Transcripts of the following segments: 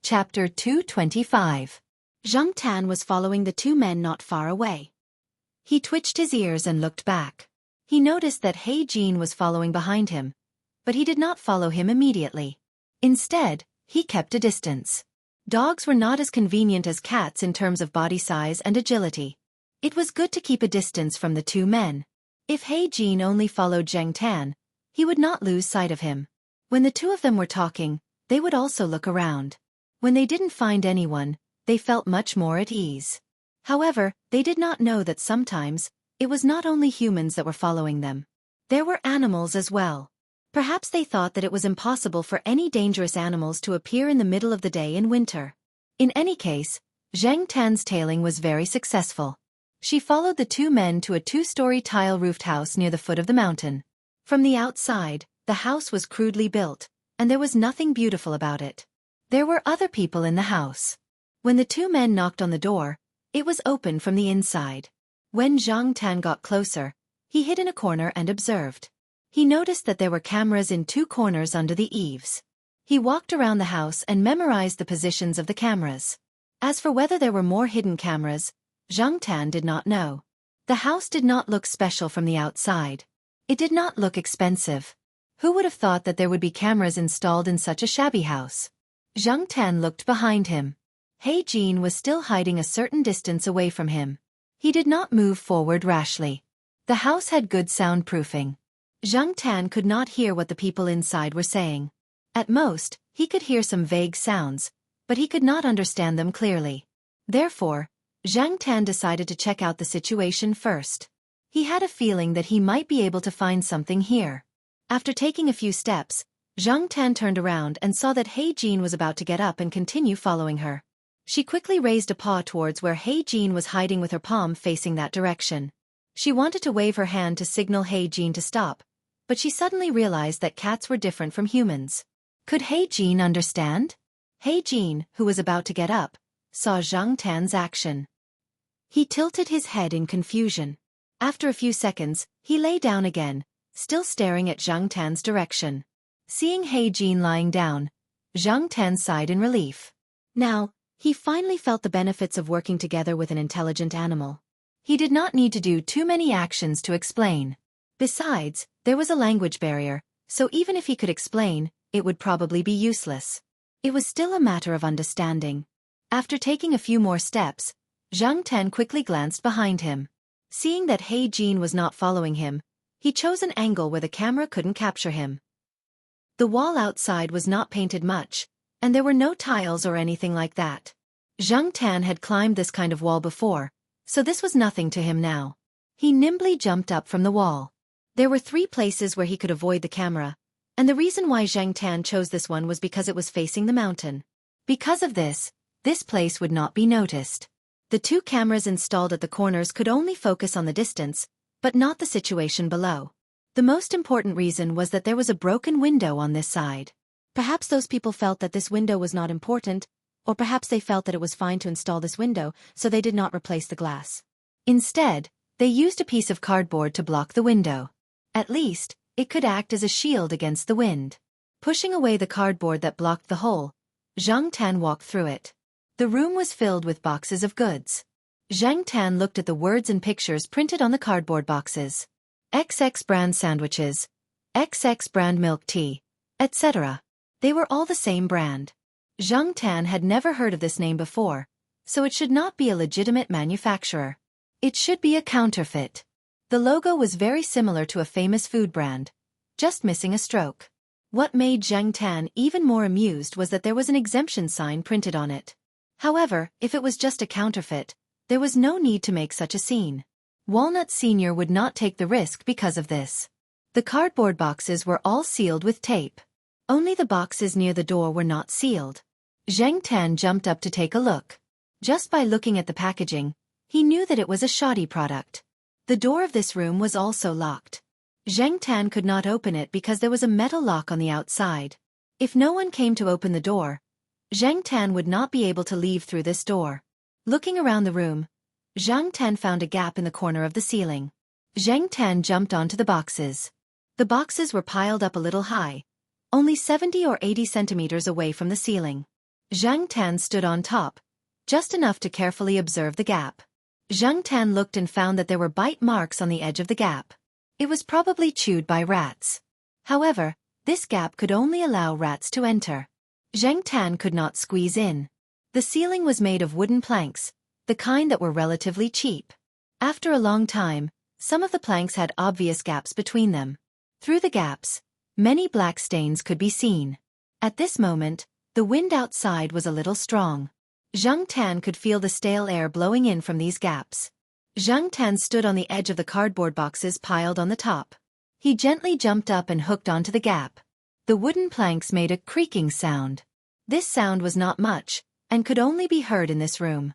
Chapter 225. Zhang Tan was following the two men not far away. He twitched his ears and looked back. He noticed that He Jin was following behind him, but he did not follow him immediately. Instead, he kept a distance. Dogs were not as convenient as cats in terms of body size and agility. It was good to keep a distance from the two men. If He Jin only followed Zhang Tan, he would not lose sight of him. When the two of them were talking, they would also look around. When they didn't find anyone, they felt much more at ease. However, they did not know that sometimes, it was not only humans that were following them. There were animals as well. Perhaps they thought that it was impossible for any dangerous animals to appear in the middle of the day in winter. In any case, Zhang Tan's tailing was very successful. She followed the two men to a two-story tile-roofed house near the foot of the mountain. From the outside, the house was crudely built, and there was nothing beautiful about it. There were other people in the house. When the two men knocked on the door, it was open from the inside. When Zhang Tan got closer, he hid in a corner and observed. He noticed that there were cameras in two corners under the eaves. He walked around the house and memorized the positions of the cameras. As for whether there were more hidden cameras, Zhang Tan did not know. The house did not look special from the outside. It did not look expensive. Who would have thought that there would be cameras installed in such a shabby house? Zhang Tan looked behind him. He Jin was still hiding a certain distance away from him. He did not move forward rashly. The house had good soundproofing. Zhang Tan could not hear what the people inside were saying. At most, he could hear some vague sounds, but he could not understand them clearly. Therefore, Zhang Tan decided to check out the situation first. He had a feeling that he might be able to find something here. After taking a few steps, Zhang Tan turned around and saw that He Jin was about to get up and continue following her. She quickly raised a paw towards where He Jin was hiding with her palm facing that direction. She wanted to wave her hand to signal He Jin to stop, but she suddenly realized that cats were different from humans. Could He Jin understand? He Jin, who was about to get up, saw Zhang Tan's action. He tilted his head in confusion. After a few seconds, he lay down again, still staring at Zhang Tan's direction. Seeing He Jin lying down, Zhang Tan sighed in relief. Now, he finally felt the benefits of working together with an intelligent animal. He did not need to do too many actions to explain. Besides, there was a language barrier, so even if he could explain, it would probably be useless. It was still a matter of understanding. After taking a few more steps, Zhang Tan quickly glanced behind him. Seeing that He Jin was not following him, he chose an angle where the camera couldn't capture him. The wall outside was not painted much, and there were no tiles or anything like that. Zhang Tan had climbed this kind of wall before, so this was nothing to him now. He nimbly jumped up from the wall. There were 3 places where he could avoid the camera, and the reason why Zhang Tan chose this one was because it was facing the mountain. Because of this place would not be noticed. The 2 cameras installed at the corners could only focus on the distance, but not the situation below. The most important reason was that there was a broken window on this side. Perhaps those people felt that this window was not important, or perhaps they felt that it was fine to install this window, so they did not replace the glass. Instead, they used a piece of cardboard to block the window. At least, it could act as a shield against the wind. Pushing away the cardboard that blocked the hole, Zhang Tan walked through it. The room was filled with boxes of goods. Zhang Tan looked at the words and pictures printed on the cardboard boxes. XX brand sandwiches, XX brand milk tea, etc. They were all the same brand. Zhang Tan had never heard of this name before, so it should not be a legitimate manufacturer. It should be a counterfeit. The logo was very similar to a famous food brand, just missing a stroke. What made Zhang Tan even more amused was that there was an exemption sign printed on it. However, if it was just a counterfeit, there was no need to make such a scene. Walnut Sr. would not take the risk because of this. The cardboard boxes were all sealed with tape. Only the boxes near the door were not sealed. Zhang Tan jumped up to take a look. Just by looking at the packaging, he knew that it was a shoddy product. The door of this room was also locked. Zhang Tan could not open it because there was a metal lock on the outside. If no one came to open the door, Zhang Tan would not be able to leave through this door. Looking around the room, Zhang Tan found a gap in the corner of the ceiling. Zhang Tan jumped onto the boxes. The boxes were piled up a little high, only 70 or 80 centimeters away from the ceiling. Zhang Tan stood on top, just enough to carefully observe the gap. Zhang Tan looked and found that there were bite marks on the edge of the gap. It was probably chewed by rats. However, this gap could only allow rats to enter. Zhang Tan could not squeeze in. The ceiling was made of wooden planks, the kind that were relatively cheap. After a long time, some of the planks had obvious gaps between them. Through the gaps, many black stains could be seen. At this moment, the wind outside was a little strong. Zhang Tan could feel the stale air blowing in from these gaps. Zhang Tan stood on the edge of the cardboard boxes piled on the top. He gently jumped up and hooked onto the gap. The wooden planks made a creaking sound. This sound was not much, and could only be heard in this room.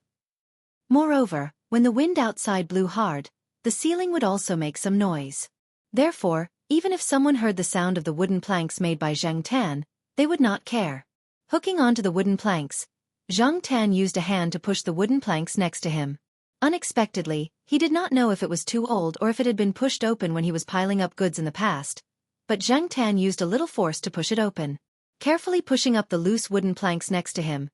Moreover, when the wind outside blew hard, the ceiling would also make some noise. Therefore, even if someone heard the sound of the wooden planks made by Zhang Tan, they would not care. Hooking onto the wooden planks, Zhang Tan used a hand to push the wooden planks next to him. Unexpectedly, he did not know if it was too old or if it had been pushed open when he was piling up goods in the past, but Zhang Tan used a little force to push it open. Carefully pushing up the loose wooden planks next to him,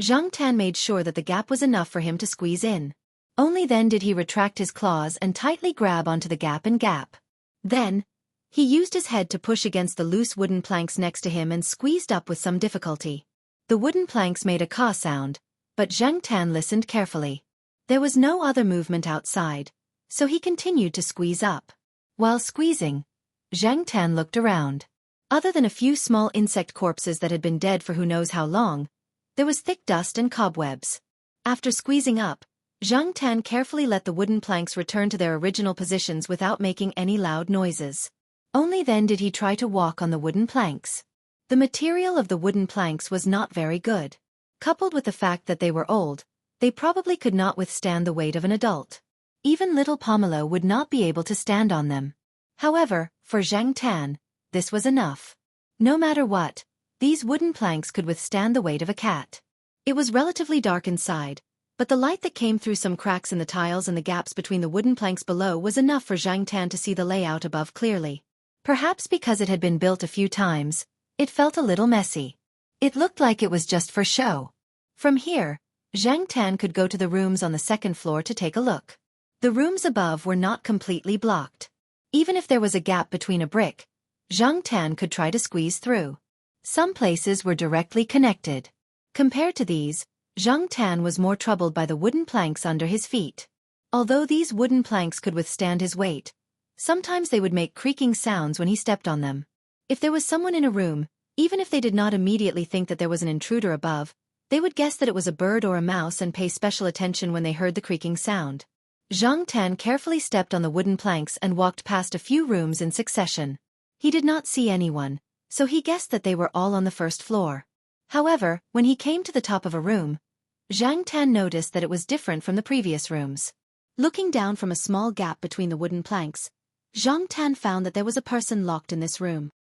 Zhang Tan made sure that the gap was enough for him to squeeze in. Only then did he retract his claws and tightly grab onto the gap and gap. Then, he used his head to push against the loose wooden planks next to him and squeezed up with some difficulty. The wooden planks made a caw sound, but Zhang Tan listened carefully. There was no other movement outside, so he continued to squeeze up. While squeezing, Zhang Tan looked around. Other than a few small insect corpses that had been dead for who knows how long, there was thick dust and cobwebs. After squeezing up, Zhang Tan carefully let the wooden planks return to their original positions without making any loud noises. Only then did he try to walk on the wooden planks. The material of the wooden planks was not very good. Coupled with the fact that they were old, they probably could not withstand the weight of an adult. Even little Pomelo would not be able to stand on them. However, for Zhang Tan, this was enough. No matter what, these wooden planks could withstand the weight of a cat. It was relatively dark inside, but the light that came through some cracks in the tiles and the gaps between the wooden planks below was enough for Zhang Tan to see the layout above clearly. Perhaps because it had been built a few times, it felt a little messy. It looked like it was just for show. From here, Zhang Tan could go to the rooms on the second floor to take a look. The rooms above were not completely blocked. Even if there was a gap between a brick, Zhang Tan could try to squeeze through. Some places were directly connected. Compared to these, Zhang Tan was more troubled by the wooden planks under his feet. Although these wooden planks could withstand his weight, sometimes they would make creaking sounds when he stepped on them. If there was someone in a room, even if they did not immediately think that there was an intruder above, they would guess that it was a bird or a mouse and pay special attention when they heard the creaking sound. Zhang Tan carefully stepped on the wooden planks and walked past a few rooms in succession. He did not see anyone, so he guessed that they were all on the first floor. However, when he came to the top of a room, Zhang Tan noticed that it was different from the previous rooms. Looking down from a small gap between the wooden planks, Zhang Tan found that there was a person locked in this room.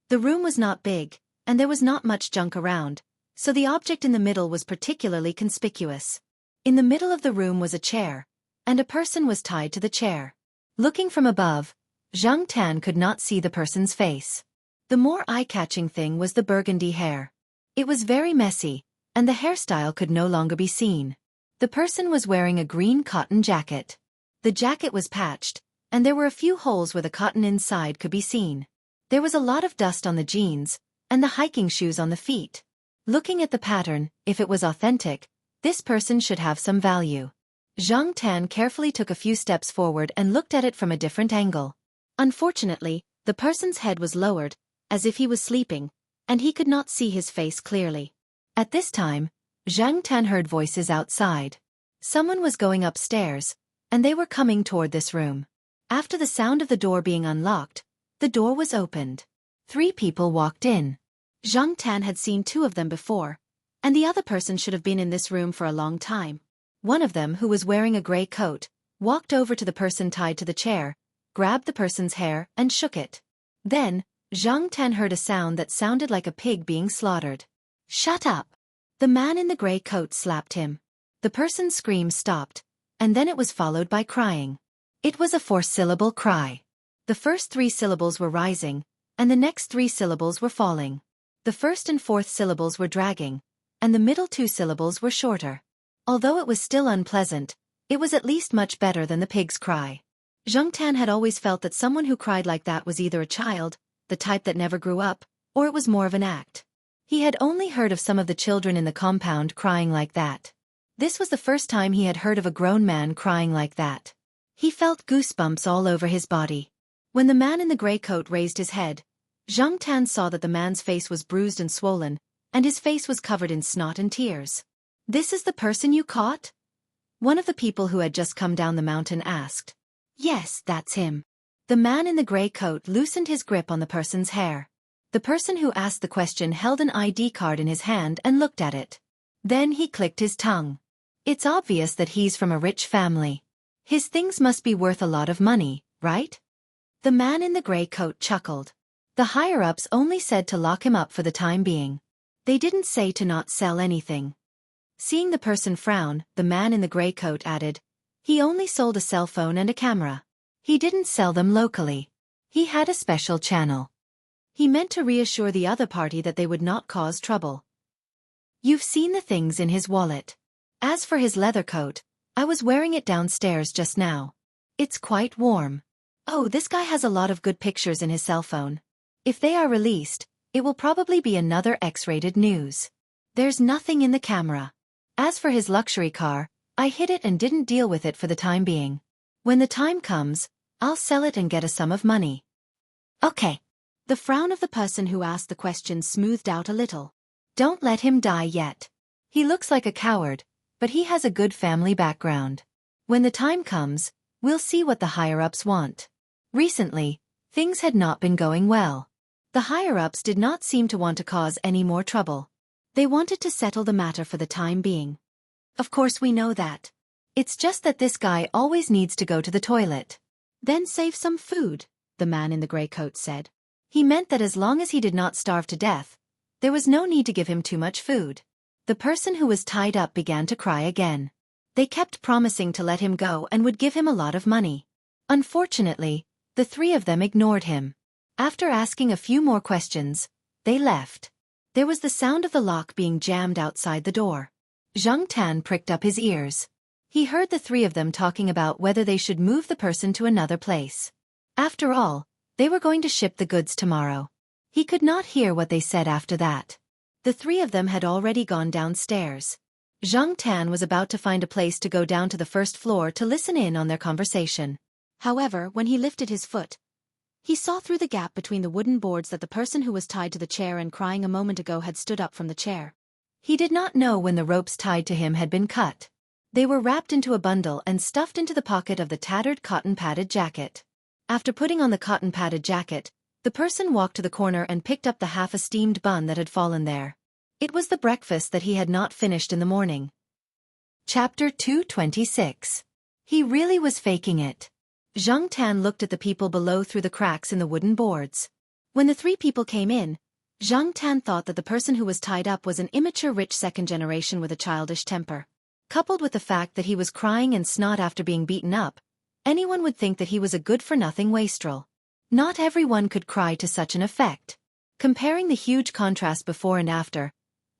The room was not big, and there was not much junk around, so the object in the middle was particularly conspicuous. In the middle of the room was a chair, and a person was tied to the chair. Looking from above, Zhang Tan could not see the person's face. The more eye-catching thing was the burgundy hair. It was very messy, and the hairstyle could no longer be seen. The person was wearing a green cotton jacket. The jacket was patched, and there were a few holes where the cotton inside could be seen. There was a lot of dust on the jeans, and the hiking shoes on the feet. Looking at the pattern, if it was authentic, this person should have some value. Zhang Tan carefully took a few steps forward and looked at it from a different angle. Unfortunately, the person's head was lowered, as if he was sleeping, and he could not see his face clearly. At this time, Zhang Tan heard voices outside. Someone was going upstairs, and they were coming toward this room. After the sound of the door being unlocked, the door was opened. 3 people walked in. Zhang Tan had seen 2 of them before, and the other person should have been in this room for a long time. One of them, who was wearing a gray coat, walked over to the person tied to the chair, grabbed the person's hair, and shook it. Then, Zhang Tan heard a sound that sounded like a pig being slaughtered. "Shut up!" The man in the gray coat slapped him. The person's scream stopped, and then it was followed by crying. It was a 4-syllable cry. The first 3 syllables were rising, and the next 3 syllables were falling. The first and 4th syllables were dragging, and the middle two syllables were shorter. Although it was still unpleasant, it was at least much better than the pig's cry. Xianxia had always felt that someone who cried like that was either a child, the type that never grew up, or it was more of an act. He had only heard of some of the children in the compound crying like that. This was the first time he had heard of a grown man crying like that. He felt goosebumps all over his body. When the man in the gray coat raised his head, Xianxia saw that the man's face was bruised and swollen, and his face was covered in snot and tears. "This is the person you caught?" one of the people who had just come down the mountain asked. "Yes, that's him." The man in the gray coat loosened his grip on the person's hair. The person who asked the question held an ID card in his hand and looked at it. Then he clicked his tongue. "It's obvious that he's from a rich family. His things must be worth a lot of money, right?" The man in the gray coat chuckled. The higher-ups only said to lock him up for the time being. They didn't say to not sell anything. Seeing the person frown, the man in the gray coat added, "He only sold a cell phone and a camera. He didn't sell them locally. He had a special channel." He meant to reassure the other party that they would not cause trouble. "You've seen the things in his wallet. As for his leather coat, I was wearing it downstairs just now. It's quite warm. Oh, this guy has a lot of good pictures in his cell phone. If they are released, it will probably be another X-rated news. There's nothing in the camera. As for his luxury car, I hid it and didn't deal with it for the time being. When the time comes, I'll sell it and get a sum of money." "Okay." The frown of the person who asked the question smoothed out a little. "Don't let him die yet. He looks like a coward, but he has a good family background. When the time comes, we'll see what the higher-ups want." Recently, things had not been going well. The higher-ups did not seem to want to cause any more trouble. They wanted to settle the matter for the time being. "Of course we know that. It's just that this guy always needs to go to the toilet." "Then save some food," the man in the gray coat said. He meant that as long as he did not starve to death, there was no need to give him too much food. The person who was tied up began to cry again. They kept promising to let him go and would give him a lot of money. Unfortunately, the three of them ignored him. After asking a few more questions, they left. There was the sound of the lock being jammed outside the door. Xianxia pricked up his ears. He heard the three of them talking about whether they should move the person to another place. After all, they were going to ship the goods tomorrow. He could not hear what they said after that. The three of them had already gone downstairs. Xianxia was about to find a place to go down to the first floor to listen in on their conversation. However, when he lifted his foot, he saw through the gap between the wooden boards that the person who was tied to the chair and crying a moment ago had stood up from the chair. He did not know when the ropes tied to him had been cut. They were wrapped into a bundle and stuffed into the pocket of the tattered cotton-padded jacket. After putting on the cotton-padded jacket, the person walked to the corner and picked up the half-a-steamed bun that had fallen there. It was the breakfast that he had not finished in the morning. Chapter 226. He really was faking it. Xianxia looked at the people below through the cracks in the wooden boards. When the three people came in, Xianxia thought that the person who was tied up was an immature rich second generation with a childish temper. Coupled with the fact that he was crying and snot after being beaten up, anyone would think that he was a good-for-nothing wastrel. Not everyone could cry to such an effect. Comparing the huge contrast before and after,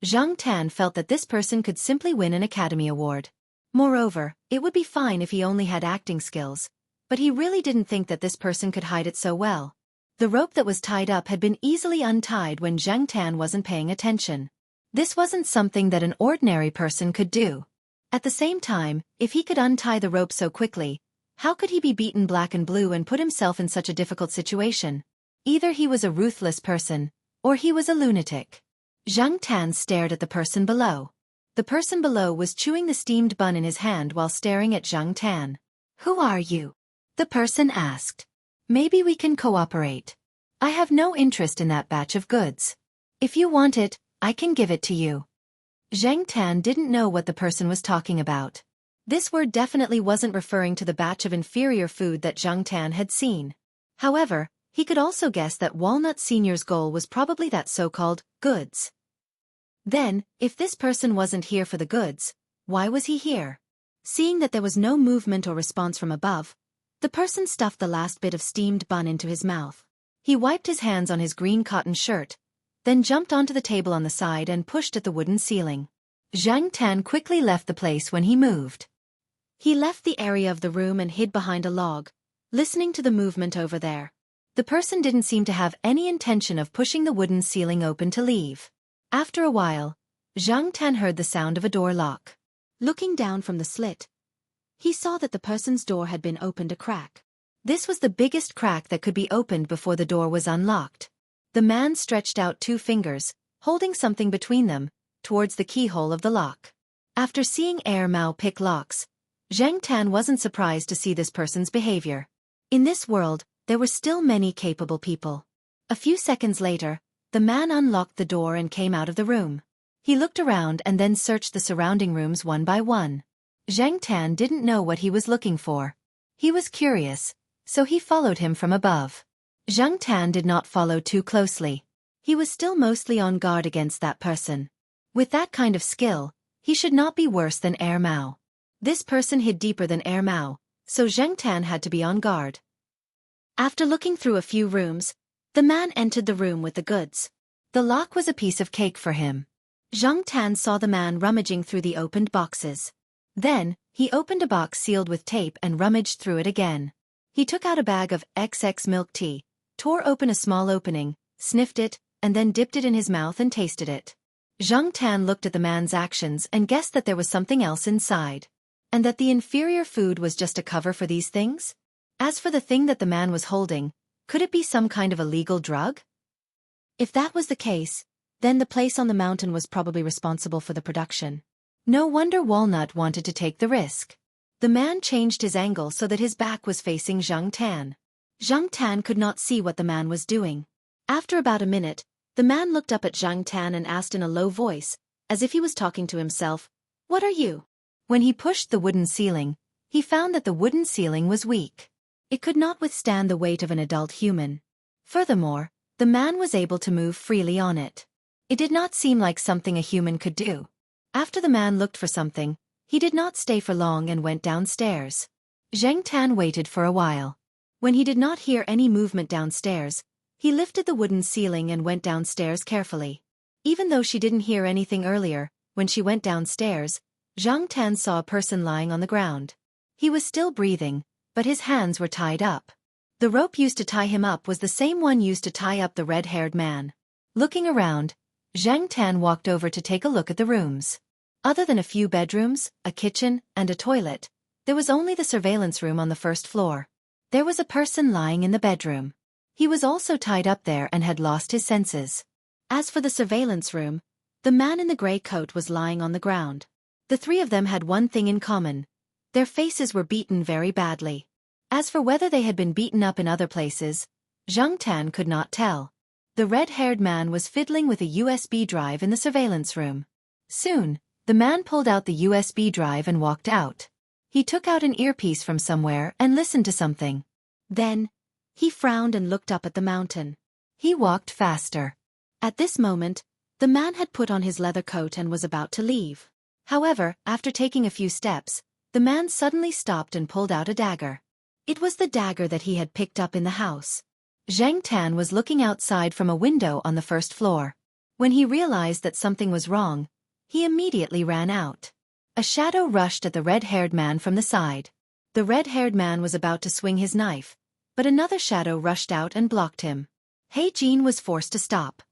Xianxia felt that this person could simply win an Academy Award. Moreover, it would be fine if he only had acting skills, but he really didn't think that this person could hide it so well. The rope that was tied up had been easily untied when Xianxia wasn't paying attention. This wasn't something that an ordinary person could do. At the same time, if he could untie the rope so quickly, how could he be beaten black and blue and put himself in such a difficult situation? Either he was a ruthless person, or he was a lunatic. Xianxia stared at the person below. The person below was chewing the steamed bun in his hand while staring at Xianxia. "Who are you?" the person asked. "Maybe we can cooperate. I have no interest in that batch of goods. If you want it, I can give it to you." Xianxia didn't know what the person was talking about. This word definitely wasn't referring to the batch of inferior food that Xianxia had seen. However, he could also guess that Walnut Senior's goal was probably that so-called goods. Then, if this person wasn't here for the goods, why was he here? Seeing that there was no movement or response from above, the person stuffed the last bit of steamed bun into his mouth. He wiped his hands on his green cotton shirt, then jumped onto the table on the side and pushed at the wooden ceiling. Zhang Tan quickly left the place when he moved. He left the area of the room and hid behind a log, listening to the movement over there. The person didn't seem to have any intention of pushing the wooden ceiling open to leave. After a while, Zhang Tan heard the sound of a door lock. Looking down from the slit, he saw that the person's door had been opened a crack. This was the biggest crack that could be opened before the door was unlocked. The man stretched out 2 fingers, holding something between them, towards the keyhole of the lock. After seeing Mao pick locks, Zhang Tan wasn't surprised to see this person's behavior. In this world, there were still many capable people. A few seconds later, the man unlocked the door and came out of the room. He looked around and then searched the surrounding rooms one by one. Zhang Tan didn't know what he was looking for. He was curious, so he followed him from above. Zhang Tan did not follow too closely. He was still mostly on guard against that person. With that kind of skill, he should not be worse than Mao. This person hid deeper than Mao, so Zhang Tan had to be on guard. After looking through a few rooms, the man entered the room with the goods. The lock was a piece of cake for him. Zhang Tan saw the man rummaging through the opened boxes. Then, he opened a box sealed with tape and rummaged through it again. He took out a bag of XX milk tea, tore open a small opening, sniffed it, and then dipped it in his mouth and tasted it. Zhang Tan looked at the man's actions and guessed that there was something else inside. And that the inferior food was just a cover for these things? As for the thing that the man was holding, could it be some kind of illegal drug? If that was the case, then the place on the mountain was probably responsible for the production. No wonder Walnut wanted to take the risk. The man changed his angle so that his back was facing Zhang Tan. Zhang Tan could not see what the man was doing. After about a minute, the man looked up at Zhang Tan and asked in a low voice, as if he was talking to himself, "What are you?" When he pushed the wooden ceiling, he found that the wooden ceiling was weak. It could not withstand the weight of an adult human. Furthermore, the man was able to move freely on it. It did not seem like something a human could do. After the man looked for something, he did not stay for long and went downstairs. Zhang Tan waited for a while. When he did not hear any movement downstairs, he lifted the wooden ceiling and went downstairs carefully. Even though she didn't hear anything earlier, when she went downstairs, Zhang Tan saw a person lying on the ground. He was still breathing, but his hands were tied up. The rope used to tie him up was the same one used to tie up the red-haired man. Looking around, Zhang Tan walked over to take a look at the rooms. Other than a few bedrooms, a kitchen, and a toilet, there was only the surveillance room on the first floor. There was a person lying in the bedroom. He was also tied up there and had lost his senses. As for the surveillance room, the man in the gray coat was lying on the ground. The 3 of them had one thing in common. Their faces were beaten very badly. As for whether they had been beaten up in other places, Zhang Tan could not tell. The red-haired man was fiddling with a USB drive in the surveillance room. Soon, the man pulled out the USB drive and walked out. He took out an earpiece from somewhere and listened to something. Then, he frowned and looked up at the mountain. He walked faster. At this moment, the man had put on his leather coat and was about to leave. However, after taking a few steps, the man suddenly stopped and pulled out a dagger. It was the dagger that he had picked up in the house. Zhang Tan was looking outside from a window on the first floor. When he realized that something was wrong, he immediately ran out. A shadow rushed at the red-haired man from the side. The red-haired man was about to swing his knife, but another shadow rushed out and blocked him. He Jin was forced to stop.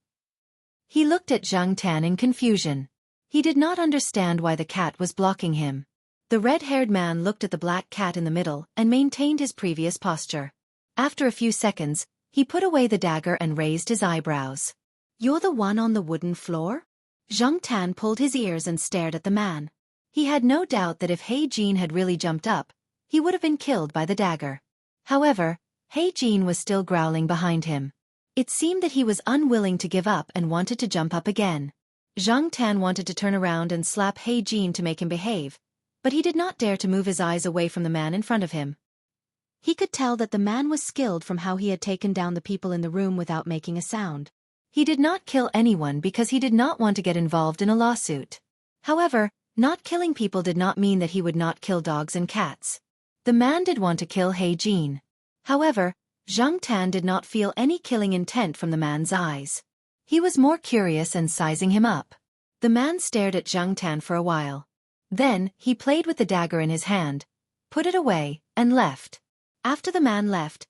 He looked at Zhang Tan in confusion. He did not understand why the cat was blocking him. The red-haired man looked at the black cat in the middle and maintained his previous posture. After a few seconds, he put away the dagger and raised his eyebrows. "You're the one on the wooden floor?" Zhang Tan pulled his ears and stared at the man. He had no doubt that if He Jin had really jumped up, he would have been killed by the dagger. However, He Jin was still growling behind him. It seemed that he was unwilling to give up and wanted to jump up again. Zhang Tan wanted to turn around and slap He Jin to make him behave, but he did not dare to move his eyes away from the man in front of him. He could tell that the man was skilled from how he had taken down the people in the room without making a sound. He did not kill anyone because he did not want to get involved in a lawsuit. However, not killing people did not mean that he would not kill dogs and cats. The man did want to kill He Jin. However, Zhang Tan did not feel any killing intent from the man's eyes. He was more curious and sizing him up. The man stared at Zhang Tan for a while. Then, he played with the dagger in his hand, put it away, and left. After the man left,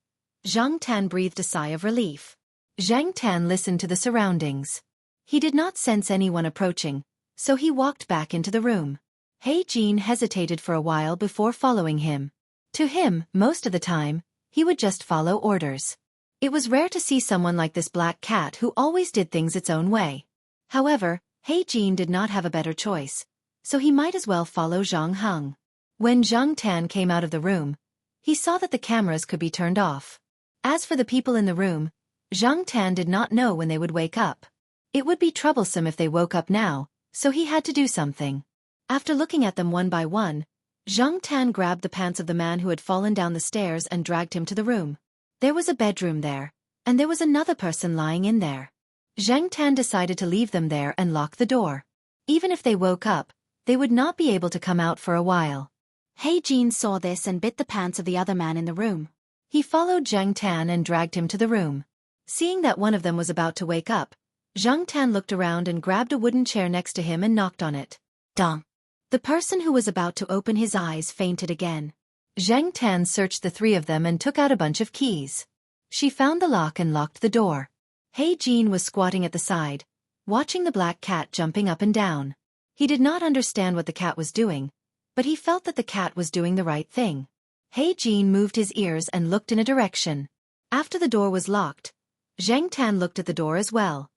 Zhang Tan breathed a sigh of relief. Zhang Tan listened to the surroundings. He did not sense anyone approaching, so he walked back into the room. He Jin hesitated for a while before following him. To him, most of the time, he would just follow orders. It was rare to see someone like this black cat who always did things its own way. However, He Jin did not have a better choice, so he might as well follow Zhang Heng. When Zhang Tan came out of the room, he saw that the cameras could be turned off. As for the people in the room, Zhang Tan did not know when they would wake up. It would be troublesome if they woke up now, so he had to do something. After looking at them one by one, Zhang Tan grabbed the pants of the man who had fallen down the stairs and dragged him to the room. There was a bedroom there, and there was another person lying in there. Zhang Tan decided to leave them there and lock the door. Even if they woke up, they would not be able to come out for a while. He Jin saw this and bit the pants of the other man in the room. He followed Zhang Tan and dragged him to the room. Seeing that one of them was about to wake up, Zhang Tan looked around and grabbed a wooden chair next to him and knocked on it. Dong! The person who was about to open his eyes fainted again. Zhang Tan searched the three of them and took out a bunch of keys. She found the lock and locked the door. He Jin was squatting at the side, watching the black cat jumping up and down. He did not understand what the cat was doing, but he felt that the cat was doing the right thing. He Jin moved his ears and looked in a direction. After the door was locked, Zhang Tan looked at the door as well.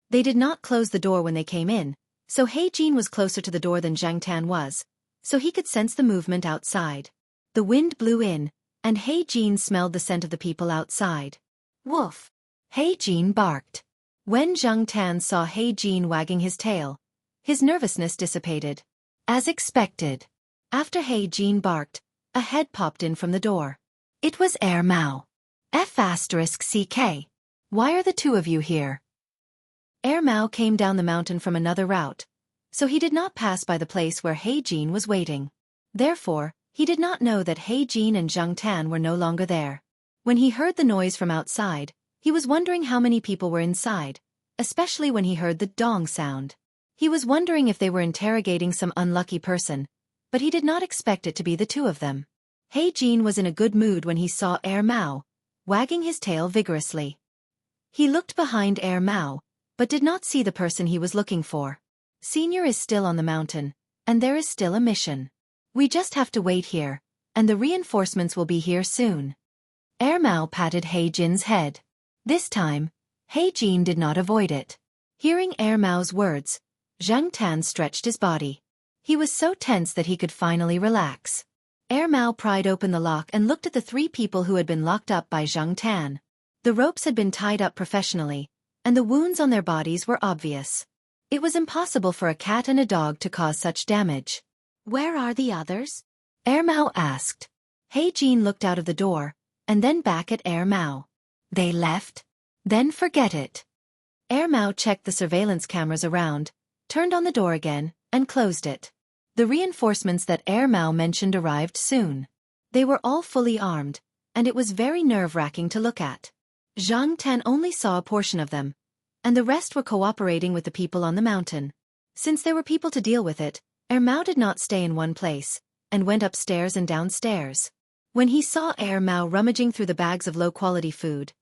They did not close the door when they came in, so He Jin was closer to the door than Zhang Tan was, so he could sense the movement outside. The wind blew in, and He Jin smelled the scent of the people outside. Woof! He Jin barked. When Zhang Tan saw He Jin wagging his tail, his nervousness dissipated. As expected. After He Jin barked, a head popped in from the door. It was Mao. F***CK. Why are the two of you here? Mao came down the mountain from another route, so he did not pass by the place where He Jin was waiting. Therefore, he did not know that He Jin and Zhang Tan were no longer there. When he heard the noise from outside, he was wondering how many people were inside, especially when he heard the dong sound. He was wondering if they were interrogating some unlucky person, but he did not expect it to be the two of them. He Jin was in a good mood when he saw Mao, wagging his tail vigorously. He looked behind Mao, but did not see the person he was looking for. Senior is still on the mountain, and there is still a mission. We just have to wait here, and the reinforcements will be here soon. Mao patted He Jin's head. This time, He Jin did not avoid it. Hearing Mao's words, Zhang Tan stretched his body. He was so tense that he could finally relax. Mao pried open the lock and looked at the three people who had been locked up by Zhang Tan. The ropes had been tied up professionally, and the wounds on their bodies were obvious. It was impossible for a cat and a dog to cause such damage. Where are the others? Mao asked. He Jin looked out of the door, and then back at Mao. They left? Then forget it. Mao checked the surveillance cameras around, turned on the door again, and closed it. The reinforcements that Mao mentioned arrived soon. They were all fully armed, and it was very nerve-wracking to look at. Zhang Tan only saw a portion of them, and the rest were cooperating with the people on the mountain. Since there were people to deal with it, Mao did not stay in one place, and went upstairs and downstairs. When he saw Mao rummaging through the bags of low-quality food,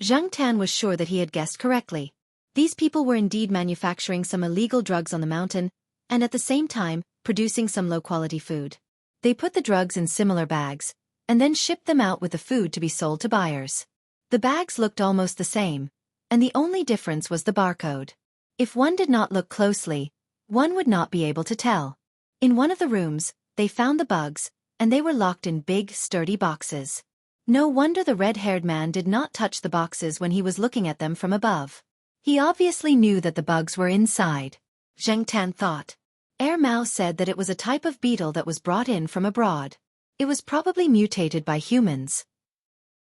Zhang Tan was sure that he had guessed correctly. These people were indeed manufacturing some illegal drugs on the mountain, and at the same time, producing some low-quality food. They put the drugs in similar bags, and then shipped them out with the food to be sold to buyers. The bags looked almost the same, and the only difference was the barcode. If one did not look closely, one would not be able to tell. In one of the rooms, they found the bugs, and they were locked in big, sturdy boxes. No wonder the red-haired man did not touch the boxes when he was looking at them from above. He obviously knew that the bugs were inside. Zhang Tan thought. Mao said that it was a type of beetle that was brought in from abroad. It was probably mutated by humans.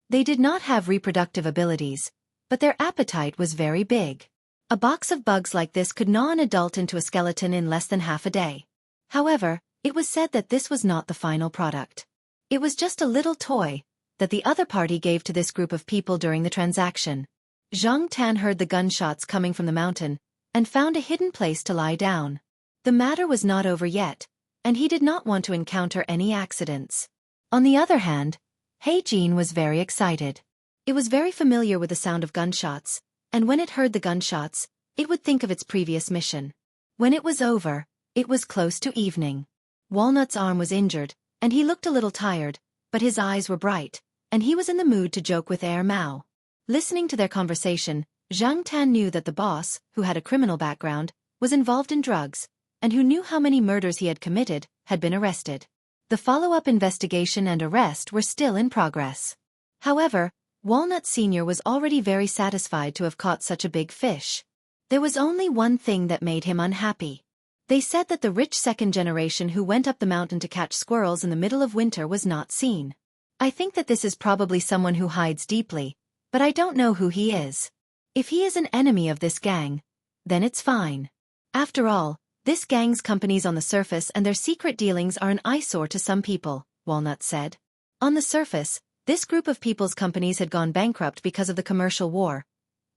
They did not have reproductive abilities, but their appetite was very big. A box of bugs like this could gnaw an adult into a skeleton in less than half a day. However, it was said that this was not the final product. It was just a little toy that the other party gave to this group of people during the transaction. Zhang Tan heard the gunshots coming from the mountain and found a hidden place to lie down. The matter was not over yet, and he did not want to encounter any accidents. On the other hand, He Jin was very excited. It was very familiar with the sound of gunshots, and when it heard the gunshots, it would think of its previous mission. When it was over, it was close to evening. Walnut's arm was injured, and he looked a little tired, but his eyes were bright, and he was in the mood to joke with Mao. Listening to their conversation, Zhang Tan knew that the boss, who had a criminal background, was involved in drugs, and who knew how many murders he had committed, had been arrested. The follow-up investigation and arrest were still in progress. However, Walnut Sr. was already very satisfied to have caught such a big fish. There was only one thing that made him unhappy. They said that the rich second generation who went up the mountain to catch squirrels in the middle of winter was not seen. I think that this is probably someone who hides deeply, but I don't know who he is. If he is an enemy of this gang, then it's fine. After all, this gang's companies on the surface and their secret dealings are an eyesore to some people, Walnut said. On the surface, this group of people's companies had gone bankrupt because of the commercial war,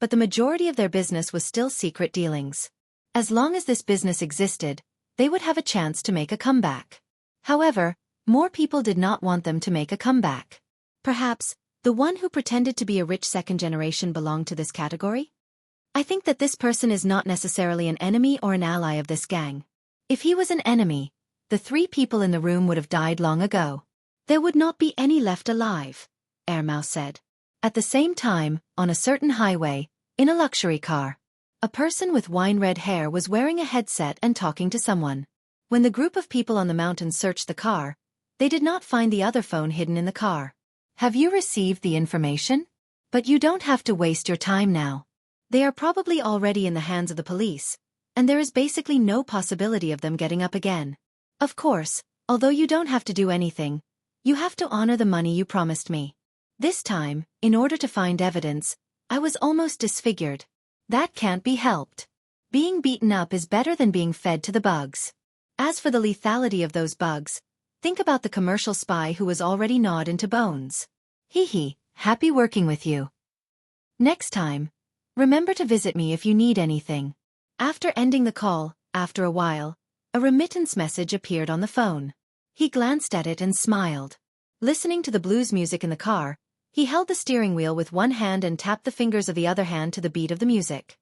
but the majority of their business was still secret dealings. As long as this business existed, they would have a chance to make a comeback. However, more people did not want them to make a comeback. Perhaps, the one who pretended to be a rich second generation belonged to this category? I think that this person is not necessarily an enemy or an ally of this gang. If he was an enemy, the 3 people in the room would have died long ago. There would not be any left alive, Mao said. At the same time, on a certain highway, in a luxury car, a person with wine-red hair was wearing a headset and talking to someone. When the group of people on the mountain searched the car, they did not find the other phone hidden in the car. Have you received the information? But you don't have to waste your time now. They are probably already in the hands of the police, and there is basically no possibility of them getting up again. Of course, although you don't have to do anything, you have to honor the money you promised me. This time, in order to find evidence, I was almost disfigured. That can't be helped. Being beaten up is better than being fed to the bugs. As for the lethality of those bugs, think about the commercial spy who was already gnawed into bones. Happy working with you. Next time, remember to visit me if you need anything. After ending the call, after a while, a remittance message appeared on the phone. He glanced at it and smiled. Listening to the blues music in the car, he held the steering wheel with one hand and tapped the fingers of the other hand to the beat of the music.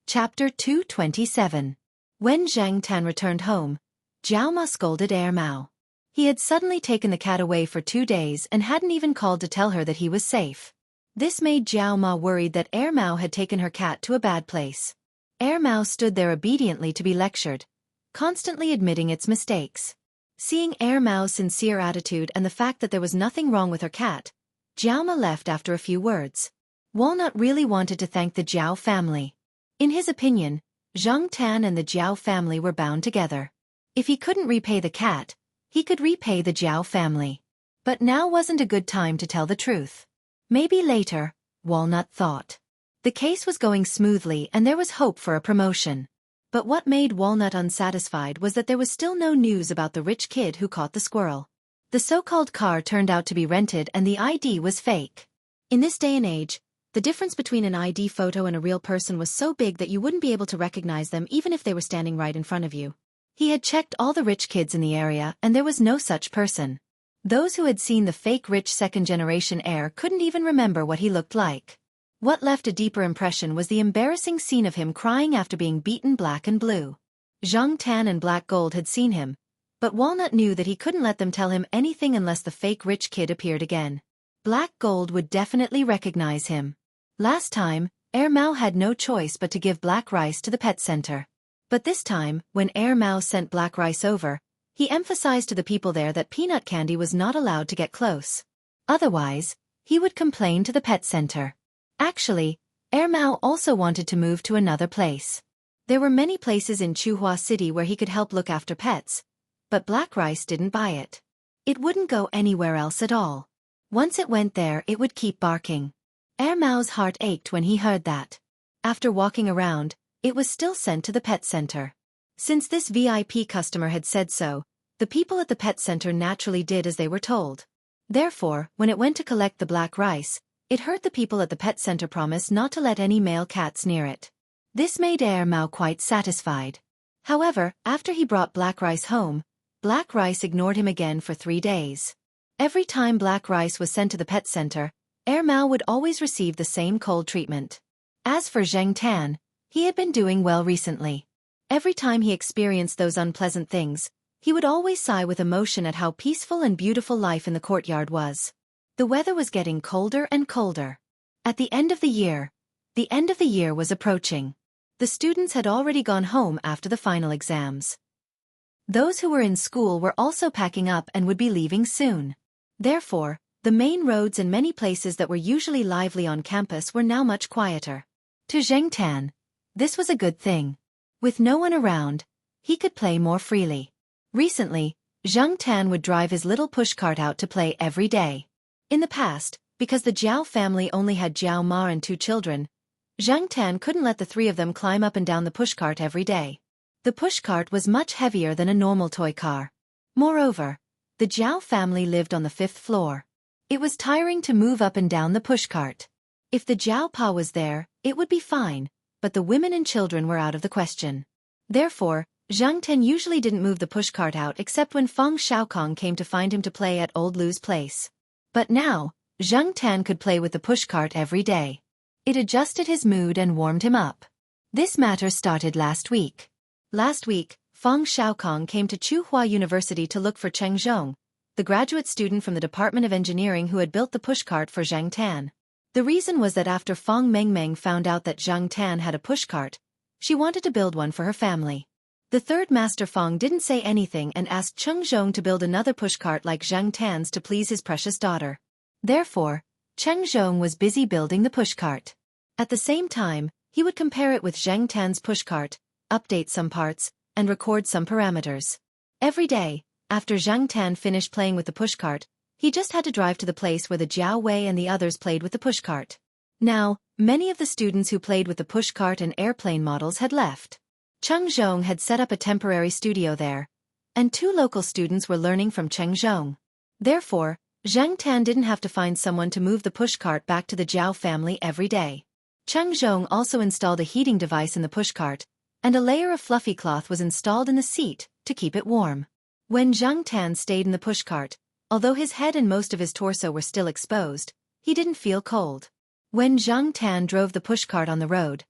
Chapter 227. When Zhang Tan returned home, Jiao Ma scolded Mao. He had suddenly taken the cat away for 2 days and hadn't even called to tell her that he was safe. This made Jiao Ma worried that Mao had taken her cat to a bad place. Mao stood there obediently to be lectured, constantly admitting its mistakes. Seeing Mao's sincere attitude and the fact that there was nothing wrong with her cat, Jiao Ma left after a few words. Walnut really wanted to thank the Jiao family. In his opinion, Zhang Tan and the Jiao family were bound together. If he couldn't repay the cat, he could repay the Jiao family. But now wasn't a good time to tell the truth. Maybe later, Walnut thought. The case was going smoothly and there was hope for a promotion. But what made Walnut unsatisfied was that there was still no news about the rich kid who caught the squirrel. The so-called car turned out to be rented and the ID was fake. In this day and age, the difference between an ID photo and a real person was so big that you wouldn't be able to recognize them even if they were standing right in front of you. He had checked all the rich kids in the area and there was no such person. Those who had seen the fake rich second-generation heir couldn't even remember what he looked like. What left a deeper impression was the embarrassing scene of him crying after being beaten black and blue. Zhang Tan and Black Gold had seen him, but Walnut knew that he couldn't let them tell him anything unless the fake rich kid appeared again. Black Gold would definitely recognize him. Last time, Mao had no choice but to give black rice to the pet center. But this time, when Mao sent black rice over, he emphasized to the people there that peanut candy was not allowed to get close. Otherwise, he would complain to the pet center. Actually, Mao also wanted to move to another place. There were many places in Chuhua City where he could help look after pets, but black rice didn't buy it. It wouldn't go anywhere else at all. Once it went there, it would keep barking. Mao's heart ached when he heard that. After walking around, it was still sent to the pet center. Since this VIP customer had said so, the people at the pet center naturally did as they were told. Therefore, when it went to collect the black rice, It heard the people at the pet center promise not to let any male cats near it. This made Mao quite satisfied. However, after he brought Black Rice home, Black Rice ignored him again for 3 days. Every time Black Rice was sent to the pet center, Mao would always receive the same cold treatment. As for Zheng Tan, he had been doing well recently. Every time he experienced those unpleasant things, he would always sigh with emotion at how peaceful and beautiful life in the courtyard was. The weather was getting colder and colder. At the end of the year was approaching. The students had already gone home after the final exams. Those who were in school were also packing up and would be leaving soon. Therefore, the main roads and many places that were usually lively on campus were now much quieter. To Zheng Tan, this was a good thing. With no one around, he could play more freely. Recently, Zheng Tan would drive his little pushcart out to play every day. In the past, because the Jiao family only had Jiao Ma and 2 children, Zheng Tan couldn't let the 3 of them climb up and down the pushcart every day. The pushcart was much heavier than a normal toy car. Moreover, the Jiao family lived on the 5th floor. It was tiring to move up and down the pushcart. If the Jiao Pa was there, it would be fine, but the women and children were out of the question. Therefore, Zheng Tan usually didn't move the pushcart out except when Feng Xiaokong came to find him to play at Old Lu's place. But now, Zheng Tan could play with the pushcart every day. It adjusted his mood and warmed him up. This matter started last week. Last week, Feng Xiaokong came to Tsinghua University to look for Cheng Zhong, the graduate student from the Department of Engineering who had built the pushcart for Zheng Tan. The reason was that after Feng Mengmeng found out that Zheng Tan had a pushcart, she wanted to build one for her family. The third master Feng didn't say anything and asked Cheng Zhong to build another pushcart like Zheng Tan's to please his precious daughter. Therefore, Cheng Zhong was busy building the pushcart. At the same time, he would compare it with Zheng Tan's pushcart, update some parts, and record some parameters. Every day, after Zheng Tan finished playing with the pushcart, he just had to drive to the place where the Jiao Wei and the others played with the pushcart. Now, many of the students who played with the pushcart and airplane models had left. Cheng Zhong had set up a temporary studio there, and 2 local students were learning from Cheng Zhong. Therefore, Zheng Tan didn't have to find someone to move the pushcart back to the Jiao family every day. Cheng Zhong also installed a heating device in the pushcart, and a layer of fluffy cloth was installed in the seat to keep it warm. When Zheng Tan stayed in the pushcart, although his head and most of his torso were still exposed, he didn't feel cold. When Zheng Tan drove the pushcart on the road,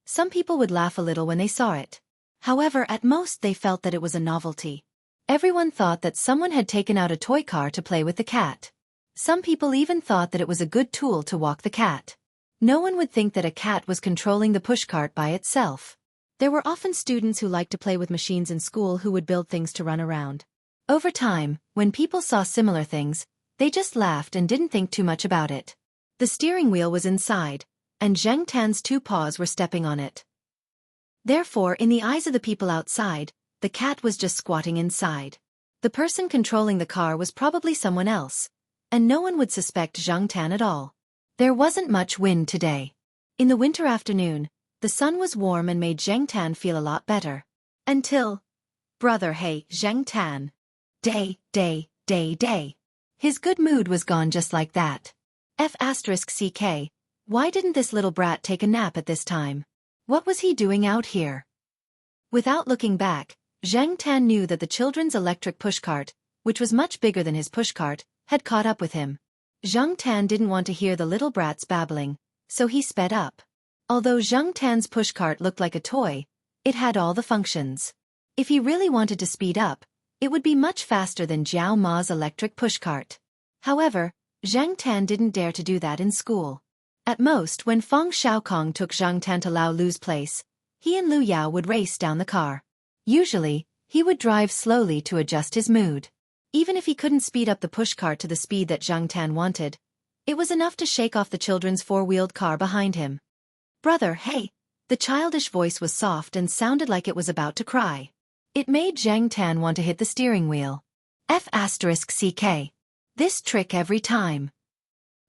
some people would laugh a little when they saw it. However, at most they felt that it was a novelty. Everyone thought that someone had taken out a toy car to play with the cat. Some people even thought that it was a good tool to walk the cat. No one would think that a cat was controlling the pushcart by itself. There were often students who liked to play with machines in school who would build things to run around. Over time, when people saw similar things, they just laughed and didn't think too much about it. The steering wheel was inside, and Zheng Tan's 2 paws were stepping on it. Therefore, in the eyes of the people outside, the cat was just squatting inside. The person controlling the car was probably someone else, and no one would suspect Zheng Tan at all. There wasn't much wind today. In the winter afternoon, the sun was warm and made Zheng Tan feel a lot better. Until, brother, hey, Zheng Tan. Day. His good mood was gone just like that. F***ck, why didn't this little brat take a nap at this time? What was he doing out here? Without looking back, Zheng Tan knew that the children's electric pushcart, which was much bigger than his pushcart, had caught up with him. Zheng Tan didn't want to hear the little brats babbling, so he sped up. Although Zheng Tan's pushcart looked like a toy, it had all the functions. If he really wanted to speed up, it would be much faster than Jiao Ma's electric pushcart. However, Zheng Tan didn't dare to do that in school. At most, when Feng Xiaokong took Zheng Tan to Lao Lu's place, he and Lu Yao would race down the car. Usually, he would drive slowly to adjust his mood. Even if he couldn't speed up the pushcart to the speed that Zheng Tan wanted, it was enough to shake off the children's 4-wheeled car behind him. Brother, hey! The childish voice was soft and sounded like it was about to cry. It made Zheng Tan want to hit the steering wheel. F***ck. This trick every time.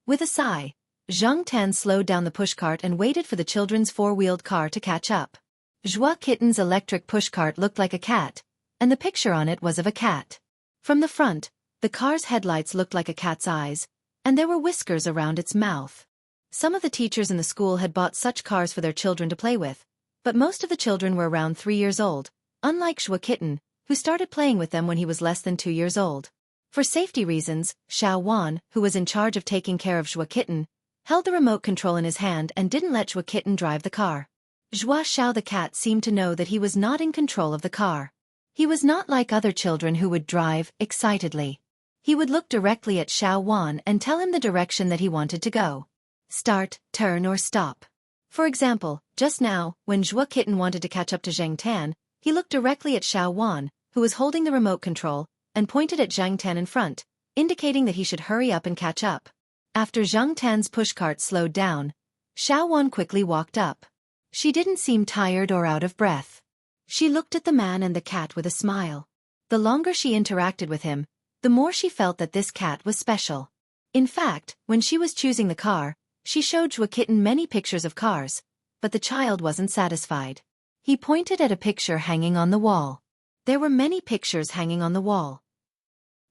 With a sigh, Zheng Tan slowed down the pushcart and waited for the children's 4-wheeled car to catch up. Zhua Kitten's electric pushcart looked like a cat, and the picture on it was of a cat. From the front, the car's headlights looked like a cat's eyes, and there were whiskers around its mouth. Some of the teachers in the school had bought such cars for their children to play with, but most of the children were around 3 years old, unlike Zhuo Kitten, who started playing with them when he was less than 2 years old. For safety reasons, Xiao Wan, who was in charge of taking care of Zhuo Kitten, held the remote control in his hand and didn't let Zhuo Kitten drive the car. Zhuo Xiao the cat seemed to know that he was not in control of the car. He was not like other children who would drive excitedly. He would look directly at Xiao Wan and tell him the direction that he wanted to go. Start, turn or stop. For example, just now, when Zhuo Kitten wanted to catch up to Zhang Tan, he looked directly at Xiao Wan, who was holding the remote control, and pointed at Zhang Tan in front, indicating that he should hurry up and catch up. After Zhang Tan's pushcart slowed down, Xiao Wan quickly walked up. She didn't seem tired or out of breath. She looked at the man and the cat with a smile. The longer she interacted with him, the more she felt that this cat was special. In fact, when she was choosing the car, she showed Zhuo Kitten many pictures of cars, but the child wasn't satisfied. He pointed at a picture hanging on the wall. There were many pictures hanging on the wall.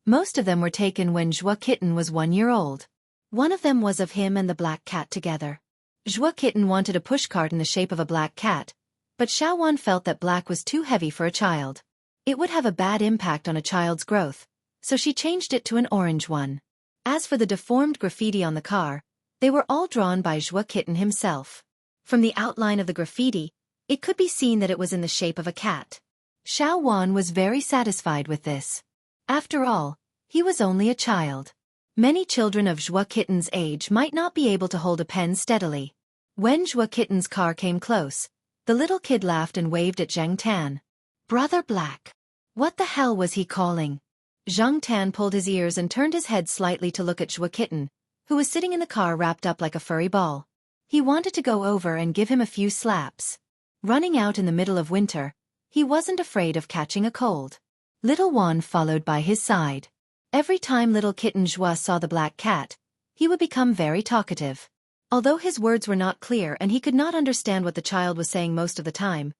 Most of them were taken when Zhuo Kitten was 1 year old. One of them was of him and the black cat together. Zhuo Kitten wanted a pushcart in the shape of a black cat, but Xiao Wan felt that black was too heavy for a child. It would have a bad impact on a child's growth, so she changed it to an orange one. As for the deformed graffiti on the car, they were all drawn by Zhuo Kitten himself. From the outline of the graffiti, it could be seen that it was in the shape of a cat. Xiao Wan was very satisfied with this. After all, he was only a child. Many children of Zhuo Kitten's age might not be able to hold a pen steadily. When Zhuo Kitten's car came close, the little kid laughed and waved at Zhang Tan. Brother Black. What the hell was he calling? Zhang Tan pulled his ears and turned his head slightly to look at Zhuo Kitten, who was sitting in the car wrapped up like a furry ball. He wanted to go over and give him a few slaps. Running out in the middle of winter, he wasn't afraid of catching a cold. Little Wan followed by his side. Every time little kitten Zhuo saw the black cat, he would become very talkative. Although his words were not clear and he could not understand what the child was saying most of the time,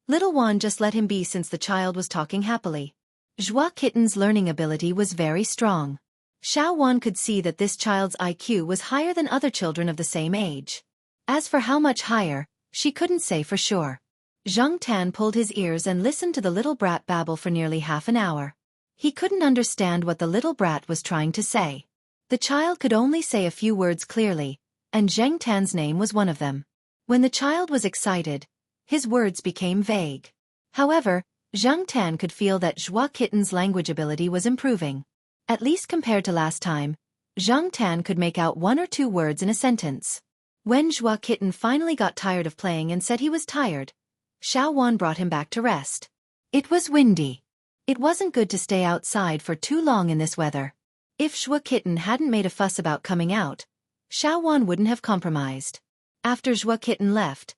little Wan just let him be since the child was talking happily. Zhuo Kitten's learning ability was very strong. Xiao Wan could see that this child's IQ was higher than other children of the same age. As for how much higher, she couldn't say for sure. Zhang Tan pulled his ears and listened to the little brat babble for nearly half an hour. He couldn't understand what the little brat was trying to say. The child could only say a few words clearly, and Zhang Tan's name was one of them. When the child was excited, his words became vague. However, Zhang Tan could feel that Zhuo Kitten's language ability was improving. At least compared to last time, Zhang Tan could make out 1 or 2 words in a sentence. When Zhuo Kitten finally got tired of playing and said he was tired, Xiao Wan brought him back to rest. It was windy. It wasn't good to stay outside for too long in this weather. If Zhuo Kitten hadn't made a fuss about coming out, Xiao Wan wouldn't have compromised. After Zhuo Kitten left,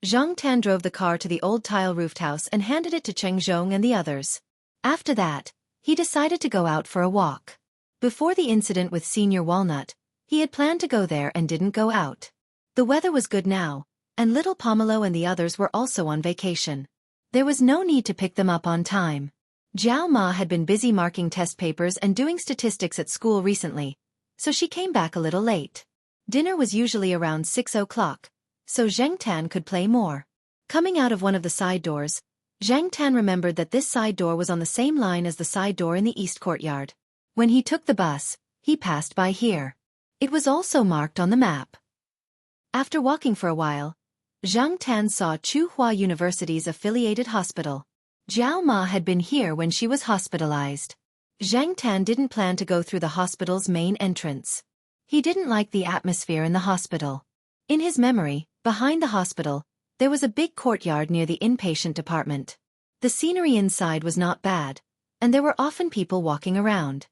Zhang Tan drove the car to the old tile-roofed house and handed it to Cheng Zhong and the others. After that, he decided to go out for a walk. Before the incident with Senior Walnut, he had planned to go there and didn't go out. The weather was good now, and little Pomelo and the others were also on vacation. There was no need to pick them up on time. Jiao Ma had been busy marking test papers and doing statistics at school recently, so she came back a little late. Dinner was usually around 6 o'clock, so Zhang Tan could play more. Coming out of one of the side doors, Zhang Tan remembered that this side door was on the same line as the side door in the east courtyard. When he took the bus, he passed by here. It was also marked on the map. After walking for a while, Zhang Tan saw Tsinghua University's affiliated hospital. Jiao Ma had been here when she was hospitalized. Zhang Tan didn't plan to go through the hospital's main entrance. He didn't like the atmosphere in the hospital. In his memory, behind the hospital, there was a big courtyard near the inpatient department. The scenery inside was not bad, and there were often people walking around.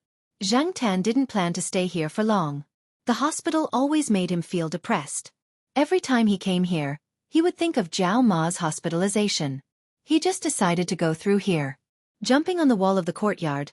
Zhang Tan didn't plan to stay here for long. The hospital always made him feel depressed. Every time he came here, he would think of Jiao Ma's hospitalization. He just decided to go through here. Jumping on the wall of the courtyard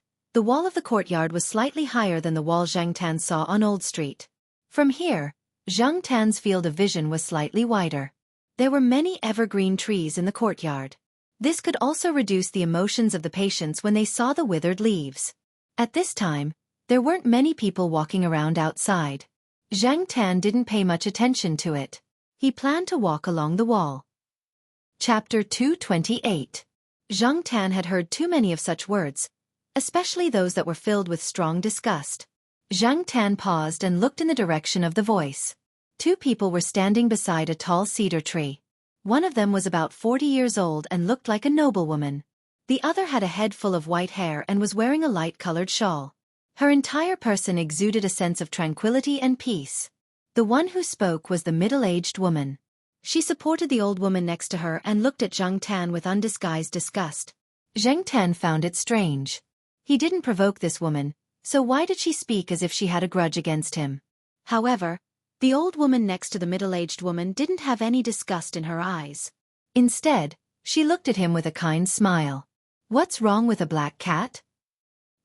was slightly higher than the wall Zhang Tan saw on Old Street. From here, Zhang Tan's field of vision was slightly wider. There were many evergreen trees in the courtyard. This could also reduce the emotions of the patients when they saw the withered leaves. At this time, there weren't many people walking around outside. Zhang Tan didn't pay much attention to it. He planned to walk along the wall. Chapter 228. Zhang Tan had heard too many of such words, especially those that were filled with strong disgust. Zhang Tan paused and looked in the direction of the voice. Two people were standing beside a tall cedar tree. One of them was about 40 years old and looked like a noblewoman. The other had a head full of white hair and was wearing a light-colored shawl. Her entire person exuded a sense of tranquility and peace. The one who spoke was the middle-aged woman. She supported the old woman next to her and looked at Zhang Tan with undisguised disgust. Zhang Tan found it strange. He didn't provoke this woman, so why did she speak as if she had a grudge against him? However, the old woman next to the middle-aged woman didn't have any disgust in her eyes. Instead, she looked at him with a kind smile. "What's wrong with a black cat?"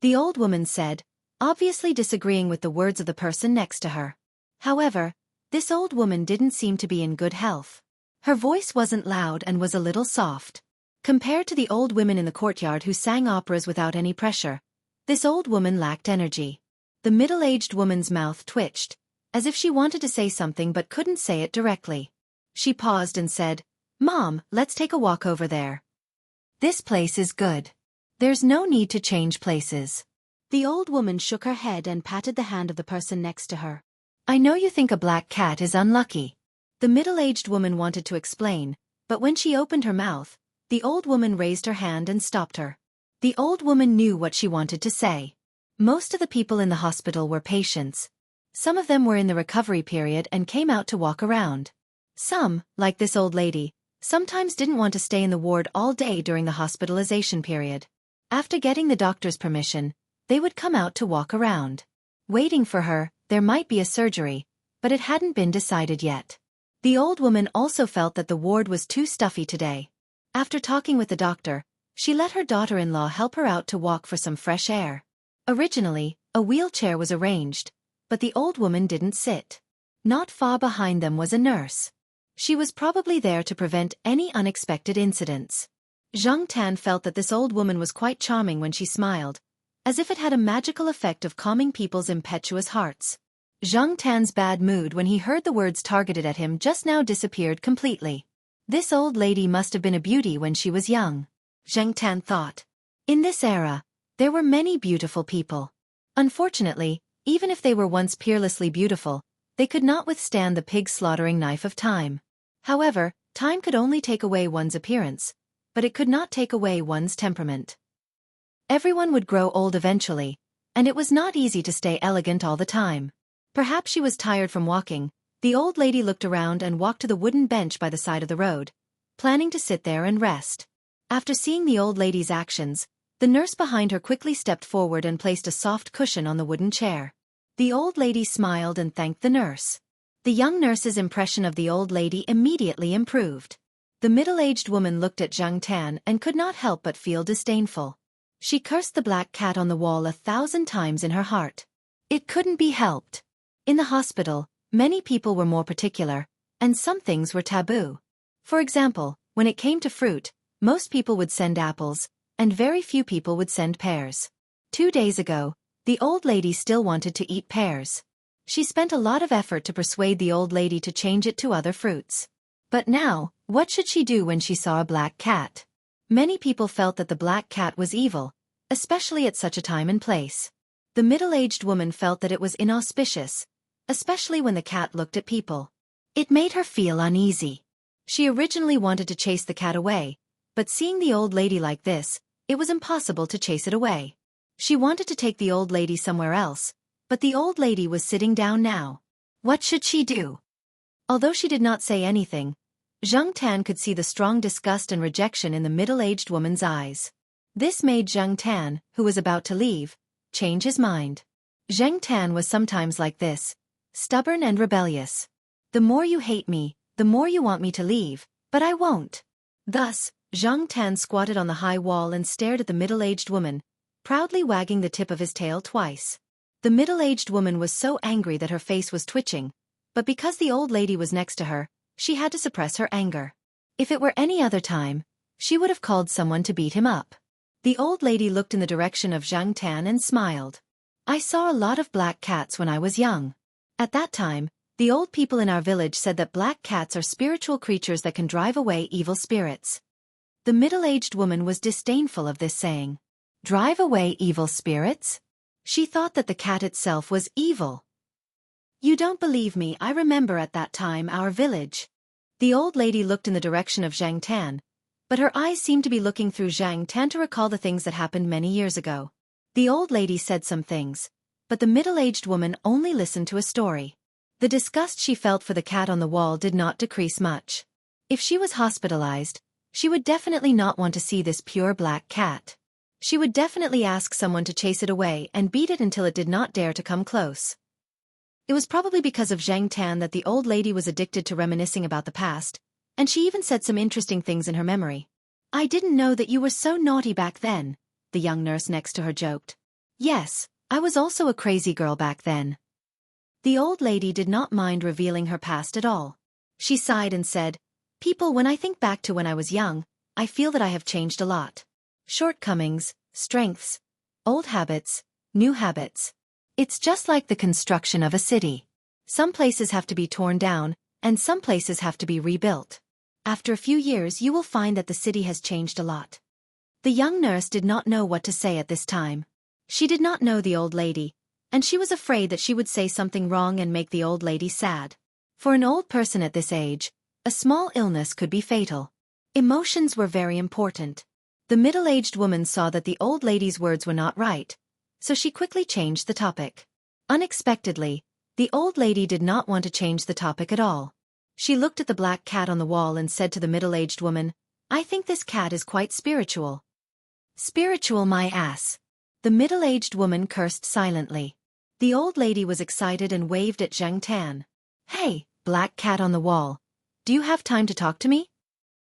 the old woman said, obviously disagreeing with the words of the person next to her. However, this old woman didn't seem to be in good health. Her voice wasn't loud and was a little soft. Compared to the old women in the courtyard who sang operas without any pressure, this old woman lacked energy. The middle-aged woman's mouth twitched, as if she wanted to say something but couldn't say it directly. She paused and said, "Mom, let's take a walk over there. This place is good. There's no need to change places." The old woman shook her head and patted the hand of the person next to her. "I know you think a black cat is unlucky." The middle-aged woman wanted to explain, but when she opened her mouth, the old woman raised her hand and stopped her. The old woman knew what she wanted to say. Most of the people in the hospital were patients. Some of them were in the recovery period and came out to walk around. Some, like this old lady, sometimes didn't want to stay in the ward all day during the hospitalization period. After getting the doctor's permission, they would come out to walk around. Waiting for her, there might be a surgery, but it hadn't been decided yet. The old woman also felt that the ward was too stuffy today. After talking with the doctor, she let her daughter-in-law help her out to walk for some fresh air. Originally, a wheelchair was arranged, but the old woman didn't sit. Not far behind them was a nurse. She was probably there to prevent any unexpected incidents. Zhang Tan felt that this old woman was quite charming when she smiled, as if it had a magical effect of calming people's impetuous hearts. Zhang Tan's bad mood when he heard the words targeted at him just now disappeared completely. This old lady must have been a beauty when she was young, Zhang Tan thought. In this era, there were many beautiful people. Unfortunately, even if they were once peerlessly beautiful, they could not withstand the pig-slaughtering knife of time. However, time could only take away one's appearance, but it could not take away one's temperament. Everyone would grow old eventually, and it was not easy to stay elegant all the time. Perhaps she was tired from walking. The old lady looked around and walked to the wooden bench by the side of the road, planning to sit there and rest. After seeing the old lady's actions, the nurse behind her quickly stepped forward and placed a soft cushion on the wooden chair. The old lady smiled and thanked the nurse. The young nurse's impression of the old lady immediately improved. The middle-aged woman looked at Zhang Tan and could not help but feel disdainful. She cursed the black cat on the wall 1,000 times in her heart. It couldn't be helped. In the hospital, many people were more particular, and some things were taboo. For example, when it came to fruit, most people would send apples, and very few people would send pears. 2 days ago, the old lady still wanted to eat pears. She spent a lot of effort to persuade the old lady to change it to other fruits. But now, what should she do when she saw a black cat? Many people felt that the black cat was evil, especially at such a time and place. The middle-aged woman felt that it was inauspicious, especially when the cat looked at people. It made her feel uneasy. She originally wanted to chase the cat away, but seeing the old lady like this, it was impossible to chase it away. She wanted to take the old lady somewhere else, but the old lady was sitting down now. What should she do? Although she did not say anything, Zhang Tan could see the strong disgust and rejection in the middle-aged woman's eyes. This made Zhang Tan, who was about to leave, change his mind. Zhang Tan was sometimes like this, stubborn and rebellious. The more you hate me, the more you want me to leave, but I won't. Thus, Zhang Tan squatted on the high wall and stared at the middle-aged woman, proudly wagging the tip of his tail twice. The middle-aged woman was so angry that her face was twitching, but because the old lady was next to her, she had to suppress her anger. If it were any other time, she would have called someone to beat him up. The old lady looked in the direction of Zhang Tan and smiled. I saw a lot of black cats when I was young. At that time, the old people in our village said that black cats are spiritual creatures that can drive away evil spirits. The middle-aged woman was disdainful of this saying. Drive away evil spirits? She thought that the cat itself was evil. You don't believe me, I remember at that time our village. The old lady looked in the direction of Zhang Tan, but her eyes seemed to be looking through Zhang Tan to recall the things that happened many years ago. The old lady said some things, but the middle-aged woman only listened to a story. The disgust she felt for the cat on the wall did not decrease much. If she was hospitalized, she would definitely not want to see this pure black cat. She would definitely ask someone to chase it away and beat it until it did not dare to come close. It was probably because of Zhang Tan that the old lady was addicted to reminiscing about the past, and she even said some interesting things in her memory. I didn't know that you were so naughty back then, the young nurse next to her joked. Yes, I was also a crazy girl back then. The old lady did not mind revealing her past at all. She sighed and said, People, when I think back to when I was young, I feel that I have changed a lot. Shortcomings, strengths, old habits, new habits. It's just like the construction of a city. Some places have to be torn down, and some places have to be rebuilt. After a few years you will find that the city has changed a lot. The young nurse did not know what to say at this time. She did not know the old lady, and she was afraid that she would say something wrong and make the old lady sad. For an old person at this age, a small illness could be fatal. Emotions were very important. The middle-aged woman saw that the old lady's words were not right, so she quickly changed the topic. Unexpectedly, the old lady did not want to change the topic at all. She looked at the black cat on the wall and said to the middle-aged woman, I think this cat is quite spiritual. Spiritual my ass. The middle-aged woman cursed silently. The old lady was excited and waved at Zhang Tan. Hey, black cat on the wall. Do you have time to talk to me?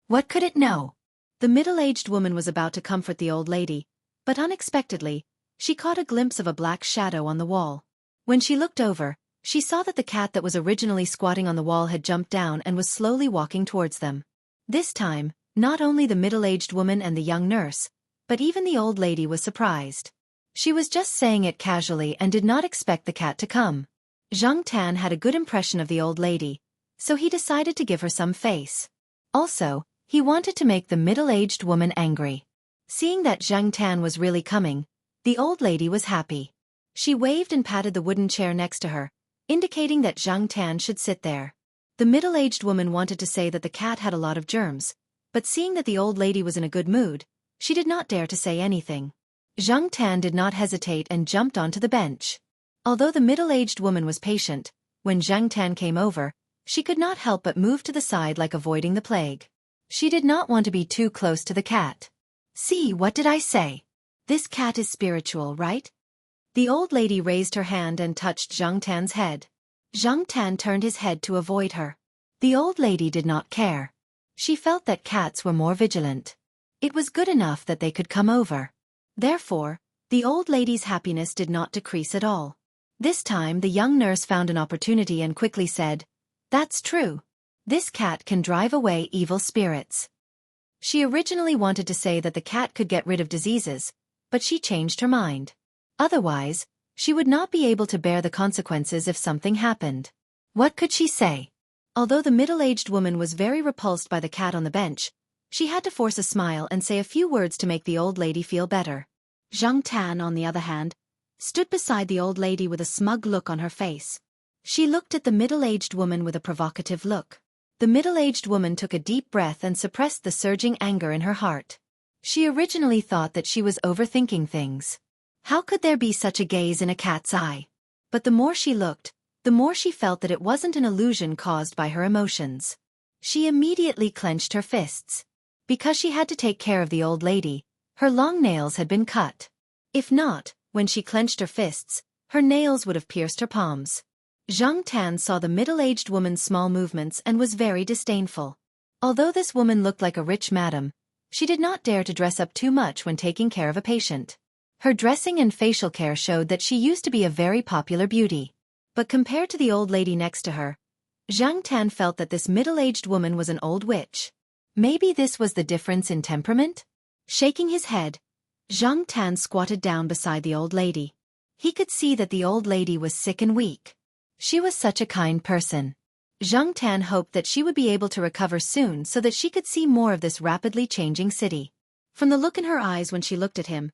What could it know? The middle-aged woman was about to comfort the old lady, but unexpectedly, she caught a glimpse of a black shadow on the wall. When she looked over, she saw that the cat that was originally squatting on the wall had jumped down and was slowly walking towards them. This time, not only the middle-aged woman and the young nurse, but even the old lady was surprised. She was just saying it casually and did not expect the cat to come. Zhang Tan had a good impression of the old lady, so he decided to give her some face. Also, he wanted to make the middle-aged woman angry. Seeing that Zhang Tan was really coming, the old lady was happy. She waved and patted the wooden chair next to her, indicating that Zhang Tan should sit there. The middle-aged woman wanted to say that the cat had a lot of germs, but seeing that the old lady was in a good mood, she did not dare to say anything. Zhang Tan did not hesitate and jumped onto the bench. Although the middle-aged woman was patient, when Zhang Tan came over, she could not help but move to the side like avoiding the plague. She did not want to be too close to the cat. See, what did I say? This cat is spiritual, right? The old lady raised her hand and touched Zhang Tan's head. Zhang Tan turned his head to avoid her. The old lady did not care. She felt that cats were more vigilant. It was good enough that they could come over. Therefore, the old lady's happiness did not decrease at all. This time the young nurse found an opportunity and quickly said, That's true. This cat can drive away evil spirits. She originally wanted to say that the cat could get rid of diseases, but she changed her mind. Otherwise, she would not be able to bear the consequences if something happened. What could she say? Although the middle-aged woman was very repulsed by the cat on the bench, she had to force a smile and say a few words to make the old lady feel better. Zhang Tan, on the other hand, stood beside the old lady with a smug look on her face. She looked at the middle-aged woman with a provocative look. The middle-aged woman took a deep breath and suppressed the surging anger in her heart. She originally thought that she was overthinking things. How could there be such a gaze in a cat's eye? But the more she looked, the more she felt that it wasn't an illusion caused by her emotions. She immediately clenched her fists. Because she had to take care of the old lady, her long nails had been cut. If not, when she clenched her fists, her nails would have pierced her palms. Zhang Tan saw the middle-aged woman's small movements and was very disdainful. Although this woman looked like a rich madam, she did not dare to dress up too much when taking care of a patient. Her dressing and facial care showed that she used to be a very popular beauty. But compared to the old lady next to her, Zhang Tan felt that this middle-aged woman was an old witch. Maybe this was the difference in temperament? Shaking his head, Zhang Tan squatted down beside the old lady. He could see that the old lady was sick and weak. She was such a kind person. Zhang Tan hoped that she would be able to recover soon so that she could see more of this rapidly changing city. From the look in her eyes when she looked at him,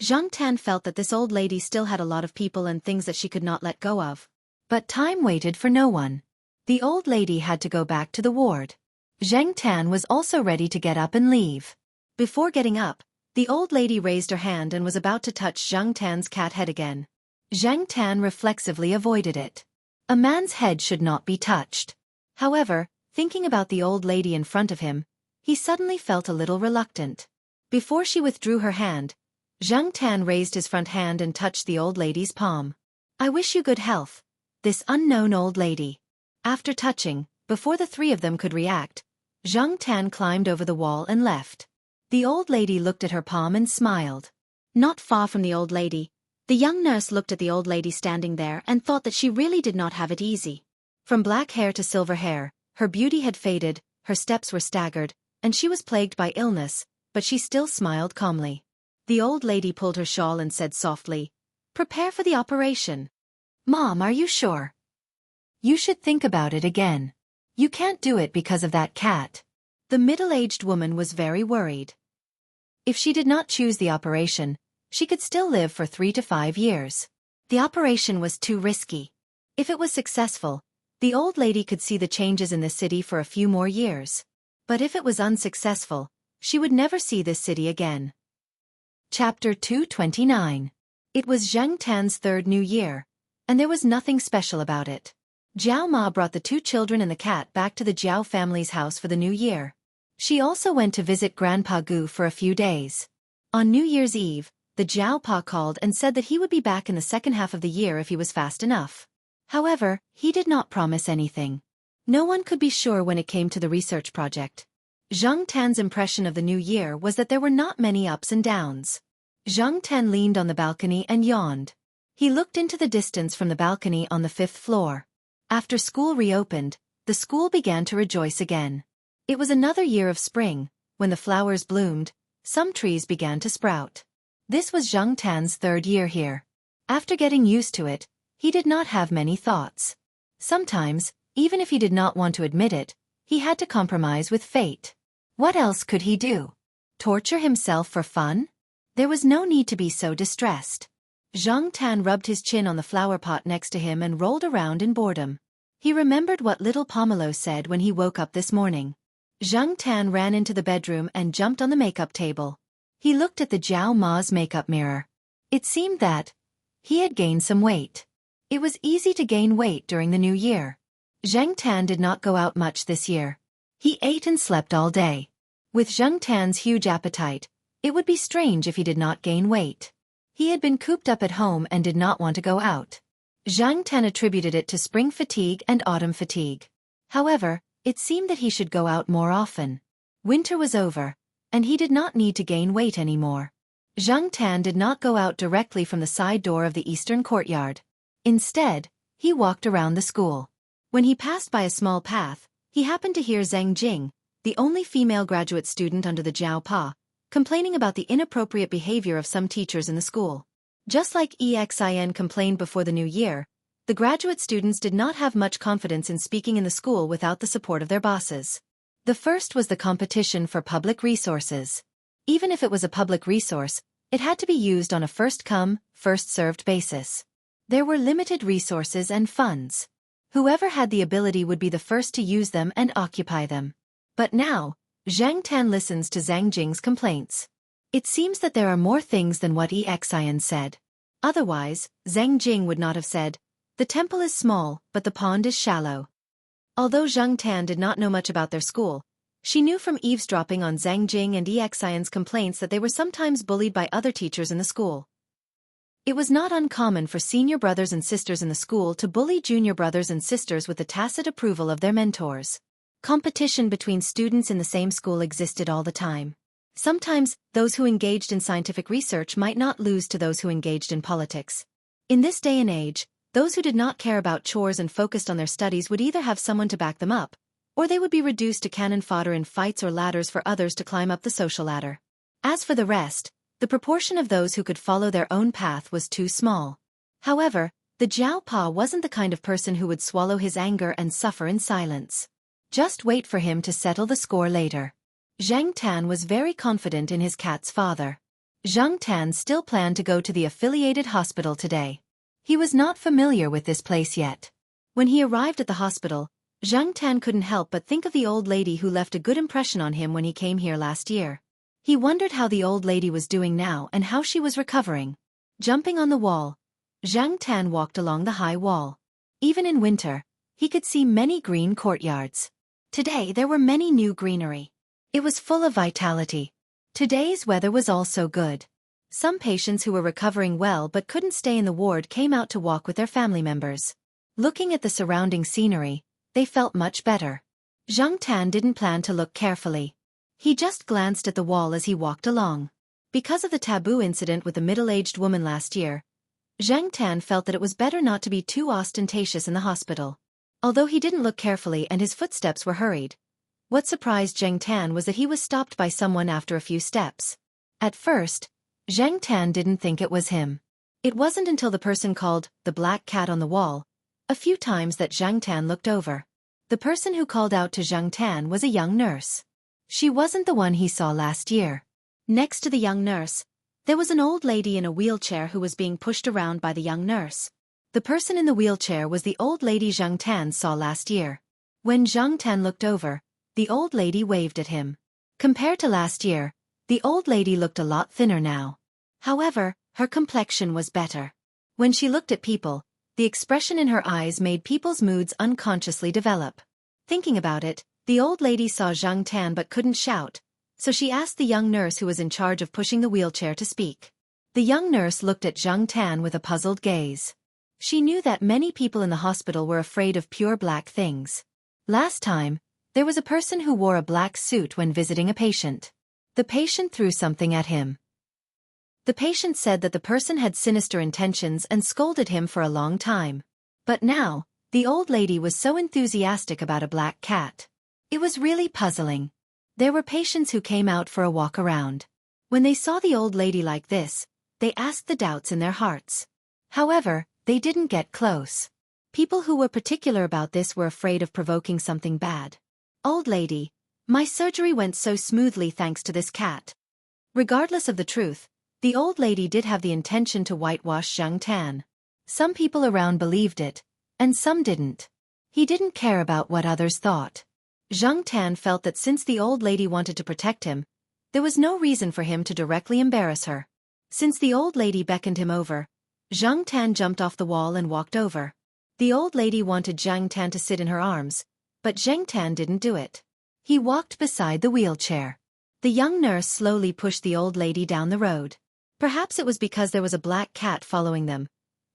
Zhang Tan felt that this old lady still had a lot of people and things that she could not let go of. But time waited for no one. The old lady had to go back to the ward. Zhang Tan was also ready to get up and leave. Before getting up, the old lady raised her hand and was about to touch Zhang Tan's cat head again. Zhang Tan reflexively avoided it. A man's head should not be touched. However, thinking about the old lady in front of him, he suddenly felt a little reluctant. Before she withdrew her hand, Zhang Tan raised his front hand and touched the old lady's palm. "I wish you good health, this unknown old lady." After touching, before the three of them could react, Zhang Tan climbed over the wall and left. The old lady looked at her palm and smiled. Not far from the old lady, the young nurse looked at the old lady standing there and thought that she really did not have it easy. From black hair to silver hair, her beauty had faded, her steps were staggered, and she was plagued by illness, but she still smiled calmly. The old lady pulled her shawl and said softly, "Prepare for the operation." "Mom, are you sure?" "You should think about it again. You can't do it because of that cat." The middle-aged woman was very worried. If she did not choose the operation, she could still live for 3 to 5 years. The operation was too risky. If it was successful, the old lady could see the changes in the city for a few more years. But if it was unsuccessful, she would never see this city again. Chapter 229. It was Zhang Tan's third New Year, and there was nothing special about it. Jiao Ma brought the 2 children and the cat back to the Jiao family's house for the New Year. She also went to visit Grandpa Gu for a few days. On New Year's Eve, the Jiao Pa called and said that he would be back in the second half of the year if he was fast enough. However, he did not promise anything. No one could be sure when it came to the research project. Zhang Tan's impression of the new year was that there were not many ups and downs. Zhang Tan leaned on the balcony and yawned. He looked into the distance from the balcony on the 5th floor. After school reopened, the school began to rejoice again. It was another year of spring. When the flowers bloomed, some trees began to sprout. This was Zhang Tan's third year here. After getting used to it, he did not have many thoughts. Sometimes, even if he did not want to admit it, he had to compromise with fate. What else could he do? Torture himself for fun? There was no need to be so distressed. Zhang Tan rubbed his chin on the flower pot next to him and rolled around in boredom. He remembered what little Pomelo said when he woke up this morning. Zhang Tan ran into the bedroom and jumped on the makeup table. He looked at the Jiao Ma's makeup mirror. It seemed that he had gained some weight. It was easy to gain weight during the new year. Zhang Tan did not go out much this year. He ate and slept all day. With Zhang Tan's huge appetite, it would be strange if he did not gain weight. He had been cooped up at home and did not want to go out. Zhang Tan attributed it to spring fatigue and autumn fatigue. However, it seemed that he should go out more often. Winter was over, and he did not need to gain weight anymore. Zhang Tan did not go out directly from the side door of the eastern courtyard. Instead, he walked around the school. When he passed by a small path, he happened to hear Zhang Jing, the only female graduate student under the Jiao Pa, complaining about the inappropriate behavior of some teachers in the school. Just like Xin complained before the new year, the graduate students did not have much confidence in speaking in the school without the support of their bosses. The first was the competition for public resources. Even if it was a public resource, it had to be used on a first-come, first-served basis. There were limited resources and funds. Whoever had the ability would be the first to use them and occupy them. But now, Zhang Tan listens to Zhang Jing's complaints. It seems that there are more things than what Xian said. Otherwise, Zhang Jing would not have said, "The temple is small, but the pond is shallow." Although Zhang Tan did not know much about their school, she knew from eavesdropping on Zhang Jing and Xian's complaints that they were sometimes bullied by other teachers in the school. It was not uncommon for senior brothers and sisters in the school to bully junior brothers and sisters with the tacit approval of their mentors. Competition between students in the same school existed all the time. Sometimes, those who engaged in scientific research might not lose to those who engaged in politics. In this day and age, those who did not care about chores and focused on their studies would either have someone to back them up, or they would be reduced to cannon fodder in fights or ladders for others to climb up the social ladder. As for the rest, the proportion of those who could follow their own path was too small. However, The Jiaopa wasn't the kind of person who would swallow his anger and suffer in silence. Just wait for him to settle the score later. Zhang Tan was very confident in his cat's father. Zhang Tan still planned to go to the affiliated hospital today. He was not familiar with this place yet. When he arrived at the hospital, Zhang Tan couldn't help but think of the old lady who left a good impression on him when he came here last year. He wondered how the old lady was doing now and how she was recovering. Jumping on the wall, Zhang Tan walked along the high wall. Even in winter, he could see many green courtyards. Today there were many new greenery. It was full of vitality. Today's weather was also good. Some patients who were recovering well but couldn't stay in the ward came out to walk with their family members. Looking at the surrounding scenery, they felt much better. Zhang Tan didn't plan to look carefully. He just glanced at the wall as he walked along. Because of the taboo incident with the middle-aged woman last year, Zhang Tan felt that it was better not to be too ostentatious in the hospital. Although he didn't look carefully and his footsteps were hurried, what surprised Zhang Tan was that he was stopped by someone after a few steps. At first, Zhang Tan didn't think it was him. It wasn't until the person called the black cat on the wall a few times that Zhang Tan looked over. The person who called out to Zhang Tan was a young nurse. She wasn't the one he saw last year. Next to the young nurse, there was an old lady in a wheelchair who was being pushed around by the young nurse. The person in the wheelchair was the old lady Zhang Tan saw last year. When Zhang Tan looked over, the old lady waved at him. Compared to last year, the old lady looked a lot thinner now. However, her complexion was better. When she looked at people, the expression in her eyes made people's moods unconsciously develop. Thinking about it, the old lady saw Zhang Tan but couldn't shout, so she asked the young nurse who was in charge of pushing the wheelchair to speak. The young nurse looked at Zhang Tan with a puzzled gaze. She knew that many people in the hospital were afraid of pure black things. Last time, there was a person who wore a black suit when visiting a patient. The patient threw something at him. The patient said that the person had sinister intentions and scolded him for a long time. But now, the old lady was so enthusiastic about a black cat. It was really puzzling. There were patients who came out for a walk around. When they saw the old lady like this, they asked the doubts in their hearts. However, they didn't get close. People who were particular about this were afraid of provoking something bad. Old lady, my surgery went so smoothly thanks to this cat. Regardless of the truth, the old lady did have the intention to whitewash Zhang Tan. Some people around believed it, and some didn't. He didn't care about what others thought. Zhang Tan felt that since the old lady wanted to protect him, there was no reason for him to directly embarrass her. Since the old lady beckoned him over, Zhang Tan jumped off the wall and walked over. The old lady wanted Zhang Tan to sit in her arms, but Zhang Tan didn't do it. He walked beside the wheelchair. The young nurse slowly pushed the old lady down the road. Perhaps it was because there was a black cat following them,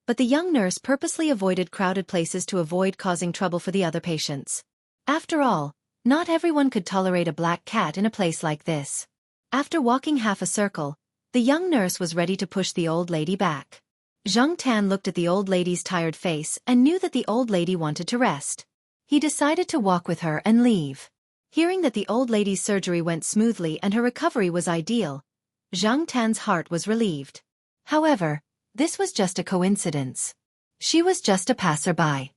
but the young nurse purposely avoided crowded places to avoid causing trouble for the other patients. After all, not everyone could tolerate a black cat in a place like this. After walking half a circle, the young nurse was ready to push the old lady back. Zhang Tan looked at the old lady's tired face and knew that the old lady wanted to rest. He decided to walk with her and leave. Hearing that the old lady's surgery went smoothly and her recovery was ideal, Zhang Tan's heart was relieved. However, this was just a coincidence. She was just a passerby.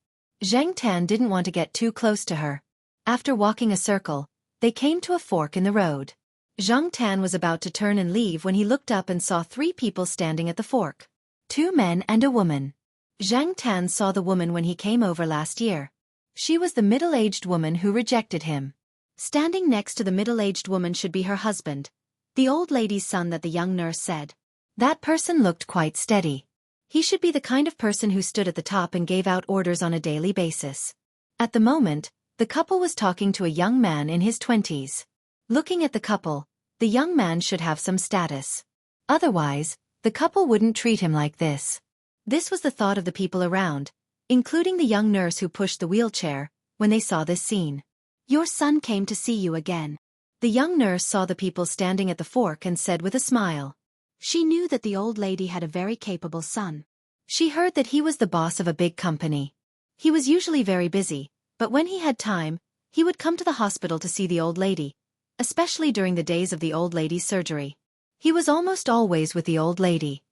Zhang Tan didn't want to get too close to her. After walking a circle, they came to a fork in the road. Zhang Tan was about to turn and leave when he looked up and saw 3 people standing at the fork. 2 men and a woman. Zhang Tan saw the woman when he came over last year. She was the middle-aged woman who rejected him. Standing next to the middle-aged woman should be her husband, the old lady's son that the young nurse said. That person looked quite steady. He should be the kind of person who stood at the top and gave out orders on a daily basis. At the moment, the couple was talking to a young man in his 20s. Looking at the couple, the young man should have some status. Otherwise, the couple wouldn't treat him like this. This was the thought of the people around, including the young nurse who pushed the wheelchair, when they saw this scene. Your son came to see you again. The young nurse saw the people standing at the fork and said with a smile. She knew that the old lady had a very capable son. She heard that he was the boss of a big company. He was usually very busy, but when he had time, he would come to the hospital to see the old lady, especially during the days of the old lady's surgery. He was almost always with the old lady.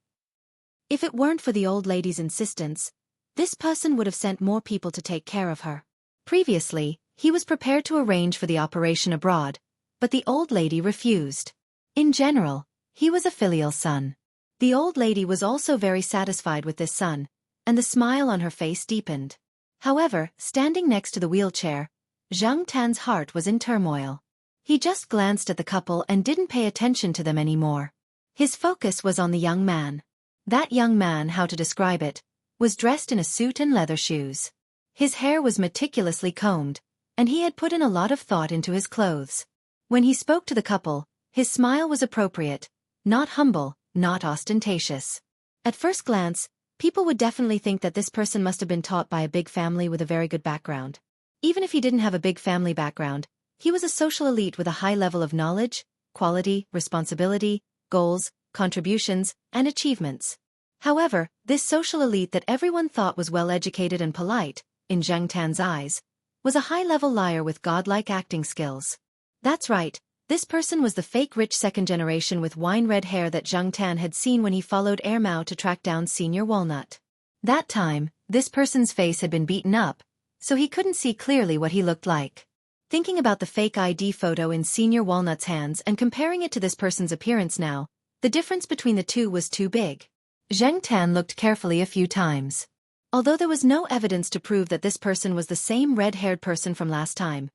If it weren't for the old lady's insistence, this person would have sent more people to take care of her. Previously, he was prepared to arrange for the operation abroad, but the old lady refused. In general, he was a filial son. The old lady was also very satisfied with this son, and the smile on her face deepened. However, standing next to the wheelchair, Zhang Tan's heart was in turmoil. He just glanced at the couple and didn't pay attention to them anymore. His focus was on the young man. That young man, how to describe it, was dressed in a suit and leather shoes. His hair was meticulously combed, and he had put in a lot of thought into his clothes. When he spoke to the couple, his smile was appropriate, not humble, not ostentatious. At first glance, people would definitely think that this person must have been taught by a big family with a very good background. Even if he didn't have a big family background, he was a social elite with a high level of knowledge, quality, responsibility, goals, contributions, and achievements. However, this social elite that everyone thought was well-educated and polite, in Zhang Tan's eyes, was a high-level liar with godlike acting skills. That's right, this person was the fake rich second generation with wine-red hair that Zhang Tan had seen when he followed Air Mao to track down Senior Walnut. That time, this person's face had been beaten up, so he couldn't see clearly what he looked like. Thinking about the fake ID photo in Senior Walnut's hands and comparing it to this person's appearance now, the difference between the two was too big. Zhang Tan looked carefully a few times. Although there was no evidence to prove that this person was the same red-haired person from last time,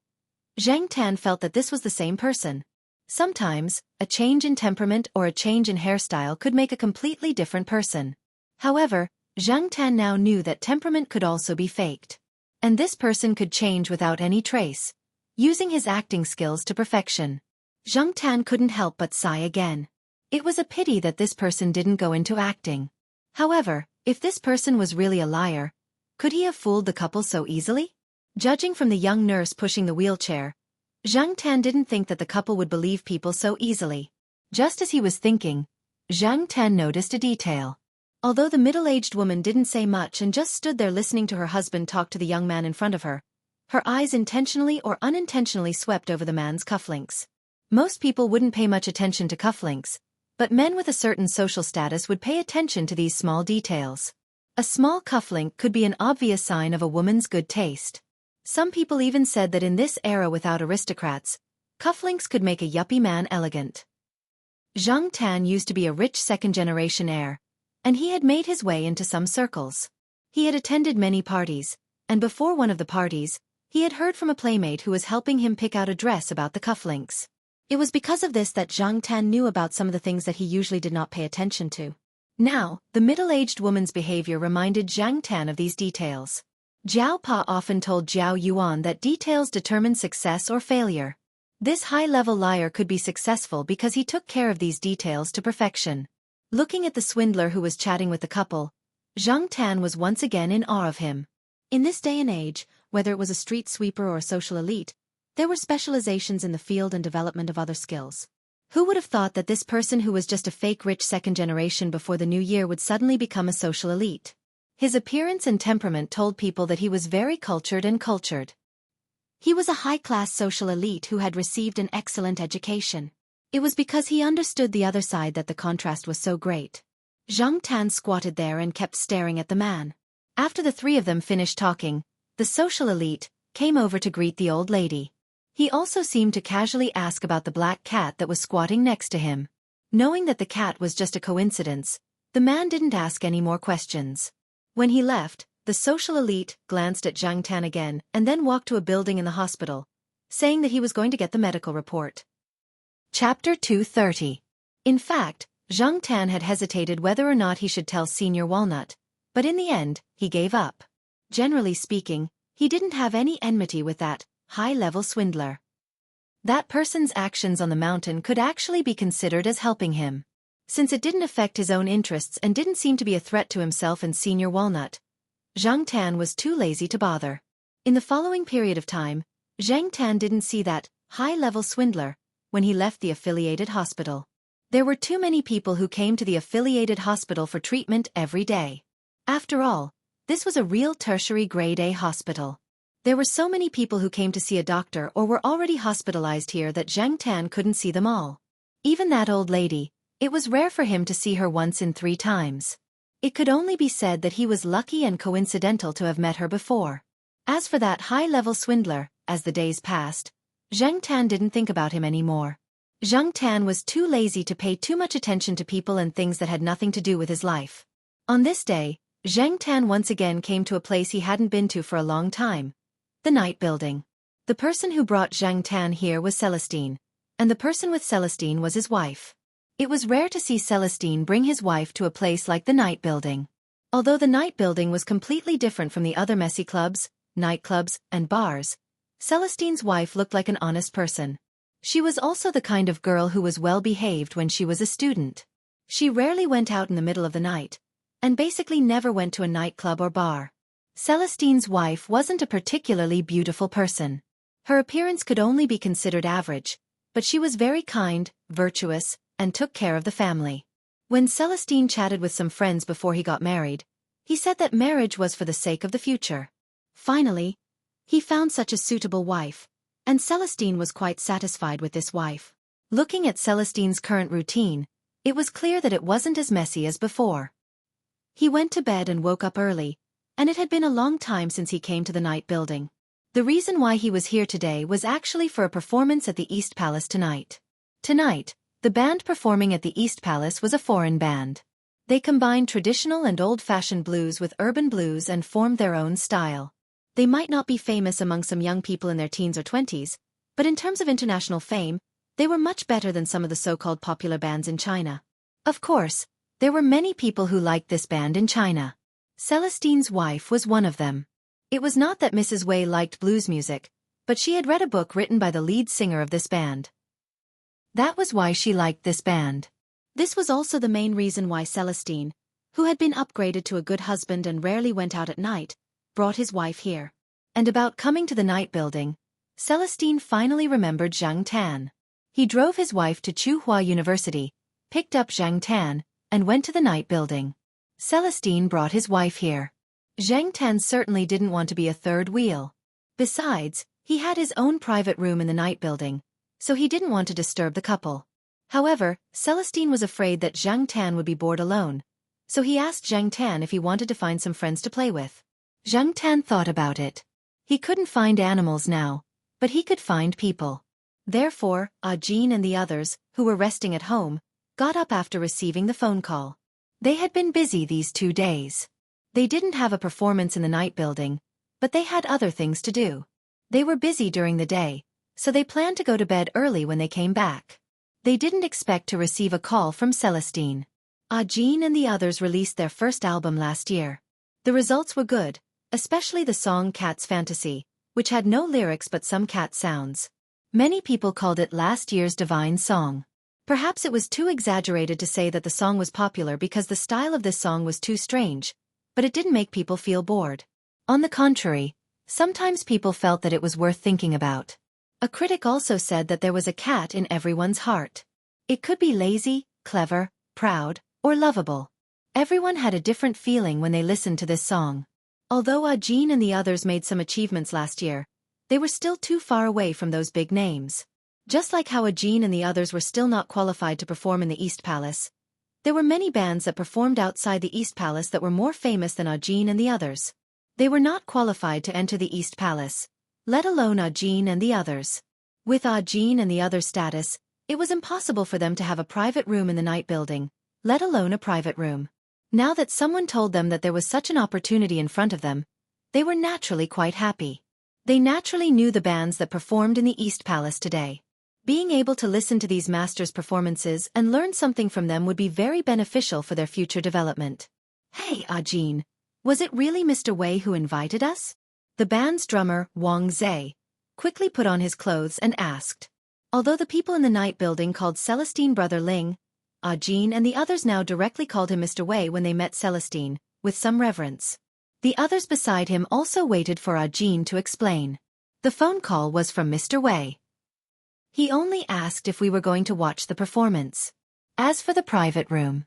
Zhang Tan felt that this was the same person. Sometimes, a change in temperament or a change in hairstyle could make a completely different person. However, Zhang Tan now knew that temperament could also be faked. And this person could change without any trace, using his acting skills to perfection. Zhang Tan couldn't help but sigh again. It was a pity that this person didn't go into acting. However, if this person was really a liar, could he have fooled the couple so easily? Judging from the young nurse pushing the wheelchair, Zhang Tan didn't think that the couple would believe people so easily. Just as he was thinking, Zhang Tan noticed a detail. Although the middle-aged woman didn't say much and just stood there listening to her husband talk to the young man in front of her, her eyes intentionally or unintentionally swept over the man's cufflinks. Most people wouldn't pay much attention to cufflinks, but men with a certain social status would pay attention to these small details. A small cufflink could be an obvious sign of a woman's good taste. Some people even said that in this era without aristocrats, cufflinks could make a yuppie man elegant. Zhang Tan used to be a rich second-generation heir, and he had made his way into some circles. He had attended many parties, and before one of the parties, he had heard from a playmate who was helping him pick out a dress about the cufflinks. It was because of this that Zhang Tan knew about some of the things that he usually did not pay attention to. Now, the middle-aged woman's behavior reminded Zhang Tan of these details. Jiao Pa often told Jiao Yuan that details determine success or failure. This high-level liar could be successful because he took care of these details to perfection. Looking at the swindler who was chatting with the couple, Zhang Tan was once again in awe of him. In this day and age, whether it was a street sweeper or a social elite, there were specializations in the field and development of other skills. Who would have thought that this person who was just a fake rich second generation before the new year would suddenly become a social elite? His appearance and temperament told people that he was very cultured and cultured. He was a high-class social elite who had received an excellent education. It was because he understood the other side that the contrast was so great. Zhang Tan squatted there and kept staring at the man. After the three of them finished talking, the social elite came over to greet the old lady. He also seemed to casually ask about the black cat that was squatting next to him. Knowing that the cat was just a coincidence, the man didn't ask any more questions. When he left, the social elite glanced at Zhang Tan again and then walked to a building in the hospital, saying that he was going to get the medical report. Chapter 230. In fact, Zhang Tan had hesitated whether or not he should tell Senior Walnut, but in the end, he gave up. Generally speaking, he didn't have any enmity with that high-level swindler. That person's actions on the mountain could actually be considered as helping him. Since it didn't affect his own interests and didn't seem to be a threat to himself and Senior Walnut, Zhang Tan was too lazy to bother. In the following period of time, Zhang Tan didn't see that high-level swindler when he left the affiliated hospital. There were too many people who came to the affiliated hospital for treatment every day. After all, this was a real tertiary grade A hospital. There were so many people who came to see a doctor or were already hospitalized here that Zhang Tan couldn't see them all. Even that old lady, it was rare for him to see her once in 3 times. It could only be said that he was lucky and coincidental to have met her before. As for that high-level swindler, as the days passed, Zhang Tan didn't think about him anymore. Zhang Tan was too lazy to pay too much attention to people and things that had nothing to do with his life. On this day, Zhang Tan once again came to a place he hadn't been to for a long time. The night building. The person who brought Zhang Tan here was Celestine, and the person with Celestine was his wife. It was rare to see Celestine bring his wife to a place like the night building. Although the night building was completely different from the other messy clubs, nightclubs, and bars, Celestine's wife looked like an honest person. She was also the kind of girl who was well-behaved when she was a student. She rarely went out in the middle of the night, and basically never went to a nightclub or bar. Celestine's wife wasn't a particularly beautiful person. Her appearance could only be considered average, but she was very kind, virtuous, and took care of the family. When Celestine chatted with some friends before he got married, he said that marriage was for the sake of the future. Finally, he found such a suitable wife, and Celestine was quite satisfied with this wife. Looking at Celestine's current routine, it was clear that it wasn't as messy as before. He went to bed and woke up early, and it had been a long time since he came to the night building. The reason why he was here today was actually for a performance at the East Palace tonight. Tonight, the band performing at the East Palace was a foreign band. They combined traditional and old-fashioned blues with urban blues and formed their own style. They might not be famous among some young people in their teens or 20s, but in terms of international fame, they were much better than some of the so-called popular bands in China. Of course, there were many people who liked this band in China. Celestine's wife was one of them. It was not that Mrs. Wei liked blues music, but she had read a book written by the lead singer of this band. That was why she liked this band. This was also the main reason why Celestine, who had been upgraded to a good husband and rarely went out at night, brought his wife here. And about coming to the night building, Celestine finally remembered Zhang Tan. He drove his wife to Tsinghua University, picked up Zhang Tan, and went to the night building. Celestine brought his wife here. Zhang Tan certainly didn't want to be a third wheel. Besides, he had his own private room in the night building, so he didn't want to disturb the couple. However, Celestine was afraid that Zhang Tan would be bored alone, so he asked Zhang Tan if he wanted to find some friends to play with. Zhang Tan thought about it. He couldn't find animals now, but he could find people. Therefore, Jin and the others, who were resting at home, got up after receiving the phone call. They had been busy these 2 days. They didn't have a performance in the night building, but they had other things to do. They were busy during the day, so they planned to go to bed early when they came back. They didn't expect to receive a call from Celestine. Jin and the others released their first album last year. The results were good, especially the song Cat's Fantasy, which had no lyrics but some cat sounds. Many people called it last year's divine song. Perhaps it was too exaggerated to say that the song was popular because the style of this song was too strange, but it didn't make people feel bored. On the contrary, sometimes people felt that it was worth thinking about. A critic also said that there was a cat in everyone's heart. It could be lazy, clever, proud, or lovable. Everyone had a different feeling when they listened to this song. Although Jin and the others made some achievements last year, they were still too far away from those big names. Just like how Jin and the others were still not qualified to perform in the East Palace, there were many bands that performed outside the East Palace that were more famous than Jin and the others. They were not qualified to enter the East Palace, let alone Jin and the others. With Jin and the others' status, it was impossible for them to have a private room in the night building, let alone a private room. Now that someone told them that there was such an opportunity in front of them, they were naturally quite happy. They naturally knew the bands that performed in the East Palace today. Being able to listen to these masters' performances and learn something from them would be very beneficial for their future development. Hey, Jin, was it really Mr. Wei who invited us? The band's drummer, Wang Zhe, quickly put on his clothes and asked. Although the people in the night building called Celestine Brother Ling, Jin and the others now directly called him Mr. Wei when they met Celestine, with some reverence. The others beside him also waited for Jin to explain. The phone call was from Mr. Wei. He only asked if we were going to watch the performance. As for the private room,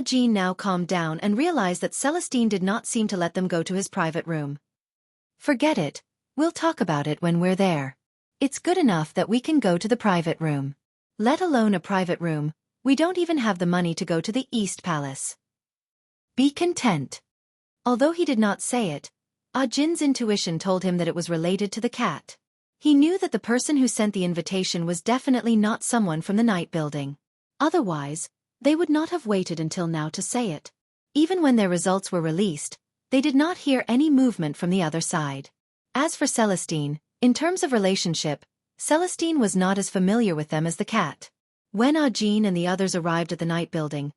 Jin now calmed down and realized that Celestine did not seem to let them go to his private room. Forget it, we'll talk about it when we're there. It's good enough that we can go to the private room. Let alone a private room, we don't even have the money to go to the East Palace. Be content. Although he did not say it, Ah Jin's intuition told him that it was related to the cat. He knew that the person who sent the invitation was definitely not someone from the night building. Otherwise, they would not have waited until now to say it. Even when their results were released, they did not hear any movement from the other side. As for Celestine, in terms of relationship, Celestine was not as familiar with them as the cat. When Ah Jin and the others arrived at the night building,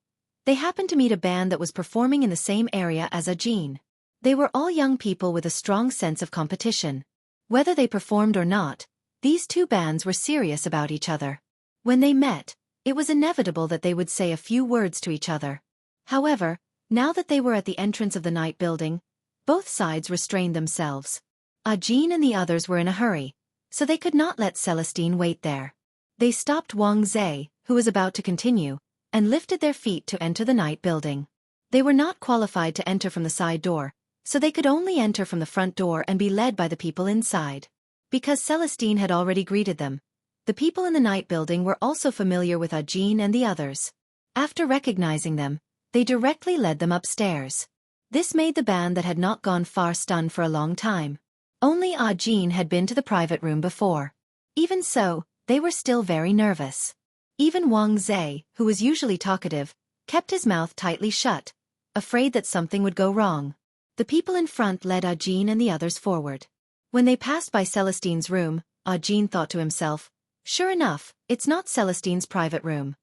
they happened to meet a band that was performing in the same area as Ah Jin. They were all young people with a strong sense of competition. Whether they performed or not, these two bands were serious about each other. When they met, it was inevitable that they would say a few words to each other. However, now that they were at the entrance of the night building, both sides restrained themselves. Ah Jin and the others were in a hurry, so they could not let Celestine wait there. They stopped Wang Zhe, who was about to continue, and lifted their feet to enter the night building. They were not qualified to enter from the side door, so they could only enter from the front door and be led by the people inside. Because Celestine had already greeted them, the people in the night building were also familiar with Ah Jin and the others. After recognizing them, they directly led them upstairs. This made the band that had not gone far stunned for a long time. Only Ah Jin had been to the private room before. Even so, they were still very nervous. Even Wang Zhe, who was usually talkative, kept his mouth tightly shut, afraid that something would go wrong. The people in front led Ah Jin and the others forward. When they passed by Celestine's room, Ah Jin thought to himself, "Sure enough, it's not Celestine's private room."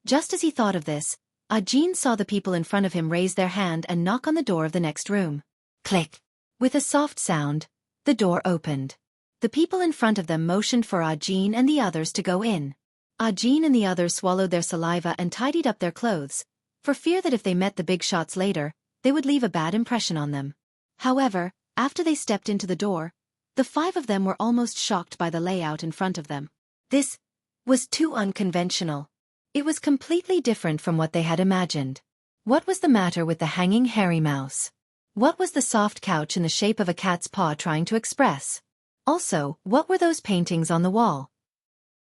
Just as he thought of this, Ah Jin saw the people in front of him raise their hand and knock on the door of the next room. Click! With a soft sound, the door opened. The people in front of them motioned for Ah Jin and the others to go in. Ah Jin and the others swallowed their saliva and tidied up their clothes, for fear that if they met the big shots later, they would leave a bad impression on them. However, after they stepped into the door, the five of them were almost shocked by the layout in front of them. This was too unconventional. It was completely different from what they had imagined. What was the matter with the hanging hairy mouse? What was the soft couch in the shape of a cat's paw trying to express? Also, what were those paintings on the wall?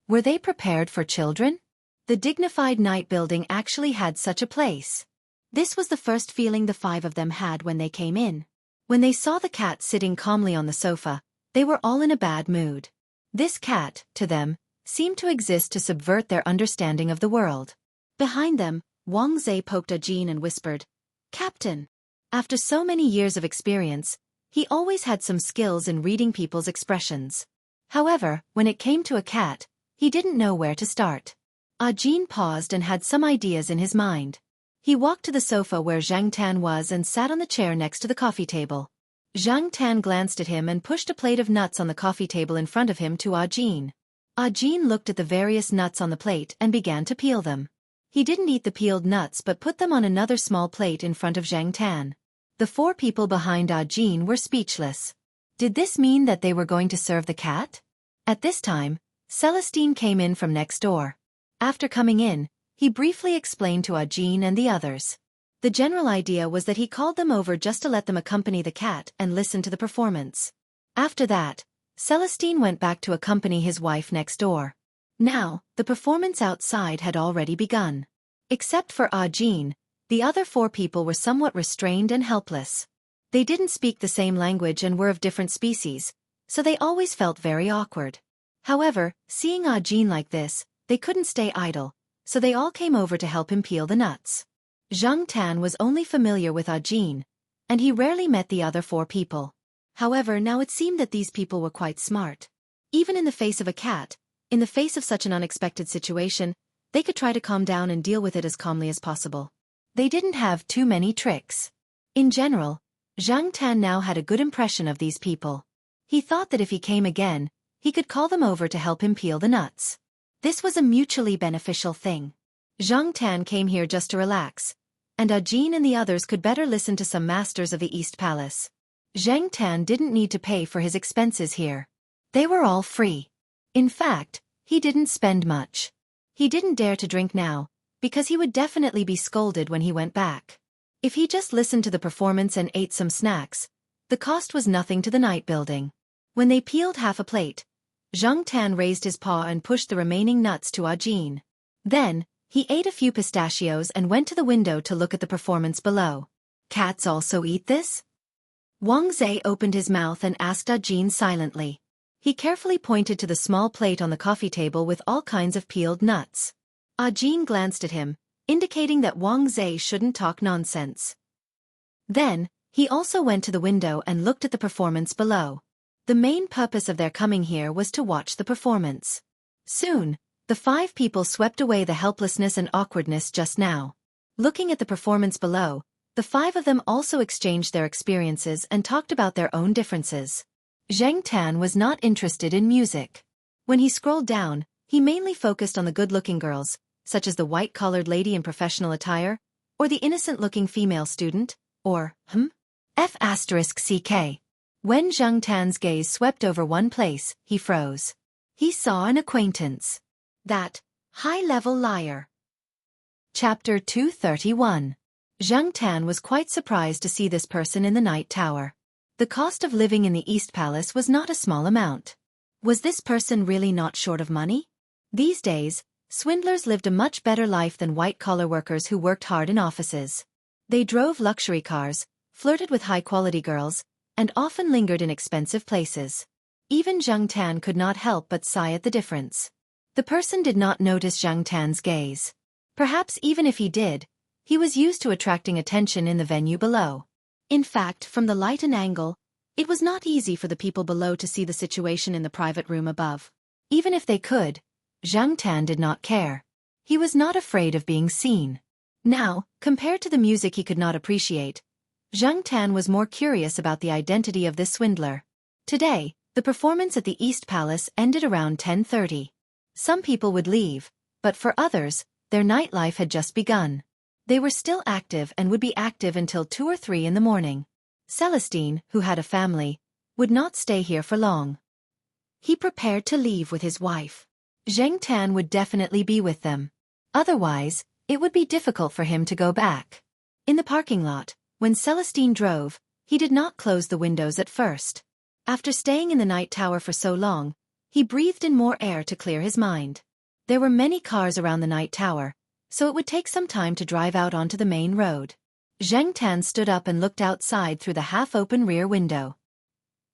Were they prepared for children? The dignified night building actually had such a place. This was the first feeling the five of them had when they came in. When they saw the cat sitting calmly on the sofa, they were all in a bad mood. This cat, to them, seemed to exist to subvert their understanding of the world. Behind them, Wang Zhe poked Ah Jin and whispered, "Captain." After so many years of experience, he always had some skills in reading people's expressions. However, when it came to a cat, he didn't know where to start. Ah Jin paused and had some ideas in his mind. He walked to the sofa where Zhang Tan was and sat on the chair next to the coffee table. Zhang Tan glanced at him and pushed a plate of nuts on the coffee table in front of him to Ah Jin. Ah Jin looked at the various nuts on the plate and began to peel them. He didn't eat the peeled nuts but put them on another small plate in front of Zhang Tan. The four people behind Ah Jin were speechless. Did this mean that they were going to serve the cat? At this time, Celestine came in from next door. After coming in, he briefly explained to Ah Jin and the others. The general idea was that he called them over just to let them accompany the cat and listen to the performance. After that, Celestine went back to accompany his wife next door. Now, the performance outside had already begun. Except for Ah Jin, the other four people were somewhat restrained and helpless. They didn't speak the same language and were of different species, so they always felt very awkward. However, seeing Ah Jin like this, they couldn't stay idle, so they all came over to help him peel the nuts. Zhang Tan was only familiar with Ah Jin, and he rarely met the other four people. However, now it seemed that these people were quite smart. Even in the face of a cat, in the face of such an unexpected situation, they could try to calm down and deal with it as calmly as possible. They didn't have too many tricks. In general, Zhang Tan now had a good impression of these people. He thought that if he came again, he could call them over to help him peel the nuts. This was a mutually beneficial thing. Zhang Tan came here just to relax, and Ah Jin and the others could better listen to some masters of the East Palace. Zhang Tan didn't need to pay for his expenses here. They were all free. In fact, he didn't spend much. He didn't dare to drink now, because he would definitely be scolded when he went back. If he just listened to the performance and ate some snacks, the cost was nothing to the night building. When they peeled half a plate, Zhang Tan raised his paw and pushed the remaining nuts to Ah Jin. Then, he ate a few pistachios and went to the window to look at the performance below. Cats also eat this? Wang Zhe opened his mouth and asked Jin silently. He carefully pointed to the small plate on the coffee table with all kinds of peeled nuts. Jin glanced at him, indicating that Wang Zhe shouldn't talk nonsense. Then, he also went to the window and looked at the performance below. The main purpose of their coming here was to watch the performance. Soon, the 5 people swept away the helplessness and awkwardness just now. Looking at the performance below, the 5 of them also exchanged their experiences and talked about their own differences. Zheng Tan was not interested in music. When he scrolled down, he mainly focused on the good-looking girls, such as the white-collared lady in professional attire, or the innocent-looking female student, or, F***ck. When Zheng Tan's gaze swept over one place, he froze. He saw an acquaintance. That high-level liar. Chapter 231. Zheng Tan was quite surprised to see this person in the night tower. The cost of living in the East Palace was not a small amount. Was this person really not short of money? These days, swindlers lived a much better life than white-collar workers who worked hard in offices. They drove luxury cars, flirted with high-quality girls, and often lingered in expensive places. Even Zheng Tan could not help but sigh at the difference. The person did not notice Zheng Tan's gaze. Perhaps even if he did, he was used to attracting attention in the venue below. In fact, from the light and angle, it was not easy for the people below to see the situation in the private room above. Even if they could, Zheng Tan did not care. He was not afraid of being seen. Now, compared to the music he could not appreciate, Zheng Tan was more curious about the identity of this swindler. Today, the performance at the East Palace ended around 10:30. Some people would leave, but for others, their nightlife had just begun. They were still active and would be active until 2 or 3 in the morning. Celestine, who had a family, would not stay here for long. He prepared to leave with his wife. Zheng Tan would definitely be with them. Otherwise, it would be difficult for him to go back. In the parking lot, when Celestine drove, he did not close the windows at first. After staying in the night tower for so long, he breathed in more air to clear his mind. There were many cars around the night tower, so it would take some time to drive out onto the main road. Zheng Tan stood up and looked outside through the half-open rear window.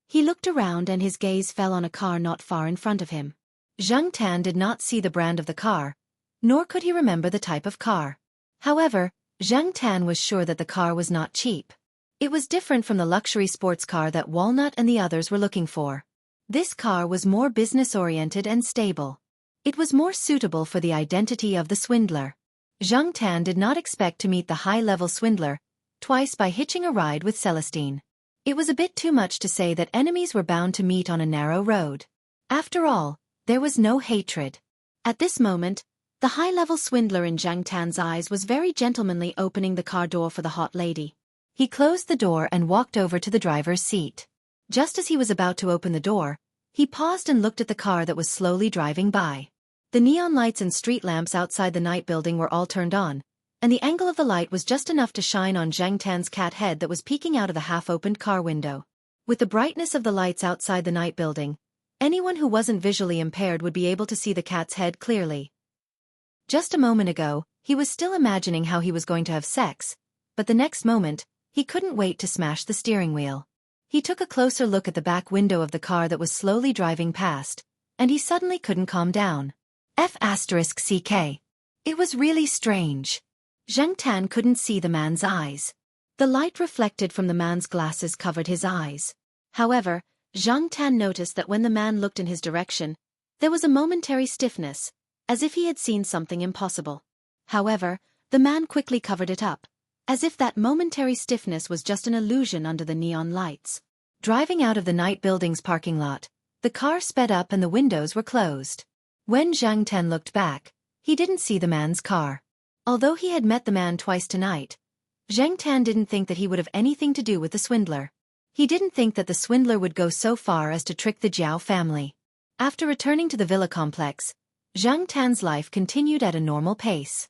He looked around and his gaze fell on a car not far in front of him. Zheng Tan did not see the brand of the car, nor could he remember the type of car. However, Zheng Tan was sure that the car was not cheap. It was different from the luxury sports car that Walnut and the others were looking for. This car was more business-oriented and stable. It was more suitable for the identity of the swindler. Zheng Tan did not expect to meet the high-level swindler twice by hitching a ride with Celestine. It was a bit too much to say that enemies were bound to meet on a narrow road. After all, there was no hatred. At this moment, the high-level swindler in Zheng Tan's eyes was very gentlemanly, opening the car door for the hot lady. He closed the door and walked over to the driver's seat. Just as he was about to open the door, he paused and looked at the car that was slowly driving by. The neon lights and street lamps outside the night building were all turned on, and the angle of the light was just enough to shine on Zheng Tan's cat head that was peeking out of the half-opened car window. With the brightness of the lights outside the night building, anyone who wasn't visually impaired would be able to see the cat's head clearly. Just a moment ago, he was still imagining how he was going to have sex, but the next moment, he couldn't wait to smash the steering wheel. He took a closer look at the back window of the car that was slowly driving past, and he suddenly couldn't calm down. F***ck. It was really strange. Zheng Tan couldn't see the man's eyes. The light reflected from the man's glasses covered his eyes. However, Zheng Tan noticed that when the man looked in his direction, there was a momentary stiffness, as if he had seen something impossible. However, the man quickly covered it up, as if that momentary stiffness was just an illusion under the neon lights. Driving out of the night building's parking lot, the car sped up and the windows were closed. When Zheng Tan looked back, he didn't see the man's car. Although he had met the man twice tonight, Zheng Tan didn't think that he would have anything to do with the swindler. He didn't think that the swindler would go so far as to trick the Jiao family. After returning to the villa complex, Zheng Tan's life continued at a normal pace.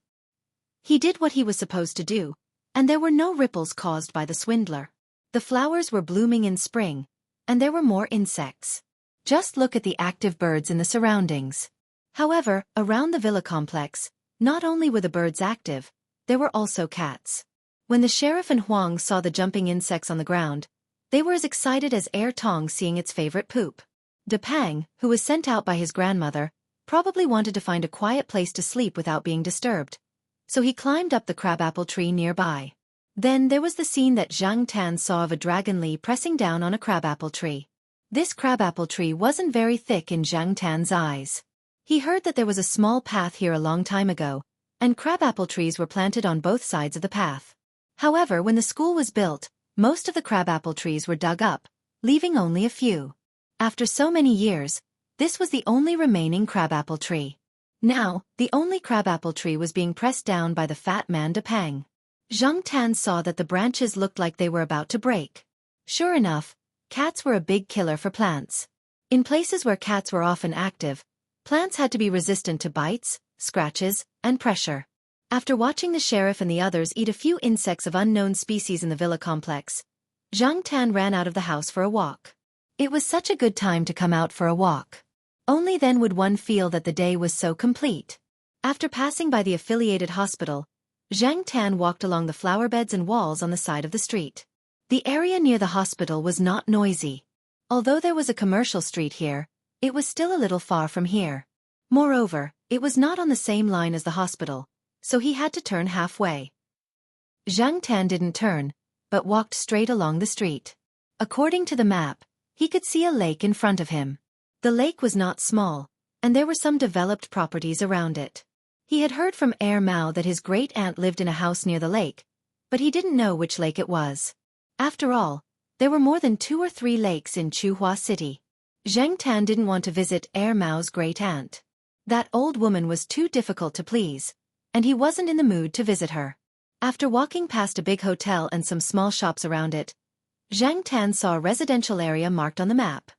He did what he was supposed to do, and there were no ripples caused by the swindler. The flowers were blooming in spring, and there were more insects. Just look at the active birds in the surroundings. However, around the villa complex, not only were the birds active, there were also cats. When the sheriff and Huang saw the jumping insects on the ground, they were as excited as Tong seeing its favorite poop. De Pang, who was sent out by his grandmother, probably wanted to find a quiet place to sleep without being disturbed. So he climbed up the crabapple tree nearby. Then there was the scene that Zhang Tan saw of a dragon Li pressing down on a crabapple tree. This crabapple tree wasn't very thick in Zhang Tan's eyes. He heard that there was a small path here a long time ago, and crabapple trees were planted on both sides of the path. However, when the school was built, most of the crabapple trees were dug up, leaving only a few. After so many years, this was the only remaining crabapple tree. Now, the only crabapple tree was being pressed down by the fat man De Pang. Zhang Tan saw that the branches looked like they were about to break. Sure enough, cats were a big killer for plants. In places where cats were often active, plants had to be resistant to bites, scratches, and pressure. After watching the sheriff and the others eat a few insects of unknown species in the villa complex, Zhang Tan ran out of the house for a walk. It was such a good time to come out for a walk. Only then would one feel that the day was so complete. After passing by the affiliated hospital, Zhang Tan walked along the flower beds and walls on the side of the street. The area near the hospital was not noisy. Although there was a commercial street here, it was still a little far from here. Moreover, it was not on the same line as the hospital, so he had to turn halfway. Zhang Tan didn't turn, but walked straight along the street. According to the map, he could see a lake in front of him. The lake was not small, and there were some developed properties around it. He had heard from Mao that his great-aunt lived in a house near the lake, but he didn't know which lake it was. After all, there were more than 2 or 3 lakes in Chuhua City. Zhang Tan didn't want to visit Mao's great-aunt. That old woman was too difficult to please, and he wasn't in the mood to visit her. After walking past a big hotel and some small shops around it, Zhang Tan saw a residential area marked on the map.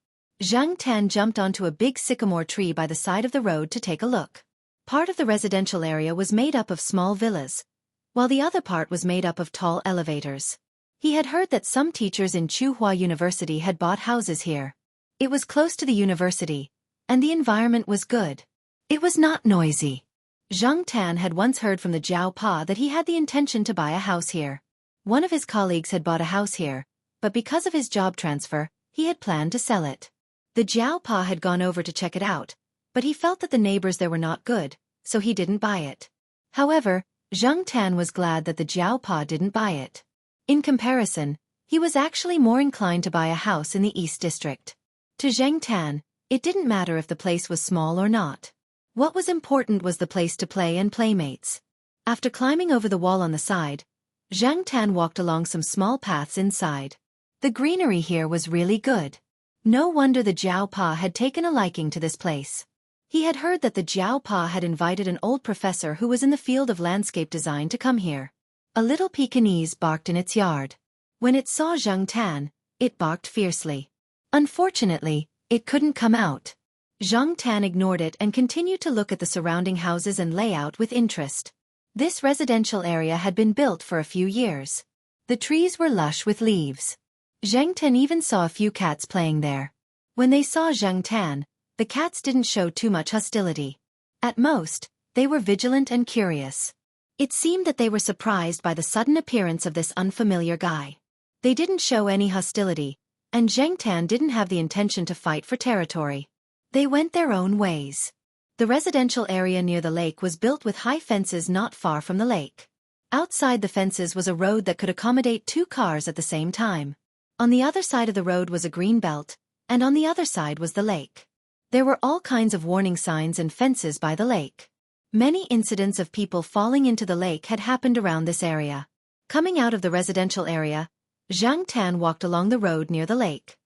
Zhang Tan jumped onto a big sycamore tree by the side of the road to take a look. Part of the residential area was made up of small villas, while the other part was made up of tall elevators. He had heard that some teachers in Chuhua University had bought houses here. It was close to the university, and the environment was good. It was not noisy. Zhang Tan had once heard from the Jiao Pa that he had the intention to buy a house here. One of his colleagues had bought a house here, but because of his job transfer, he had planned to sell it. The Jiao Pa had gone over to check it out, but he felt that the neighbors there were not good, so he didn't buy it. However, Zhang Tan was glad that the Jiao Pa didn't buy it. In comparison, he was actually more inclined to buy a house in the East District. To Zhang Tan, it didn't matter if the place was small or not. What was important was the place to play and playmates. After climbing over the wall on the side, Zhang Tan walked along some small paths inside. The greenery here was really good. No wonder the Jiao Pa had taken a liking to this place. He had heard that the Jiao Pa had invited an old professor who was in the field of landscape design to come here. A little Pekingese barked in its yard. When it saw Zhang Tan, it barked fiercely. Unfortunately, it couldn't come out. Zhang Tan ignored it and continued to look at the surrounding houses and layout with interest. This residential area had been built for a few years. The trees were lush with leaves. Zhang Tan even saw a few cats playing there. When they saw Zhang Tan, the cats didn't show too much hostility. At most, they were vigilant and curious. It seemed that they were surprised by the sudden appearance of this unfamiliar guy. They didn't show any hostility, and Zhang Tan didn't have the intention to fight for territory. They went their own ways. The residential area near the lake was built with high fences not far from the lake. Outside the fences was a road that could accommodate 2 cars at the same time. On the other side of the road was a green belt, and on the other side was the lake. There were all kinds of warning signs and fences by the lake. Many incidents of people falling into the lake had happened around this area. Coming out of the residential area, Zhang Tan walked along the road near the lake.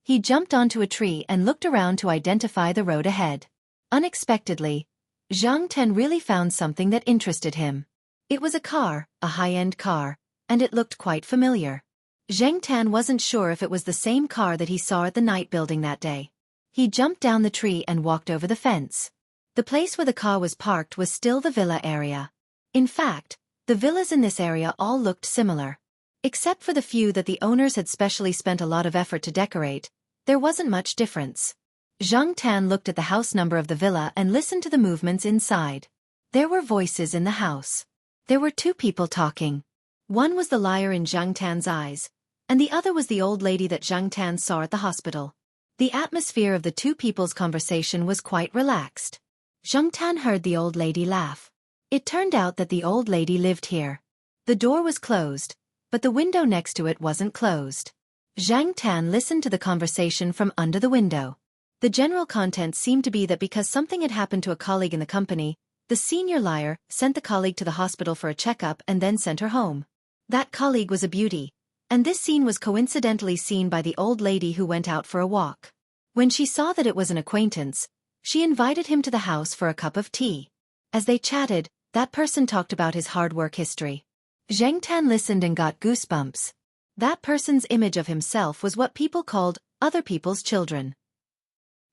He jumped onto a tree and looked around to identify the road ahead. Unexpectedly, Zhang Tan really found something that interested him. It was a car, a high-end car, and it looked quite familiar. Zhang Tan wasn't sure if it was the same car that he saw at the night building that day. He jumped down the tree and walked over the fence. The place where the car was parked was still the villa area. In fact, the villas in this area all looked similar. Except for the few that the owners had specially spent a lot of effort to decorate, there wasn't much difference. Zhang Tan looked at the house number of the villa and listened to the movements inside. There were voices in the house. There were 2 people talking. One was the liar in Zhang Tan's eyes, and the other was the old lady that Zhang Tan saw at the hospital. The atmosphere of the two people's conversation was quite relaxed. Zhang Tan heard the old lady laugh. It turned out that the old lady lived here. The door was closed, but the window next to it wasn't closed. Zhang Tan listened to the conversation from under the window. The general content seemed to be that because something had happened to a colleague in the company, the senior liar sent the colleague to the hospital for a checkup and then sent her home. That colleague was a beauty, and this scene was coincidentally seen by the old lady who went out for a walk. When she saw that it was an acquaintance, she invited him to the house for a cup of tea. As they chatted, that person talked about his hard work history. Zhang Tan listened and got goosebumps. That person's image of himself was what people called other people's children.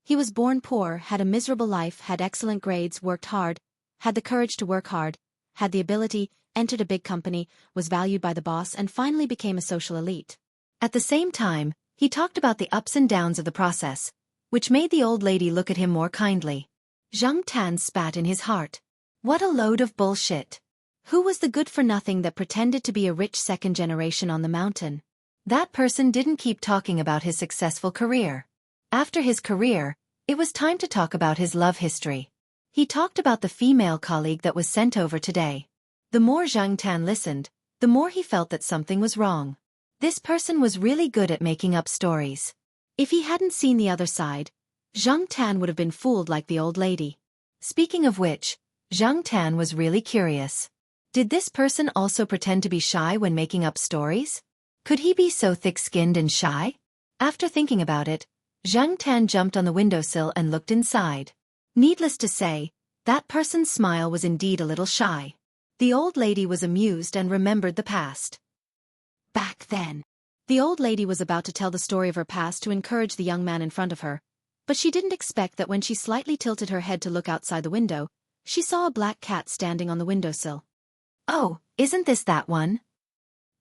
He was born poor, had a miserable life, had excellent grades, worked hard, had the courage to work hard, had the ability, entered a big company, was valued by the boss, and finally became a social elite. At the same time, he talked about the ups and downs of the process, which made the old lady look at him more kindly. Zhang Tan spat in his heart. What a load of bullshit. Who was the good-for-nothing that pretended to be a rich second generation on the mountain? That person didn't keep talking about his successful career. After his career, it was time to talk about his love history. He talked about the female colleague that was sent over today. The more Zhang Tan listened, the more he felt that something was wrong. This person was really good at making up stories. If he hadn't seen the other side, Zhang Tan would have been fooled like the old lady. Speaking of which, Zhang Tan was really curious. Did this person also pretend to be shy when making up stories? Could he be so thick-skinned and shy? After thinking about it, Zhang Tan jumped on the windowsill and looked inside. Needless to say, that person's smile was indeed a little shy. The old lady was amused and remembered the past. Back then, the old lady was about to tell the story of her past to encourage the young man in front of her, but she didn't expect that when she slightly tilted her head to look outside the window, she saw a black cat standing on the windowsill. Oh, isn't this that one?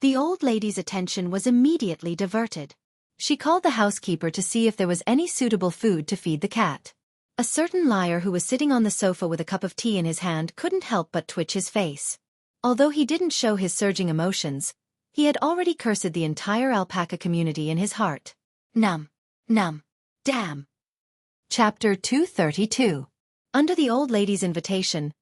The old lady's attention was immediately diverted. She called the housekeeper to see if there was any suitable food to feed the cat. A certain liar who was sitting on the sofa with a cup of tea in his hand couldn't help but twitch his face. Although he didn't show his surging emotions, he had already cursed the entire alpaca community in his heart. Num. Damn. Chapter 232. Under the old lady's invitation,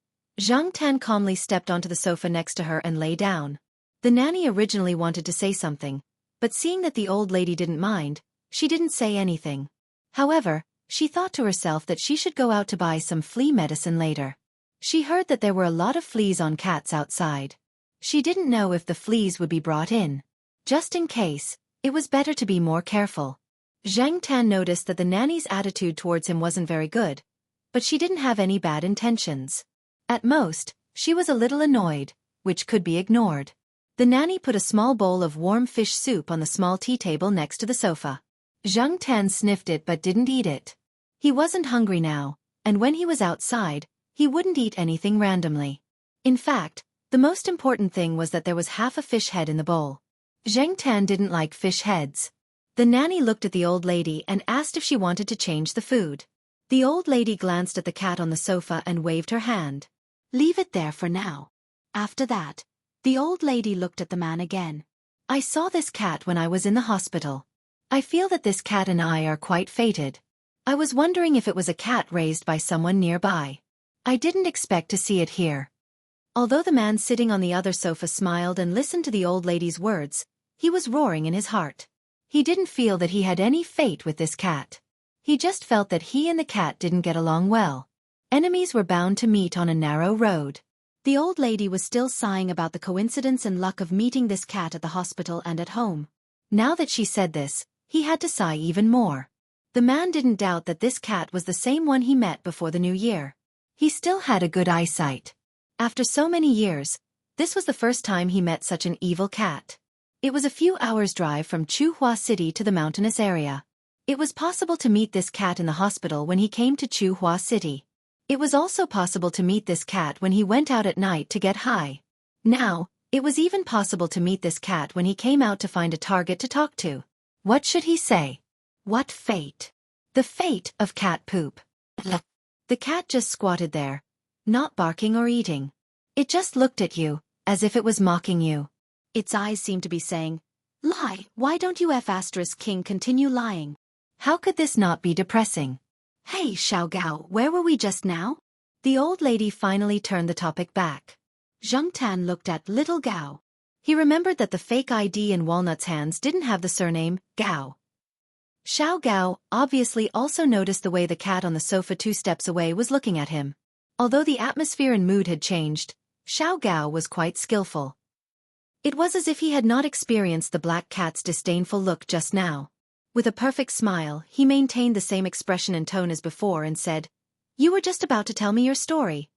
Zhang Tan calmly stepped onto the sofa next to her and lay down. The nanny originally wanted to say something, but seeing that the old lady didn't mind, she didn't say anything. However, she thought to herself that she should go out to buy some flea medicine later. She heard that there were a lot of fleas on cats outside. She didn't know if the fleas would be brought in. Just in case, it was better to be more careful. Zhang Tan noticed that the nanny's attitude towards him wasn't very good, but she didn't have any bad intentions. At most, she was a little annoyed, which could be ignored. The nanny put a small bowl of warm fish soup on the small tea table next to the sofa. Zhang Tan sniffed it but didn't eat it. He wasn't hungry now, and when he was outside, he wouldn't eat anything randomly. In fact, the most important thing was that there was half a fish head in the bowl. Zhang Tan didn't like fish heads. The nanny looked at the old lady and asked if she wanted to change the food. The old lady glanced at the cat on the sofa and waved her hand. Leave it there for now. After that, the old lady looked at the man again. I saw this cat when I was in the hospital. I feel that this cat and I are quite fated. I was wondering if it was a cat raised by someone nearby. I didn't expect to see it here. Although the man sitting on the other sofa smiled and listened to the old lady's words, he was roaring in his heart. He didn't feel that he had any fate with this cat. He just felt that he and the cat didn't get along well. Enemies were bound to meet on a narrow road. The old lady was still sighing about the coincidence and luck of meeting this cat at the hospital and at home. Now that she said this, he had to sigh even more. The man didn't doubt that this cat was the same one he met before the new year. He still had a good eyesight. After so many years, this was the first time he met such an evil cat. It was a few hours' drive from Chuhua City to the mountainous area. It was possible to meet this cat in the hospital when he came to Chuhua City. It was also possible to meet this cat when he went out at night to get high. Now, it was even possible to meet this cat when he came out to find a target to talk to. What should he say? What fate? The fate of cat poop. The cat just squatted there, not barking or eating. It just looked at you, as if it was mocking you. Its eyes seemed to be saying, "Lie, why don't you F*King continue lying?" How could this not be depressing? "Hey Xiao Gao, where were we just now?" The old lady finally turned the topic back. Zhang Tan looked at little Gao. He remembered that the fake ID in Walnut's hands didn't have the surname, Gao. Xiao Gao obviously also noticed the way the cat on the sofa 2 steps away was looking at him. Although the atmosphere and mood had changed, Xiao Gao was quite skillful. It was as if he had not experienced the black cat's disdainful look just now. With a perfect smile, he maintained the same expression and tone as before and said, "You were just about to tell me your story."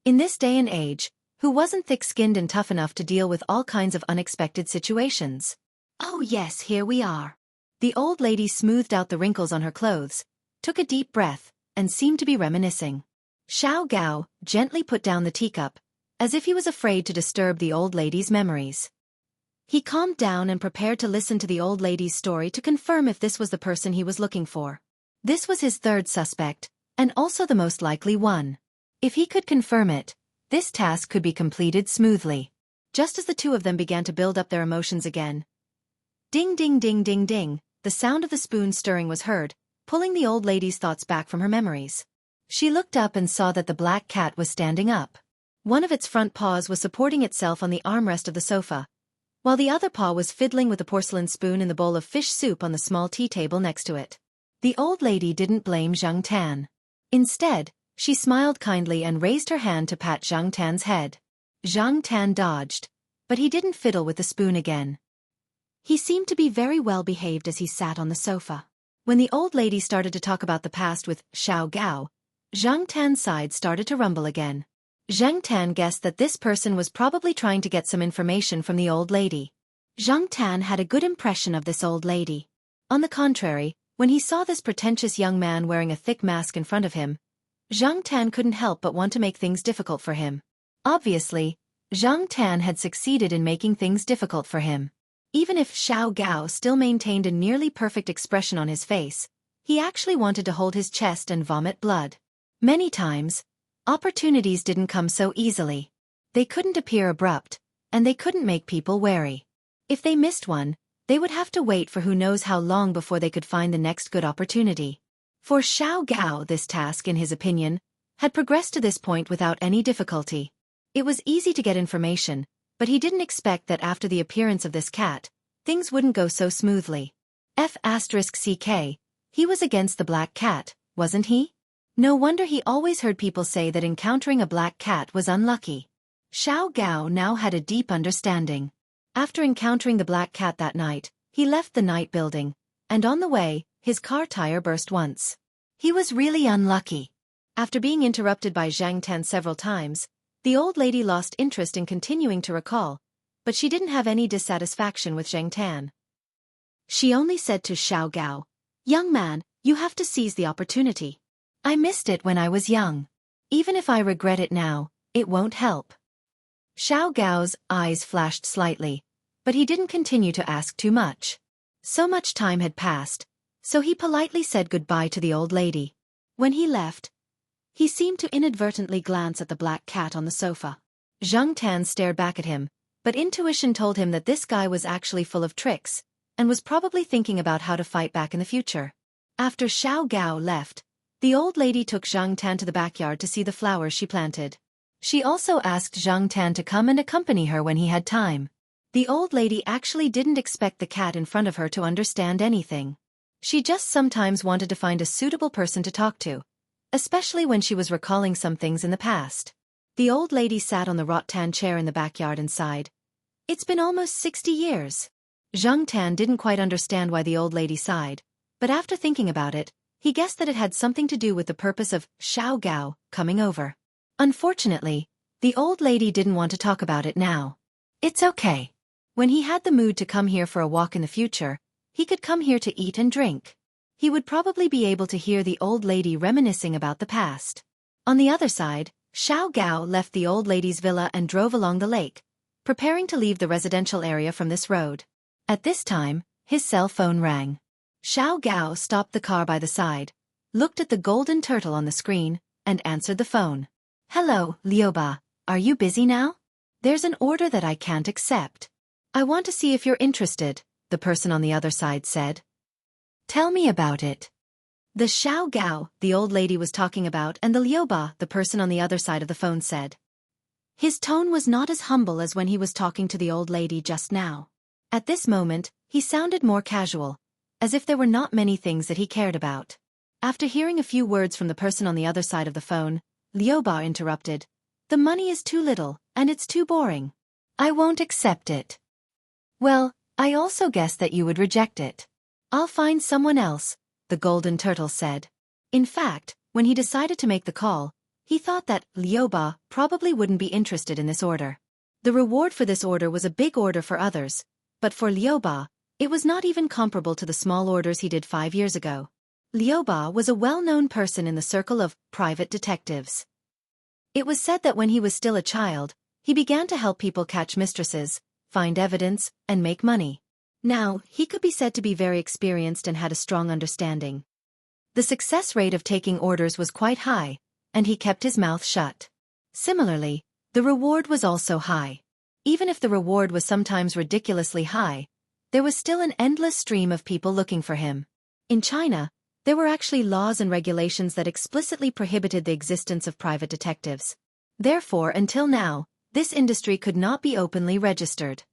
In this day and age, who wasn't thick-skinned and tough enough to deal with all kinds of unexpected situations? "Oh yes, here we are." The old lady smoothed out the wrinkles on her clothes, took a deep breath, and seemed to be reminiscing. Xiao Gao gently put down the teacup, as if he was afraid to disturb the old lady's memories. He calmed down and prepared to listen to the old lady's story to confirm if this was the person he was looking for. This was his third suspect, and also the most likely one. If he could confirm it, this task could be completed smoothly. Just as the two of them began to build up their emotions again. Ding ding ding ding ding, the sound of the spoon stirring was heard, pulling the old lady's thoughts back from her memories. She looked up and saw that the black cat was standing up. One of its front paws was supporting itself on the armrest of the sofa, while the other paw was fiddling with a porcelain spoon in the bowl of fish soup on the small tea table next to it. The old lady didn't blame Zhang Tan. Instead, she smiled kindly and raised her hand to pat Zhang Tan's head. Zhang Tan dodged, but he didn't fiddle with the spoon again. He seemed to be very well behaved as he sat on the sofa. When the old lady started to talk about the past with Xiao Gao, Zhang Tan's side started to rumble again. Zhang Tan guessed that this person was probably trying to get some information from the old lady. Zhang Tan had a good impression of this old lady. On the contrary, when he saw this pretentious young man wearing a thick mask in front of him, Zhang Tan couldn't help but want to make things difficult for him. Obviously, Zhang Tan had succeeded in making things difficult for him. Even if Xiao Gao still maintained a nearly perfect expression on his face, he actually wanted to hold his chest and vomit blood. Many times, opportunities didn't come so easily. They couldn't appear abrupt, and they couldn't make people wary. If they missed one, they would have to wait for who knows how long before they could find the next good opportunity. For Xiao Gao, this task, in his opinion, had progressed to this point without any difficulty. It was easy to get information, but he didn't expect that after the appearance of this cat, things wouldn't go so smoothly. F***ck, he was against the black cat, wasn't he? No wonder he always heard people say that encountering a black cat was unlucky. Xiao Gao now had a deep understanding. After encountering the black cat that night, he left the night building, and on the way, his car tire burst once. He was really unlucky. After being interrupted by Zhang Tan several times, the old lady lost interest in continuing to recall, but she didn't have any dissatisfaction with Zhang Tan. She only said to Xiao Gao, "Young man, you have to seize the opportunity. I missed it when I was young. Even if I regret it now, it won't help." Xiao Gao's eyes flashed slightly, but he didn't continue to ask too much. So much time had passed, so he politely said goodbye to the old lady. When he left, he seemed to inadvertently glance at the black cat on the sofa. Zhang Tan stared back at him, but intuition told him that this guy was actually full of tricks, and was probably thinking about how to fight back in the future. After Xiao Gao left, the old lady took Zhang Tan to the backyard to see the flowers she planted. She also asked Zhang Tan to come and accompany her when he had time. The old lady actually didn't expect the cat in front of her to understand anything. She just sometimes wanted to find a suitable person to talk to, especially when she was recalling some things in the past. The old lady sat on the rattan chair in the backyard and sighed. "It's been almost 60 years. Zhang Tan didn't quite understand why the old lady sighed, but after thinking about it, he guessed that it had something to do with the purpose of Xiao Gao coming over. Unfortunately, the old lady didn't want to talk about it now. It's okay. When he had the mood to come here for a walk in the future, he could come here to eat and drink. He would probably be able to hear the old lady reminiscing about the past." On the other side, Xiao Gao left the old lady's villa and drove along the lake, preparing to leave the residential area from this road. At this time, his cell phone rang. Xiao Gao stopped the car by the side, looked at the golden turtle on the screen, and answered the phone. "Hello, Liuba, are you busy now? There's an order that I can't accept." I want to see if you're interested, the person on the other side said. Tell me about it. The Xiao Gao, the old lady was talking about, and the Liu Ba, the person on the other side of the phone said. His tone was not as humble as when he was talking to the old lady just now. At this moment, he sounded more casual, as if there were not many things that he cared about. After hearing a few words from the person on the other side of the phone, Liu Ba interrupted. The money is too little, and it's too boring. I won't accept it. Well, I also guessed that you would reject it. I'll find someone else, the golden turtle said. In fact, when he decided to make the call, he thought that Liu Ba probably wouldn't be interested in this order. The reward for this order was a big order for others, but for Liu Ba, it was not even comparable to the small orders he did 5 years ago. Liu Ba was a well-known person in the circle of private detectives. It was said that when he was still a child, he began to help people catch mistresses, find evidence, and make money. Now, he could be said to be very experienced and had a strong understanding. The success rate of taking orders was quite high, and he kept his mouth shut. Similarly, the reward was also high. Even if the reward was sometimes ridiculously high, there was still an endless stream of people looking for him. In China, there were actually laws and regulations that explicitly prohibited the existence of private detectives. Therefore, until now, this industry could not be openly registered.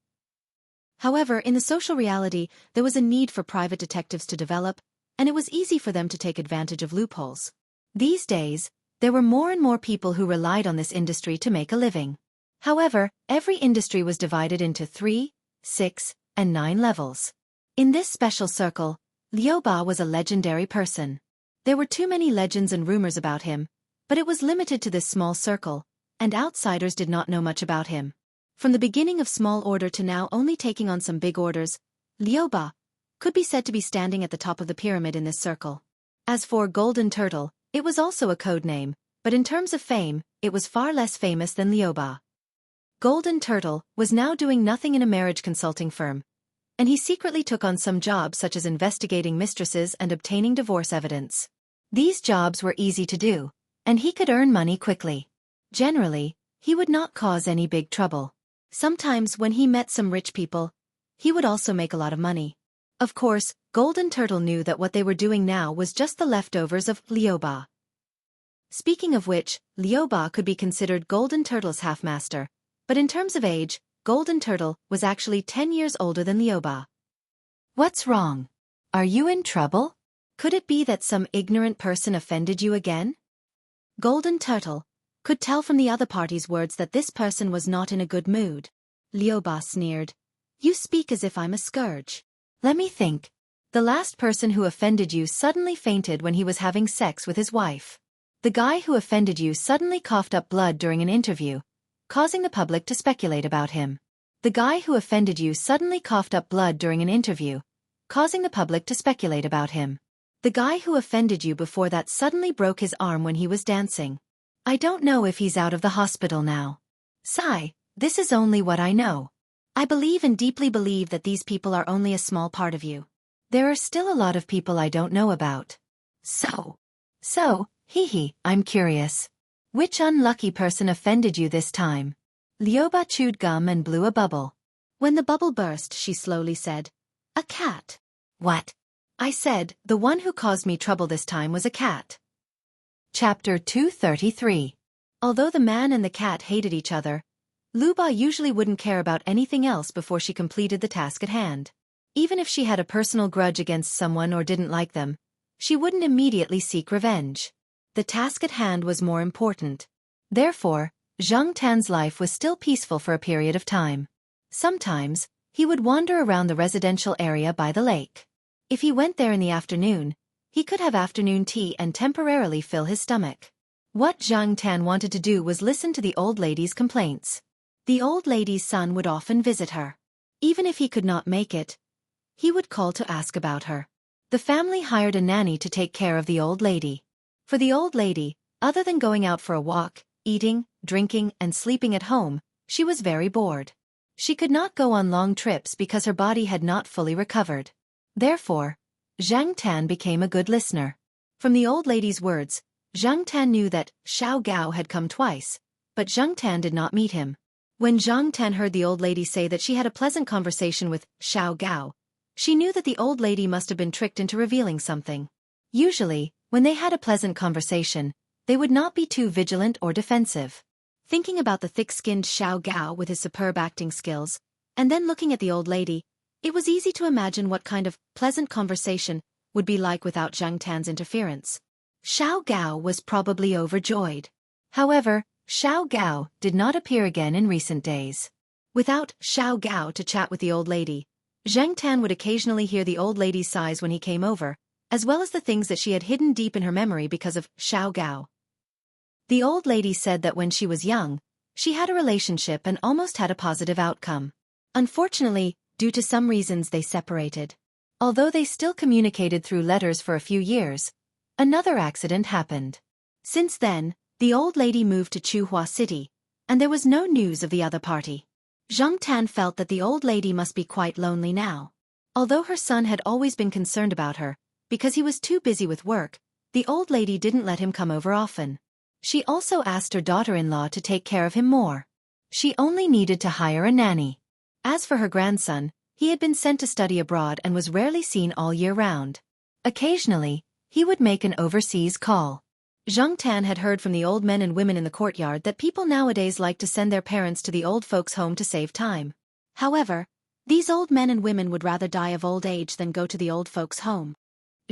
However, in the social reality, there was a need for private detectives to develop, and it was easy for them to take advantage of loopholes. These days, there were more and more people who relied on this industry to make a living. However, every industry was divided into 3, 6, and 9 levels. In this special circle, Liu Ba was a legendary person. There were too many legends and rumors about him, but it was limited to this small circle, and outsiders did not know much about him. From the beginning of small order to now only taking on some big orders, Liu Ba could be said to be standing at the top of the pyramid in this circle. As for Golden Turtle, it was also a code name, but in terms of fame, it was far less famous than Liu Ba. Golden Turtle was now doing nothing in a marriage consulting firm, and he secretly took on some jobs such as investigating mistresses and obtaining divorce evidence. These jobs were easy to do, and he could earn money quickly. Generally, he would not cause any big trouble. Sometimes when he met some rich people, he would also make a lot of money. Of course, Golden Turtle knew that what they were doing now was just the leftovers of Liu Ba. Speaking of which, Liu Ba could be considered Golden Turtle's half-master, but in terms of age, Golden Turtle was actually 10 years older than Liu Ba. What's wrong? Are you in trouble? Could it be that some ignorant person offended you again? Golden Turtle could tell from the other party's words that this person was not in a good mood. Liu Ba sneered. You speak as if I'm a scourge. Let me think. The last person who offended you suddenly fainted when he was having sex with his wife. The guy who offended you suddenly coughed up blood during an interview, causing the public to speculate about him. The guy who offended you suddenly coughed up blood during an interview, causing the public to speculate about him. The guy who offended you before that suddenly broke his arm when he was dancing. I don't know if he's out of the hospital now. Sigh, this is only what I know. I believe and deeply believe that these people are only a small part of you. There are still a lot of people I don't know about. So, I'm curious. Which unlucky person offended you this time? Liu Ba chewed gum and blew a bubble. When the bubble burst, she slowly said, A cat. What? I said, the one who caused me trouble this time was a cat. Chapter 233. Although the man and the cat hated each other, Liu Ba usually wouldn't care about anything else before she completed the task at hand. Even if she had a personal grudge against someone or didn't like them, she wouldn't immediately seek revenge. The task at hand was more important. Therefore, Zhang Tan's life was still peaceful for a period of time. Sometimes, he would wander around the residential area by the lake. If he went there in the afternoon, he could have afternoon tea and temporarily fill his stomach. What Zhang Tan wanted to do was listen to the old lady's complaints. The old lady's son would often visit her. Even if he could not make it, he would call to ask about her. The family hired a nanny to take care of the old lady. For the old lady, other than going out for a walk, eating, drinking, and sleeping at home, she was very bored. She could not go on long trips because her body had not fully recovered. Therefore, Zhang Tan became a good listener. From the old lady's words, Zhang Tan knew that Xiao Gao had come twice, but Zhang Tan did not meet him. When Zhang Tan heard the old lady say that she had a pleasant conversation with Xiao Gao, she knew that the old lady must have been tricked into revealing something. Usually, when they had a pleasant conversation, they would not be too vigilant or defensive. Thinking about the thick-skinned Xiao Gao with his superb acting skills, and then looking at the old lady, it was easy to imagine what kind of pleasant conversation would be like without Zhang Tan's interference. Xiao Gao was probably overjoyed. However, Xiao Gao did not appear again in recent days. Without Xiao Gao to chat with the old lady, Zhang Tan would occasionally hear the old lady's sighs when he came over, as well as the things that she had hidden deep in her memory because of Xiao Gao. The old lady said that when she was young, she had a relationship and almost had a positive outcome. Unfortunately, due to some reasons they separated. Although they still communicated through letters for a few years, another accident happened. Since then, the old lady moved to Chuhua City, and there was no news of the other party. Zhang Tan felt that the old lady must be quite lonely now. Although her son had always been concerned about her, because he was too busy with work, the old lady didn't let him come over often. She also asked her daughter-in-law to take care of him more. She only needed to hire a nanny. As for her grandson, he had been sent to study abroad and was rarely seen all year round. Occasionally, he would make an overseas call. Zhang Tan had heard from the old men and women in the courtyard that people nowadays like to send their parents to the old folks' home to save time. However, these old men and women would rather die of old age than go to the old folks' home.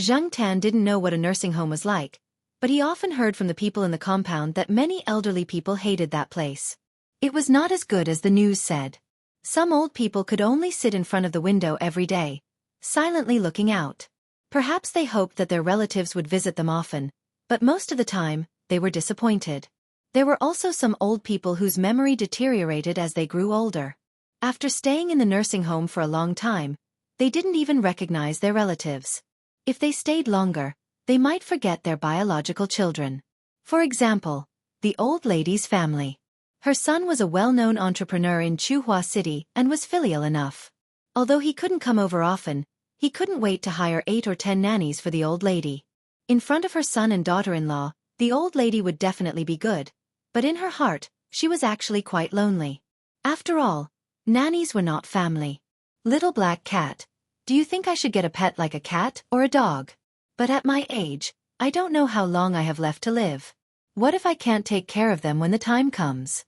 Zhang Tan didn't know what a nursing home was like, but he often heard from the people in the compound that many elderly people hated that place. It was not as good as the news said. Some old people could only sit in front of the window every day, silently looking out. Perhaps they hoped that their relatives would visit them often, but most of the time, they were disappointed. There were also some old people whose memory deteriorated as they grew older. After staying in the nursing home for a long time, they didn't even recognize their relatives. If they stayed longer, they might forget their biological children. For example, the old lady's family. Her son was a well-known entrepreneur in Chuhua City and was filial enough. Although he couldn't come over often, he couldn't wait to hire 8 or 10 nannies for the old lady. In front of her son and daughter-in-law, the old lady would definitely be good, but in her heart, she was actually quite lonely. After all, nannies were not family. Little black cat, do you think I should get a pet like a cat or a dog? But at my age, I don't know how long I have left to live. What if I can't take care of them when the time comes?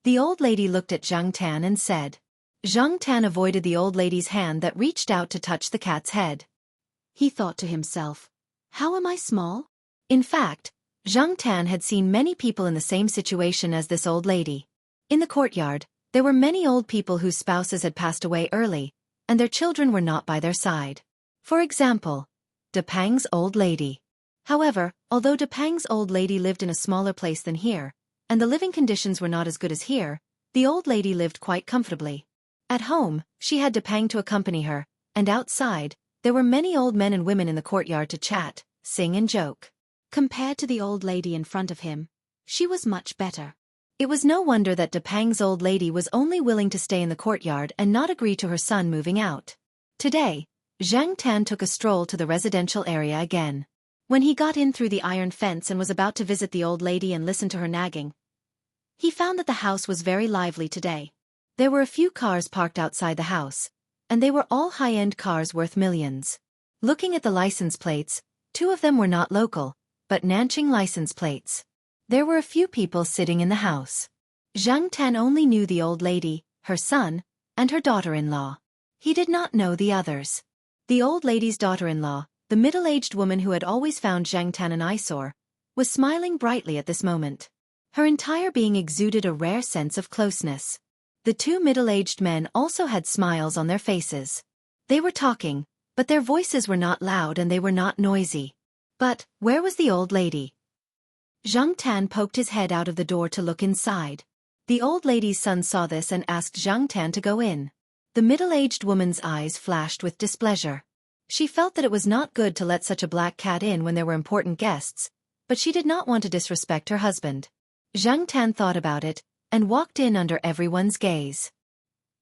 The old lady looked at Zhang Tan and said. Zhang Tan avoided the old lady's hand that reached out to touch the cat's head. He thought to himself, how am I small? In fact, Zhang Tan had seen many people in the same situation as this old lady. In the courtyard, there were many old people whose spouses had passed away early, and their children were not by their side. For example, Depang's old lady. However, although Depang's old lady lived in a smaller place than here, and the living conditions were not as good as here, the old lady lived quite comfortably. At home, she had Depang to accompany her, and outside, there were many old men and women in the courtyard to chat, sing and joke. Compared to the old lady in front of him, she was much better. It was no wonder that Depang's old lady was only willing to stay in the courtyard and not agree to her son moving out. Today, Zhang Tan took a stroll to the residential area again. When he got in through the iron fence and was about to visit the old lady and listen to her nagging, he found that the house was very lively today. There were a few cars parked outside the house, and they were all high-end cars worth millions. Looking at the license plates, 2 of them were not local, but Nanjing license plates. There were a few people sitting in the house. Zhang Tan only knew the old lady, her son, and her daughter-in-law. He did not know the others. The old lady's daughter-in-law, the middle-aged woman who had always found Zhang Tan an eyesore, was smiling brightly at this moment. Her entire being exuded a rare sense of closeness. The 2 middle-aged men also had smiles on their faces. They were talking, but their voices were not loud and they were not noisy. But, where was the old lady? Zhang Tan poked his head out of the door to look inside. The old lady's son saw this and asked Zhang Tan to go in. The middle-aged woman's eyes flashed with displeasure. She felt that it was not good to let such a black cat in when there were important guests, but she did not want to disrespect her husband. Zhang Tan thought about it, and walked in under everyone's gaze.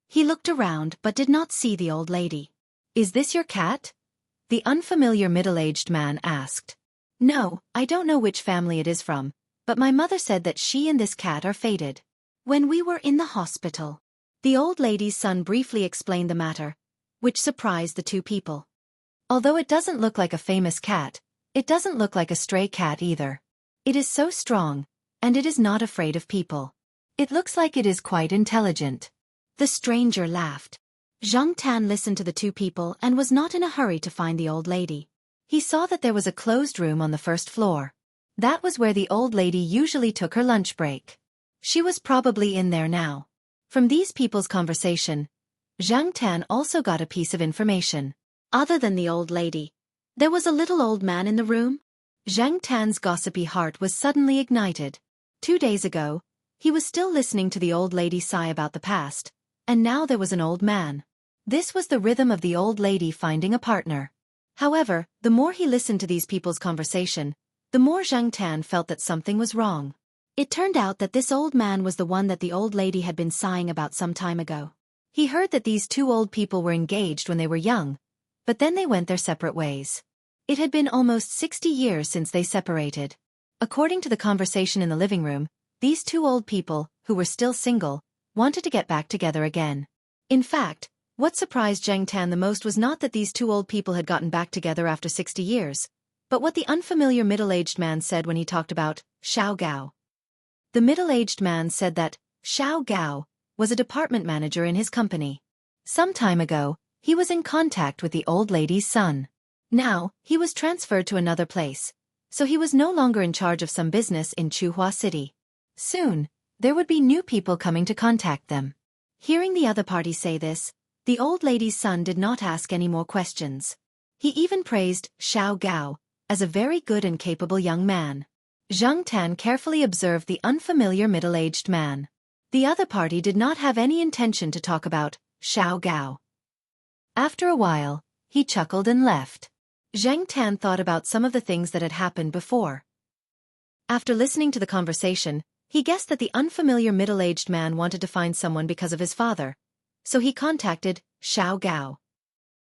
He looked around but did not see the old lady. Is this your cat? The unfamiliar middle-aged man asked. No, I don't know which family it is from, but my mother said that she and this cat are fated. When we were in the hospital. The old lady's son briefly explained the matter, which surprised the two people. Although it doesn't look like a famous cat, it doesn't look like a stray cat either. It is so strong, and it is not afraid of people. It looks like it is quite intelligent. The stranger laughed. Zhang Tan listened to the two people and was not in a hurry to find the old lady. He saw that there was a closed room on the first floor. That was where the old lady usually took her lunch break. She was probably in there now. From these people's conversation, Zhang Tan also got a piece of information. Other than the old lady, there was a little old man in the room. Zhang Tan's gossipy heart was suddenly ignited. 2 days ago, he was still listening to the old lady sigh about the past, and now there was an old man. This was the rhythm of the old lady finding a partner. However, the more he listened to these people's conversation, the more Zhang Tan felt that something was wrong. It turned out that this old man was the one that the old lady had been sighing about some time ago. He heard that these two old people were engaged when they were young, but then they went their separate ways. It had been almost 60 years since they separated. According to the conversation in the living room, these two old people, who were still single, wanted to get back together again. In fact, what surprised Zhang Tan the most was not that these two old people had gotten back together after 60 years, but what the unfamiliar middle-aged man said when he talked about Xiao Gao. The middle-aged man said that Xiao Gao was a department manager in his company. Some time ago, he was in contact with the old lady's son. Now, he was transferred to another place, so he was no longer in charge of some business in Chuhua City. Soon, there would be new people coming to contact them. Hearing the other party say this, the old lady's son did not ask any more questions. He even praised Xiao Gao as a very good and capable young man. Zhang Tan carefully observed the unfamiliar middle-aged man. The other party did not have any intention to talk about Xiao Gao. After a while, he chuckled and left. Zhang Tan thought about some of the things that had happened before. After listening to the conversation, he guessed that the unfamiliar middle-aged man wanted to find someone because of his father, so he contacted Xiao Gao.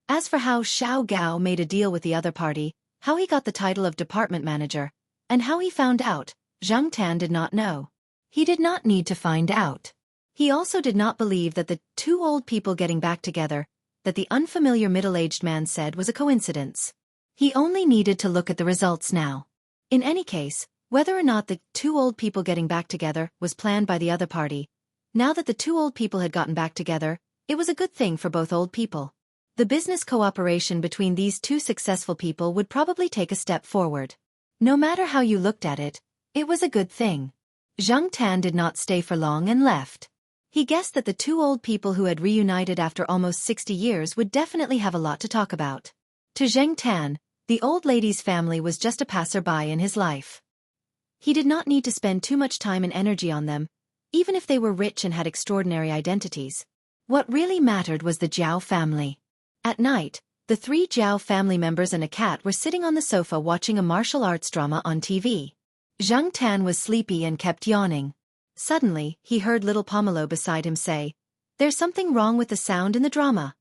As for how Xiao Gao made a deal with the other party, how he got the title of department manager, and how he found out, Zhang Tan did not know. He did not need to find out. He also did not believe that the two old people getting back together, that the unfamiliar middle-aged man said was a coincidence. He only needed to look at the results now. In any case, whether or not the two old people getting back together was planned by the other party, now that the two old people had gotten back together, it was a good thing for both old people. The business cooperation between these two successful people would probably take a step forward. No matter how you looked at it, it was a good thing. Zhang Tan did not stay for long and left. He guessed that the two old people who had reunited after almost 60 years would definitely have a lot to talk about. To Zhang Tan, the old lady's family was just a passerby in his life. He did not need to spend too much time and energy on them, even if they were rich and had extraordinary identities. What really mattered was the Jiao family. At night, the 3 Jiao family members and a cat were sitting on the sofa watching a martial arts drama on TV. Zhang Tan was sleepy and kept yawning. Suddenly, he heard little Pomelo beside him say, "There's something wrong with the sound in the drama."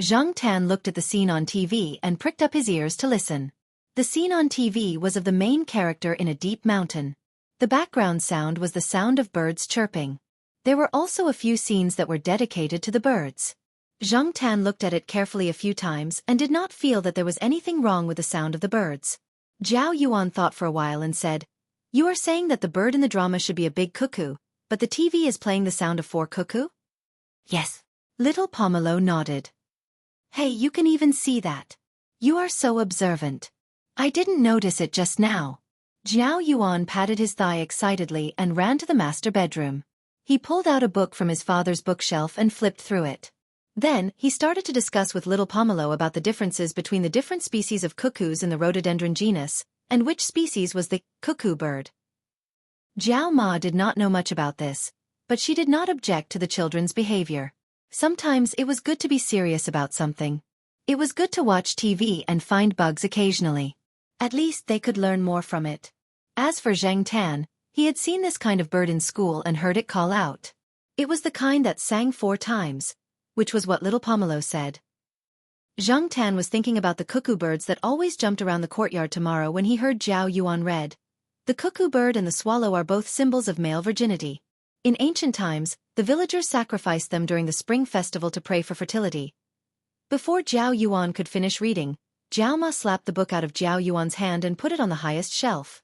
Zhang Tan looked at the scene on TV and pricked up his ears to listen. The scene on TV was of the main character in a deep mountain. The background sound was the sound of birds chirping. There were also a few scenes that were dedicated to the birds. Zhang Tan looked at it carefully a few times and did not feel that there was anything wrong with the sound of the birds. Zhao Yuan thought for a while and said, "You are saying that the bird in the drama should be a big cuckoo, but the TV is playing the sound of 4 cuckoo?" "Yes." Little Pomelo nodded. "Hey, you can even see that. You are so observant. I didn't notice it just now." Zhao Yuan patted his thigh excitedly and ran to the master bedroom. He pulled out a book from his father's bookshelf and flipped through it. Then, he started to discuss with little Pomelo about the differences between the different species of cuckoos in the rhododendron genus, and which species was the cuckoo bird. Jiao Ma did not know much about this, but she did not object to the children's behavior. Sometimes it was good to be serious about something. It was good to watch TV and find bugs occasionally. At least they could learn more from it. As for Zhang Tan, he had seen this kind of bird in school and heard it call out. It was the kind that sang 4 times, which was what little Pomelo said. Zhang Tan was thinking about the cuckoo birds that always jumped around the courtyard tomorrow when he heard Zhao Yuan read, "The cuckoo bird and the swallow are both symbols of male virginity. In ancient times, the villagers sacrificed them during the spring festival to pray for fertility. Before Zhao Yuan could finish reading, Zhao Ma slapped the book out of Zhao Yuan's hand and put it on the highest shelf.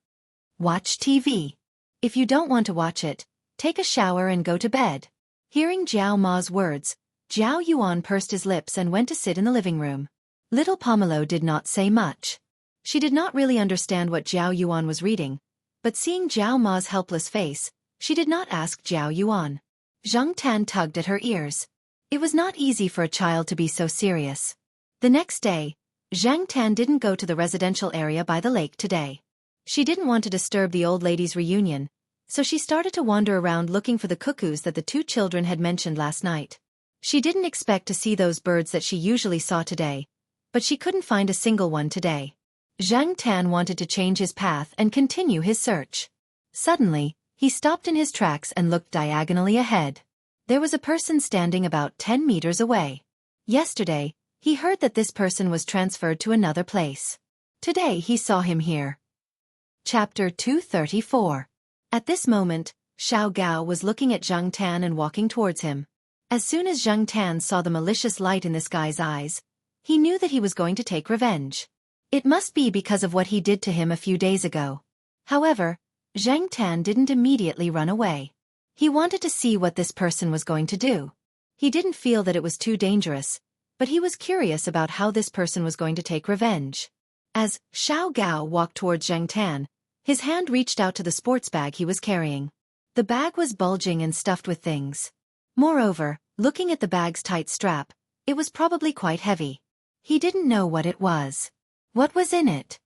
Watch TV. If you don't want to watch it, take a shower and go to bed. Hearing Zhao Ma's words, Zhao Yuan pursed his lips and went to sit in the living room. Little Pomelo did not say much. She did not really understand what Zhao Yuan was reading, but seeing Zhao Ma's helpless face, she did not ask Zhao Yuan. Zhang Tan tugged at her ears. It was not easy for a child to be so serious. The next day, Zhang Tan didn't go to the residential area by the lake today. She didn't want to disturb the old lady's reunion, so she started to wander around looking for the cuckoos that the two children had mentioned last night. She didn't expect to see those birds that she usually saw today, but she couldn't find a single one today. Zhang Tan wanted to change his path and continue his search. Suddenly, he stopped in his tracks and looked diagonally ahead. There was a person standing about 10 meters away. Yesterday, he heard that this person was transferred to another place. Today he saw him here. Chapter 234. At this moment, Xiao Gao was looking at Zhang Tan and walking towards him. As soon as Zhang Tan saw the malicious light in this guy's eyes, he knew that he was going to take revenge. It must be because of what he did to him a few days ago. However, Zhang Tan didn't immediately run away. He wanted to see what this person was going to do. He didn't feel that it was too dangerous, but he was curious about how this person was going to take revenge. As Xiao Gao walked towards Zhang Tan, his hand reached out to the sports bag he was carrying. The bag was bulging and stuffed with things. Moreover, looking at the bag's tight strap, it was probably quite heavy. He didn't know what it was. What was in it?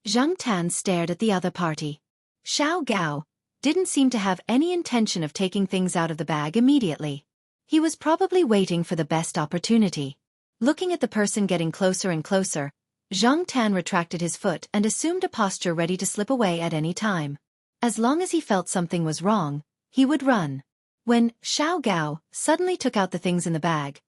Zhang Tan stared at the other party. Xiao Gao didn't seem to have any intention of taking things out of the bag immediately. He was probably waiting for the best opportunity. Looking at the person getting closer and closer, Zhang Tan retracted his foot and assumed a posture ready to slip away at any time. As long as he felt something was wrong, he would run. When Xiao Gao suddenly took out the things in the bag,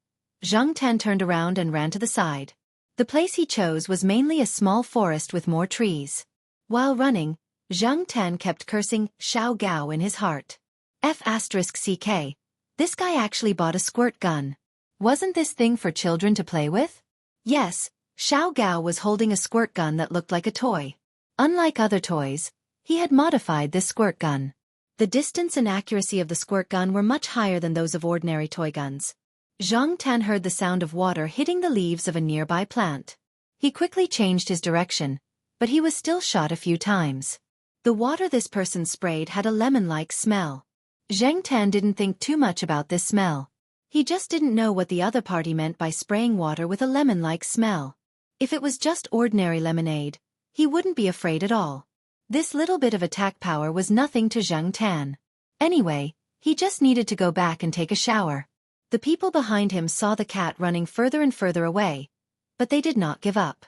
Zhang Tan turned around and ran to the side. The place he chose was mainly a small forest with more trees. While running, Zhang Tan kept cursing Xiao Gao in his heart. F***ck, this guy actually bought a squirt gun. Wasn't this thing for children to play with? Yes, Xiao Gao was holding a squirt gun that looked like a toy. Unlike other toys, he had modified this squirt gun. The distance and accuracy of the squirt gun were much higher than those of ordinary toy guns. Zhang Tan heard the sound of water hitting the leaves of a nearby plant. He quickly changed his direction, but he was still shot a few times. The water this person sprayed had a lemon-like smell. Zhang Tan didn't think too much about this smell. He just didn't know what the other party meant by spraying water with a lemon-like smell. If it was just ordinary lemonade, he wouldn't be afraid at all. This little bit of attack power was nothing to Zhang Tan. Anyway, he just needed to go back and take a shower. The people behind him saw the cat running further and further away, but they did not give up.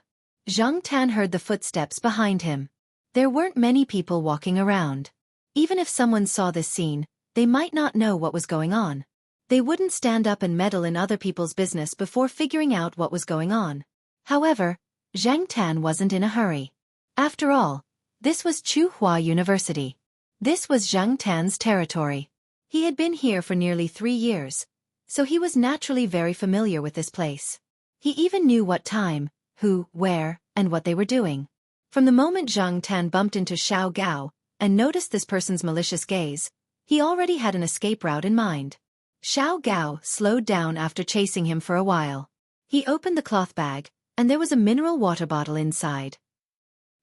Zhang Tan heard the footsteps behind him. There weren't many people walking around. Even if someone saw this scene, they might not know what was going on. They wouldn't stand up and meddle in other people's business before figuring out what was going on. However, Zhang Tan wasn't in a hurry. After all, this was Tsinghua University. This was Zhang Tan's territory. He had been here for nearly 3 years, so he was naturally very familiar with this place. He even knew what time, who, where, and what they were doing. From the moment Zhang Tan bumped into Xiao Gao and noticed this person's malicious gaze, he already had an escape route in mind. Xiao Gao slowed down after chasing him for a while. He opened the cloth bag, and there was a mineral water bottle inside.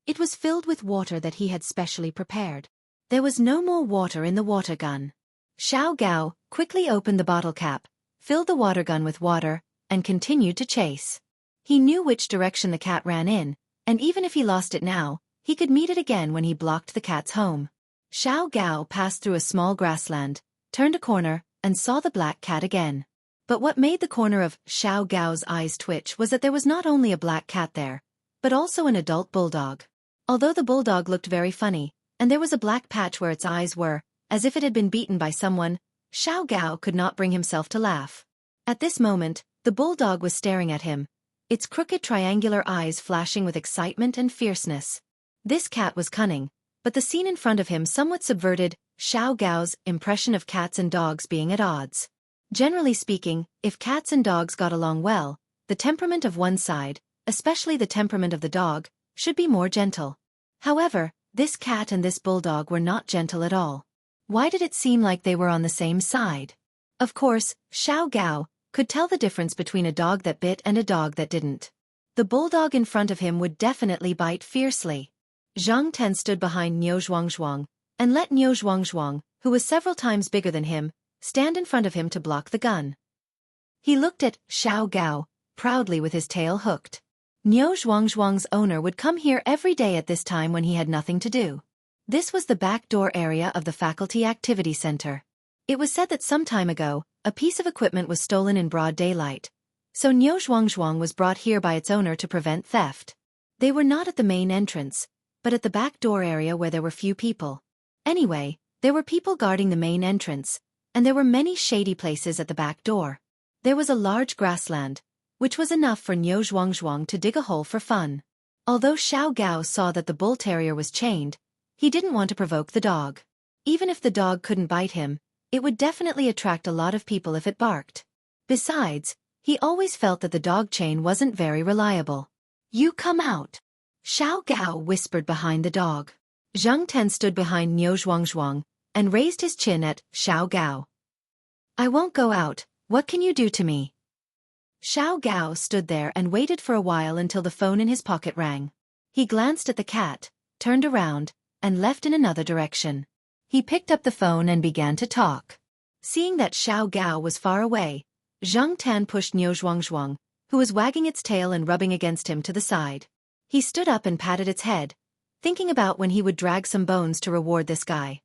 It was filled with water that he had specially prepared. There was no more water in the water gun. Xiao Gao quickly opened the bottle cap, filled the water gun with water, and continued to chase. He knew which direction the cat ran in, and even if he lost it now, he could meet it again when he blocked the cat's home. Xiao Gao passed through a small grassland, turned a corner, and saw the black cat again. But what made the corner of Xiao Gao's eyes twitch was that there was not only a black cat there, but also an adult bulldog. Although the bulldog looked very funny, and there was a black patch where its eyes were, as if it had been beaten by someone, Xiao Gao could not bring himself to laugh. At this moment, the bulldog was staring at him, its crooked triangular eyes flashing with excitement and fierceness. This cat was cunning, but the scene in front of him somewhat subverted Xiao Gao's impression of cats and dogs being at odds. Generally speaking, if cats and dogs got along well, the temperament of one side, especially the temperament of the dog, should be more gentle. However, this cat and this bulldog were not gentle at all. Why did it seem like they were on the same side? Of course, Xiao Gao could tell the difference between a dog that bit and a dog that didn't. The bulldog in front of him would definitely bite fiercely. Zhang Ten stood behind Niu Zhuangzhuang and let Niu Zhuangzhuang, who was several times bigger than him, stand in front of him to block the gun. He looked at Xiao Gao proudly with his tail hooked. Niu Zhuangzhuang's owner would come here every day at this time when he had nothing to do. This was the back door area of the Faculty Activity Center. It was said that some time ago, a piece of equipment was stolen in broad daylight, so Niu Zhuangzhuang was brought here by its owner to prevent theft. They were not at the main entrance, but at the back door area where there were few people. Anyway, there were people guarding the main entrance, and there were many shady places at the back door. There was a large grassland, which was enough for Niu Zhuangzhuang to dig a hole for fun. Although Xiao Gao saw that the bull terrier was chained, he didn't want to provoke the dog. Even if the dog couldn't bite him, it would definitely attract a lot of people if it barked. Besides, he always felt that the dog chain wasn't very reliable. "You come out," Xiao Gao whispered behind the dog. Zhang Ten stood behind Niu Zhuangzhuang and raised his chin at Xiao Gao. "I won't go out, what can you do to me?" Xiao Gao stood there and waited for a while until the phone in his pocket rang. He glanced at the cat, turned around, and left in another direction. He picked up the phone and began to talk. Seeing that Xiao Gao was far away, Zhang Tan pushed Niu Zhuangzhuang, who was wagging its tail and rubbing against him, to the side. He stood up and patted its head, thinking about when he would drag some bones to reward this guy.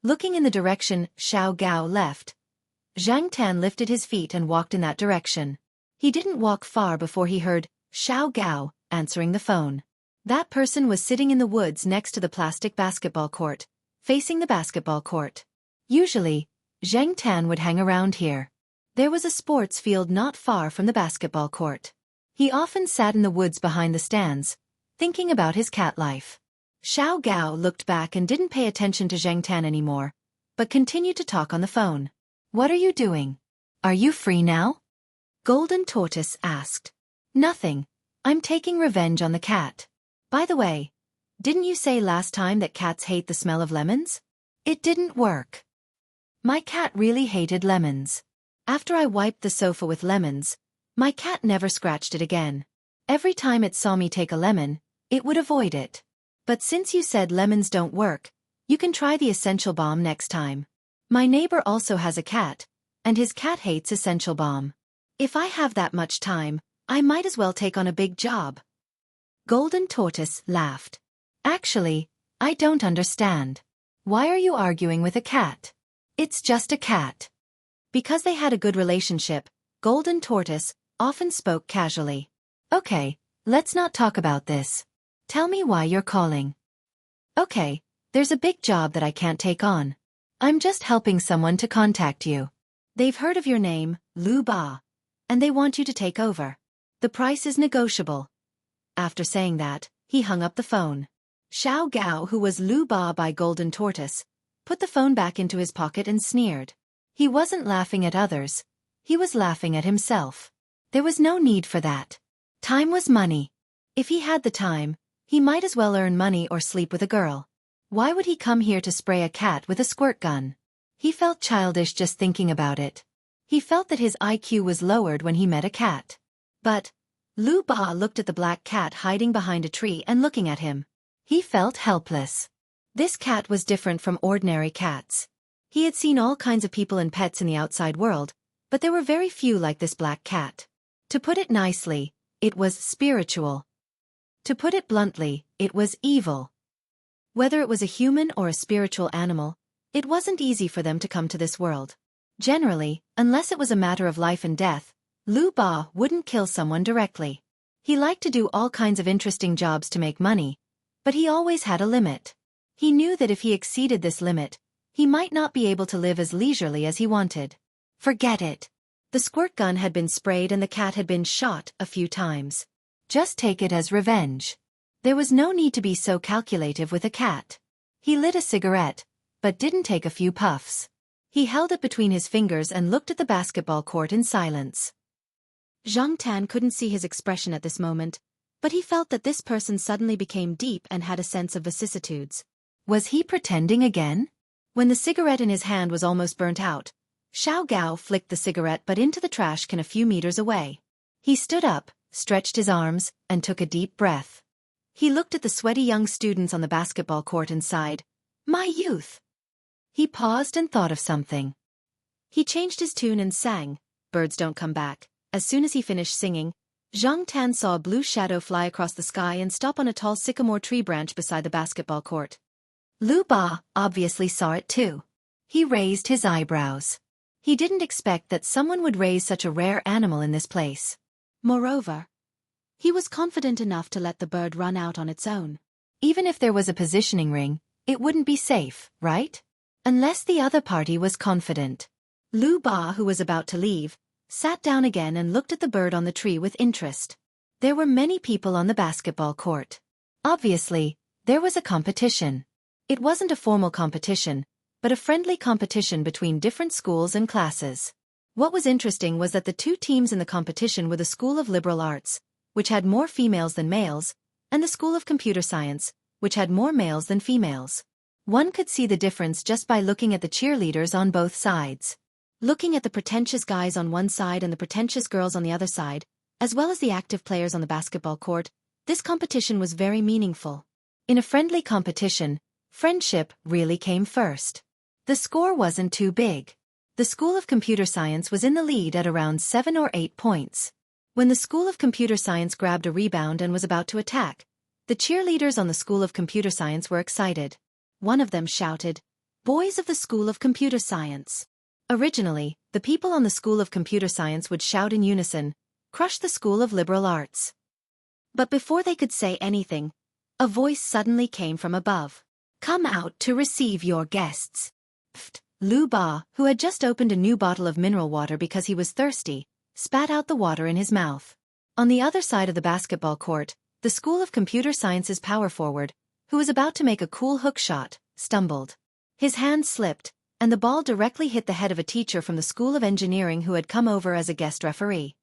Looking in the direction Xiao Gao left, Zhang Tan lifted his feet and walked in that direction. He didn't walk far before he heard Xiao Gao answering the phone. That person was sitting in the woods next to the plastic basketball court, facing the basketball court. Usually, Zhang Tan would hang around here. There was a sports field not far from the basketball court. He often sat in the woods behind the stands, thinking about his cat life. Xiao Gao looked back and didn't pay attention to Zhang Tan anymore, but continued to talk on the phone. "What are you doing? Are you free now?" Golden Tortoise asked. "Nothing. I'm taking revenge on the cat. By the way, didn't you say last time that cats hate the smell of lemons? It didn't work. My cat really hated lemons. After I wiped the sofa with lemons, my cat never scratched it again. Every time it saw me take a lemon, it would avoid it. But since you said lemons don't work, you can try the essential balm next time. My neighbor also has a cat, and his cat hates essential balm. If I have that much time, I might as well take on a big job." Golden Tortoise laughed. "Actually, I don't understand. Why are you arguing with a cat? It's just a cat." Because they had a good relationship, Golden Tortoise often spoke casually. "Okay, let's not talk about this. Tell me why you're calling." "Okay, there's a big job that I can't take on. I'm just helping someone to contact you. They've heard of your name, Lu Ba, and they want you to take over. The price is negotiable." After saying that, he hung up the phone. Xiao Gao, who was Lu Ba by Golden Tortoise, put the phone back into his pocket and sneered. He wasn't laughing at others. He was laughing at himself. There was no need for that. Time was money. If he had the time, he might as well earn money or sleep with a girl. Why would he come here to spray a cat with a squirt gun? He felt childish just thinking about it. He felt that his IQ was lowered when he met a cat. But Lu Ba looked at the black cat hiding behind a tree and looking at him. He felt helpless. This cat was different from ordinary cats. He had seen all kinds of people and pets in the outside world, but there were very few like this black cat. To put it nicely, it was spiritual. To put it bluntly, it was evil. Whether it was a human or a spiritual animal, it wasn't easy for them to come to this world. Generally, unless it was a matter of life and death, Lu Ba wouldn't kill someone directly. He liked to do all kinds of interesting jobs to make money, but he always had a limit. He knew that if he exceeded this limit, he might not be able to live as leisurely as he wanted. Forget it. The squirt gun had been sprayed and the cat had been shot a few times. Just take it as revenge. There was no need to be so calculative with a cat. He lit a cigarette, but didn't take a few puffs. He held it between his fingers and looked at the basketball court in silence. Zhang Tan couldn't see his expression at this moment, but he felt that this person suddenly became deep and had a sense of vicissitudes. Was he pretending again? When the cigarette in his hand was almost burnt out, Xiao Gao flicked the cigarette butt into the trash can a few meters away. He stood up, stretched his arms, and took a deep breath. He looked at the sweaty young students on the basketball court and sighed, "My youth." He paused and thought of something. He changed his tune and sang, "Birds Don't Come Back." As soon as he finished singing, Zhang Tan saw a blue shadow fly across the sky and stop on a tall sycamore tree branch beside the basketball court. Lu Ba obviously saw it too. He raised his eyebrows. He didn't expect that someone would raise such a rare animal in this place. Moreover, he was confident enough to let the bird run out on its own. Even if there was a positioning ring, it wouldn't be safe, right? Unless the other party was confident. Lu Ba, who was about to leave, sat down again and looked at the bird on the tree with interest. There were many people on the basketball court. Obviously, there was a competition. It wasn't a formal competition, but a friendly competition between different schools and classes. What was interesting was that the two teams in the competition were the School of Liberal Arts, which had more females than males, and the School of Computer Science, which had more males than females. One could see the difference just by looking at the cheerleaders on both sides. Looking at the pretentious guys on one side and the pretentious girls on the other side, as well as the active players on the basketball court, this competition was very meaningful. In a friendly competition, friendship really came first. The score wasn't too big. The School of Computer Science was in the lead at around 7 or 8 points. When the School of Computer Science grabbed a rebound and was about to attack, the cheerleaders on the School of Computer Science were excited. One of them shouted, "Boys of the School of Computer Science." Originally, the people on the School of Computer Science would shout in unison, "Crush the School of Liberal Arts." But before they could say anything, a voice suddenly came from above. "Come out to receive your guests." Pfft. Lu Ba, who had just opened a new bottle of mineral water because he was thirsty, spat out the water in his mouth. On the other side of the basketball court, the School of Computer Science's power forward, who was about to make a cool hook shot, stumbled. His hand slipped, and the ball directly hit the head of a teacher from the School of Engineering who had come over as a guest referee.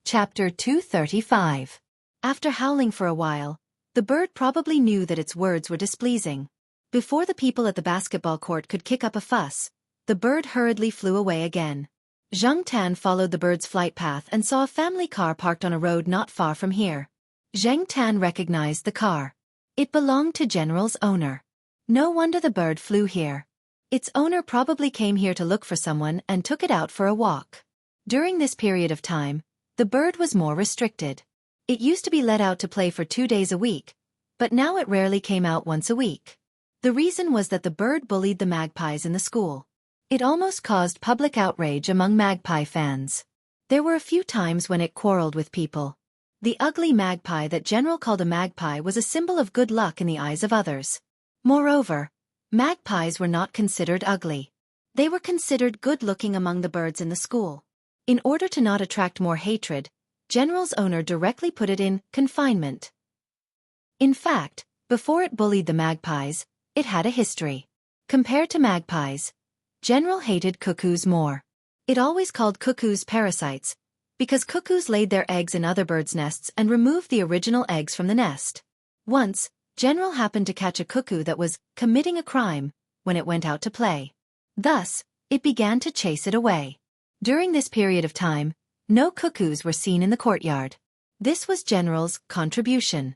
Chapter 235. After howling for a while, the bird probably knew that its words were displeasing. Before the people at the basketball court could kick up a fuss, the bird hurriedly flew away again. Zhang Tan followed the bird's flight path and saw a family car parked on a road not far from here. Zhang Tan recognized the car. It belonged to General's owner. No wonder the bird flew here. Its owner probably came here to look for someone and took it out for a walk. During this period of time, the bird was more restricted. It used to be let out to play for 2 days a week, but now it rarely came out once a week. The reason was that the bird bullied the magpies in the school. It almost caused public outrage among magpie fans. There were a few times when it quarreled with people. The ugly magpie that General called a magpie was a symbol of good luck in the eyes of others. Moreover, magpies were not considered ugly. They were considered good-looking among the birds in the school. In order to not attract more hatred, General's owner directly put it in confinement. In fact, before it bullied the magpies, it had a history. Compared to magpies, General hated cuckoos more. It always called cuckoos parasites, because cuckoos laid their eggs in other birds' nests and removed the original eggs from the nest. Once, General happened to catch a cuckoo that was committing a crime when it went out to play. Thus, it began to chase it away. During this period of time, no cuckoos were seen in the courtyard. This was General's contribution.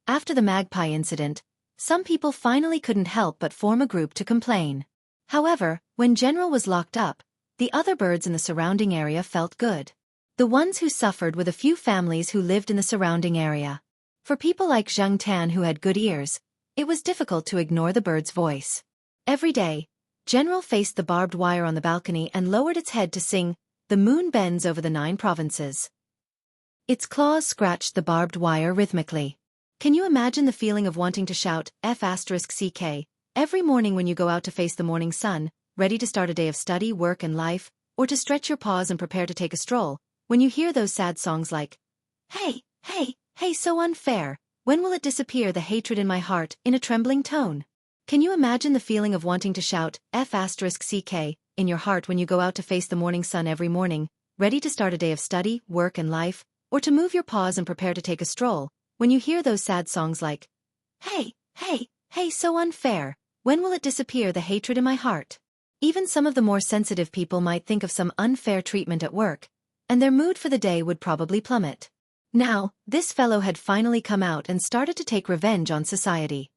After the magpie incident, some people finally couldn't help but form a group to complain. However, when General was locked up, the other birds in the surrounding area felt good. The ones who suffered were the few families who lived in the surrounding area. For people like Zhang Tan who had good ears, it was difficult to ignore the bird's voice. Every day, General faced the barbed wire on the balcony and lowered its head to sing, "The moon bends over the 9 provinces." Its claws scratched the barbed wire rhythmically. Can you imagine the feeling of wanting to shout F***ck every morning when you go out to face the morning sun, ready to start a day of study, work and life, or to stretch your paws and prepare to take a stroll, when you hear those sad songs like, "Hey, hey, hey, so unfair, when will it disappear, the hatred in my heart," in a trembling tone? Can you imagine the feeling of wanting to shout F***ck in your heart when you go out to face the morning sun every morning, ready to start a day of study, work and life, or to move your paws and prepare to take a stroll, when you hear those sad songs like, "Hey, hey, hey, so unfair, when will it disappear the hatred in my heart?" Even some of the more sensitive people might think of some unfair treatment at work, and their mood for the day would probably plummet. Now, this fellow had finally come out and started to take revenge on society.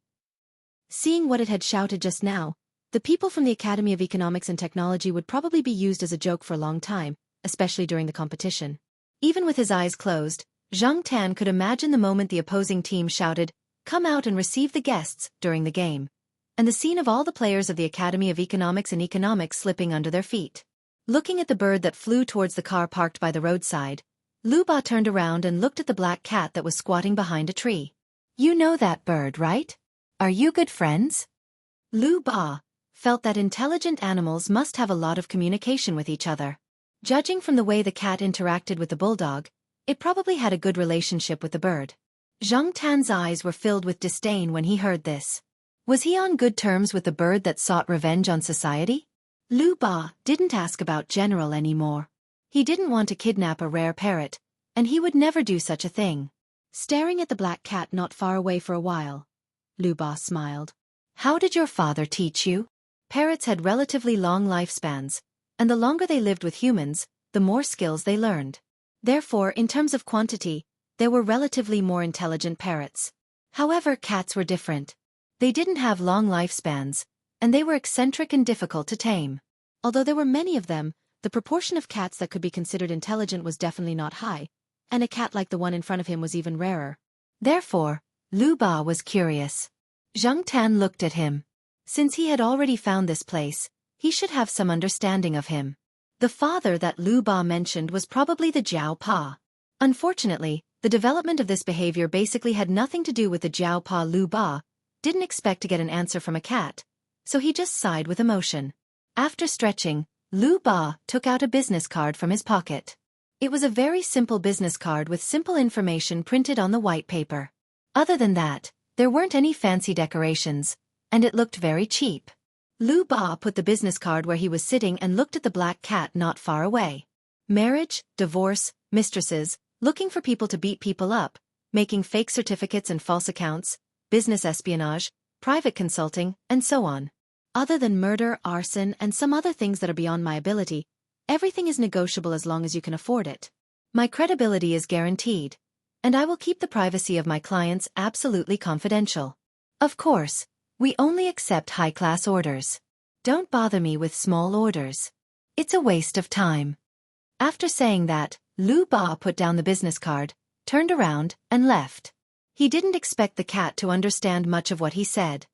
Seeing what it had shouted just now, the people from the Academy of Economics and Technology would probably be used as a joke for a long time, especially during the competition. Even with his eyes closed, Xianxia could imagine the moment the opposing team shouted, "Come out and receive the guests," during the game, and the scene of all the players of the Academy of Economics and Economics slipping under their feet. Looking at the bird that flew towards the car parked by the roadside, Lu Ba turned around and looked at the black cat that was squatting behind a tree. "You know that bird, right? Are you good friends?" Lu Ba felt that intelligent animals must have a lot of communication with each other. Judging from the way the cat interacted with the bulldog, it probably had a good relationship with the bird. Zhang Tan's eyes were filled with disdain when he heard this. Was he on good terms with the bird that sought revenge on society? Lu Ba didn't ask about General anymore. He didn't want to kidnap a rare parrot, and he would never do such a thing. Staring at the black cat not far away for a while, Lu Ba smiled. "How did your father teach you?" Parrots had relatively long lifespans, and the longer they lived with humans, the more skills they learned. Therefore, in terms of quantity, there were relatively more intelligent parrots. However, cats were different. They didn't have long lifespans, and they were eccentric and difficult to tame. Although there were many of them, the proportion of cats that could be considered intelligent was definitely not high, and a cat like the one in front of him was even rarer. Therefore, Lu Ba was curious. Zhang Tan looked at him. Since he had already found this place, he should have some understanding of him. The father that Lu Ba mentioned was probably the Jiao Pa. Unfortunately, the development of this behavior basically had nothing to do with the Jiao Pa. Lu Ba didn't expect to get an answer from a cat, so he just sighed with emotion. After stretching, Lu Ba took out a business card from his pocket. It was a very simple business card with simple information printed on the white paper. Other than that, there weren't any fancy decorations, and it looked very cheap. Lu Ba put the business card where he was sitting and looked at the black cat not far away. Marriage, divorce, mistresses, looking for people to beat people up, making fake certificates and false accounts, business espionage, private consulting, and so on. Other than murder, arson, and some other things that are beyond my ability, everything is negotiable as long as you can afford it. My credibility is guaranteed, and I will keep the privacy of my clients absolutely confidential. Of course, we only accept high-class orders. Don't bother me with small orders. It's a waste of time. After saying that, Lu Ba put down the business card, turned around, and left. He didn't expect the cat to understand much of what he said.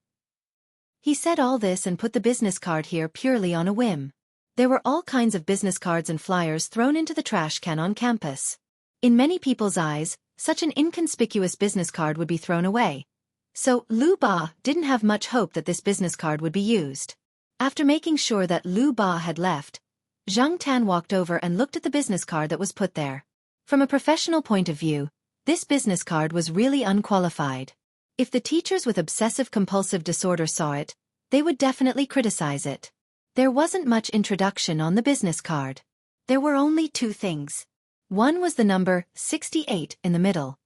He said all this and put the business card here purely on a whim. There were all kinds of business cards and flyers thrown into the trash can on campus. In many people's eyes, such an inconspicuous business card would be thrown away. So, Lu Ba didn't have much hope that this business card would be used. After making sure that Lu Ba had left, Zhang Tan walked over and looked at the business card that was put there. From a professional point of view, this business card was really unqualified. If the teachers with obsessive-compulsive disorder saw it, they would definitely criticize it. There wasn't much introduction on the business card. There were only two things. One was the number 68 in the middle,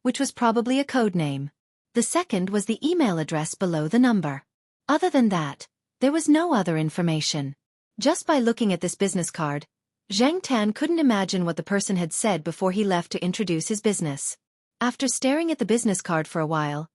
which was probably a code name. The second was the email address below the number. Other than that, there was no other information. Just by looking at this business card, Zhang Tan couldn't imagine what the person had said before he left to introduce his business. After staring at the business card for a while,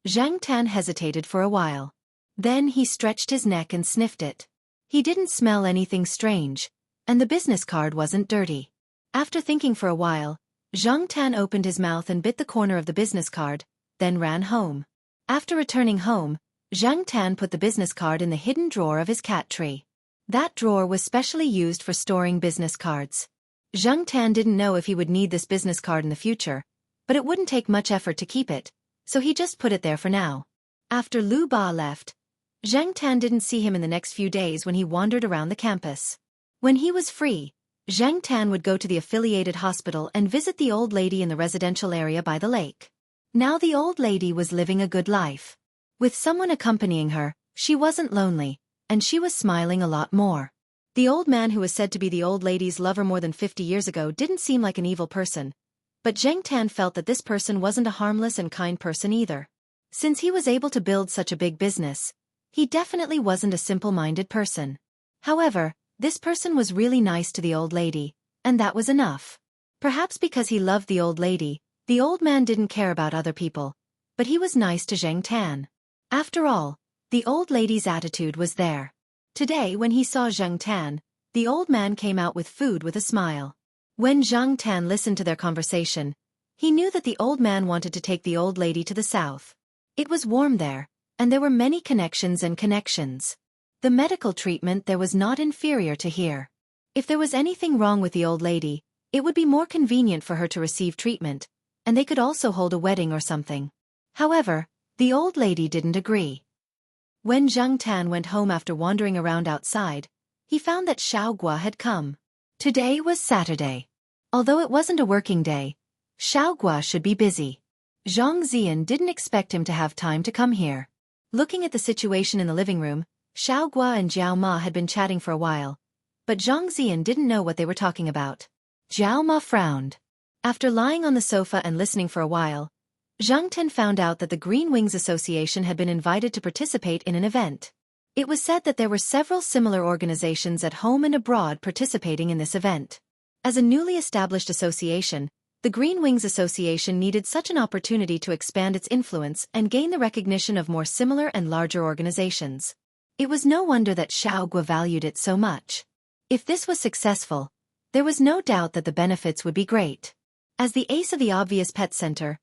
Zhang Tan hesitated for a while. Then he stretched his neck and sniffed it. He didn't smell anything strange, and the business card wasn't dirty. After thinking for a while, Zhang Tan opened his mouth and bit the corner of the business card, then ran home. After returning home, Zhang Tan put the business card in the hidden drawer of his cat tree. That drawer was specially used for storing business cards. Zhang Tan didn't know if he would need this business card in the future, but it wouldn't take much effort to keep it, so he just put it there for now. After Lu Ba left, Zhang Tan didn't see him in the next few days when he wandered around the campus. When he was free, Zhang Tan would go to the affiliated hospital and visit the old lady in the residential area by the lake. Now the old lady was living a good life. With someone accompanying her, She wasn't lonely, and she was smiling a lot more. The old man who was said to be the old lady's lover more than 50 years ago didn't seem like an evil person, but Zheng Tan felt that this person wasn't a harmless and kind person either. Since he was able to build such a big business, he definitely wasn't a simple-minded person. However, this person was really nice to the old lady, and that was enough. Perhaps because he loved the old lady, the old man didn't care about other people, but he was nice to Zheng Tan. After all, the old lady's attitude was there. Today when he saw Zheng Tan, the old man came out with food with a smile. When Zheng Tan listened to their conversation, he knew that the old man wanted to take the old lady to the south. It was warm there, and there were many connections and connections. The medical treatment there was not inferior to here. If there was anything wrong with the old lady, it would be more convenient for her to receive treatment, and they could also hold a wedding or something. However, the old lady didn't agree. When Zheng Tan went home after wandering around outside, he found that Xiaogua had come. Today was Saturday. Although it wasn't a working day, Xiaogua should be busy. Zhang Zian didn't expect him to have time to come here. Looking at the situation in the living room, Xiaogua and Jiao Ma had been chatting for a while, but Zhang Zian didn't know what they were talking about. Jiao Ma frowned. After lying on the sofa and listening for a while, Zhang Tan found out that the Green Wings Association had been invited to participate in an event. It was said that there were several similar organizations at home and abroad participating in this event. As a newly established association, the Green Wings Association needed such an opportunity to expand its influence and gain the recognition of more similar and larger organizations. It was no wonder that Xiaogua valued it so much. If this was successful, there was no doubt that the benefits would be great. As the ace of the obvious pet center,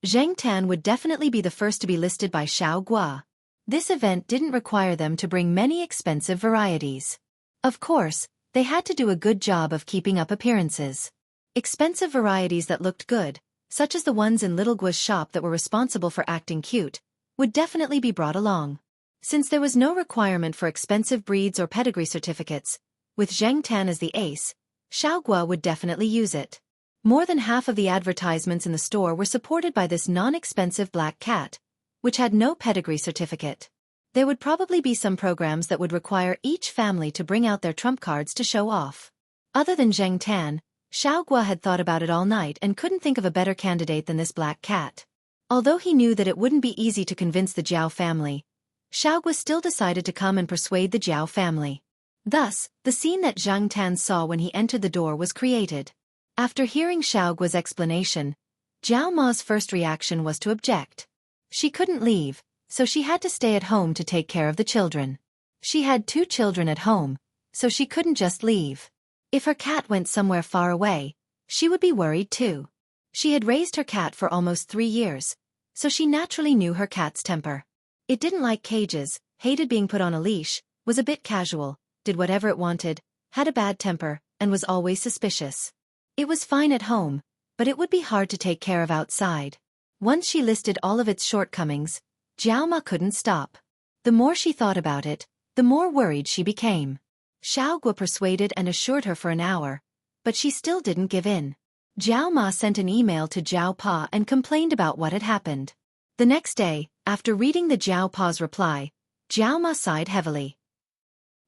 Zheng Tan would definitely be the first to be listed by Xiaogua. This event didn't require them to bring many expensive varieties. Of course, they had to do a good job of keeping up appearances. Expensive varieties that looked good, such as the ones in Little Gua's shop that were responsible for acting cute, would definitely be brought along. Since there was no requirement for expensive breeds or pedigree certificates, with Zheng Tan as the ace, Xiaogua would definitely use it. More than half of the advertisements in the store were supported by this non-expensive black cat, which had no pedigree certificate. There would probably be some programs that would require each family to bring out their trump cards to show off. Other than Zheng Tan, Xiaogua had thought about it all night and couldn't think of a better candidate than this black cat. Although he knew that it wouldn't be easy to convince the Jiao family, Xiaogua still decided to come and persuade the Jiao family. Thus, the scene that Zheng Tan saw when he entered the door was created. After hearing Xiaogua's explanation, Jiao Ma's first reaction was to object. She couldn't leave, so she had to stay at home to take care of the children. She had 2 children at home, so she couldn't just leave. If her cat went somewhere far away, she would be worried too. She had raised her cat for almost 3 years, so she naturally knew her cat's temper. It didn't like cages, hated being put on a leash, was a bit casual, did whatever it wanted, had a bad temper, and was always suspicious. It was fine at home, but it would be hard to take care of outside. Once she listed all of its shortcomings, Jiao Ma couldn't stop. The more she thought about it, the more worried she became. Xiaogua persuaded and assured her for an hour, but she still didn't give in. Jiao Ma sent an email to Jiao Pa and complained about what had happened. The next day, after reading the Jiao Pa's reply, Jiao Ma sighed heavily.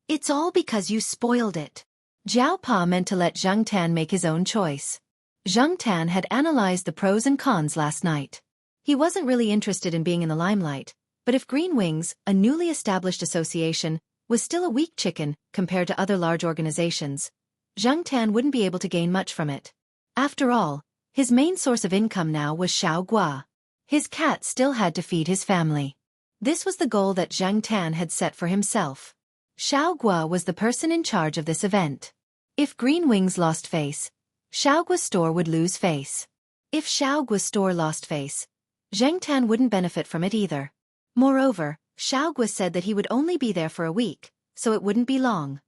"It's all because you spoiled it." Jiao Pa meant to let Zheng Tan make his own choice. Zheng Tan had analyzed the pros and cons last night. He wasn't really interested in being in the limelight, but if Green Wings, a newly established association, was still a weak chicken compared to other large organizations, Zheng Tan wouldn't be able to gain much from it. After all, his main source of income now was Xiaogua. His cat still had to feed his family. This was the goal that Zheng Tan had set for himself. Xiaogua was the person in charge of this event. If Green Wings lost face, Xiaogua's store would lose face. If Xiaogua's store lost face, Zheng Tan wouldn't benefit from it either. Moreover, Xiaogua said that he would only be there for a week, so it wouldn't be long.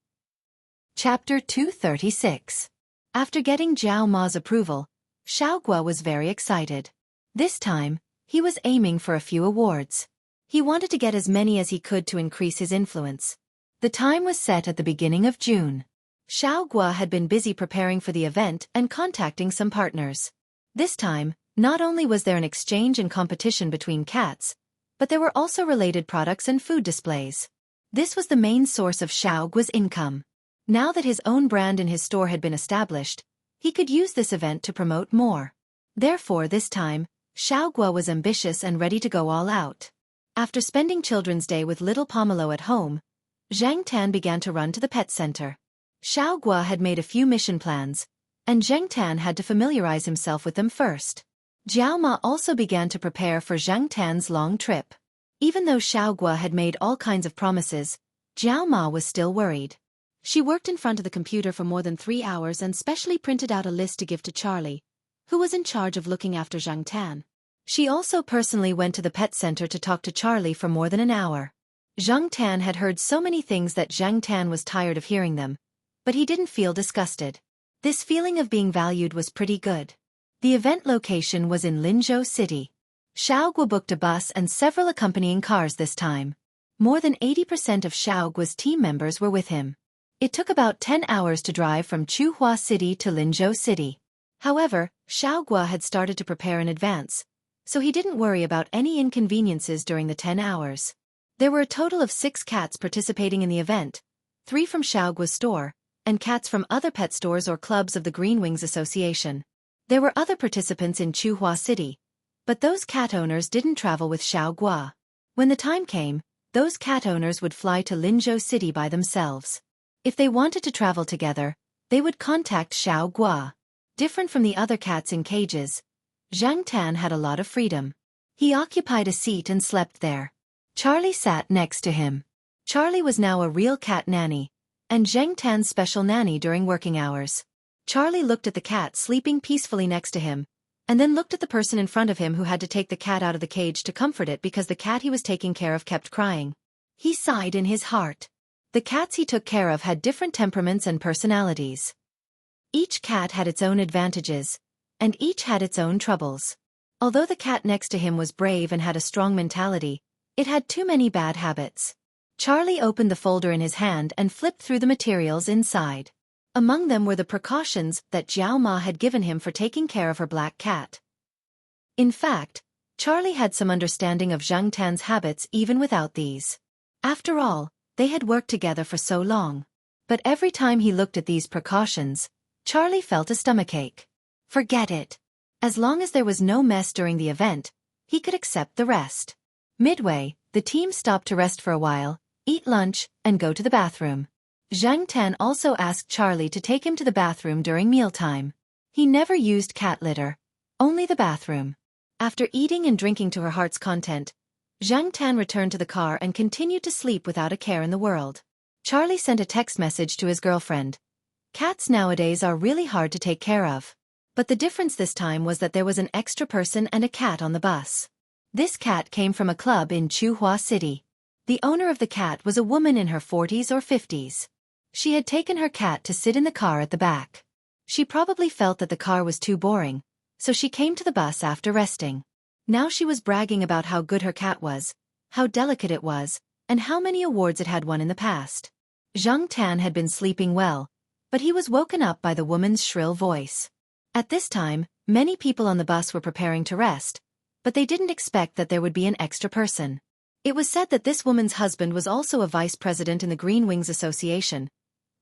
Chapter 236. After getting Jiao Ma's approval, Xiaogua was very excited. This time, he was aiming for a few awards. He wanted to get as many as he could to increase his influence. The time was set at the beginning of June. Xiaogua had been busy preparing for the event and contacting some partners. This time, not only was there an exchange and competition between cats, but there were also related products and food displays. This was the main source of Xiaoguo's income. Now that his own brand in his store had been established, he could use this event to promote more. Therefore, this time, Xiaoguo was ambitious and ready to go all out. After spending Children's Day with little Pomelo at home, Zhang Tan began to run to the pet center. Xiaoguo had made a few mission plans, and Zhang Tan had to familiarize himself with them first. Jiao Ma also began to prepare for Zhang Tan's long trip. Even though Xiaoguo had made all kinds of promises, Jiao Ma was still worried. She worked in front of the computer for more than 3 hours and specially printed out a list to give to Charlie, who was in charge of looking after Zhang Tan. She also personally went to the pet center to talk to Charlie for more than an hour. Zhang Tan had heard so many things that Zhang Tan was tired of hearing them, but he didn't feel disgusted. This feeling of being valued was pretty good. The event location was in Linzhou City. Xiaoguo booked a bus and several accompanying cars this time. More than 80% of Xiaoguo's team members were with him. It took about 10 hours to drive from Chuhua City to Linzhou City. However, Xiaoguo had started to prepare in advance, so he didn't worry about any inconveniences during the 10 hours. There were a total of 6 cats participating in the event, 3 from Xiaoguo's store, and cats from other pet stores or clubs of the Green Wings Association. There were other participants in Chuhua City, but those cat owners didn't travel with Xiaoguo. When the time came, those cat owners would fly to Linzhou City by themselves. If they wanted to travel together, they would contact Xiaoguo. Different from the other cats in cages, Zhang Tan had a lot of freedom. He occupied a seat and slept there. Charlie sat next to him. Charlie was now a real cat nanny, and Zhang Tan's special nanny during working hours. Charlie looked at the cat sleeping peacefully next to him, and then looked at the person in front of him who had to take the cat out of the cage to comfort it because the cat he was taking care of kept crying. He sighed in his heart. The cats he took care of had different temperaments and personalities. Each cat had its own advantages, and each had its own troubles. Although the cat next to him was brave and had a strong mentality, it had too many bad habits. Charlie opened the folder in his hand and flipped through the materials inside. Among them were the precautions that Jiao Ma had given him for taking care of her black cat. In fact, Charlie had some understanding of Zhang Tan's habits even without these. After all, they had worked together for so long. But every time he looked at these precautions, Charlie felt a stomachache. Forget it. As long as there was no mess during the event, he could accept the rest. Midway, the team stopped to rest for a while, eat lunch, and go to the bathroom. Zhang Tan also asked Charlie to take him to the bathroom during mealtime. He never used cat litter, only the bathroom. After eating and drinking to her heart's content, Zhang Tan returned to the car and continued to sleep without a care in the world. Charlie sent a text message to his girlfriend. Cats nowadays are really hard to take care of. But the difference this time was that there was an extra person and a cat on the bus. This cat came from a club in Chuhua City. The owner of the cat was a woman in her 40s or 50s. She had taken her cat to sit in the car at the back. She probably felt that the car was too boring, so she came to the bus after resting. Now she was bragging about how good her cat was, how delicate it was, and how many awards it had won in the past. Zhang Tan had been sleeping well, but he was woken up by the woman's shrill voice. At this time, many people on the bus were preparing to rest, but they didn't expect that there would be an extra person. It was said that this woman's husband was also a vice president in the Green Wings Association,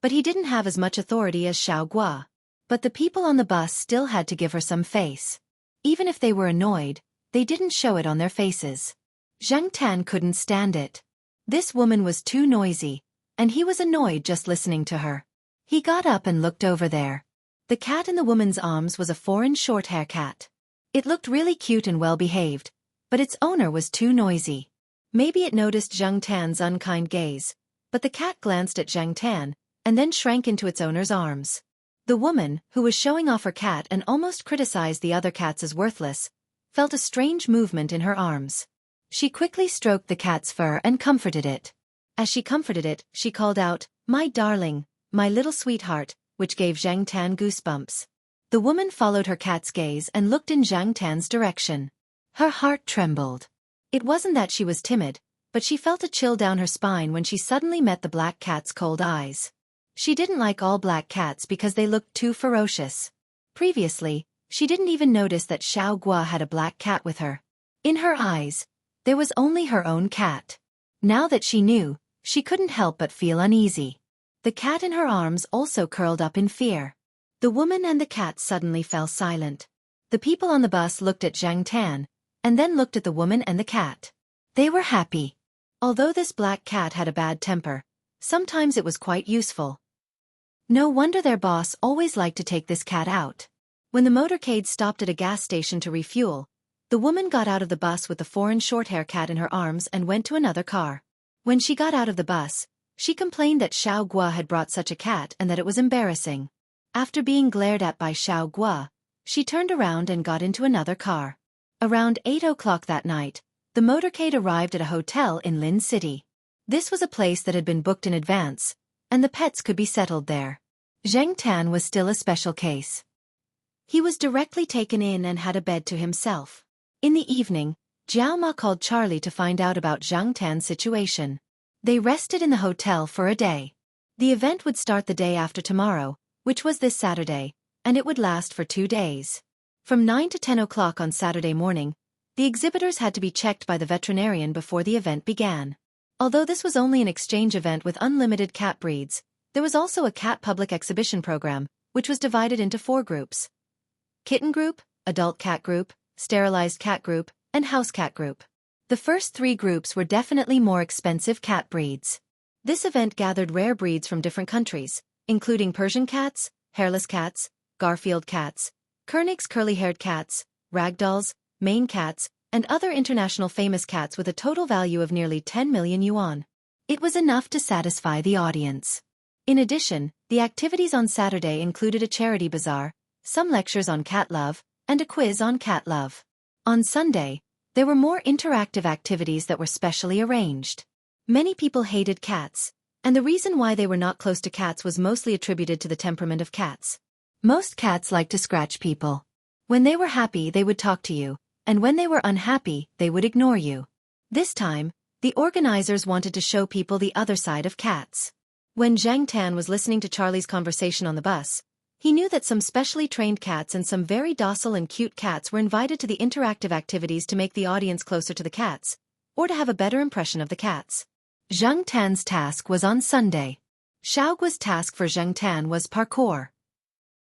but he didn't have as much authority as Xiaoguo. But the people on the bus still had to give her some face. Even if they were annoyed, they didn't show it on their faces. Zhang Tan couldn't stand it. This woman was too noisy, and he was annoyed just listening to her. He got up and looked over there. The cat in the woman's arms was a foreign short-hair cat. It looked really cute and well-behaved, but its owner was too noisy. Maybe it noticed Zhang Tan's unkind gaze, but the cat glanced at Zhang Tan, and then shrank into its owner's arms. The woman, who was showing off her cat and almost criticized the other cats as worthless, felt a strange movement in her arms. She quickly stroked the cat's fur and comforted it. As she comforted it, she called out, "My darling, my little sweetheart," which gave Zhang Tan goosebumps. The woman followed her cat's gaze and looked in Zhang Tan's direction. Her heart trembled. It wasn't that she was timid, but she felt a chill down her spine when she suddenly met the black cat's cold eyes. She didn't like all black cats because they looked too ferocious. Previously, she didn't even notice that Xiaoguo had a black cat with her. In her eyes, There was only her own cat. Now that she knew, she couldn't help but feel uneasy. The cat in her arms also curled up in fear. The woman and the cat suddenly fell silent. The people on the bus looked at Zhang Tan, and then looked at the woman and the cat. They were happy. Although this black cat had a bad temper, sometimes it was quite useful. No wonder their boss always liked to take this cat out. When the motorcade stopped at a gas station to refuel, the woman got out of the bus with the foreign short-hair cat in her arms and went to another car. When she got out of the bus, she complained that Xiao Gua had brought such a cat and that it was embarrassing. After being glared at by Xiao Gua, she turned around and got into another car. Around 8 o'clock that night, the motorcade arrived at a hotel in Lin City. This was a place that had been booked in advance, and the pets could be settled there. Zhang Tan was still a special case. He was directly taken in and had a bed to himself. In the evening, Jiao Ma called Charlie to find out about Zhang Tan's situation. They rested in the hotel for a day. The event would start the day after tomorrow, which was this Saturday, and it would last for 2 days. From 9 to 10 o'clock on Saturday morning, the exhibitors had to be checked by the veterinarian before the event began. Although this was only an exchange event with unlimited cat breeds, there was also a cat public exhibition program, which was divided into 4 groups. Kitten group, adult cat group, sterilized cat group, and house cat group. The first 3 groups were definitely more expensive cat breeds. This event gathered rare breeds from different countries, including Persian cats, hairless cats, Garfield cats, Koenig's curly-haired cats, ragdolls, Maine cats, and other international famous cats with a total value of nearly 10 million yuan. It was enough to satisfy the audience. In addition, the activities on Saturday included a charity bazaar, some lectures on cat love, and a quiz on cat love. On Sunday, there were more interactive activities that were specially arranged. Many people hated cats, and the reason why they were not close to cats was mostly attributed to the temperament of cats. Most cats like to scratch people. When they were happy, they would talk to you, and when they were unhappy, they would ignore you. This time, the organizers wanted to show people the other side of cats. When Zhang Tan was listening to Charlie's conversation on the bus, he knew that some specially trained cats and some very docile and cute cats were invited to the interactive activities to make the audience closer to the cats, or to have a better impression of the cats. Zhang Tan's task was on Sunday. Xiao Gua's task for Zhang Tan was parkour.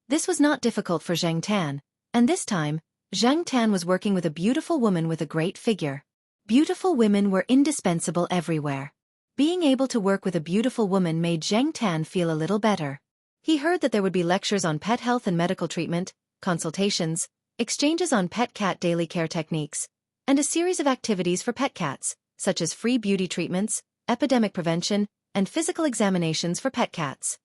This was not difficult for Zhang Tan, and this time, Zhang Tan was working with a beautiful woman with a great figure. Beautiful women were indispensable everywhere. Being able to work with a beautiful woman made Zhang Tan feel a little better. He heard that there would be lectures on pet health and medical treatment, consultations, exchanges on pet cat daily care techniques, and a series of activities for pet cats, such as free beauty treatments, epidemic prevention, and physical examinations for pet cats.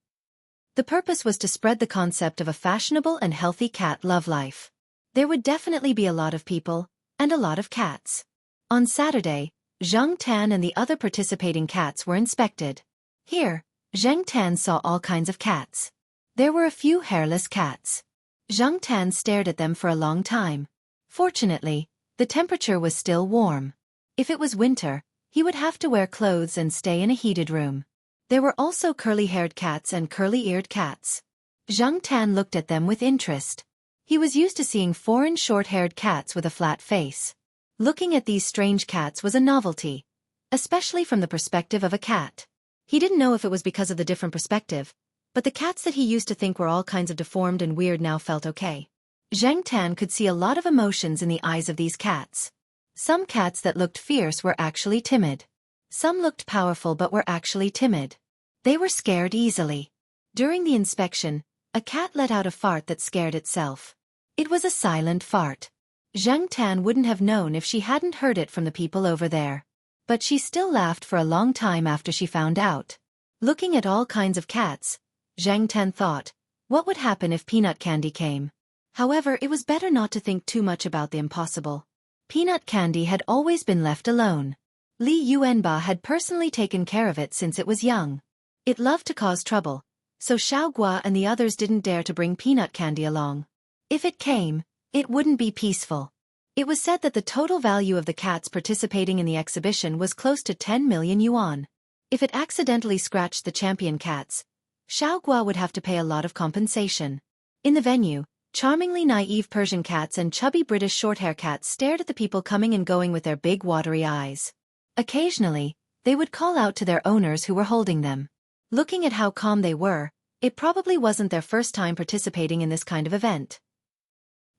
The purpose was to spread the concept of a fashionable and healthy cat love life. There would definitely be a lot of people, and a lot of cats. On Saturday, Zhang Tan and the other participating cats were inspected. Here, Zhang Tan saw all kinds of cats. There were a few hairless cats. Zhang Tan stared at them for a long time. Fortunately, the temperature was still warm. If it was winter, he would have to wear clothes and stay in a heated room. There were also curly-haired cats and curly-eared cats. Zhang Tan looked at them with interest. He was used to seeing foreign short-haired cats with a flat face. Looking at these strange cats was a novelty, especially from the perspective of a cat. He didn't know if it was because of the different perspective, but the cats that he used to think were all kinds of deformed and weird now felt okay. Zhang Tan could see a lot of emotions in the eyes of these cats. Some cats that looked fierce were actually timid. Some looked powerful but were actually timid. They were scared easily. During the inspection, a cat let out a fart that scared itself. It was a silent fart. Zhang Tan wouldn't have known if she hadn't heard it from the people over there. But she still laughed for a long time after she found out. Looking at all kinds of cats, Zhang Tan thought, what would happen if peanut candy came? However, it was better not to think too much about the impossible. Peanut candy had always been left alone. Li Yuanba had personally taken care of it since it was young. It loved to cause trouble, so Xiao Gua and the others didn't dare to bring peanut candy along. If it came, it wouldn't be peaceful. It was said that the total value of the cats participating in the exhibition was close to 10 million yuan. If it accidentally scratched the champion cats, Xiao Gua would have to pay a lot of compensation. In the venue, Charmingly naive Persian cats and chubby British shorthair cats stared at the people coming and going with their big watery eyes. Occasionally, they would call out to their owners who were holding them. Looking at how calm they were, it probably wasn't their first time participating in this kind of event.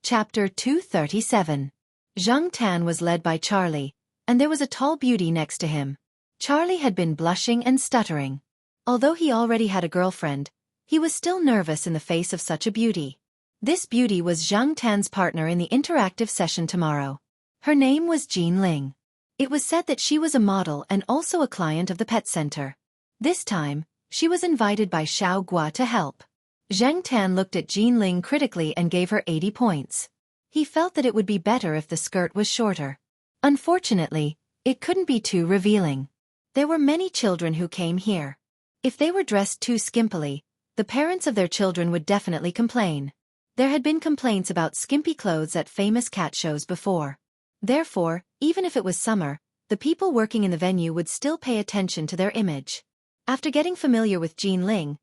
Chapter 237. Xianxia was led by Charlie, and there was a tall beauty next to him. Charlie had been blushing and stuttering. Although he already had a girlfriend, he was still nervous in the face of such a beauty. This beauty was Xianxia's partner in the interactive session tomorrow. Her name was Jean Ling. It was said that she was a model and also a client of the pet center. This time, she was invited by Xiaoguo to help. Xianxia looked at Jean Ling critically and gave her 80 points. He felt that it would be better if the skirt was shorter. Unfortunately, it couldn't be too revealing. There were many children who came here. If they were dressed too skimpily, the parents of their children would definitely complain. There had been complaints about skimpy clothes at famous cat shows before. Therefore, even if it was summer, the people working in the venue would still pay attention to their image. After getting familiar with Jean Ling,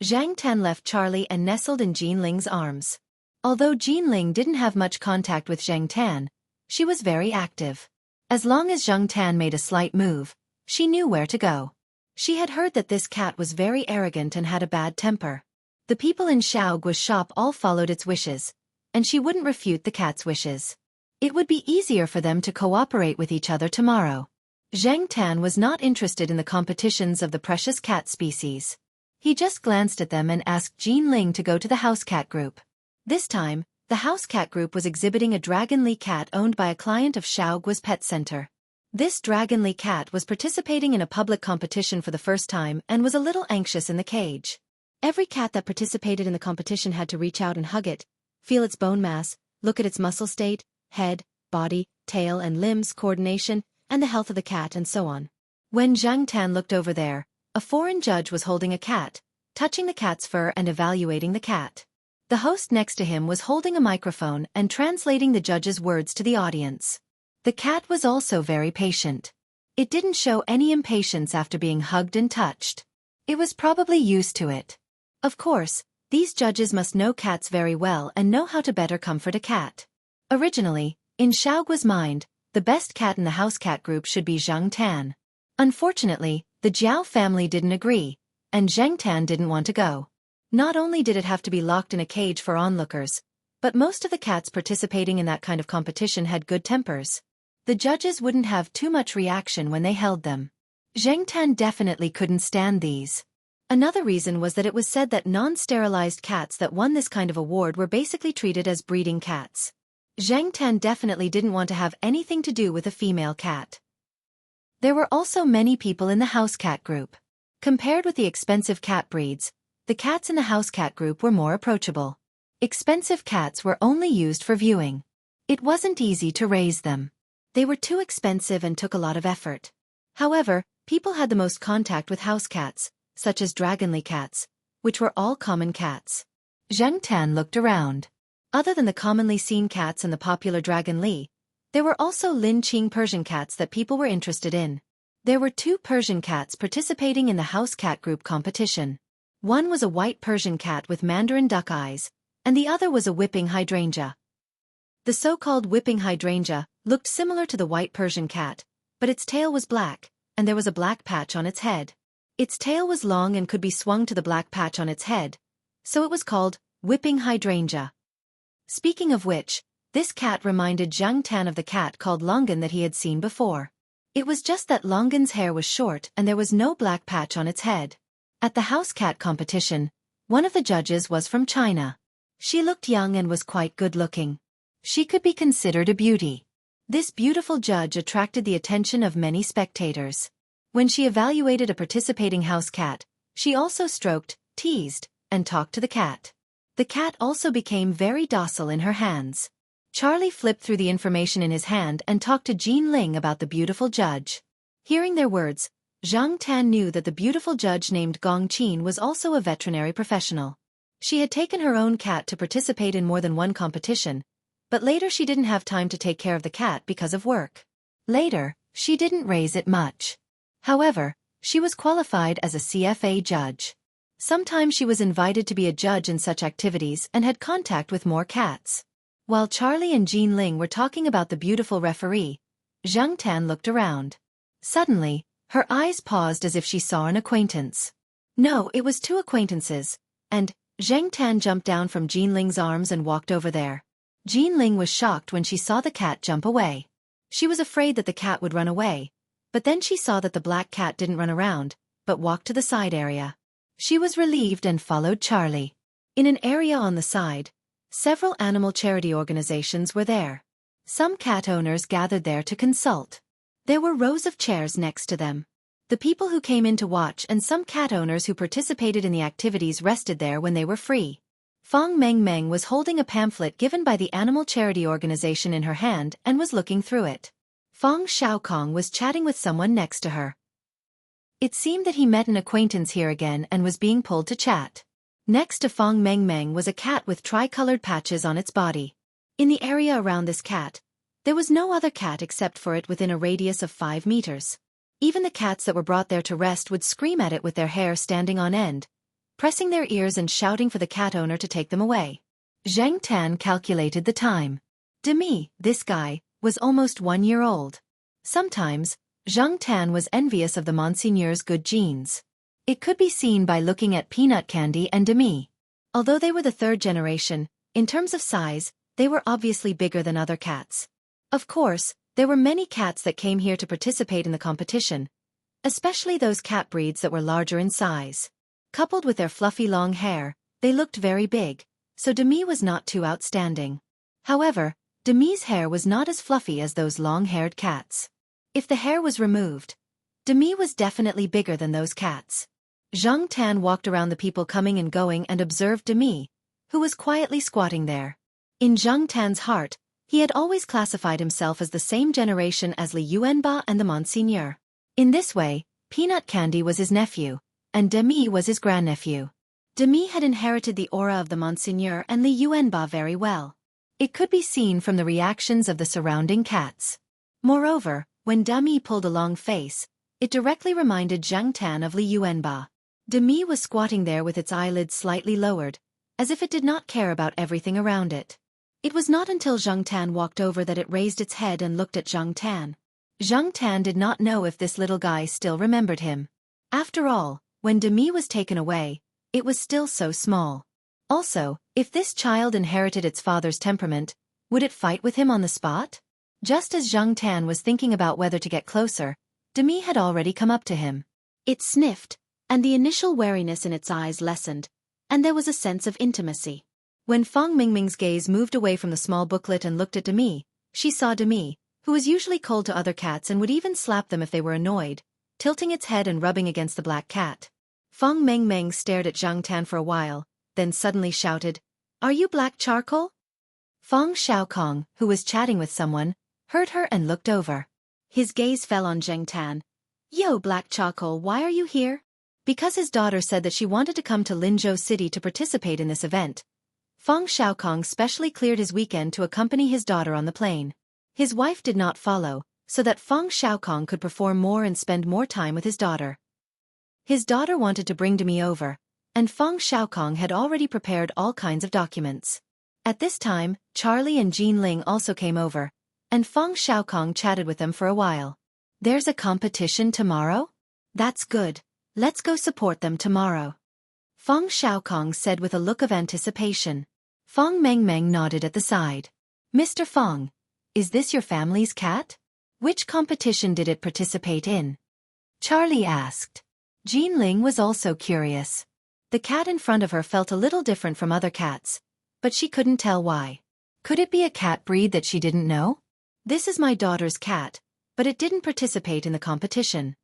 Xianxia left Charlie and nestled in Jean Ling's arms. Although Jean Ling didn't have much contact with Xianxia, she was very active. As long as Xianxia made a slight move, she knew where to go. She had heard that this cat was very arrogant and had a bad temper. The people in Xiaoguo's shop all followed its wishes, and she wouldn't refute the cat's wishes. It would be easier for them to cooperate with each other tomorrow. Xianxia was not interested in the competitions of the precious cat species. He just glanced at them and asked Jean Ling to go to the house cat group. This time, the house cat group was exhibiting a Dragonly cat owned by a client of Xiaoguo's pet center. This Dragonly cat was participating in a public competition for the first time and was a little anxious in the cage. Every cat that participated in the competition had to reach out and hug it, feel its bone mass, look at its muscle state, head, body, tail and limbs coordination, and the health of the cat and so on. When Xianxia looked over there, a foreign judge was holding a cat, touching the cat's fur and evaluating the cat. The host next to him was holding a microphone and translating the judge's words to the audience. The cat was also very patient. It didn't show any impatience after being hugged and touched. It was probably used to it. Of course, these judges must know cats very well and know how to better comfort a cat. Originally, in Xiaoguo's mind, the best cat in the house cat group should be Xianxia. Unfortunately, the Jiao family didn't agree, and Xianxia didn't want to go. Not only did it have to be locked in a cage for onlookers, but most of the cats participating in that kind of competition had good tempers. The judges wouldn't have too much reaction when they held them. Xianxia definitely couldn't stand these. Another reason was that it was said that non-sterilized cats that won this kind of award were basically treated as breeding cats. Xianxia definitely didn't want to have anything to do with a female cat. There were also many people in the house cat group. Compared with the expensive cat breeds, the cats in the house cat group were more approachable. Expensive cats were only used for viewing. It wasn't easy to raise them. They were too expensive and took a lot of effort. However, people had the most contact with house cats, such as Dragonly cats, which were all common cats. Xianxia looked around. Other than the commonly seen cats and the popular Dragonly, there were also Linqing Persian cats that people were interested in. There were 2 Persian cats participating in the house cat group competition. One was a white Persian cat with mandarin duck eyes, and the other was a whipping hydrangea. The so-called whipping hydrangea looked similar to the white Persian cat, but its tail was black, and there was a black patch on its head. Its tail was long and could be swung to the black patch on its head, so it was called whipping hydrangea. Speaking of which, this cat reminded Xianxia of the cat called Longan that he had seen before. It was just that Longan's hair was short and there was no black patch on its head. At the house cat competition, one of the judges was from China. She looked young and was quite good-looking. She could be considered a beauty. This beautiful judge attracted the attention of many spectators. When she evaluated a participating house cat, she also stroked, teased, and talked to the cat. The cat also became very docile in her hands. Charlie flipped through the information in his hand and talked to Jean Ling about the beautiful judge. Hearing their words, Xianxia knew that the beautiful judge named Gong Qin was also a veterinary professional. She had taken her own cat to participate in more than one competition, but later she didn't have time to take care of the cat because of work. Later, she didn't raise it much. However, she was qualified as a CFA judge. Sometimes she was invited to be a judge in such activities and had contact with more cats. While Charlie and Jean Ling were talking about the beautiful referee, Zhang Tan looked around. Suddenly, her eyes paused as if she saw an acquaintance. No, it was two acquaintances, and Zhang Tan jumped down from Jean Ling's arms and walked over there. Jean Ling was shocked when she saw the cat jump away. She was afraid that the cat would run away, but then she saw that the black cat didn't run around, but walked to the side area. She was relieved and followed Charlie. In an area on the side, several animal charity organizations were there. Some cat owners gathered there to consult. There were rows of chairs next to them. The people who came in to watch and some cat owners who participated in the activities rested there when they were free. Fong Meng Meng was holding a pamphlet given by the animal charity organization in her hand and was looking through it. Fong Xiaokong was chatting with someone next to her. It seemed that he met an acquaintance here again and was being pulled to chat. Next to Fong Meng Meng was a cat with tricolored patches on its body. In the area around this cat, there was no other cat except for it within a radius of 5 meters. Even the cats that were brought there to rest would scream at it with their hair standing on end, pressing their ears and shouting for the cat owner to take them away. Zhang Tan calculated the time. Demi, this guy, was almost 1 year old. Sometimes, Zhang Tan was envious of the Monseigneur's good genes. It could be seen by looking at Peanut Candy and Demi. Although they were the third generation, in terms of size, they were obviously bigger than other cats. Of course, there were many cats that came here to participate in the competition, especially those cat breeds that were larger in size. Coupled with their fluffy long hair, they looked very big, so Demi was not too outstanding. However, Demi's hair was not as fluffy as those long-haired cats. If the hair was removed, Demi was definitely bigger than those cats. Zhang Tan walked around the people coming and going and observed Demi, who was quietly squatting there. In Zhang Tan's heart, he had always classified himself as the same generation as Li Yuanba and the Monseigneur. In this way, Peanut Candy was his nephew, and Demi was his grandnephew. Demi had inherited the aura of the Monseigneur and Li Yuanba very well. It could be seen from the reactions of the surrounding cats. Moreover, when Demi pulled a long face, it directly reminded Zhang Tan of Li Yuanba. Demi was squatting there with its eyelids slightly lowered, as if it did not care about everything around it. It was not until Zhang Tan walked over that it raised its head and looked at Zhang Tan. Zhang Tan did not know if this little guy still remembered him. After all, when Demi was taken away, it was still so small. Also, if this child inherited its father's temperament, would it fight with him on the spot? Just as Zhang Tan was thinking about whether to get closer, Demi had already come up to him. It sniffed, and the initial wariness in its eyes lessened, and there was a sense of intimacy. When Fong Mingming's gaze moved away from the small booklet and looked at Demi, she saw Demi, who was usually cold to other cats and would even slap them if they were annoyed, tilting its head and rubbing against the black cat. Fong Mengmeng stared at Zhang Tan for a while, then suddenly shouted, "Are you Black Charcoal?" Fong Xiaokong, who was chatting with someone, heard her and looked over. His gaze fell on Zhang Tan. "Yo, Black Charcoal, why are you here?" Because his daughter said that she wanted to come to Linzhou City to participate in this event, Fong Xiaokong specially cleared his weekend to accompany his daughter on the plane. His wife did not follow, so that Fong Xiaokong could perform more and spend more time with his daughter. His daughter wanted to bring Demi over, and Fong Xiaokong had already prepared all kinds of documents. At this time, Charlie and Jean Ling also came over, and Fong Xiaokong chatted with them for a while. "There's a competition tomorrow? That's good. Let's go support them tomorrow," Fong Xiaokong said with a look of anticipation. Fong Mengmeng nodded at the side. "Mr. Fong, is this your family's cat? Which competition did it participate in?" Charlie asked. Jean Ling was also curious. The cat in front of her felt a little different from other cats, but she couldn't tell why. Could it be a cat breed that she didn't know? "This is my daughter's cat, but it didn't participate in the competition."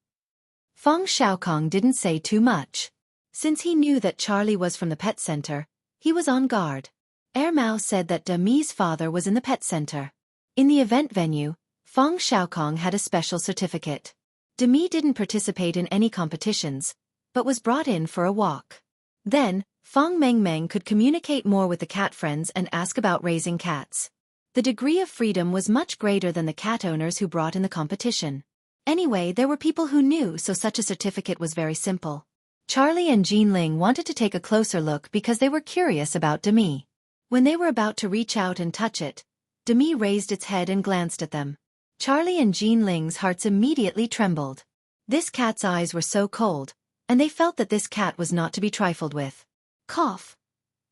Fong Xiaokong didn't say too much. Since he knew that Charlie was from the pet center, he was on guard. Mao said that Demi's father was in the pet center. In the event venue, Fong Xiaokong had a special certificate. Demi didn't participate in any competitions, but was brought in for a walk. Then, Fong Mengmeng could communicate more with the cat friends and ask about raising cats. The degree of freedom was much greater than the cat owners who brought in the competition. Anyway, there were people who knew, so such a certificate was very simple. Charlie and Jean Ling wanted to take a closer look because they were curious about Demi. When they were about to reach out and touch it, Demi raised its head and glanced at them. Charlie and Jean Ling's hearts immediately trembled. This cat's eyes were so cold, and they felt that this cat was not to be trifled with. Cough.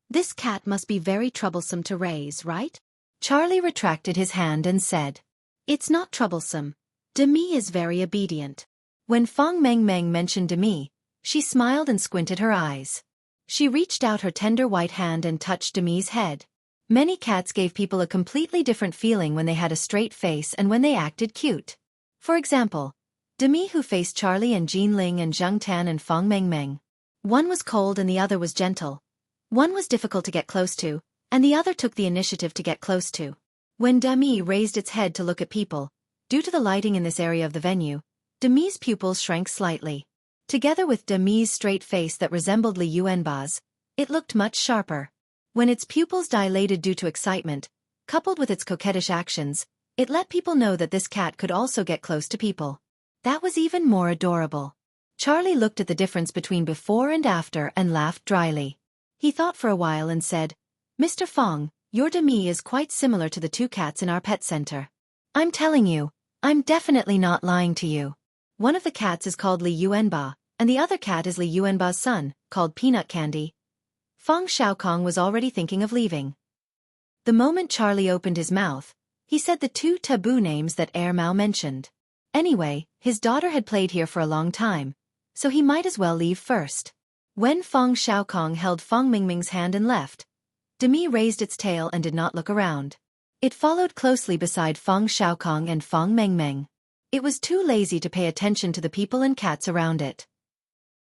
This cat must be very troublesome to raise, right? Charlie retracted his hand and said, "It's not troublesome. Demi is very obedient." When Fong Meng Meng mentioned Demi, she smiled and squinted her eyes. She reached out her tender white hand and touched Demi's head. Many cats gave people a completely different feeling when they had a straight face and when they acted cute. For example, Demi, who faced Charlie and Jean Ling and Zhang Tan and Fong Meng Meng. One was cold and the other was gentle. One was difficult to get close to, and the other took the initiative to get close to. When Demi raised its head to look at people, due to the lighting in this area of the venue, Demi's pupils shrank slightly. Together with Demi's straight face that resembled Li Yuanba's, it looked much sharper. When its pupils dilated due to excitement, coupled with its coquettish actions, it let people know that this cat could also get close to people. That was even more adorable. Charlie looked at the difference between before and after and laughed dryly. He thought for a while and said, "Mr. Fong, your Demi is quite similar to the two cats in our pet center. I'm telling you, I'm definitely not lying to you. One of the cats is called Li Yuanba, and the other cat is Li Yuanba's son, called Peanut Candy." Fong Xiaokong was already thinking of leaving. The moment Charlie opened his mouth, he said the two taboo names that Mao mentioned. Anyway, his daughter had played here for a long time, so he might as well leave first. When Fong Xiaokong held Fong Mingming's hand and left, Demi raised its tail and did not look around. It followed closely beside Fong Xiaokong and Fong Mengmeng. It was too lazy to pay attention to the people and cats around it.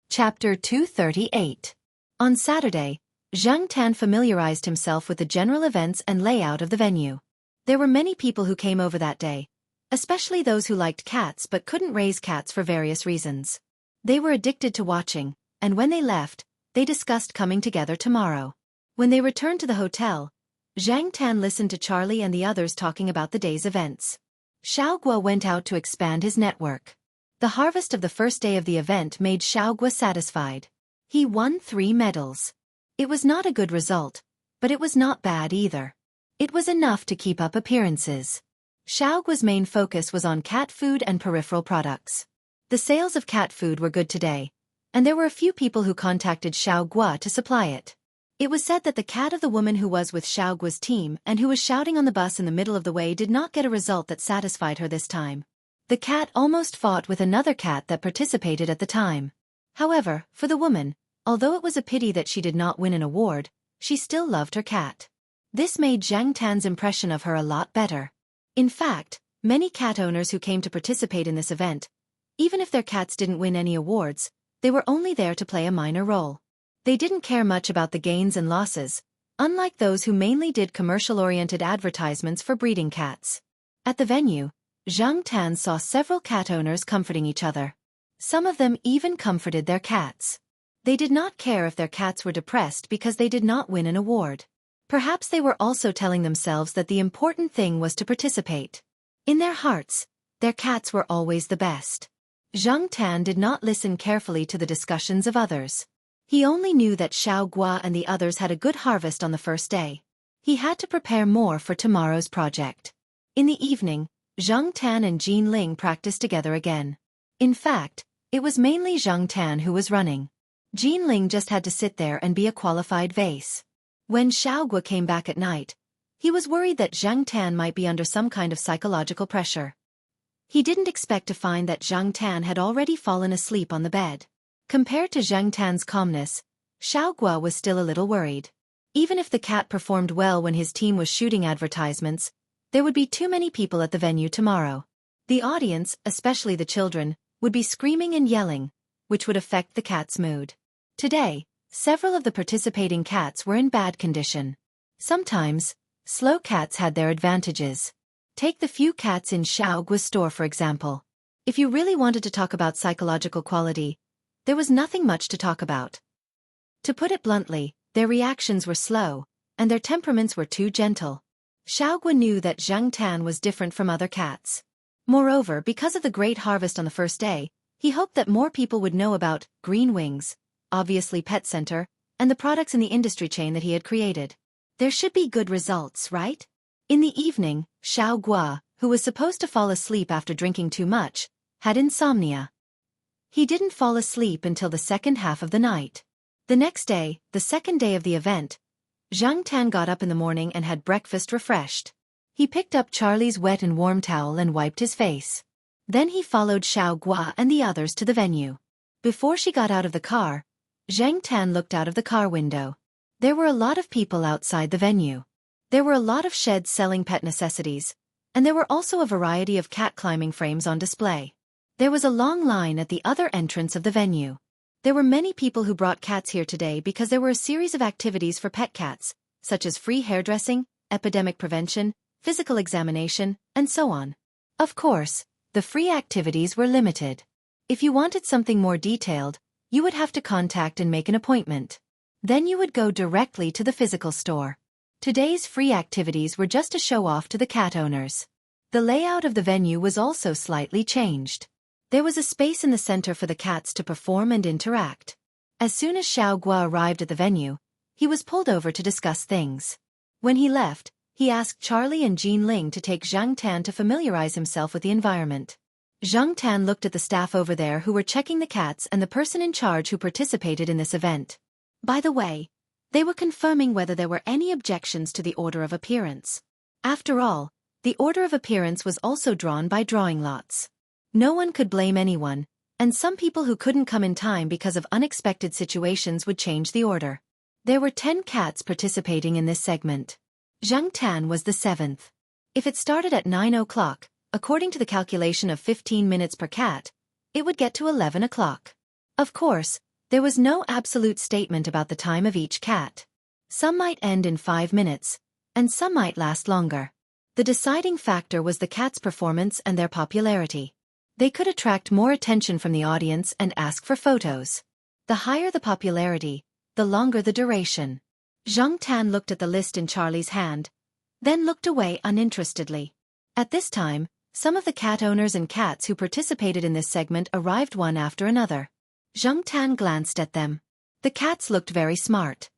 Chapter 238. On Saturday, Zhang Tan familiarized himself with the general events and layout of the venue. There were many people who came over that day, especially those who liked cats but couldn't raise cats for various reasons. They were addicted to watching, and when they left, they discussed coming together tomorrow. When they returned to the hotel, Zhang Tan listened to Charlie and the others talking about the day's events. Xiao Guo went out to expand his network. The harvest of the first day of the event made Xiao Guo satisfied. He won 3 medals. It was not a good result, but it was not bad either. It was enough to keep up appearances. Xiao Guo's main focus was on cat food and peripheral products. The sales of cat food were good today, and there were a few people who contacted Xiao Guo to supply it. It was said that the cat of the woman who was with Xiao Guo's team and who was shouting on the bus in the middle of the way did not get a result that satisfied her this time. The cat almost fought with another cat that participated at the time. However, for the woman, although it was a pity that she did not win an award, she still loved her cat. This made Zhang Tan's impression of her a lot better. In fact, many cat owners who came to participate in this event, even if their cats didn't win any awards, they were only there to play a minor role. They didn't care much about the gains and losses, unlike those who mainly did commercial-oriented advertisements for breeding cats. At the venue, Zhang Tan saw several cat owners comforting each other. Some of them even comforted their cats. They did not care if their cats were depressed because they did not win an award. Perhaps they were also telling themselves that the important thing was to participate. In their hearts, their cats were always the best. Zhang Tan did not listen carefully to the discussions of others. He only knew that Xiao Guo and the others had a good harvest on the first day. He had to prepare more for tomorrow's project. In the evening, Zhang Tan and Jean Ling practiced together again. In fact, it was mainly Zhang Tan who was running. Jean Ling just had to sit there and be a qualified vase. When Xiao Guo came back at night, he was worried that Zhang Tan might be under some kind of psychological pressure. He didn't expect to find that Zhang Tan had already fallen asleep on the bed. Compared to Zhang Tan's calmness, Xiao Guo was still a little worried. Even if the cat performed well when his team was shooting advertisements, there would be too many people at the venue tomorrow. The audience, especially the children, would be screaming and yelling, which would affect the cat's mood. Today, several of the participating cats were in bad condition. Sometimes, slow cats had their advantages. Take the few cats in Xiao Guo's store for example. If you really wanted to talk about psychological quality, there was nothing much to talk about. To put it bluntly, their reactions were slow, and their temperaments were too gentle. Xiao Guo knew that Zhang Tan was different from other cats. Moreover, because of the great harvest on the first day, he hoped that more people would know about green wings, obviously pet center, and the products in the industry chain that he had created. There should be good results, right? In the evening, Xiao Gua, who was supposed to fall asleep after drinking too much, had insomnia. He didn't fall asleep until the second half of the night. The next day, the second day of the event, Zhang Tan got up in the morning and had breakfast refreshed. He picked up Charlie's wet and warm towel and wiped his face. Then he followed Xiao Gua and the others to the venue. Before she got out of the car, Zhang Tan looked out of the car window. There were a lot of people outside the venue. There were a lot of sheds selling pet necessities, and there were also a variety of cat climbing frames on display. There was a long line at the other entrance of the venue. There were many people who brought cats here today because there were a series of activities for pet cats, such as free hairdressing, epidemic prevention, physical examination, and so on. Of course, the free activities were limited. If you wanted something more detailed, you would have to contact and make an appointment. Then you would go directly to the physical store. Today's free activities were just to show off to the cat owners. The layout of the venue was also slightly changed. There was a space in the center for the cats to perform and interact. As soon as Xiao Gua arrived at the venue, he was pulled over to discuss things. When he left, he asked Charlie and Jean Ling to take Zhang Tan to familiarize himself with the environment. Zhang Tan looked at the staff over there who were checking the cats and the person in charge who participated in this event. By the way, they were confirming whether there were any objections to the order of appearance. After all, the order of appearance was also drawn by drawing lots. No one could blame anyone, and some people who couldn't come in time because of unexpected situations would change the order. There were 10 cats participating in this segment. Zhang Tan was the 7th. If it started at 9 o'clock, according to the calculation of 15 minutes per cat, it would get to 11 o'clock. Of course, there was no absolute statement about the time of each cat. Some might end in 5 minutes, and some might last longer. The deciding factor was the cat's performance and their popularity. They could attract more attention from the audience and ask for photos. The higher the popularity, the longer the duration. Zhang Tan looked at the list in Charlie's hand, then looked away uninterestedly. At this time, some of the cat owners and cats who participated in this segment arrived one after another. Zhang Tan glanced at them. The cats looked very smart.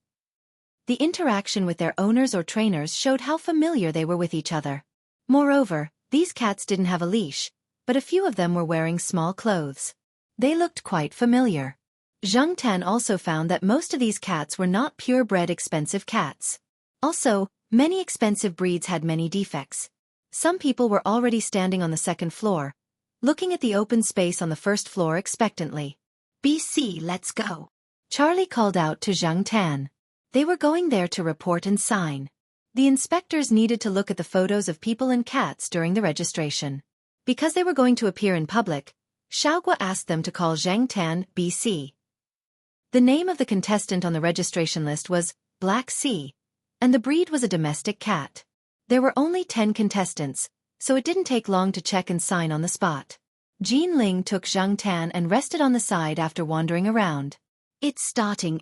The interaction with their owners or trainers showed how familiar they were with each other. Moreover, these cats didn't have a leash, but a few of them were wearing small clothes. They looked quite familiar. Zhang Tan also found that most of these cats were not purebred expensive cats. Also, many expensive breeds had many defects. Some people were already standing on the second floor, looking at the open space on the first floor expectantly. "BC, let's go," Charlie called out to Zhang Tan. They were going there to report and sign. The inspectors needed to look at the photos of people and cats during the registration. Because they were going to appear in public, Xiaogua asked them to call Zhang Tan BC. The name of the contestant on the registration list was Black Sea, and the breed was a domestic cat. There were only 10 contestants, so it didn't take long to check and sign on the spot. Jean Ling took Zhang Tan and rested on the side after wandering around. It's starting.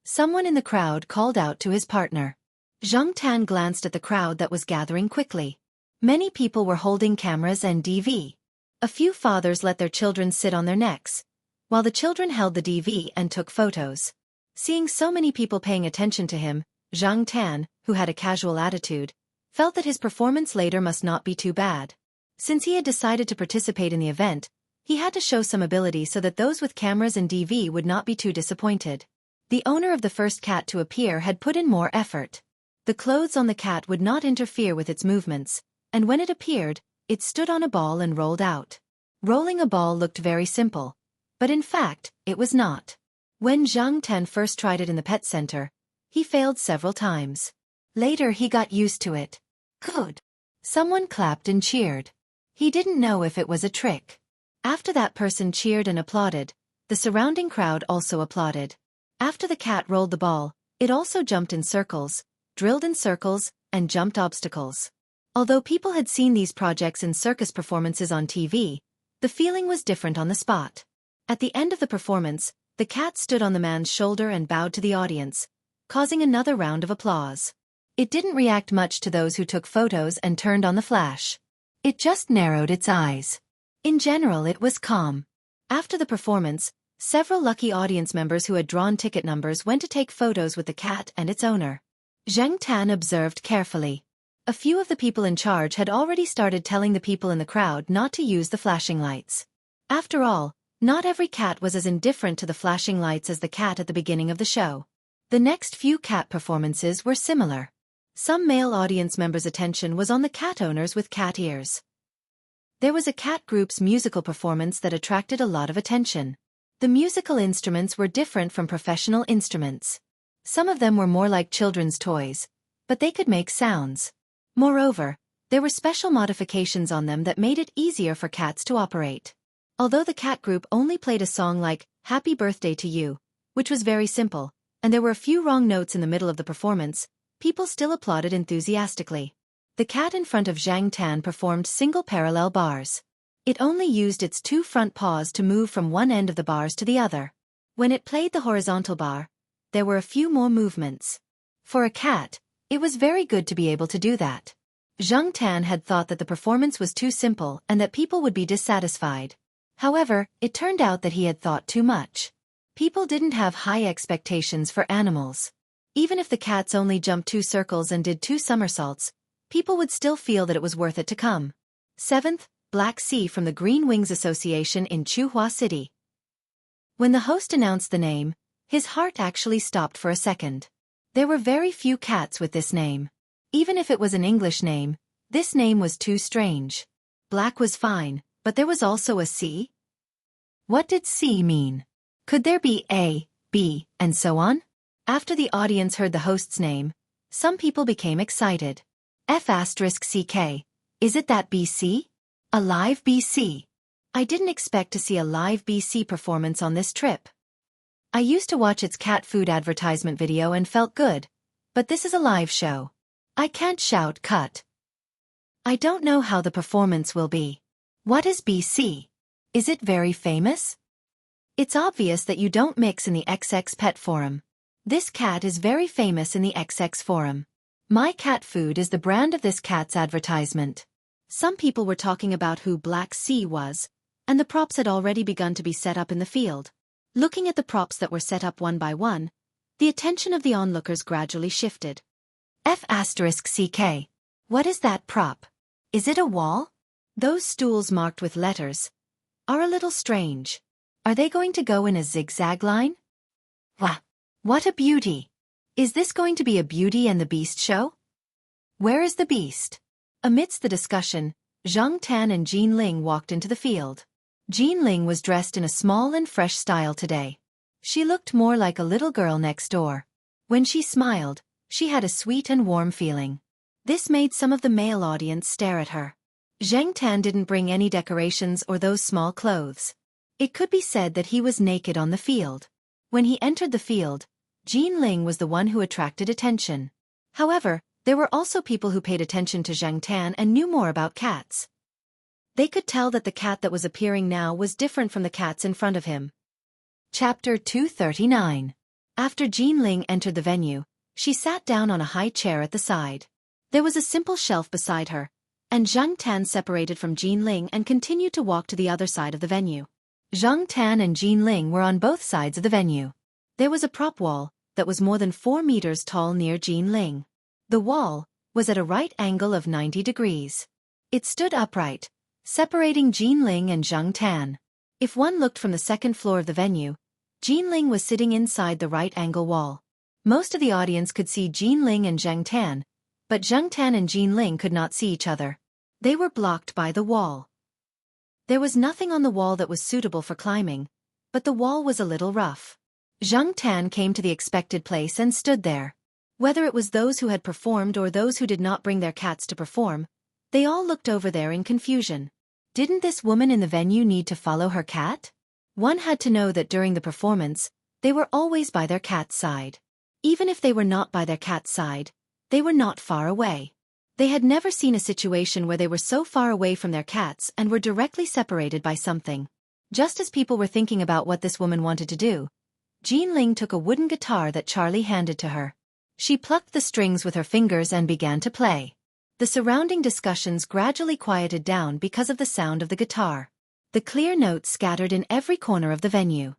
Someone in the crowd called out to his partner. Zhang Tan glanced at the crowd that was gathering quickly. Many people were holding cameras and DV. A few fathers let their children sit on their necks, while the children held the DV and took photos. Seeing so many people paying attention to him, Zhang Tan, who had a casual attitude, felt that his performance later must not be too bad. Since he had decided to participate in the event, he had to show some ability so that those with cameras and DV would not be too disappointed. The owner of the first cat to appear had put in more effort. The clothes on the cat would not interfere with its movements, and when it appeared, it stood on a ball and rolled out. Rolling a ball looked very simple, but in fact, it was not. When Zhang Tan first tried it in the pet center, he failed several times. Later he got used to it. Good. Someone clapped and cheered. He didn't know if it was a trick. After that person cheered and applauded, the surrounding crowd also applauded. After the cat rolled the ball, it also jumped in circles, drilled in circles, and jumped obstacles. Although people had seen these projects in circus performances on TV, the feeling was different on the spot. At the end of the performance, the cat stood on the man's shoulder and bowed to the audience, causing another round of applause. It didn't react much to those who took photos and turned on the flash. It just narrowed its eyes. In general, it was calm. After the performance, Several lucky audience members who had drawn ticket numbers went to take photos with the cat and its owner. Zheng Tan observed carefully. A few of the people in charge had already started telling the people in the crowd not to use the flashing lights. After all, not every cat was as indifferent to the flashing lights as the cat at the beginning of the show. The next few cat performances were similar. Some male audience members' attention was on the cat owners with cat ears. There was a cat group's musical performance that attracted a lot of attention. The musical instruments were different from professional instruments. Some of them were more like children's toys, but they could make sounds. Moreover, there were special modifications on them that made it easier for cats to operate. Although the cat group only played a song like "Happy Birthday to You," which was very simple, and there were a few wrong notes in the middle of the performance, people still applauded enthusiastically. The cat in front of Zhang Tan performed single parallel bars. It only used its two front paws to move from one end of the bars to the other. When it played the horizontal bar, there were a few more movements. For a cat, it was very good to be able to do that. Zhang Tan had thought that the performance was too simple and that people would be dissatisfied. However, it turned out that he had thought too much. People didn't have high expectations for animals. Even if the cats only jumped 2 circles and did 2 somersaults, people would still feel that it was worth it to come. 7th, Black Sea from the Green Wings Association in Chuhua City. When the host announced the name, his heart actually stopped for a second. There were very few cats with this name. Even if it was an English name, this name was too strange. Black was fine, but there was also a C? What did C mean? Could there be A, B, and so on? After the audience heard the host's name, some people became excited. F***CK. Is it that BC? A live BC. I didn't expect to see a live BC performance on this trip. I used to watch its cat food advertisement video and felt good, but this is a live show. I can't shout cut. I don't know how the performance will be. What is BC? Is it very famous? It's obvious that you don't mix in the XX Pet Forum. This cat is very famous in the XX Forum. My cat food is the brand of this cat's advertisement. Some people were talking about who Black Sea was, and the props had already begun to be set up in the field. Looking at the props that were set up one by one, the attention of the onlookers gradually shifted. F***CK. What is that prop? Is it a wall? Those stools marked with letters are a little strange. Are they going to go in a zigzag line? Wah! What a beauty! Is this going to be a Beauty and the Beast show? Where is the beast? Amidst the discussion, Zhang Tan and Jean Ling walked into the field. Jean Ling was dressed in a small and fresh style today. She looked more like a little girl next door. When she smiled, she had a sweet and warm feeling. This made some of the male audience stare at her. Zhang Tan didn't bring any decorations or those small clothes. It could be said that he was naked on the field. When he entered the field, Jean Ling was the one who attracted attention. However, there were also people who paid attention to Zhang Tan and knew more about cats. They could tell that the cat that was appearing now was different from the cats in front of him. Chapter 239. After Jean Ling entered the venue, she sat down on a high chair at the side. There was a simple shelf beside her, and Zhang Tan separated from Jean Ling and continued to walk to the other side of the venue. Zhang Tan and Jean Ling were on both sides of the venue. There was a prop wall that was more than 4 meters tall near Jean Ling. The wall was at a right angle of 90 degrees. It stood upright, separating Jean Ling and Zhang Tan. If one looked from the second floor of the venue, Jean Ling was sitting inside the right angle wall. Most of the audience could see Jean Ling and Zhang Tan, but Zhang Tan and Jean Ling could not see each other. They were blocked by the wall. There was nothing on the wall that was suitable for climbing, but the wall was a little rough. Zhang Tan came to the expected place and stood there. Whether it was those who had performed or those who did not bring their cats to perform, they all looked over there in confusion. Didn't this woman in the venue need to follow her cat? One had to know that during the performance, they were always by their cat's side. Even if they were not by their cat's side, they were not far away. They had never seen a situation where they were so far away from their cats and were directly separated by something. Just as people were thinking about what this woman wanted to do, Jean Ling took a wooden guitar that Charlie handed to her. She plucked the strings with her fingers and began to play. The surrounding discussions gradually quieted down because of the sound of the guitar. The clear notes scattered in every corner of the venue.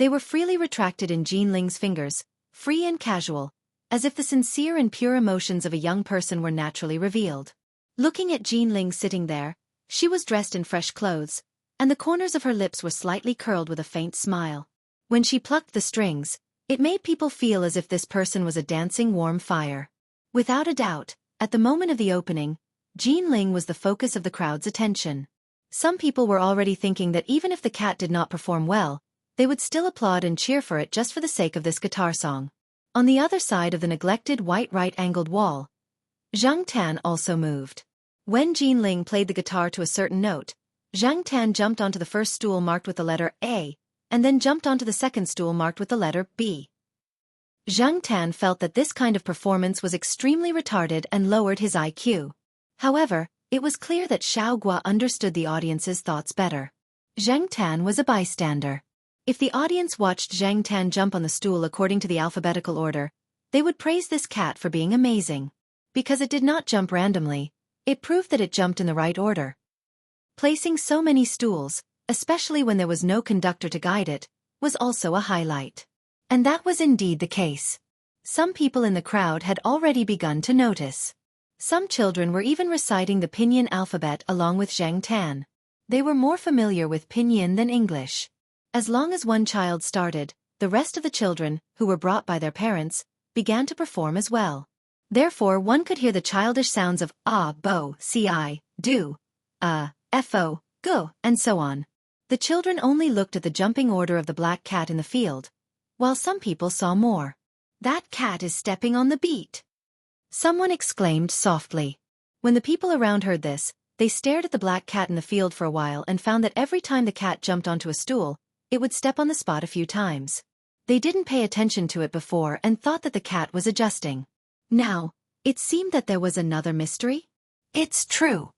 They were freely retracted in Jinling's fingers, free and casual, as if the sincere and pure emotions of a young person were naturally revealed. Looking at Jinling sitting there, she was dressed in fresh clothes, and the corners of her lips were slightly curled with a faint smile. When she plucked the strings, it made people feel as if this person was a dancing warm fire. Without a doubt, at the moment of the opening, Jinling was the focus of the crowd's attention. Some people were already thinking that even if the cat did not perform well, they would still applaud and cheer for it just for the sake of this guitar song. On the other side of the neglected white right-angled wall, Zhang Tan also moved. When Jinling played the guitar to a certain note, Zhang Tan jumped onto the first stool marked with the letter A, and then jumped onto the second stool marked with the letter B. Zhang Tan felt that this kind of performance was extremely retarded and lowered his IQ. However, it was clear that Xiao Gua understood the audience's thoughts better. Zhang Tan was a bystander. If the audience watched Zhang Tan jump on the stool according to the alphabetical order, they would praise this cat for being amazing. Because it did not jump randomly, it proved that it jumped in the right order. Placing so many stools, especially when there was no conductor to guide it, was also a highlight. And that was indeed the case. Some people in the crowd had already begun to notice. Some children were even reciting the Pinyin alphabet along with Zhang Tan. They were more familiar with Pinyin than English. As long as one child started, the rest of the children, who were brought by their parents, began to perform as well. Therefore one could hear the childish sounds of ah, bo, ci, do, fo, go, and so on. The children only looked at the jumping order of the black cat in the field, while some people saw more. That cat is stepping on the beat, someone exclaimed softly. When the people around heard this, they stared at the black cat in the field for a while and found that every time the cat jumped onto a stool, it would step on the spot a few times. They didn't pay attention to it before and thought that the cat was adjusting. Now, it seemed that there was another mystery. It's true.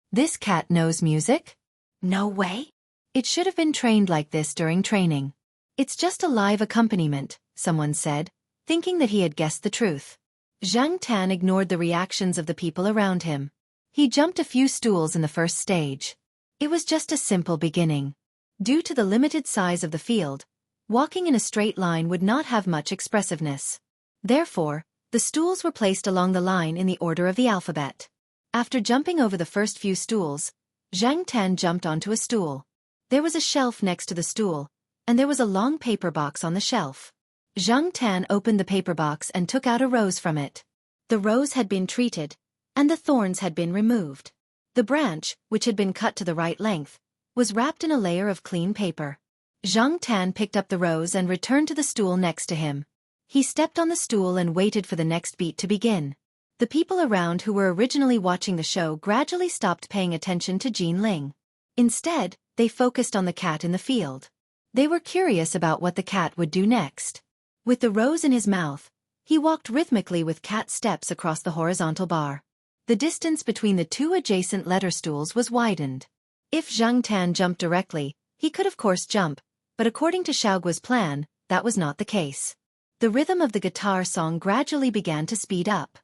This cat knows music? No way. It should have been trained like this during training. It's just a live accompaniment, someone said, thinking that he had guessed the truth. Zhang Tan ignored the reactions of the people around him. He jumped a few stools in the first stage. It was just a simple beginning. Due to the limited size of the field, walking in a straight line would not have much expressiveness. Therefore, the stools were placed along the line in the order of the alphabet. After jumping over the first few stools, Zhang Tan jumped onto a stool. There was a shelf next to the stool, and there was a long paper box on the shelf. Zhang Tan opened the paper box and took out a rose from it. The rose had been treated, and the thorns had been removed. The branch, which had been cut to the right length, was wrapped in a layer of clean paper. Zhang Tan picked up the rose and returned to the stool next to him. He stepped on the stool and waited for the next beat to begin. The people around who were originally watching the show gradually stopped paying attention to Jinling. Instead, they focused on the cat in the field. They were curious about what the cat would do next. With the rose in his mouth, he walked rhythmically with cat steps across the horizontal bar. The distance between the two adjacent letter stools was widened. If Zhang Tan jumped directly, he could of course jump, but according to Xiaogua's plan, that was not the case. The rhythm of the guitar song gradually began to speed up.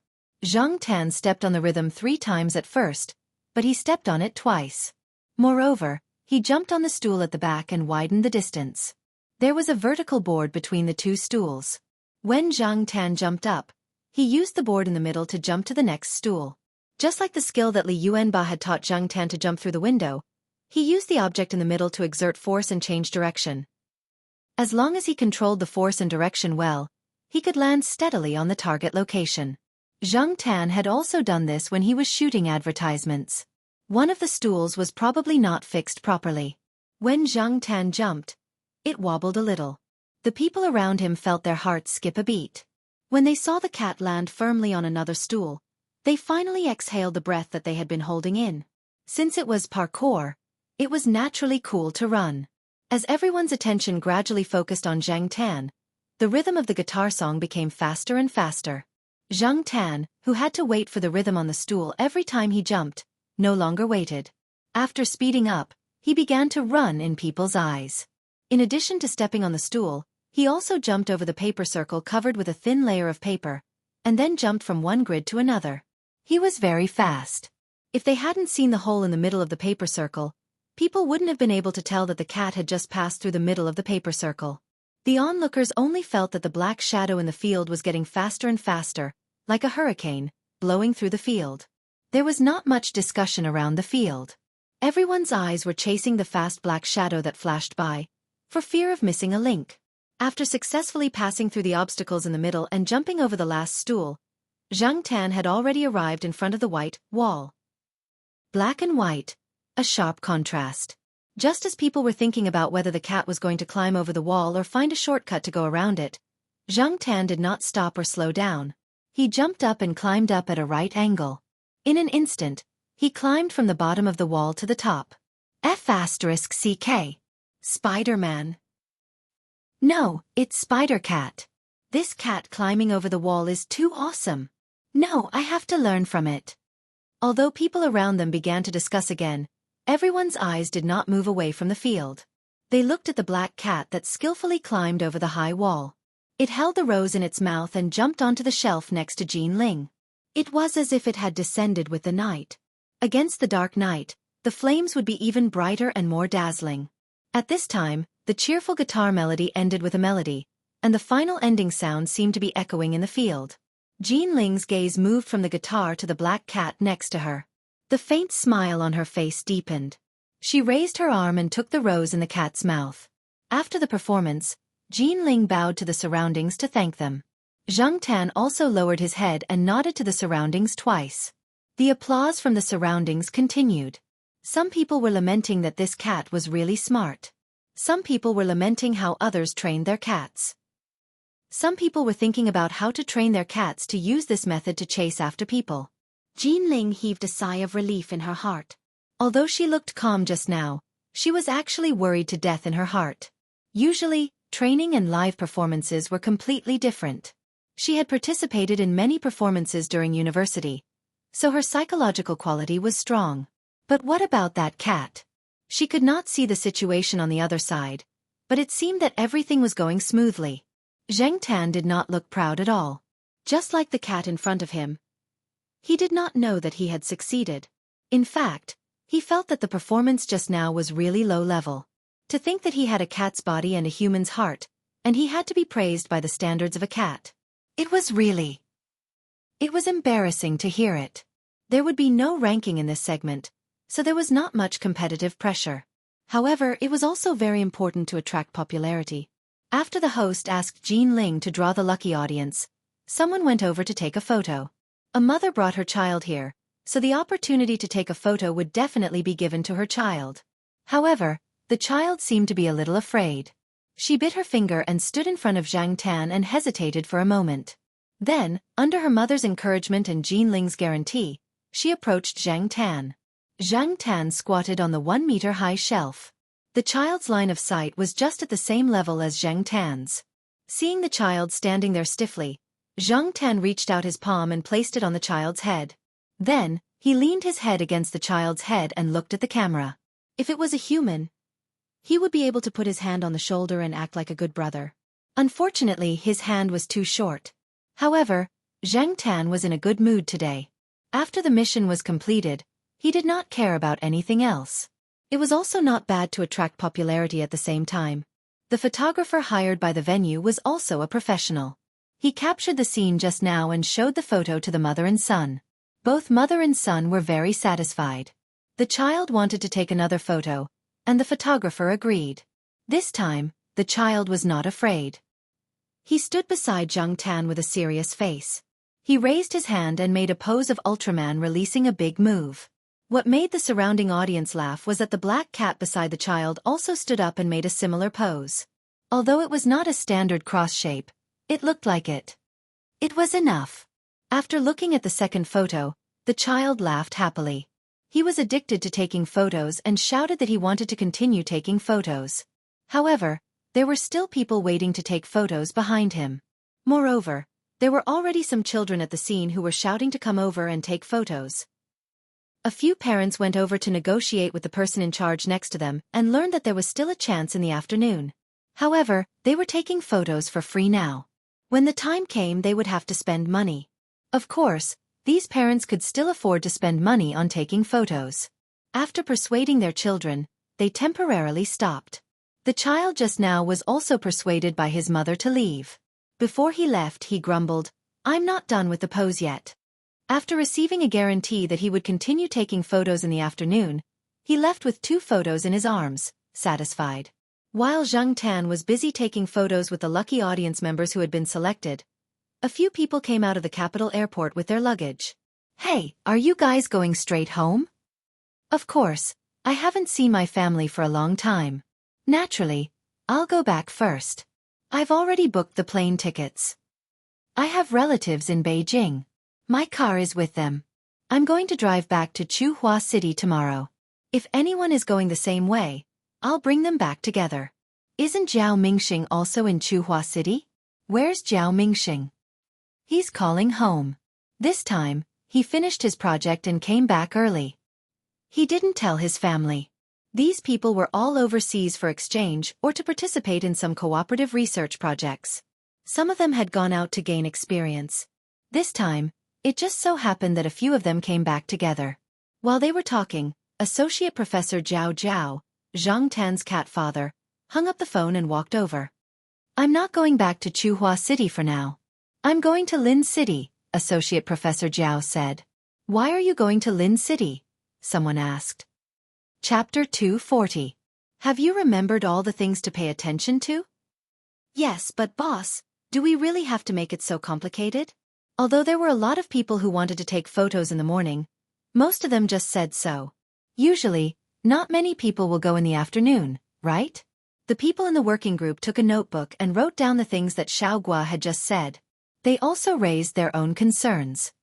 Zhang Tan stepped on the rhythm 3 times at first, but he stepped on it twice. Moreover, he jumped on the stool at the back and widened the distance. There was a vertical board between the two stools. When Zhang Tan jumped up, he used the board in the middle to jump to the next stool. Just like the skill that Li Yuanba had taught Zhang Tan to jump through the window, he used the object in the middle to exert force and change direction. As long as he controlled the force and direction well, he could land steadily on the target location. Zhang Tan had also done this when he was shooting advertisements. One of the stools was probably not fixed properly. When Zhang Tan jumped, it wobbled a little. The people around him felt their hearts skip a beat. When they saw the cat land firmly on another stool, they finally exhaled the breath that they had been holding in. Since it was parkour, it was naturally cool to run. As everyone's attention gradually focused on Zhang Tan, the rhythm of the guitar song became faster and faster. Zhang Tan, who had to wait for the rhythm on the stool every time he jumped, no longer waited. After speeding up, he began to run in people's eyes. In addition to stepping on the stool, he also jumped over the paper circle covered with a thin layer of paper, and then jumped from one grid to another. He was very fast. If they hadn't seen the hole in the middle of the paper circle, people wouldn't have been able to tell that the cat had just passed through the middle of the paper circle. The onlookers only felt that the black shadow in the field was getting faster and faster, like a hurricane, blowing through the field. There was not much discussion around the field. Everyone's eyes were chasing the fast black shadow that flashed by, for fear of missing a link. After successfully passing through the obstacles in the middle and jumping over the last stool, Xianxia had already arrived in front of the white wall. Black and white, a sharp contrast. Just as people were thinking about whether the cat was going to climb over the wall or find a shortcut to go around it, Xianxia did not stop or slow down. He jumped up and climbed up at a right angle. In an instant, he climbed from the bottom of the wall to the top. F***CK. Spider-Man. No, it's Spider-Cat. This cat climbing over the wall is too awesome. No, I have to learn from it. Although people around them began to discuss again, everyone's eyes did not move away from the field. They looked at the black cat that skillfully climbed over the high wall. It held the rose in its mouth and jumped onto the shelf next to Jianghu. It was as if it had descended with the night. Against the dark night, the flames would be even brighter and more dazzling. At this time, the cheerful guitar melody ended with a melody, and the final ending sound seemed to be echoing in the field. Jianghu's gaze moved from the guitar to the black cat next to her. The faint smile on her face deepened. She raised her arm and took the rose in the cat's mouth. After the performance, Jianghu bowed to the surroundings to thank them. Xianxia also lowered his head and nodded to the surroundings twice. The applause from the surroundings continued. Some people were lamenting that this cat was really smart. Some people were lamenting how others trained their cats. Some people were thinking about how to train their cats to use this method to chase after people. Jianghu heaved a sigh of relief in her heart. Although she looked calm just now, she was actually worried to death in her heart. Usually, training and live performances were completely different. She had participated in many performances during university, so her psychological quality was strong. But what about that cat? She could not see the situation on the other side, but it seemed that everything was going smoothly. Xianxia did not look proud at all. Just like the cat in front of him, he did not know that he had succeeded. In fact, he felt that the performance just now was really low level. To think that he had a cat's body and a human's heart, and he had to be praised by the standards of a cat. It was embarrassing to hear it. There would be no ranking in this segment, so there was not much competitive pressure. However, it was also very important to attract popularity. After the host asked Jianghu to draw the lucky audience, someone went over to take a photo. A mother brought her child here, so the opportunity to take a photo would definitely be given to her child. However, the child seemed to be a little afraid. She bit her finger and stood in front of Xianxia and hesitated for a moment. Then, under her mother's encouragement and Jianghu's guarantee, she approached Xianxia. Xianxia squatted on the 1-meter-high shelf. The child's line of sight was just at the same level as Xianxia's. Seeing the child standing there stiffly, Xianxia reached out his palm and placed it on the child's head. Then, he leaned his head against the child's head and looked at the camera. If it was a human, he would be able to put his hand on the shoulder and act like a good brother. Unfortunately, his hand was too short. However, Xianxia was in a good mood today. After the mission was completed, he did not care about anything else. It was also not bad to attract popularity at the same time. The photographer hired by the venue was also a professional. He captured the scene just now and showed the photo to the mother and son. Both mother and son were very satisfied. The child wanted to take another photo, and the photographer agreed. This time, the child was not afraid. He stood beside Xianxia with a serious face. He raised his hand and made a pose of Ultraman releasing a big move. What made the surrounding audience laugh was that the black cat beside the child also stood up and made a similar pose. Although it was not a standard cross shape, it looked like it. It was enough. After looking at the second photo, the child laughed happily. He was addicted to taking photos and shouted that he wanted to continue taking photos. However, there were still people waiting to take photos behind him. Moreover, there were already some children at the scene who were shouting to come over and take photos. A few parents went over to negotiate with the person in charge next to them and learned that there was still a chance in the afternoon. However, they were taking photos for free now. When the time came, they would have to spend money. Of course, these parents could still afford to spend money on taking photos. After persuading their children, they temporarily stopped. The The child just now was also persuaded by his mother to leave. Before he left, he grumbled, "I'm not done with the pose yet." After receiving a guarantee that he would continue taking photos in the afternoon, he left with 2 photos in his arms, satisfied. While Zhang Tan was busy taking photos with the lucky audience members who had been selected, a few people came out of the capital airport with their luggage. "Hey, are you guys going straight home?" "Of course, I haven't seen my family for a long time. Naturally, I'll go back first. I've already booked the plane tickets. I have relatives in Beijing. My car is with them. I'm going to drive back to Chuhua City tomorrow. If anyone is going the same way, I'll bring them back together." "Isn't Zhao Mingxing also in Chuhua City?" "Where's Zhao Mingxing?" "He's calling home. This time, he finished his project and came back early. He didn't tell his family." These people were all overseas for exchange or to participate in some cooperative research projects. Some of them had gone out to gain experience. This time, it just so happened that a few of them came back together. While they were talking, Associate Professor Zhao Zhao, Zhang Tan's cat father, hung up the phone and walked over. "I'm not going back to Chuhua City for now. I'm going to Lin City," Associate Professor Zhao said. "Why are you going to Lin City?" someone asked. Chapter 240. Have you remembered all the things to pay attention to? Yes, but boss, do we really have to make it so complicated? Although there were a lot of people who wanted to take photos in the morning, most of them just said so. Usually, not many people will go in the afternoon, right? The people in the working group took a notebook and wrote down the things that Xiaogua had just said. They also raised their own concerns.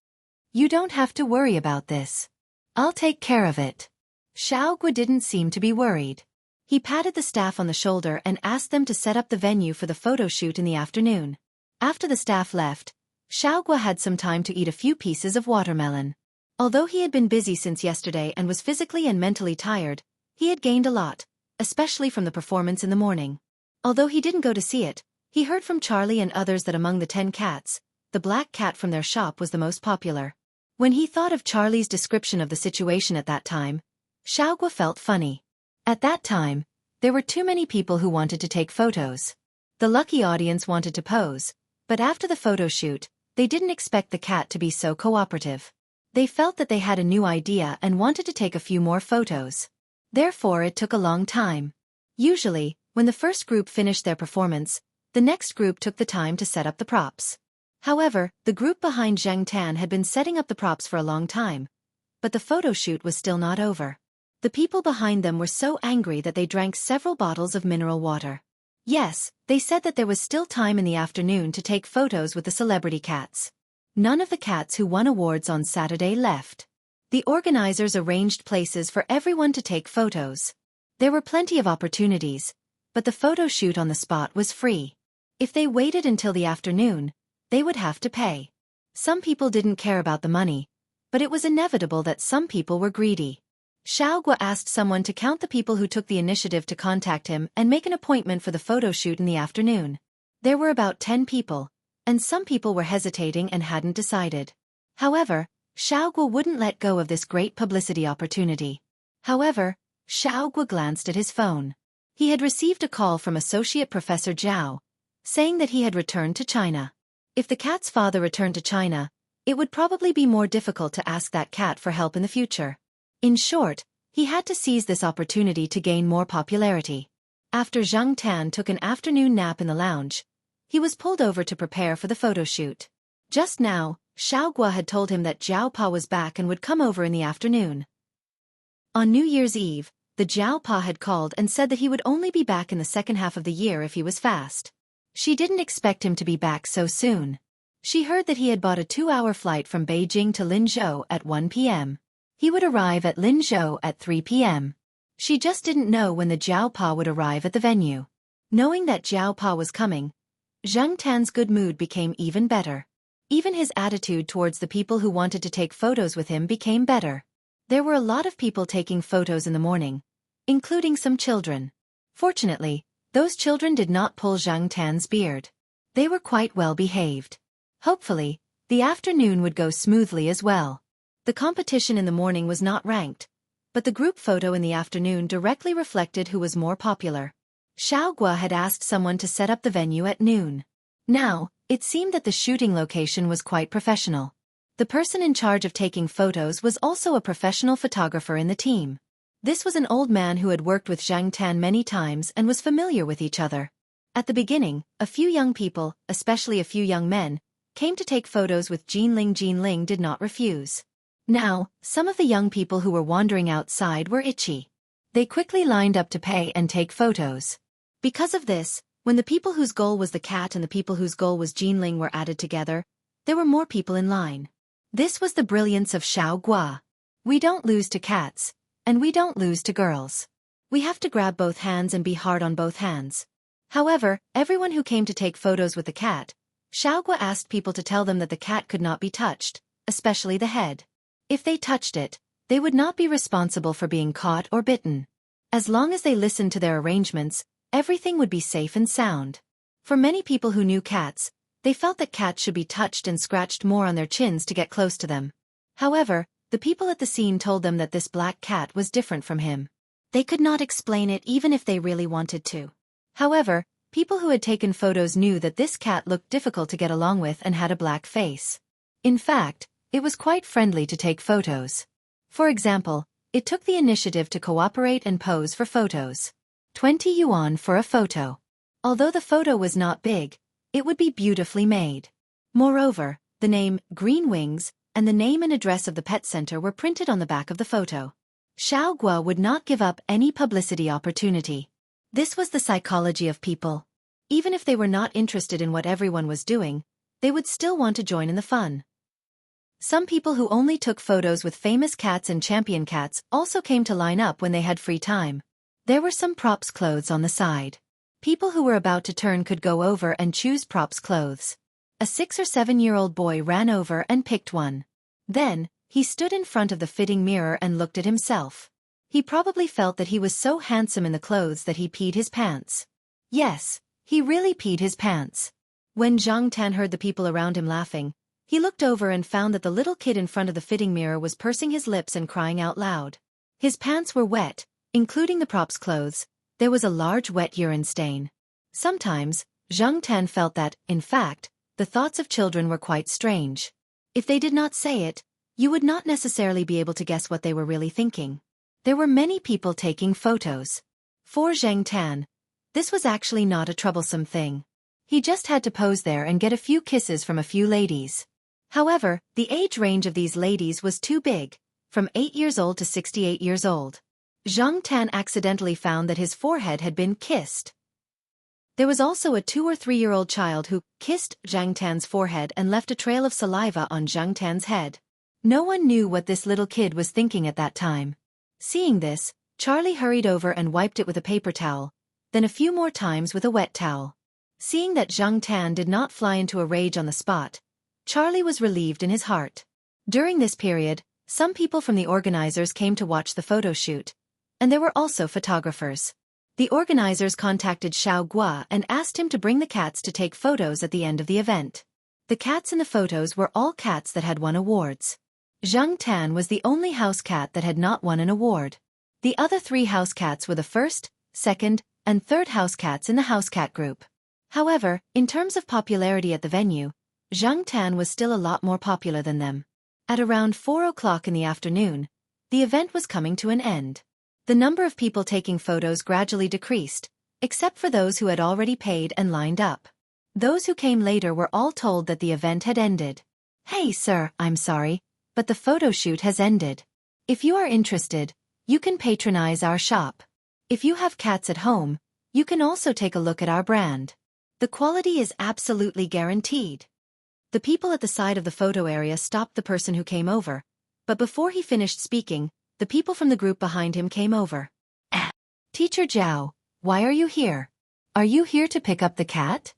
"You don't have to worry about this. I'll take care of it." Xiaogua didn't seem to be worried. He patted the staff on the shoulder and asked them to set up the venue for the photo shoot in the afternoon. After the staff left, Xiaogua had some time to eat a few pieces of watermelon. Although he had been busy since yesterday and was physically and mentally tired, he had gained a lot, especially from the performance in the morning. Although he didn't go to see it, he heard from Charlie and others that among the 10 cats, the black cat from their shop was the most popular. When he thought of Charlie's description of the situation at that time, Xiaogua felt funny. At that time, there were too many people who wanted to take photos. The lucky audience wanted to pose, but after the photo shoot, they didn't expect the cat to be so cooperative. They felt that they had a new idea and wanted to take a few more photos. Therefore it took a long time. Usually, when the first group finished their performance, the next group took the time to set up the props. However, the group behind Zhang Tan had been setting up the props for a long time, but the photo shoot was still not over. The people behind them were so angry that they drank several bottles of mineral water. Yes, they said that there was still time in the afternoon to take photos with the celebrity cats. None of the cats who won awards on Saturday left. The organizers arranged places for everyone to take photos. There were plenty of opportunities, but the photo shoot on the spot was free. If they waited until the afternoon, they would have to pay. Some people didn't care about the money, but it was inevitable that some people were greedy. Xiaogua asked someone to count the people who took the initiative to contact him and make an appointment for the photo shoot in the afternoon. There were about 10 people, and some people were hesitating and hadn't decided. However, Xiaogua wouldn't let go of this great publicity opportunity. However, Xiaogua glanced at his phone. He had received a call from Associate Professor Zhao, saying that he had returned to China. If the cat's father returned to China, it would probably be more difficult to ask that cat for help in the future. In short, he had to seize this opportunity to gain more popularity. After Zhang Tan took an afternoon nap in the lounge, he was pulled over to prepare for the photo shoot. Just now, Xiaogua had told him that Jiao Pa was back and would come over in the afternoon. On New Year's Eve, the Jiao Pa had called and said that he would only be back in the second half of the year if he was fast. She didn't expect him to be back so soon. She heard that he had bought a 2-hour flight from Beijing to Linzhou at 1 p.m. He would arrive at Linzhou at 3 p.m. She just didn't know when the Jiao Pa would arrive at the venue. Knowing that Jiao Pa was coming, Zhang Tan's good mood became even better. Even his attitude towards the people who wanted to take photos with him became better. There were a lot of people taking photos in the morning, including some children. Fortunately, those children did not pull Zhang Tan's beard. They were quite well behaved. Hopefully, the afternoon would go smoothly as well. The competition in the morning was not ranked, but the group photo in the afternoon directly reflected who was more popular. Xiao Gua had asked someone to set up the venue at noon. Now, it seemed that the shooting location was quite professional. The person in charge of taking photos was also a professional photographer in the team. This was an old man who had worked with Zhang Tan many times and was familiar with each other. At the beginning, a few young people, especially a few young men, came to take photos with Jinling. Jinling did not refuse. Now, some of the young people who were wandering outside were itchy. They quickly lined up to pay and take photos. Because of this, when the people whose goal was the cat and the people whose goal was Jinling were added together, there were more people in line. This was the brilliance of Xiao Gua. We don't lose to cats, and we don't lose to girls. We have to grab both hands and be hard on both hands. However, everyone who came to take photos with the cat, Xiao Gua asked people to tell them that the cat could not be touched, especially the head. If they touched it, they would not be responsible for being caught or bitten. As long as they listened to their arrangements, everything would be safe and sound. For many people who knew cats, they felt that cats should be touched and scratched more on their chins to get close to them. However, the people at the scene told them that this black cat was different from him. They could not explain it even if they really wanted to. However, people who had taken photos knew that this cat looked difficult to get along with and had a black face. In fact, it was quite friendly to take photos. For example, it took the initiative to cooperate and pose for photos. 20 yuan for a photo. Although the photo was not big, it would be beautifully made. Moreover, the name, Green Wings, and the name and address of the pet center were printed on the back of the photo. Xiao Gua would not give up any publicity opportunity. This was the psychology of people. Even if they were not interested in what everyone was doing, they would still want to join in the fun. Some people who only took photos with famous cats and champion cats also came to line up when they had free time. There were some props clothes on the side. People who were about to turn could go over and choose props clothes. A 6 or 7-year-old boy ran over and picked one. Then, he stood in front of the fitting mirror and looked at himself. He probably felt that he was so handsome in the clothes that he peed his pants. Yes, he really peed his pants. When Zhang Tan heard the people around him laughing, he looked over and found that the little kid in front of the fitting mirror was pursing his lips and crying out loud. His pants were wet, including the props clothes. There was a large wet urine stain. Sometimes, Zhang Tan felt that, in fact, the thoughts of children were quite strange. If they did not say it, you would not necessarily be able to guess what they were really thinking. There were many people taking photos. For Zhang Tan, this was actually not a troublesome thing. He just had to pose there and get a few kisses from a few ladies. However, the age range of these ladies was too big, from 8 years old to 68 years old. Zhang Tan accidentally found that his forehead had been kissed. There was also a 2 or 3-year-old child who kissed Zhang Tan's forehead and left a trail of saliva on Zhang Tan's head. No one knew what this little kid was thinking at that time. Seeing this, Charlie hurried over and wiped it with a paper towel, then a few more times with a wet towel. Seeing that Zhang Tan did not fly into a rage on the spot, Charlie was relieved in his heart. During this period, some people from the organizers came to watch the photo shoot, and there were also photographers. The organizers contacted Xiao Gua and asked him to bring the cats to take photos at the end of the event. The cats in the photos were all cats that had won awards. Zhang Tan was the only house cat that had not won an award. The other 3 house cats were the first, second, and third house cats in the house cat group. However, in terms of popularity at the venue, Zhang Tan was still a lot more popular than them. At around 4 o'clock in the afternoon, the event was coming to an end. The number of people taking photos gradually decreased, except for those who had already paid and lined up. Those who came later were all told that the event had ended. "Hey sir, I'm sorry, but the photo shoot has ended. If you are interested, you can patronize our shop. If you have cats at home, you can also take a look at our brand. The quality is absolutely guaranteed." The people at the side of the photo area stopped the person who came over, but before he finished speaking, the people from the group behind him came over. "Teacher Zhao, why are you here? Are you here to pick up the cat?"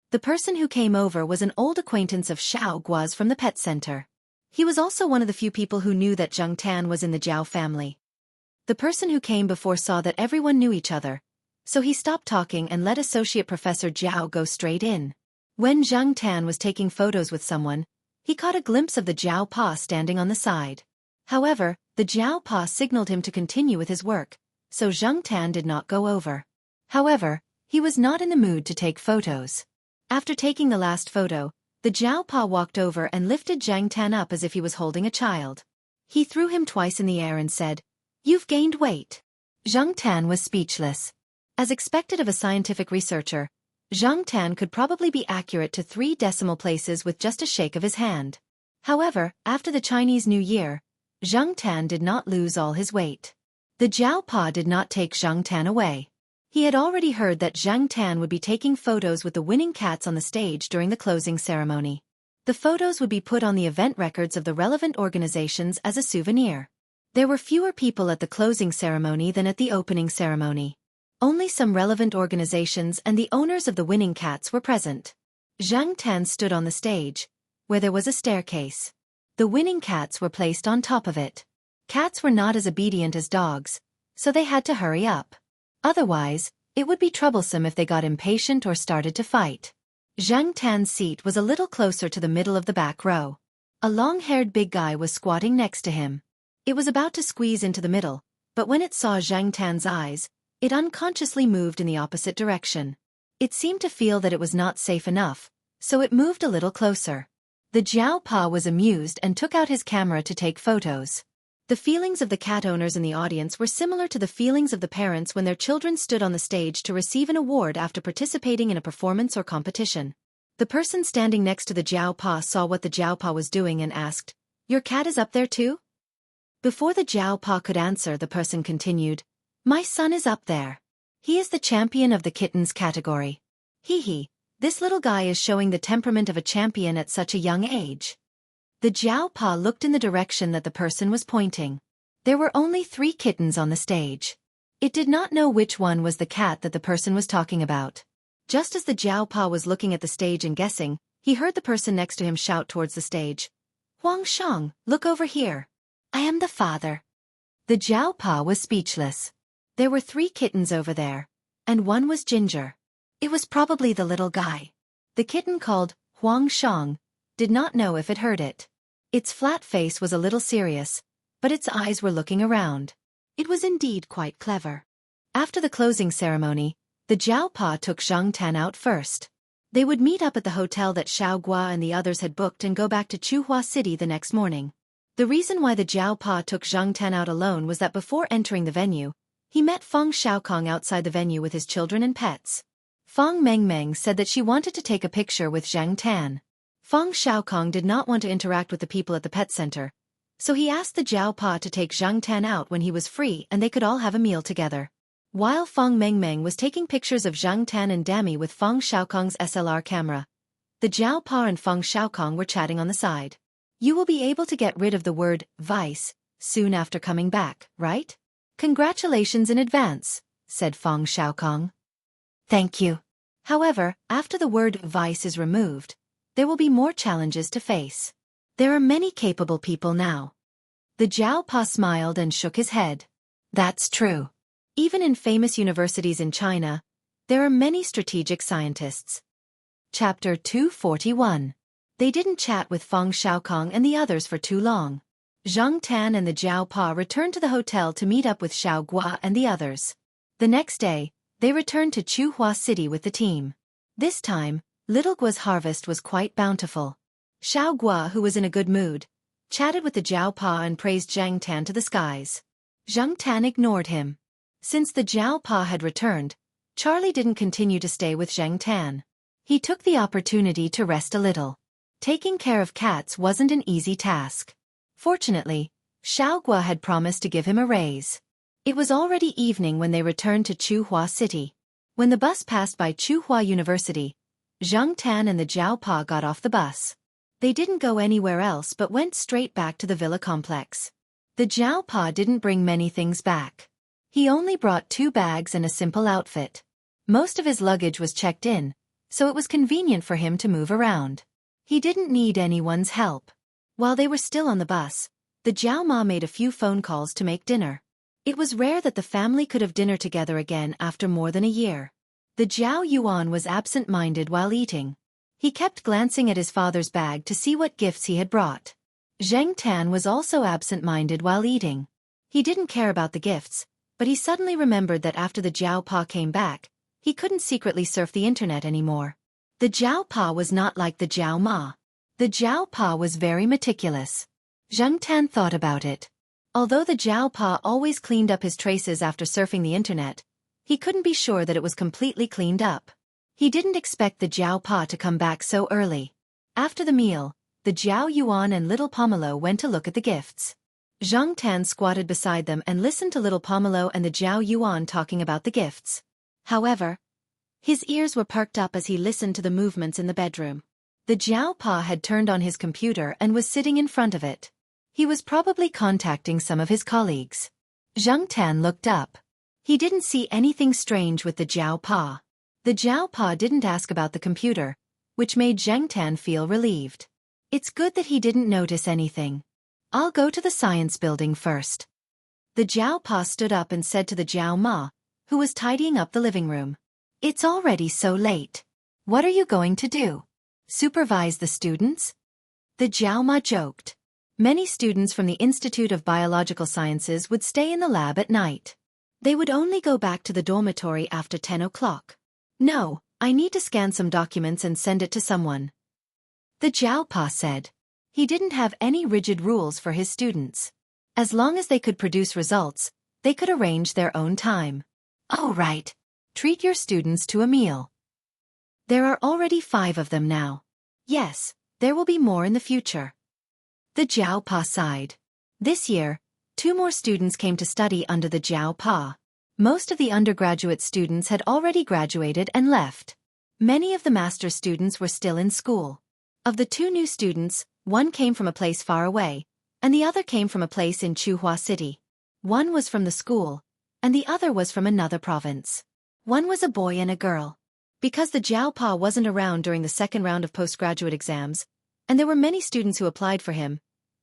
The person who came over was an old acquaintance of Xiao Gua's from the pet center. He was also one of the few people who knew that Zhang Tan was in the Zhao family. The person who came before saw that everyone knew each other, so he stopped talking and let Associate Professor Zhao go straight in. When Zhang Tan was taking photos with someone, he caught a glimpse of the Zhao Pa standing on the side. However, the Zhao Pa signaled him to continue with his work, so Zhang Tan did not go over. However, he was not in the mood to take photos. After taking the last photo, the Jiao Pa walked over and lifted Zhang Tan up as if he was holding a child. He threw him twice in the air and said, "You've gained weight." Zhang Tan was speechless. As expected of a scientific researcher, Zhang Tan could probably be accurate to 3 decimal places with just a shake of his hand. However, after the Chinese New Year, Zhang Tan did not lose all his weight. The Jiao Pa did not take Zhang Tan away. He had already heard that Zhang Tan would be taking photos with the winning cats on the stage during the closing ceremony. The photos would be put on the event records of the relevant organizations as a souvenir. There were fewer people at the closing ceremony than at the opening ceremony. Only some relevant organizations and the owners of the winning cats were present. Zhang Tan stood on the stage, where there was a staircase. The winning cats were placed on top of it. Cats were not as obedient as dogs, so they had to hurry up. Otherwise, it would be troublesome if they got impatient or started to fight. Zhang Tan's seat was a little closer to the middle of the back row. A long-haired big guy was squatting next to him. It was about to squeeze into the middle, but when it saw Zhang Tan's eyes, it unconsciously moved in the opposite direction. It seemed to feel that it was not safe enough, so it moved a little closer. The Jiao Pa was amused and took out his camera to take photos. The feelings of the cat owners in the audience were similar to the feelings of the parents when their children stood on the stage to receive an award after participating in a performance or competition. The person standing next to the Jiao Pa saw what the Jiao Pa was doing and asked, "Your cat is up there too?" Before the Jiao Pa could answer, the person continued, "My son is up there. He is the champion of the kittens category. Hee, this little guy is showing the temperament of a champion at such a young age." The Jiao Pa looked in the direction that the person was pointing. There were only 3 kittens on the stage. It did not know which one was the cat that the person was talking about. Just as the Jiao Pa was looking at the stage and guessing, he heard the person next to him shout towards the stage, "Huang Shang, look over here. I am the father." The Jiao Pa was speechless. There were 3 kittens over there, and one was Ginger. It was probably the little guy. The kitten called Huang Shang did not know if it heard it. Its flat face was a little serious, but its eyes were looking around. It was indeed quite clever. After the closing ceremony, the Jiao Pa took Zhang Tan out first. They would meet up at the hotel that Xiao Gua and the others had booked and go back to Chuhua City the next morning. The reason why the Jiao Pa took Zhang Tan out alone was that before entering the venue, he met Feng Xiaokong outside the venue with his children and pets. Feng Mengmeng said that she wanted to take a picture with Zhang Tan. Feng Xiaokong did not want to interact with the people at the pet center, so he asked the Jiao Pa to take Zhang Tan out when he was free and they could all have a meal together. While Feng Mengmeng was taking pictures of Zhang Tan and Dami with Feng Xiaokong's SLR camera, the Jiao Pa and Feng Xiaokong were chatting on the side. "You will be able to get rid of the word vice soon after coming back, right? Congratulations in advance," said Feng Xiaokong. "Thank you. However, after the word vice is removed, there will be more challenges to face. There are many capable people now." The Jiao Pa smiled and shook his head. "That's true. Even in famous universities in China, there are many strategic scientists." Chapter 241. They didn't chat with Feng Xiaokong and the others for too long. Zhang Tan and the Jiao Pa returned to the hotel to meet up with Xiao Gua and the others. The next day, they returned to Chuhua City with the team. This time, Little Gua's harvest was quite bountiful. Xiao Gua, who was in a good mood, chatted with the Jiao Pa and praised Zhang Tan to the skies. Zhang Tan ignored him. Since the Jiao Pa had returned, Charlie didn't continue to stay with Zhang Tan. He took the opportunity to rest a little. Taking care of cats wasn't an easy task. Fortunately, Xiao Gua had promised to give him a raise. It was already evening when they returned to Chuhua City. When the bus passed by Chuhua University, Zhang Tan and the Jiao Pa got off the bus. They didn't go anywhere else but went straight back to the villa complex. The Jiao Pa didn't bring many things back. He only brought 2 bags and a simple outfit. Most of his luggage was checked in, so it was convenient for him to move around. He didn't need anyone's help. While they were still on the bus, the Jiao Ma made a few phone calls to make dinner. It was rare that the family could have dinner together again after more than a year. The Jiao Yuan was absent-minded while eating. He kept glancing at his father's bag to see what gifts he had brought. Zhang Tan was also absent-minded while eating. He didn't care about the gifts, but he suddenly remembered that after the Jiao Pa came back, he couldn't secretly surf the internet anymore. The Jiao Pa was not like the Jiao Ma. The Jiao Pa was very meticulous. Zhang Tan thought about it. Although the Jiao Pa always cleaned up his traces after surfing the internet, he couldn't be sure that it was completely cleaned up. He didn't expect the Jiao Pa to come back so early. After the meal, the Jiao Yuan and little Pomelo went to look at the gifts. Zhang Tan squatted beside them and listened to little Pomelo and the Jiao Yuan talking about the gifts. However, his ears were perked up as he listened to the movements in the bedroom. The Jiao Pa had turned on his computer and was sitting in front of it. He was probably contacting some of his colleagues. Zhang Tan looked up. He didn't see anything strange with the Jiao Pa. The Jiao Pa didn't ask about the computer, which made Zhang Tan feel relieved. It's good that he didn't notice anything. I'll go to the science building first. The Jiao Pa stood up and said to the Jiao Ma, who was tidying up the living room. It's already so late. What are you going to do? Supervise the students? The Jiao Ma joked. Many students from the Institute of Biological Sciences would stay in the lab at night. They would only go back to the dormitory after 10 o'clock. No, I need to scan some documents and send it to someone. The Jiao Pa said. He didn't have any rigid rules for his students. As long as they could produce results, they could arrange their own time. Oh right. Treat your students to a meal. There are already 5 of them now. Yes, there will be more in the future. The Jiao Pa sighed. This year, 2 more students came to study under the Jiao Pa. Most of the undergraduate students had already graduated and left. Many of the master's students were still in school. Of the 2 new students, one came from a place far away, and the other came from a place in Chuhua City. One was from the school, and the other was from another province. One was a boy and a girl. Because the Jiao Pa wasn't around during the second round of postgraduate exams, and there were many students who applied for him,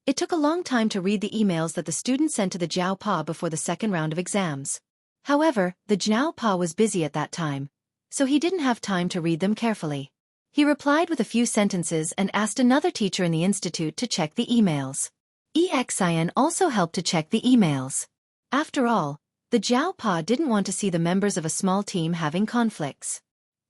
it took a long time to read the emails that the students sent to the Jiao Pa before the second round of exams. However, the Jiao Pa was busy at that time, so he didn't have time to read them carefully. He replied with a few sentences and asked another teacher in the institute to check the emails. Xian also helped to check the emails. After all, the Jiao Pa didn't want to see the members of a small team having conflicts.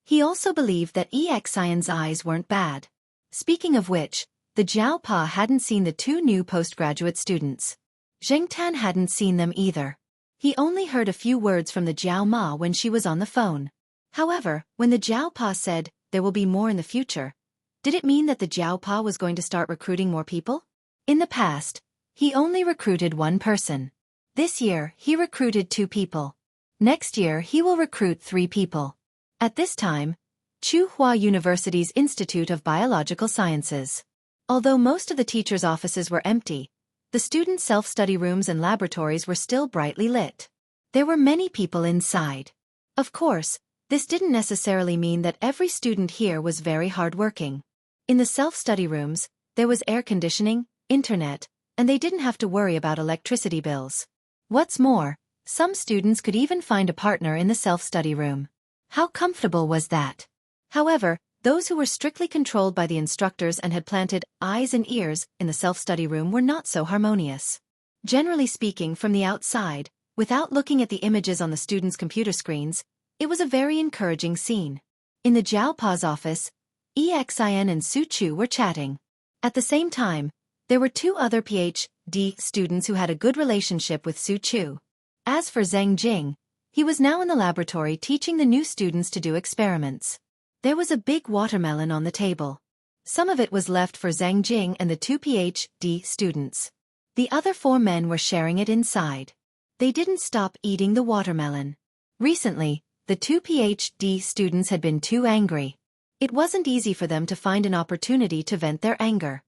He also believed that Xian's eyes weren't bad. Speaking of which, the Jiao Pa hadn't seen the 2 new postgraduate students. Zhang Tan hadn't seen them either. He only heard a few words from the Jiao Ma when she was on the phone. However, when the Jiao Pa said, there will be more in the future, did it mean that the Jiao Pa was going to start recruiting more people? In the past, he only recruited 1 person. This year, he recruited 2 people. Next year, he will recruit 3 people. At this time, Chuhua University's Institute of Biological Sciences. Although most of the teachers' offices were empty, the student self-study rooms and laboratories were still brightly lit. There were many people inside. Of course, this didn't necessarily mean that every student here was very hardworking. In the self-study rooms, there was air conditioning, internet, and they didn't have to worry about electricity bills. What's more, some students could even find a partner in the self-study room. How comfortable was that? However, those who were strictly controlled by the instructors and had planted eyes and ears in the self-study room were not so harmonious. Generally speaking, from the outside, without looking at the images on the students' computer screens, it was a very encouraging scene. In the Jiao Pa's office, Xian and Su Chu were chatting. At the same time, there were 2 other Ph.D. students who had a good relationship with Su Chu. As for Zheng Jing, he was now in the laboratory teaching the new students to do experiments. There was a big watermelon on the table. Some of it was left for Zheng Jing and the 2 Ph.D. students. The other 4 men were sharing it inside. They didn't stop eating the watermelon. Recently, the 2 Ph.D. students had been too angry. It wasn't easy for them to find an opportunity to vent their anger.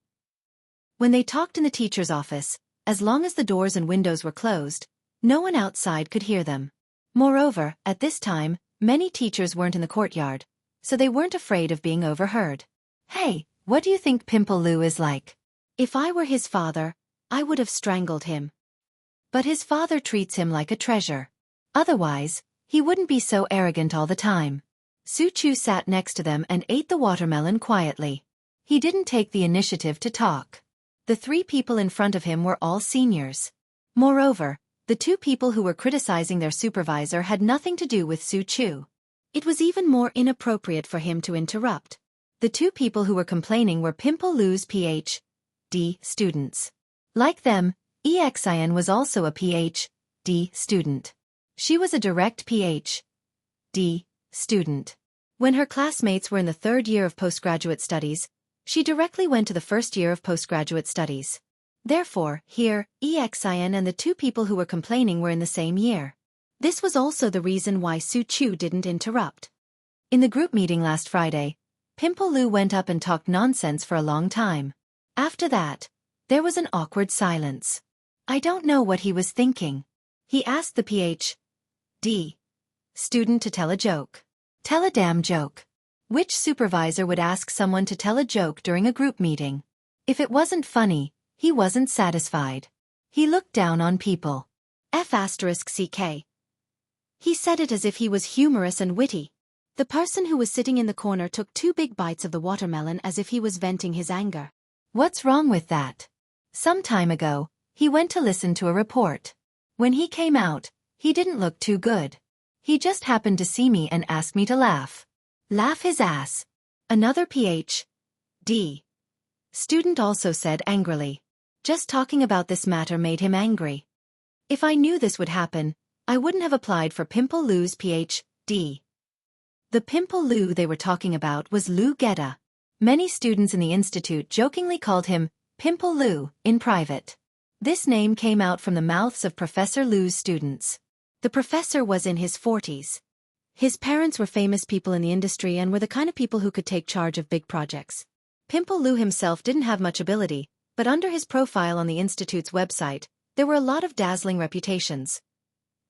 When they talked in the teacher's office, as long as the doors and windows were closed, no one outside could hear them. Moreover, at this time, many teachers weren't in the courtyard, so they weren't afraid of being overheard. Hey, what do you think Pimple Lu is like? If I were his father, I would have strangled him. But his father treats him like a treasure. Otherwise, he wouldn't be so arrogant all the time. Su Chu sat next to them and ate the watermelon quietly. He didn't take the initiative to talk. The 3 people in front of him were all seniors. Moreover, the 2 people who were criticizing their supervisor had nothing to do with Su Chu. It was even more inappropriate for him to interrupt. The two people who were complaining were Pimple Lu's Ph.D. students. Like them, Xian was also a Ph.D. student. She was a direct Ph.D. student. When her classmates were in the third year of postgraduate studies, she directly went to the first year of postgraduate studies. Therefore, here, Xian and the two people who were complaining were in the same year. This was also the reason why Su Chu didn't interrupt. In the group meeting last Friday, Pimple Lu went up and talked nonsense for a long time. After that, there was an awkward silence. I don't know what he was thinking. He asked the Ph.D. student to tell a joke. Tell a damn joke. Which supervisor would ask someone to tell a joke during a group meeting? If it wasn't funny, he wasn't satisfied. He looked down on people. F***ck. He said it as if he was humorous and witty. The person who was sitting in the corner took 2 big bites of the watermelon as if he was venting his anger. What's wrong with that? Some time ago, he went to listen to a report. When he came out, he didn't look too good. He just happened to see me and asked me to laugh. Laugh his ass. Another Ph.D. student also said angrily. Just talking about this matter made him angry. If I knew this would happen, I wouldn't have applied for Pimple Lu's Ph.D. The Pimple Lu they were talking about was Lu Geta. Many students in the institute jokingly called him Pimple Lu in private. This name came out from the mouths of Professor Lu's students. The professor was in his 40s. His parents were famous people in the industry and were the kind of people who could take charge of big projects. Pimple Lu himself didn't have much ability, but under his profile on the institute's website, there were a lot of dazzling reputations.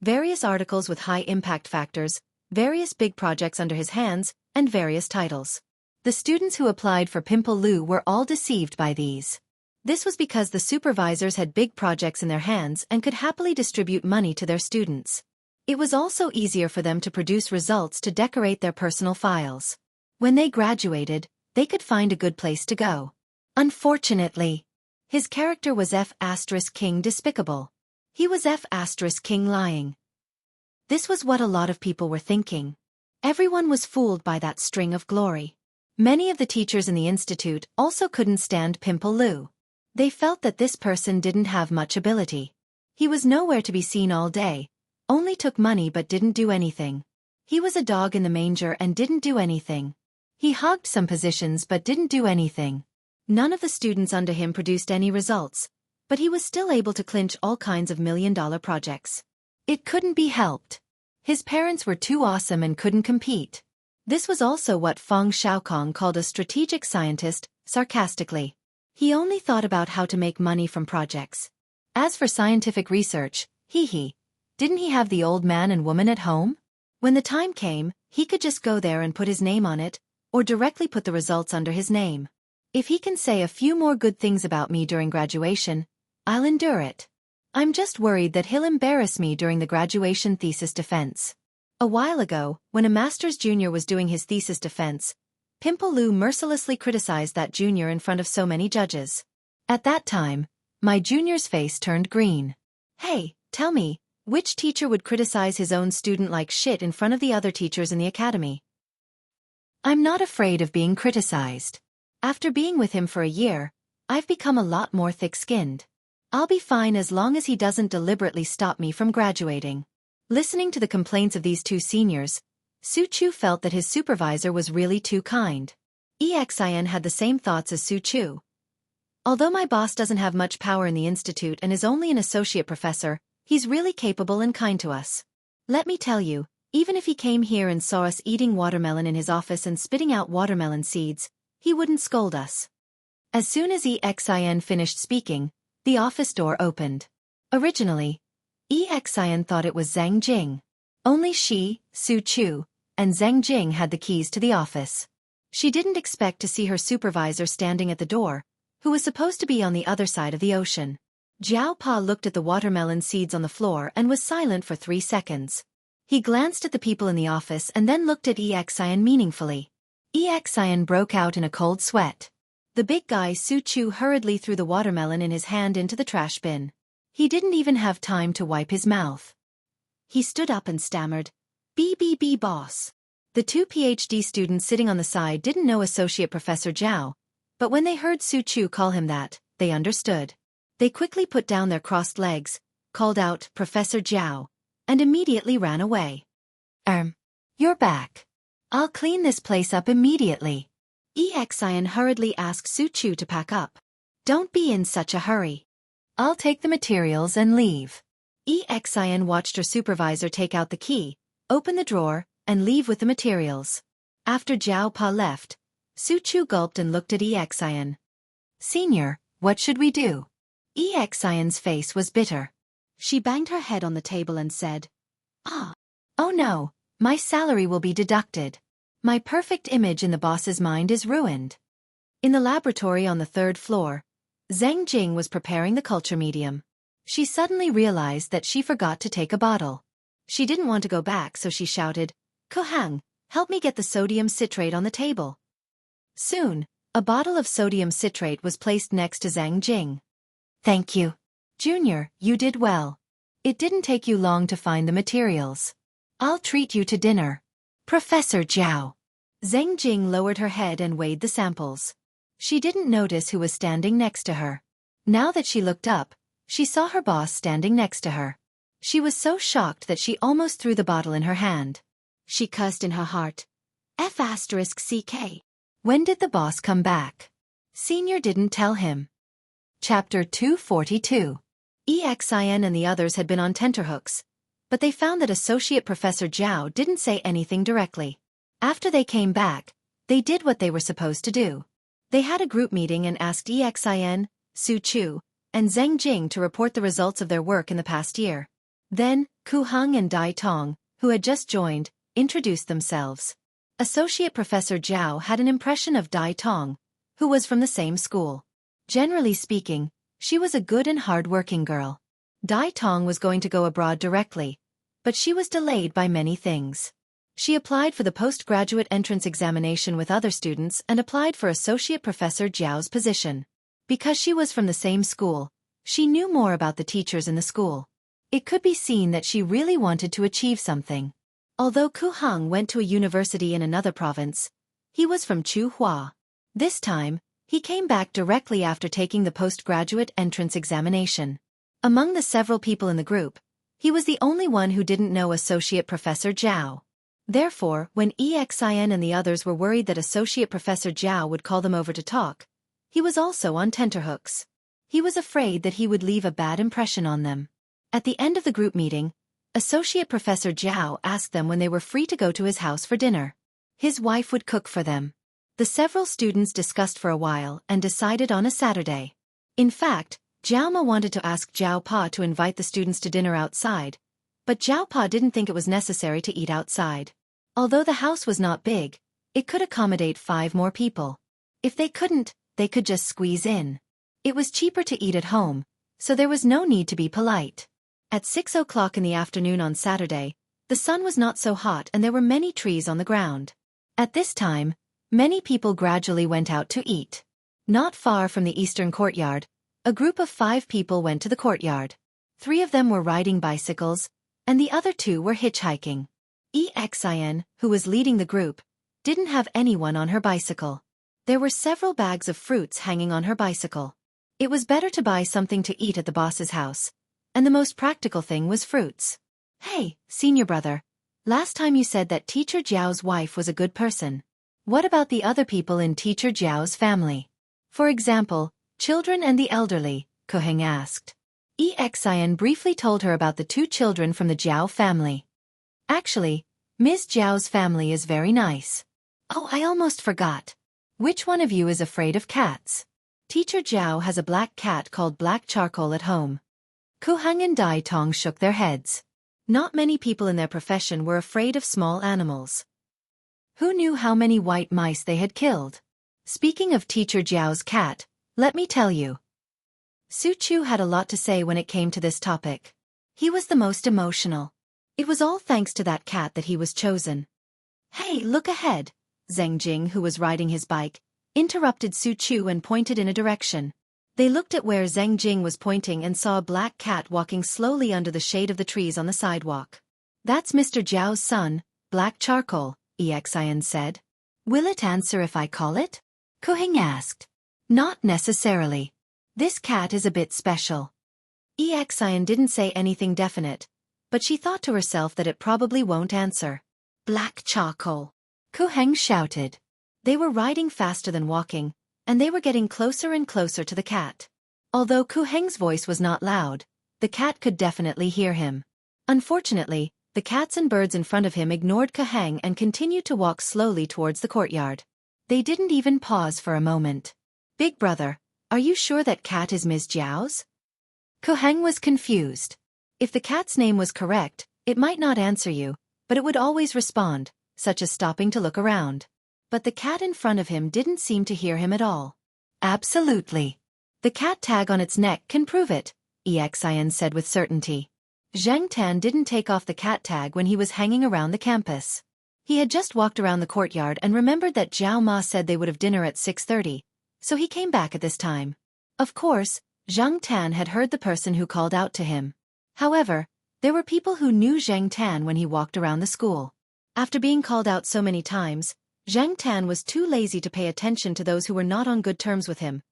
Various articles with high impact factors, various big projects under his hands, and various titles. The students who applied for Pimple Lu were all deceived by these. This was because the supervisors had big projects in their hands and could happily distribute money to their students. It was also easier for them to produce results to decorate their personal files. When they graduated, they could find a good place to go. Unfortunately, his character was F***king despicable. He was F***king lying. This was what a lot of people were thinking. Everyone was fooled by that string of glory. Many of the teachers in the institute also couldn't stand Pimple Lu. They felt that this person didn't have much ability. He was nowhere to be seen all day, only took money but didn't do anything. He was a dog in the manger and didn't do anything. He hogged some positions but didn't do anything. None of the students under him produced any results, but he was still able to clinch all kinds of million-dollar projects. It couldn't be helped. His parents were too awesome and couldn't compete. This was also what Feng Xiaokong called a strategic scientist, sarcastically. He only thought about how to make money from projects. As for scientific research, didn't he have the old man and woman at home? When the time came, he could just go there and put his name on it, or directly put the results under his name. If he can say a few more good things about me during graduation, I'll endure it. I'm just worried that he'll embarrass me during the graduation thesis defense. A while ago, when a master's junior was doing his thesis defense, Pimple Lu mercilessly criticized that junior in front of so many judges. At that time, my junior's face turned green. Hey, tell me, which teacher would criticize his own student like shit in front of the other teachers in the academy? I'm not afraid of being criticized. After being with him for a year, I've become a lot more thick-skinned. I'll be fine as long as he doesn't deliberately stop me from graduating. Listening to the complaints of these two seniors, Su Chu felt that his supervisor was really too kind. Xian had the same thoughts as Su Chu. Although my boss doesn't have much power in the institute and is only an associate professor, he's really capable and kind to us. Let me tell you, even if he came here and saw us eating watermelon in his office and spitting out watermelon seeds, he wouldn't scold us. As soon as Xian finished speaking, the office door opened. Originally, Xian thought it was Zhang Jing. Only she, Su Chu, and Zhang Jing had the keys to the office. She didn't expect to see her supervisor standing at the door, who was supposed to be on the other side of the ocean. Jiao Pa looked at the watermelon seeds on the floor and was silent for 3 seconds. He glanced at the people in the office and then looked at Xian meaningfully. Xian broke out in a cold sweat. The big guy Su Chu hurriedly threw the watermelon in his hand into the trash bin. He didn't even have time to wipe his mouth. He stood up and stammered, "B, boss." The two PhD students sitting on the side didn't know Associate Professor Zhao, but when they heard Su Chu call him that, they understood. They quickly put down their crossed legs, called out, "Professor Zhao," and immediately ran away. You're back. I'll clean this place up immediately." Xian hurriedly asked Su Chu to pack up. "Don't be in such a hurry. I'll take the materials and leave." Xian watched her supervisor take out the key, open the drawer, and leave with the materials. After Zhao Pa left, Su Chu gulped and looked at Xian. "Senior, what should we do?" Xian's face was bitter. She banged her head on the table and said, "Oh no, my salary will be deducted. My perfect image in the boss's mind is ruined." In the laboratory on the third floor, Zhang Jing was preparing the culture medium. She suddenly realized that she forgot to take a bottle. She didn't want to go back, so she shouted, "Kohang, help me get the sodium citrate on the table." Soon, a bottle of sodium citrate was placed next to Zhang Jing. "Thank you. Junior, you did well. It didn't take you long to find the materials. I'll treat you to dinner." "Professor Zhao." Zhang Jing lowered her head and weighed the samples. She didn't notice who was standing next to her. Now that she looked up, she saw her boss standing next to her. She was so shocked that she almost threw the bottle in her hand. She cussed in her heart. F***CK. When did the boss come back? Senior didn't tell him. Chapter 242. Xian and the others had been on tenterhooks, but they found that Associate Professor Zhao didn't say anything directly. After they came back, they did what they were supposed to do. They had a group meeting and asked Xian, Su Chu, and Zhang Jing to report the results of their work in the past year. Then, Ku Heng and Dai Tong, who had just joined, introduced themselves. Associate Professor Zhao had an impression of Dai Tong, who was from the same school. Generally speaking, she was a good and hard-working girl. Dai Tong was going to go abroad directly, but she was delayed by many things. She applied for the postgraduate entrance examination with other students and applied for Associate Professor Zhao's position. Because she was from the same school, she knew more about the teachers in the school. It could be seen that she really wanted to achieve something. Although Ku Heng went to a university in another province, he was from Chuhua. This time, he came back directly after taking the postgraduate entrance examination. Among the several people in the group, he was the only one who didn't know Associate Professor Zhao. Therefore, when Xian and the others were worried that Associate Professor Zhao would call them over to talk, he was also on tenterhooks. He was afraid that he would leave a bad impression on them. At the end of the group meeting, Associate Professor Zhao asked them when they were free to go to his house for dinner. His wife would cook for them. The several students discussed for a while and decided on a Saturday. In fact, Zhao Ma wanted to ask Zhao Pa to invite the students to dinner outside, but Zhao Pa didn't think it was necessary to eat outside. Although the house was not big, it could accommodate 5 more people. If they couldn't, they could just squeeze in. It was cheaper to eat at home, so there was no need to be polite. At 6 o'clock in the afternoon on Saturday, the sun was not so hot and there were many trees on the ground. At this time, many people gradually went out to eat. Not far from the eastern courtyard, a group of 5 people went to the courtyard. 3 of them were riding bicycles, and the other 2 were hitchhiking. Xian, who was leading the group, didn't have anyone on her bicycle. There were several bags of fruits hanging on her bicycle. It was better to buy something to eat at the boss's house, and the most practical thing was fruits. "Hey, senior brother, last time you said that Teacher Zhao's wife was a good person. What about the other people in Teacher Zhao's family? For example, children and the elderly?" Ku Heng asked. Xian briefly told her about the 2 children from the Zhao family. "Actually, Ms. Zhao's family is very nice. Oh, I almost forgot. Which one of you is afraid of cats? Teacher Zhao has a black cat called Black Charcoal at home." Ku Heng and Dai Tong shook their heads. Not many people in their profession were afraid of small animals. Who knew how many white mice they had killed? Speaking of Teacher Zhao's cat, let me tell you. Su Chu had a lot to say when it came to this topic. He was the most emotional. It was all thanks to that cat that he was chosen. "Hey, look ahead," Zhang Jing, who was riding his bike, interrupted Su Chu and pointed in a direction. They looked at where Zhang Jing was pointing and saw a black cat walking slowly under the shade of the trees on the sidewalk. "That's Mr. Zhao's son, Black Charcoal," Xian said. Will it answer if I call it? Kuheng asked. Not necessarily. This cat is a bit special. Xian didn't say anything definite, but she thought to herself that it probably won't answer. Black charcoal. Kuheng shouted. They were riding faster than walking, and they were getting closer and closer to the cat. Although Kuheng's voice was not loud, the cat could definitely hear him. Unfortunately, the cats and birds in front of him ignored Kuheng and continued to walk slowly towards the courtyard. They didn't even pause for a moment. Big brother, are you sure that cat is Ms. Jiao's? Kuheng was confused. If the cat's name was correct, it might not answer you, but it would always respond, such as stopping to look around. But the cat in front of him didn't seem to hear him at all. Absolutely. The cat tag on its neck can prove it, Xian said with certainty. Zhang Tan didn't take off the cat tag when he was hanging around the campus. He had just walked around the courtyard and remembered that Zhao Ma said they would have dinner at 6:30, so he came back at this time. Of course, Zhang Tan had heard the person who called out to him. However, there were people who knew Zhang Tan when he walked around the school. After being called out so many times, Zhang Tan was too lazy to pay attention to those who were not on good terms with him,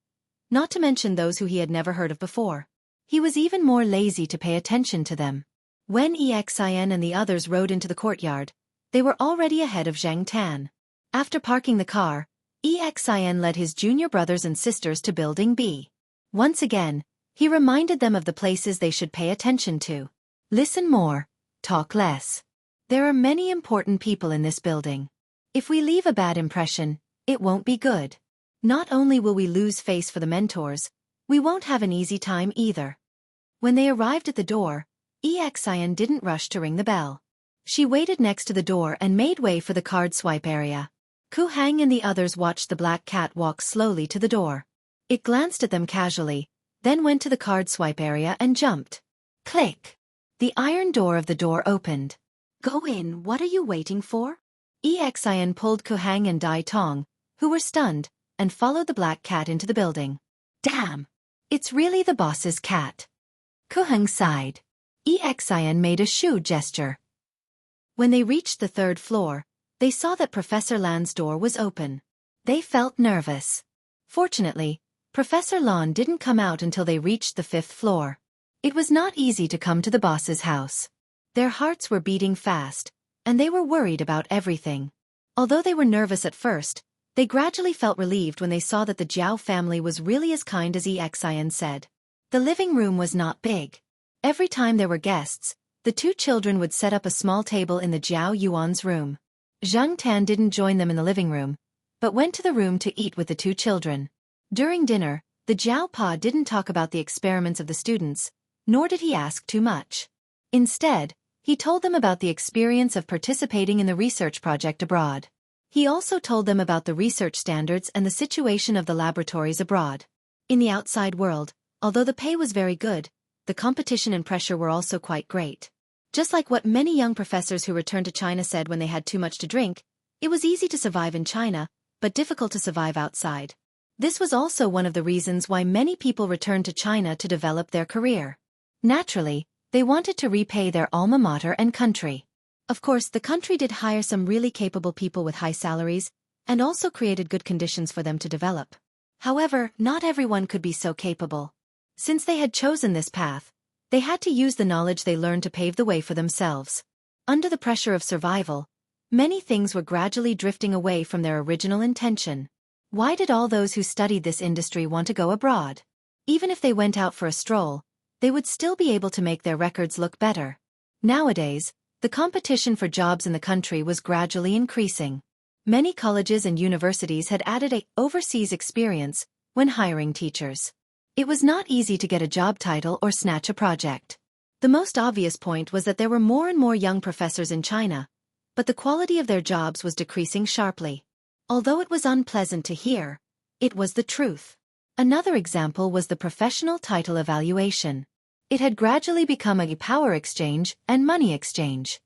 not to mention those who he had never heard of before. He was even more lazy to pay attention to them. When Xian and the others rode into the courtyard, they were already ahead of Zhang Tan. After parking the car, Xian led his junior brothers and sisters to Building B. Once again, he reminded them of the places they should pay attention to. Listen more, talk less. There are many important people in this building. If we leave a bad impression, it won't be good. Not only will we lose face for the mentors, we won't have an easy time either. When they arrived at the door, Xian didn't rush to ring the bell. She waited next to the door and made way for the card swipe area. Kuheng and the others watched the black cat walk slowly to the door. It glanced at them casually, then went to the card swipe area and jumped. Click! The iron door of the door opened. Go in, what are you waiting for? Xian pulled Kuheng and Dai Tong, who were stunned, and followed the black cat into the building. Damn! It's really the boss's cat. Kuheng sighed. Xian made a shoe gesture. When they reached the 3rd floor, they saw that Professor Lan's door was open. They felt nervous. Fortunately, Professor Lan didn't come out until they reached the 5th floor. It was not easy to come to the boss's house. Their hearts were beating fast, and they were worried about everything. Although they were nervous at first, they gradually felt relieved when they saw that the Jiao family was really as kind as Xian said. The living room was not big. Every time there were guests, the 2 children would set up a small table in the Jiao Yuan's room. Zhang Tan didn't join them in the living room, but went to the room to eat with the 2 children. During dinner, the Jiao Pa didn't talk about the experiments of the students, nor did he ask too much. Instead, he told them about the experience of participating in the research project abroad. He also told them about the research standards and the situation of the laboratories abroad. In the outside world, although the pay was very good, the competition and pressure were also quite great. Just like what many young professors who returned to China said when they had too much to drink, it was easy to survive in China, but difficult to survive outside. This was also one of the reasons why many people returned to China to develop their career. Naturally, they wanted to repay their alma mater and country. Of course, the country did hire some really capable people with high salaries, and also created good conditions for them to develop. However, not everyone could be so capable. Since they had chosen this path, they had to use the knowledge they learned to pave the way for themselves. Under the pressure of survival, many things were gradually drifting away from their original intention. Why did all those who studied this industry want to go abroad? Even if they went out for a stroll, they would still be able to make their records look better. Nowadays, the competition for jobs in the country was gradually increasing. Many colleges and universities had added an overseas experience when hiring teachers. It was not easy to get a job title or snatch a project. The most obvious point was that there were more and more young professors in China, but the quality of their jobs was decreasing sharply. Although it was unpleasant to hear, it was the truth. Another example was the professional title evaluation. It had gradually become a power exchange and money exchange.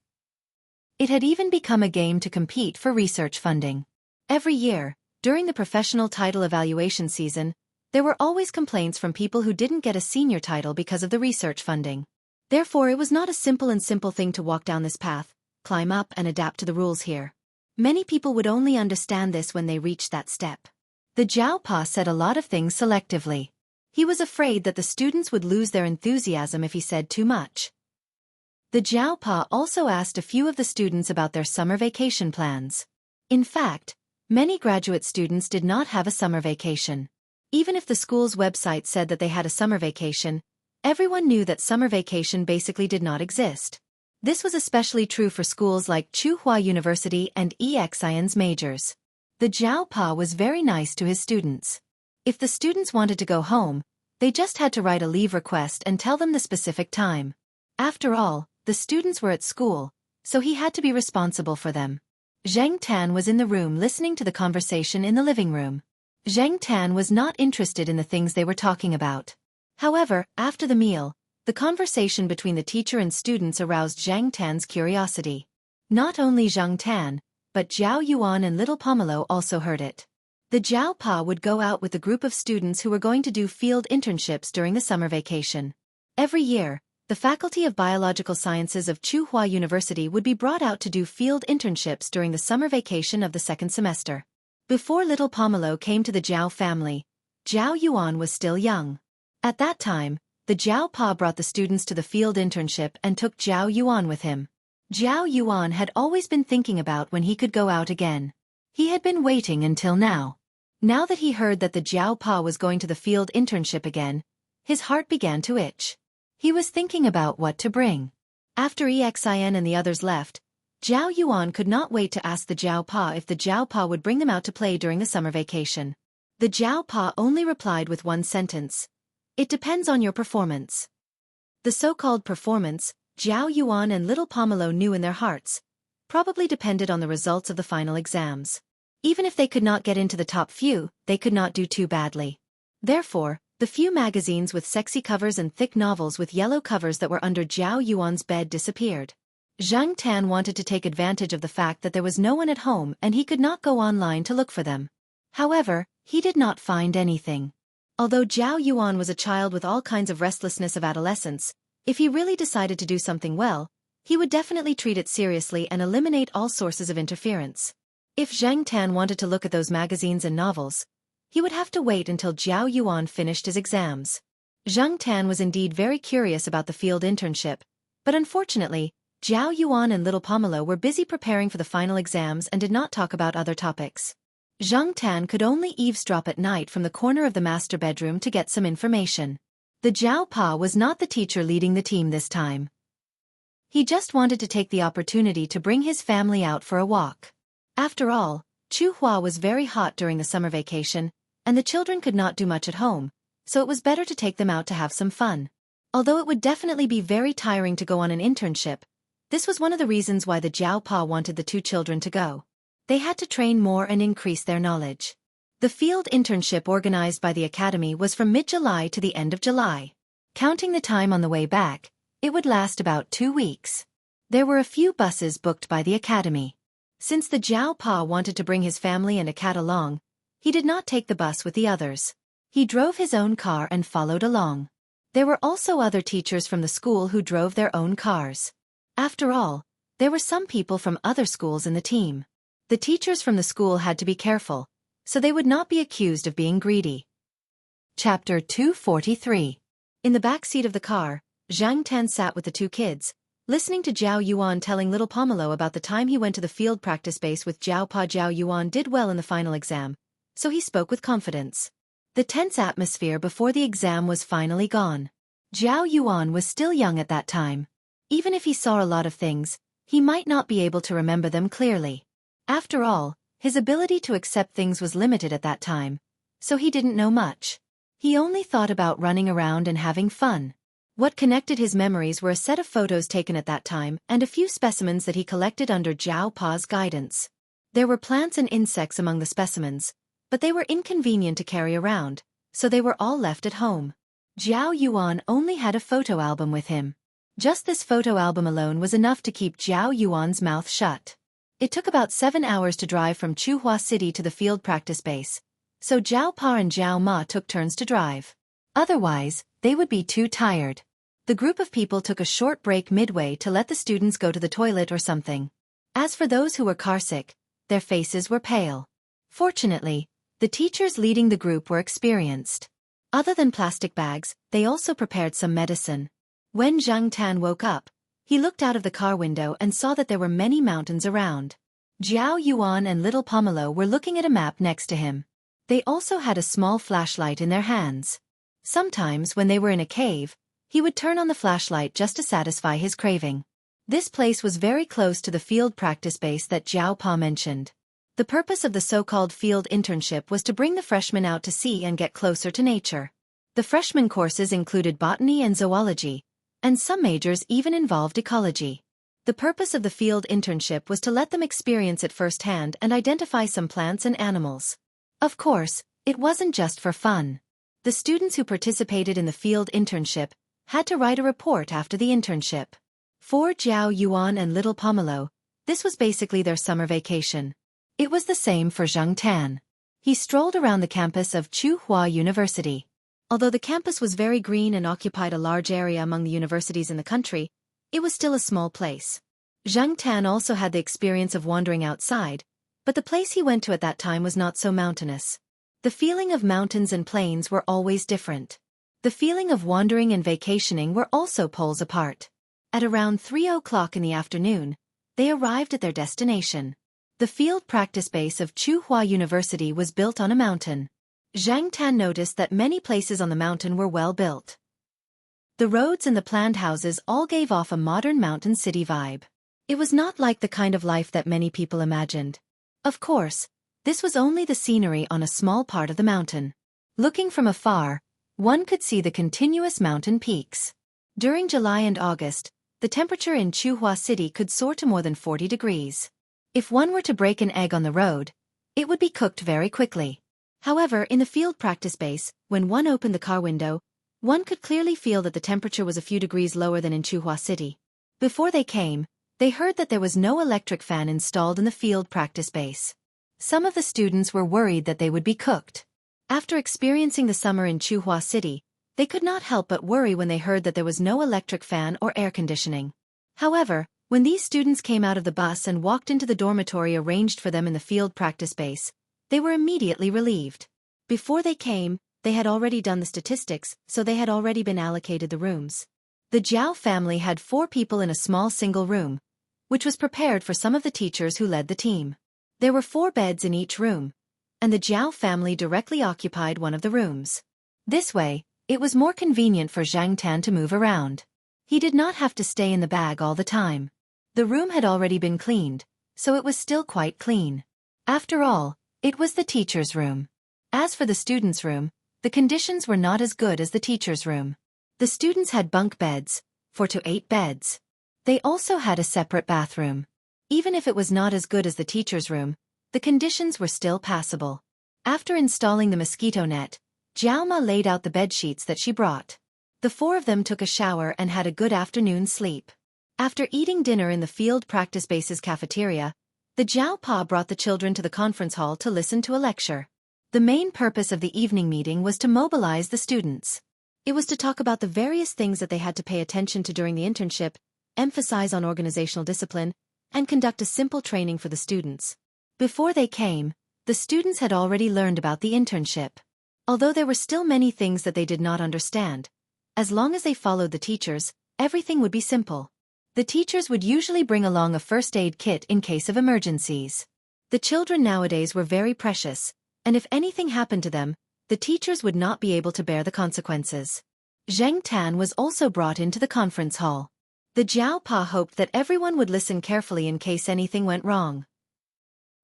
It had even become a game to compete for research funding. Every year, during the professional title evaluation season, there were always complaints from people who didn't get a senior title because of the research funding. Therefore, it was not a simple thing to walk down this path, climb up and adapt to the rules here. Many people would only understand this when they reached that step. The Jiao Pa said a lot of things selectively. He was afraid that the students would lose their enthusiasm if he said too much. The Jiao Pa also asked a few of the students about their summer vacation plans. In fact, many graduate students did not have a summer vacation. Even if the school's website said that they had a summer vacation, everyone knew that summer vacation basically did not exist. This was especially true for schools like Tsinghua University and Xianxia's majors. The Jiao Pa was very nice to his students. If the students wanted to go home, they just had to write a leave request and tell them the specific time. After all, the students were at school, so he had to be responsible for them. Zheng Tan was in the room listening to the conversation in the living room. Zheng Tan was not interested in the things they were talking about. However, after the meal, the conversation between the teacher and students aroused Zheng Tan's curiosity. Not only Zheng Tan, but Zhao Yuan and little Pomelo also heard it. The Jiao Pa would go out with a group of students who were going to do field internships during the summer vacation. Every year, the Faculty of Biological Sciences of Tsinghua University would be brought out to do field internships during the summer vacation of the second semester. Before little Pomelo came to the Zhao family, Zhao Yuan was still young. At that time, the Jiao Pa brought the students to the field internship and took Zhao Yuan with him. Zhao Yuan had always been thinking about when he could go out again. He had been waiting until now. Now that he heard that the Jiao Pa was going to the field internship again, his heart began to itch. He was thinking about what to bring. After Xian and the others left, Zhao Yuan could not wait to ask the Jiao Pa if the Jiao Pa would bring them out to play during the summer vacation. The Jiao Pa only replied with one sentence. It depends on your performance. The so-called performance, Zhao Yuan and little Pomelo knew in their hearts, probably depended on the results of the final exams. Even if they could not get into the top few, they could not do too badly. Therefore, the few magazines with sexy covers and thick novels with yellow covers that were under Zhao Yuan's bed disappeared. Zheng Tan wanted to take advantage of the fact that there was no one at home and he could not go online to look for them. However, he did not find anything. Although Zhao Yuan was a child with all kinds of restlessness of adolescence, if he really decided to do something well, he would definitely treat it seriously and eliminate all sources of interference. If Zheng Tan wanted to look at those magazines and novels, he would have to wait until Zhao Yuan finished his exams. Zheng Tan was indeed very curious about the field internship, but unfortunately, Zhao Yuan and little Pomelo were busy preparing for the final exams and did not talk about other topics. Zheng Tan could only eavesdrop at night from the corner of the master bedroom to get some information. The Jiao Pa was not the teacher leading the team this time. He just wanted to take the opportunity to bring his family out for a walk. After all, Tsinghua was very hot during the summer vacation, and the children could not do much at home, so it was better to take them out to have some fun. Although it would definitely be very tiring to go on an internship, this was one of the reasons why the Jiao Pa wanted the two children to go. They had to train more and increase their knowledge. The field internship organized by the academy was from mid-July to the end of July. Counting the time on the way back, it would last about 2 weeks. There were a few buses booked by the academy. Since the Jiao Pa wanted to bring his family and a cat along, he did not take the bus with the others. He drove his own car and followed along. There were also other teachers from the school who drove their own cars. After all, there were some people from other schools in the team. The teachers from the school had to be careful, so they would not be accused of being greedy. Chapter 243. In the back seat of the car, Zhang Tan sat with the two kids, listening to Zhao Yuan telling little Pomelo about the time he went to the field practice base with Jiao Pa. Zhao Yuan did well in the final exam, so he spoke with confidence. The tense atmosphere before the exam was finally gone. Zhao Yuan was still young at that time. Even if he saw a lot of things, he might not be able to remember them clearly. After all, his ability to accept things was limited at that time, so he didn't know much. He only thought about running around and having fun. What connected his memories were a set of photos taken at that time and a few specimens that he collected under Jiao Pa's guidance. There were plants and insects among the specimens, but they were inconvenient to carry around, so they were all left at home. Zhao Yuan only had a photo album with him. Just this photo album alone was enough to keep Zhao Yuan's mouth shut. It took about 7 hours to drive from Tsinghua City to the field practice base, so Jiao Pa and Jiao Ma took turns to drive. Otherwise, they would be too tired. The group of people took a short break midway to let the students go to the toilet or something. As for those who were carsick, their faces were pale. Fortunately, the teachers leading the group were experienced. Other than plastic bags, they also prepared some medicine. When Zhang Tan woke up, he looked out of the car window and saw that there were many mountains around. Jiao Yuan and little Pomelo were looking at a map next to him. They also had a small flashlight in their hands. Sometimes when they were in a cave, he would turn on the flashlight just to satisfy his craving. This place was very close to the field practice base that Jiao Pa mentioned. The purpose of the so-called field internship was to bring the freshmen out to sea and get closer to nature. The freshman courses included botany and zoology, and some majors even involved ecology. The purpose of the field internship was to let them experience it firsthand and identify some plants and animals. Of course, it wasn't just for fun. The students who participated in the field internship had to write a report after the internship. For Jiao Yuan and little Pomelo, this was basically their summer vacation. It was the same for Zhang Tan. He strolled around the campus of Tsinghua University. Although the campus was very green and occupied a large area among the universities in the country, it was still a small place. Zhang Tan also had the experience of wandering outside, but the place he went to at that time was not so mountainous. The feeling of mountains and plains were always different. The feeling of wandering and vacationing were also poles apart. At around 3 o'clock in the afternoon, they arrived at their destination. The field practice base of Tsinghua University was built on a mountain. Zhang Tan noticed that many places on the mountain were well built. The roads and the planned houses all gave off a modern mountain city vibe. It was not like the kind of life that many people imagined. Of course, this was only the scenery on a small part of the mountain. Looking from afar, one could see the continuous mountain peaks. During July and August, the temperature in Tsinghua City could soar to more than 40 degrees. If one were to break an egg on the road, it would be cooked very quickly. However, in the field practice base, when one opened the car window, one could clearly feel that the temperature was a few degrees lower than in Tsinghua City. Before they came, they heard that there was no electric fan installed in the field practice base. Some of the students were worried that they would be cooked. After experiencing the summer in Tsinghua City, they could not help but worry when they heard that there was no electric fan or air conditioning. However, when these students came out of the bus and walked into the dormitory arranged for them in the field practice base, they were immediately relieved. Before they came, they had already done the statistics, so they had already been allocated the rooms. The Jiao family had 4 people in a small single room, which was prepared for some of the teachers who led the team. There were 4 beds in each room, and the Jiao family directly occupied one of the rooms. This way, it was more convenient for Zhang Tan to move around. He did not have to stay in the bag all the time. The room had already been cleaned, so it was still quite clean. After all, it was the teacher's room. As for the students' room, the conditions were not as good as the teacher's room. The students had bunk beds, 4 to 8 beds. They also had a separate bathroom. Even if it was not as good as the teacher's room, the conditions were still passable. After installing the mosquito net, Jiao Ma laid out the bed sheets that she brought. The 4 of them took a shower and had a good afternoon's sleep. After eating dinner in the field practice base's cafeteria, the Jiao Pa brought the children to the conference hall to listen to a lecture. The main purpose of the evening meeting was to mobilize the students. It was to talk about the various things that they had to pay attention to during the internship, emphasize on organizational discipline, and conduct a simple training for the students. Before they came, the students had already learned about the internship. Although there were still many things that they did not understand, as long as they followed the teachers, everything would be simple. The teachers would usually bring along a first aid kit in case of emergencies. The children nowadays were very precious, and if anything happened to them, the teachers would not be able to bear the consequences. Zhang Tan was also brought into the conference hall. The Jiao Pa hoped that everyone would listen carefully in case anything went wrong.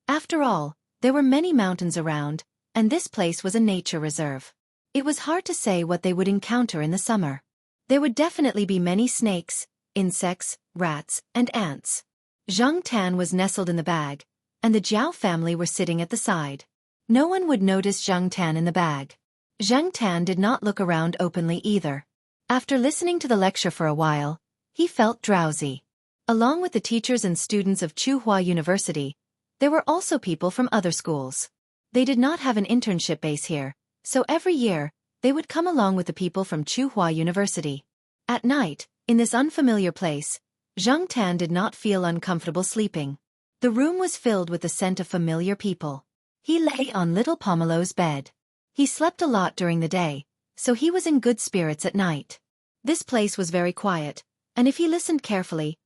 After all, there were many mountains around, and this place was a nature reserve. It was hard to say what they would encounter in the summer. There would definitely be many snakes, insects, rats, and ants. Zhang Tan was nestled in the bag, and the Jiao family were sitting at the side. No one would notice Zhang Tan in the bag. Zhang Tan did not look around openly either. After listening to the lecture for a while, he felt drowsy. Along with the teachers and students of Tsinghua University, there were also people from other schools. They did not have an internship base here, so every year, they would come along with the people from Tsinghua University. At night, in this unfamiliar place, Zhang Tan did not feel uncomfortable sleeping. The room was filled with the scent of familiar people. He lay on little Pomelo's bed. He slept a lot during the day, so he was in good spirits at night. This place was very quiet, and if he listened carefully,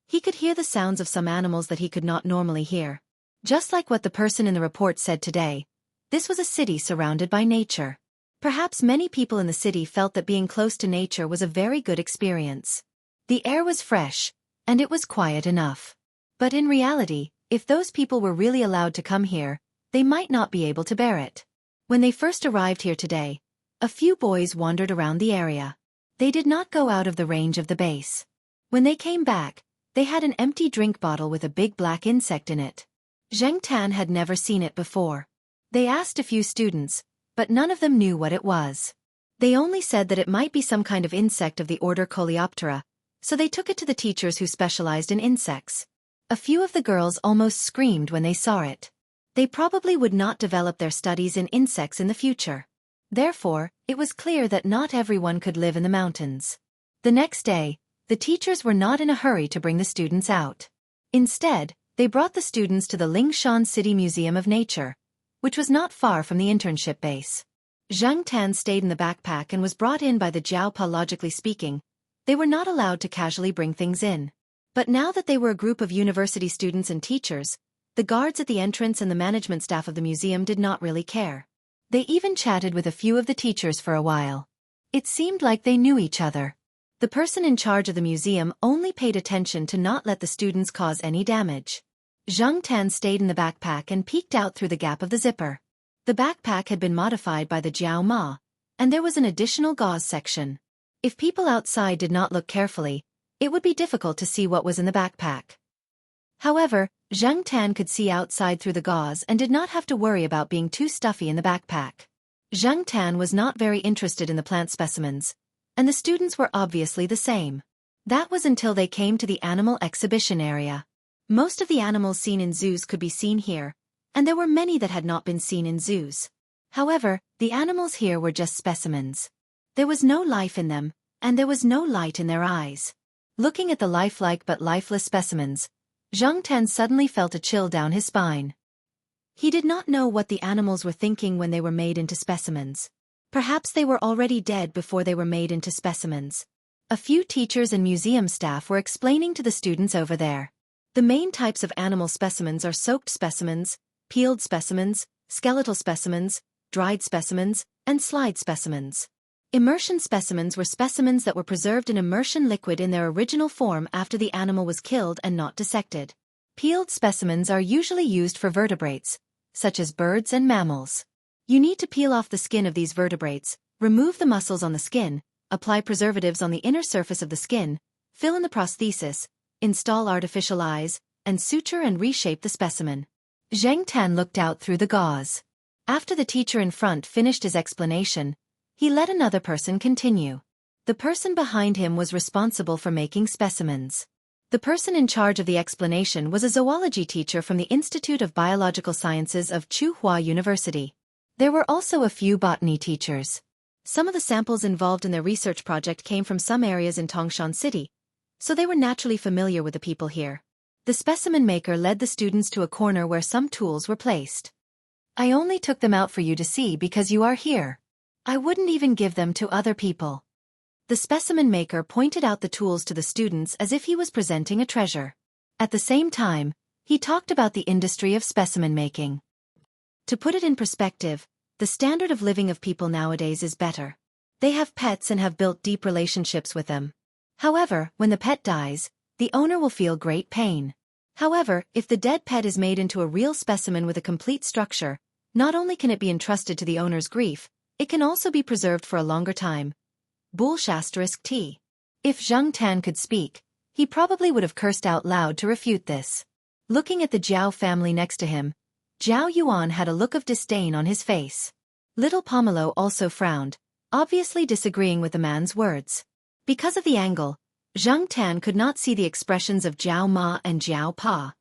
he could hear the sounds of some animals that he could not normally hear. Just like what the person in the report said today, this was a city surrounded by nature. Perhaps many people in the city felt that being close to nature was a very good experience. The air was fresh, and it was quiet enough. But in reality, if those people were really allowed to come here, they might not be able to bear it. When they first arrived here today, a few boys wandered around the area. They did not go out of the range of the base. When they came back, they had an empty drink bottle with a big black insect in it. Xianxia had never seen it before. They asked a few students, but none of them knew what it was. They only said that it might be some kind of insect of the order Coleoptera, so they took it to the teachers who specialized in insects. A few of the girls almost screamed when they saw it. They probably would not develop their studies in insects in the future. Therefore, it was clear that not everyone could live in the mountains. The next day, the teachers were not in a hurry to bring the students out. Instead, they brought the students to the Lingshan City Museum of Nature, which was not far from the internship base. Xianxia stayed in the backpack and was brought in by the Jiaopa. Logically speaking, they were not allowed to casually bring things in. But now that they were a group of university students and teachers, the guards at the entrance and the management staff of the museum did not really care. They even chatted with a few of the teachers for a while. It seemed like they knew each other. The person in charge of the museum only paid attention to not let the students cause any damage. Xianxia stayed in the backpack and peeked out through the gap of the zipper. The backpack had been modified by the Jiao Ma, and there was an additional gauze section. If people outside did not look carefully, it would be difficult to see what was in the backpack. However, Xianxia could see outside through the gauze and did not have to worry about being too stuffy in the backpack. Xianxia was not very interested in the plant specimens, and the students were obviously the same. That was until they came to the animal exhibition area. Most of the animals seen in zoos could be seen here, and there were many that had not been seen in zoos. However, the animals here were just specimens. There was no life in them, and there was no light in their eyes. Looking at the lifelike but lifeless specimens, Xianxia suddenly felt a chill down his spine. He did not know what the animals were thinking when they were made into specimens. Perhaps they were already dead before they were made into specimens. A few teachers and museum staff were explaining to the students over there. The main types of animal specimens are soaked specimens, peeled specimens, skeletal specimens, dried specimens, and slide specimens. Immersion specimens were specimens that were preserved in immersion liquid in their original form after the animal was killed and not dissected. Peeled specimens are usually used for vertebrates, such as birds and mammals. You need to peel off the skin of these vertebrates, remove the muscles on the skin, apply preservatives on the inner surface of the skin, fill in the prosthesis, install artificial eyes, and suture and reshape the specimen. Xianxia looked out through the gauze. After the teacher in front finished his explanation, he let another person continue. The person behind him was responsible for making specimens. The person in charge of the explanation was a zoology teacher from the Institute of Biological Sciences of Tsinghua University. There were also a few botany teachers. Some of the samples involved in their research project came from some areas in Tongshan City, so they were naturally familiar with the people here. The specimen maker led the students to a corner where some tools were placed. I only took them out for you to see because you are here. I wouldn't even give them to other people. The specimen maker pointed out the tools to the students as if he was presenting a treasure. At the same time, he talked about the industry of specimen making. To put it in perspective, the standard of living of people nowadays is better. They have pets and have built deep relationships with them. However, when the pet dies, the owner will feel great pain. However, if the dead pet is made into a real specimen with a complete structure, not only can it be entrusted to the owner's grief, it can also be preserved for a longer time. T. If Xianxia could speak, he probably would have cursed out loud to refute this. Looking at the Jiao family next to him, Zhao Yuan had a look of disdain on his face. Little Pomelo also frowned, obviously disagreeing with the man's words. Because of the angle, Xianxia could not see the expressions of Jiao Ma and Jiao Pa.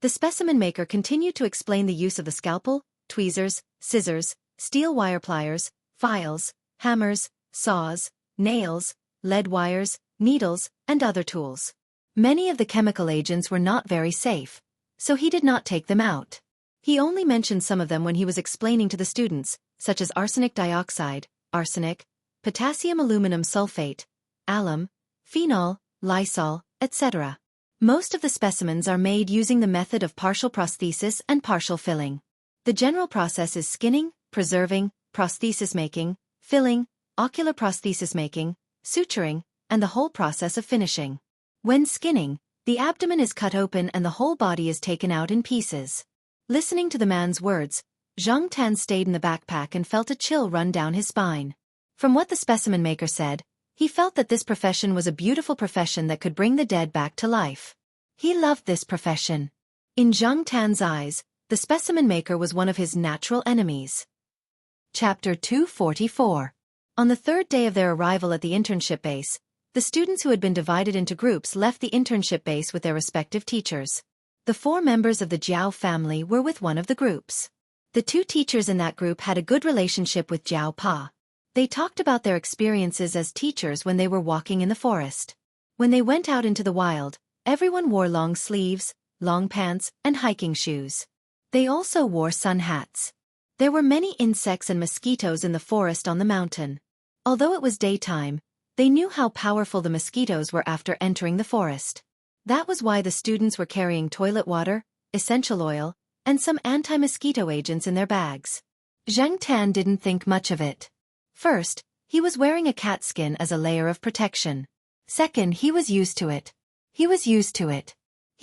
The specimen maker continued to explain the use of the scalpel, tweezers, scissors, steel wire pliers, files, hammers, saws, nails, lead wires, needles, and other tools. Many of the chemical agents were not very safe, so he did not take them out. He only mentioned some of them when he was explaining to the students, such as arsenic dioxide, arsenic, potassium aluminum sulfate, alum, phenol, lysol, etc. Most of the specimens are made using the method of partial prosthesis and partial filling. The general process is skinning, preserving, prosthesis making, filling, ocular prosthesis making, suturing, and the whole process of finishing. When skinning, the abdomen is cut open and the whole body is taken out in pieces. Listening to the man's words, Xianxia stayed in the backpack and felt a chill run down his spine. From what the specimen maker said, he felt that this profession was a beautiful profession that could bring the dead back to life. He loved this profession. In Xianxia's eyes, the specimen maker was one of his natural enemies. Chapter 244. On the third day of their arrival at the internship base, the students who had been divided into groups left the internship base with their respective teachers. The 4 members of the Jiao family were with one of the groups. The 2 teachers in that group had a good relationship with Jiao Pa. They talked about their experiences as teachers when they were walking in the forest. When they went out into the wild, everyone wore long sleeves, long pants, and hiking shoes. They also wore sun hats. There were many insects and mosquitoes in the forest on the mountain. Although it was daytime, they knew how powerful the mosquitoes were after entering the forest. That was why the students were carrying toilet water, essential oil, and some anti-mosquito agents in their bags. Xianxia didn't think much of it. First, he was wearing a cat skin as a layer of protection. Second, he was used to it. He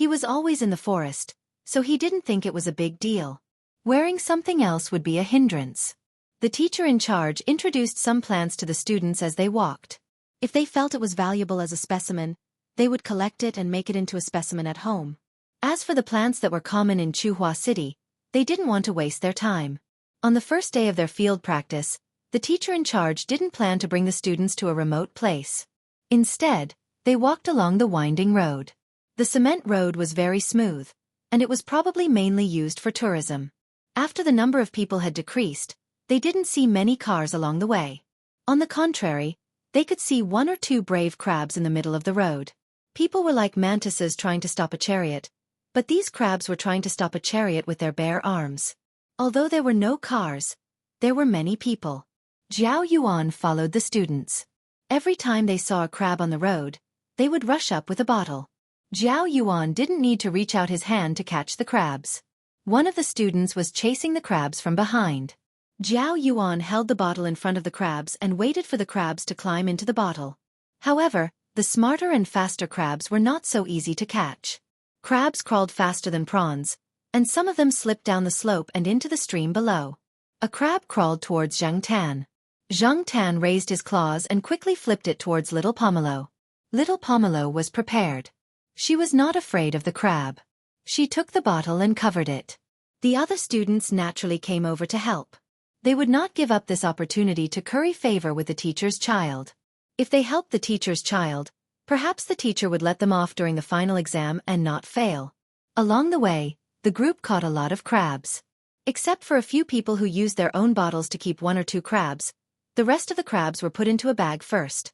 was always in the forest, so he didn't think it was a big deal. Wearing something else would be a hindrance. The teacher in charge introduced some plants to the students as they walked. If they felt it was valuable as a specimen, they would collect it and make it into a specimen at home. As for the plants that were common in Chuhua City, they didn't want to waste their time. On the first day of their field practice, the teacher in charge didn't plan to bring the students to a remote place. Instead, they walked along the winding road. The cement road was very smooth, and it was probably mainly used for tourism. After the number of people had decreased, they didn't see many cars along the way. On the contrary, they could see 1 or 2 brave crabs in the middle of the road. People were like mantises trying to stop a chariot, but these crabs were trying to stop a chariot with their bare arms. Although there were no cars, there were many people. Jiao Yuan followed the students. Every time they saw a crab on the road, they would rush up with a bottle. Jiao Yuan didn't need to reach out his hand to catch the crabs. One of the students was chasing the crabs from behind. Jiao Yuan held the bottle in front of the crabs and waited for the crabs to climb into the bottle. However, the smarter and faster crabs were not so easy to catch. Crabs crawled faster than prawns, and some of them slipped down the slope and into the stream below. A crab crawled towards Xianxia. Xianxia raised his claws and quickly flipped it towards Little Pomelo. Little Pomelo was prepared. She was not afraid of the crab. She took the bottle and covered it. The other students naturally came over to help. They would not give up this opportunity to curry favor with the teacher's child. If they helped the teacher's child, perhaps the teacher would let them off during the final exam and not fail. Along the way, the group caught a lot of crabs. Except for a few people who used their own bottles to keep 1 or 2 crabs, the rest of the crabs were put into a bag first.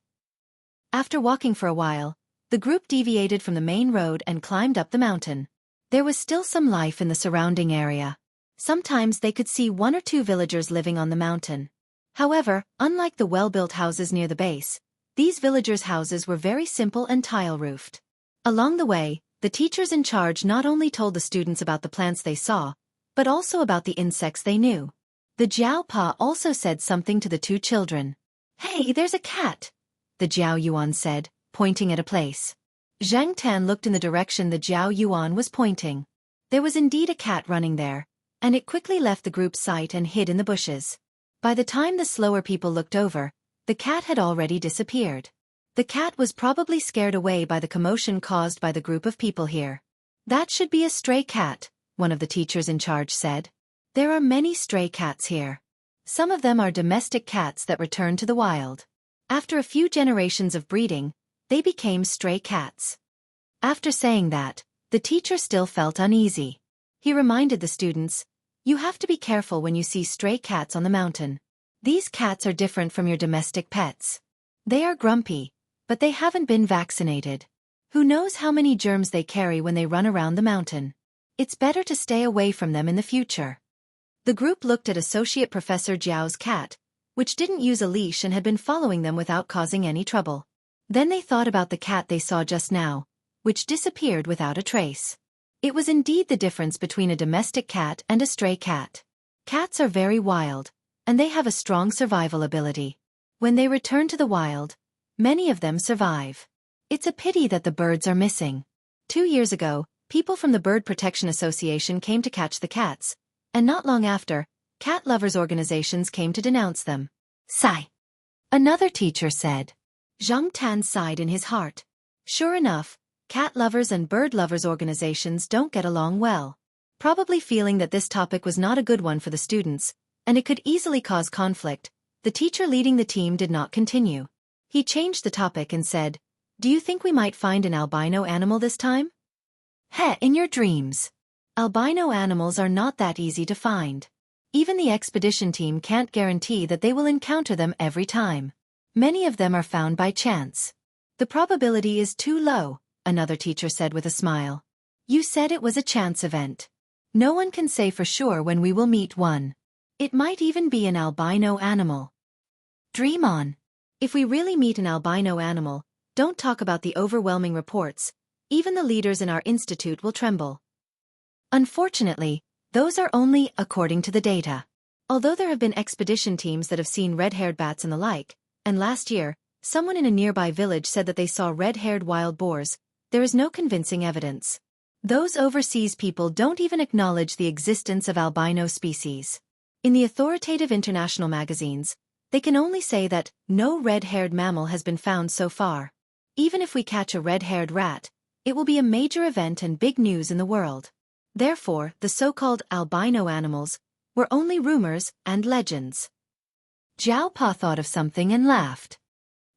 After walking for a while, the group deviated from the main road and climbed up the mountain. There was still some life in the surrounding area. Sometimes they could see 1 or 2 villagers living on the mountain. However, unlike the well-built houses near the base, these villagers' houses were very simple and tile-roofed. Along the way, the teachers in charge not only told the students about the plants they saw, but also about the insects they knew. The Jiao Pa also said something to the 2 children. "Hey, there's a cat," the Jiao Yuan said, pointing at a place. Xianxia looked in the direction the Jiao Yuan was pointing. There was indeed a cat running there, and it quickly left the group's sight and hid in the bushes. By the time the slower people looked over, the cat had already disappeared. The cat was probably scared away by the commotion caused by the group of people here. "That should be a stray cat," one of the teachers in charge said. "There are many stray cats here. Some of them are domestic cats that return to the wild. After a few generations of breeding, they became stray cats." After saying that, the teacher still felt uneasy. He reminded the students, "You have to be careful when you see stray cats on the mountain. These cats are different from your domestic pets. They are grumpy, but they haven't been vaccinated. Who knows how many germs they carry when they run around the mountain. It's better to stay away from them in the future. The group looked at Associate Professor Jiao's cat, which didn't use a leash and had been following them without causing any trouble. Then they thought about the cat they saw just now, which disappeared without a trace. It was indeed the difference between a domestic cat and a stray cat. Cats are very wild, and they have a strong survival ability. When they return to the wild, many of them survive. It's a pity that the birds are missing. 2 years ago, people from the Bird Protection Association came to catch the cats, and not long after, cat lovers organizations came to denounce them. Sigh. Another teacher said. Zhang Tan sighed in his heart. Sure enough, cat lovers and bird lovers organizations don't get along well. Probably feeling that this topic was not a good one for the students, and it could easily cause conflict, the teacher leading the team did not continue. He changed the topic and said, "Do you think we might find an albino animal this time?" Heh, in your dreams. Albino animals are not that easy to find. Even the expedition team can't guarantee that they will encounter them every time. Many of them are found by chance. The probability is too low, another teacher said with a smile. You said it was a chance event. No one can say for sure when we will meet one. It might even be an albino animal. Dream on. If we really meet an albino animal, don't talk about the overwhelming reports. Even the leaders in our institute will tremble. Unfortunately, those are only according to the data. Although there have been expedition teams that have seen red-haired bats and the like, and last year, someone in a nearby village said that they saw red-haired wild boars, there is no convincing evidence. Those overseas people don't even acknowledge the existence of albino species. In the authoritative international magazines, they can only say that no red-haired mammal has been found so far. Even if we catch a red-haired rat, it will be a major event and big news in the world. Therefore, the so-called albino animals were only rumors and legends. Jiao Pa thought of something and laughed.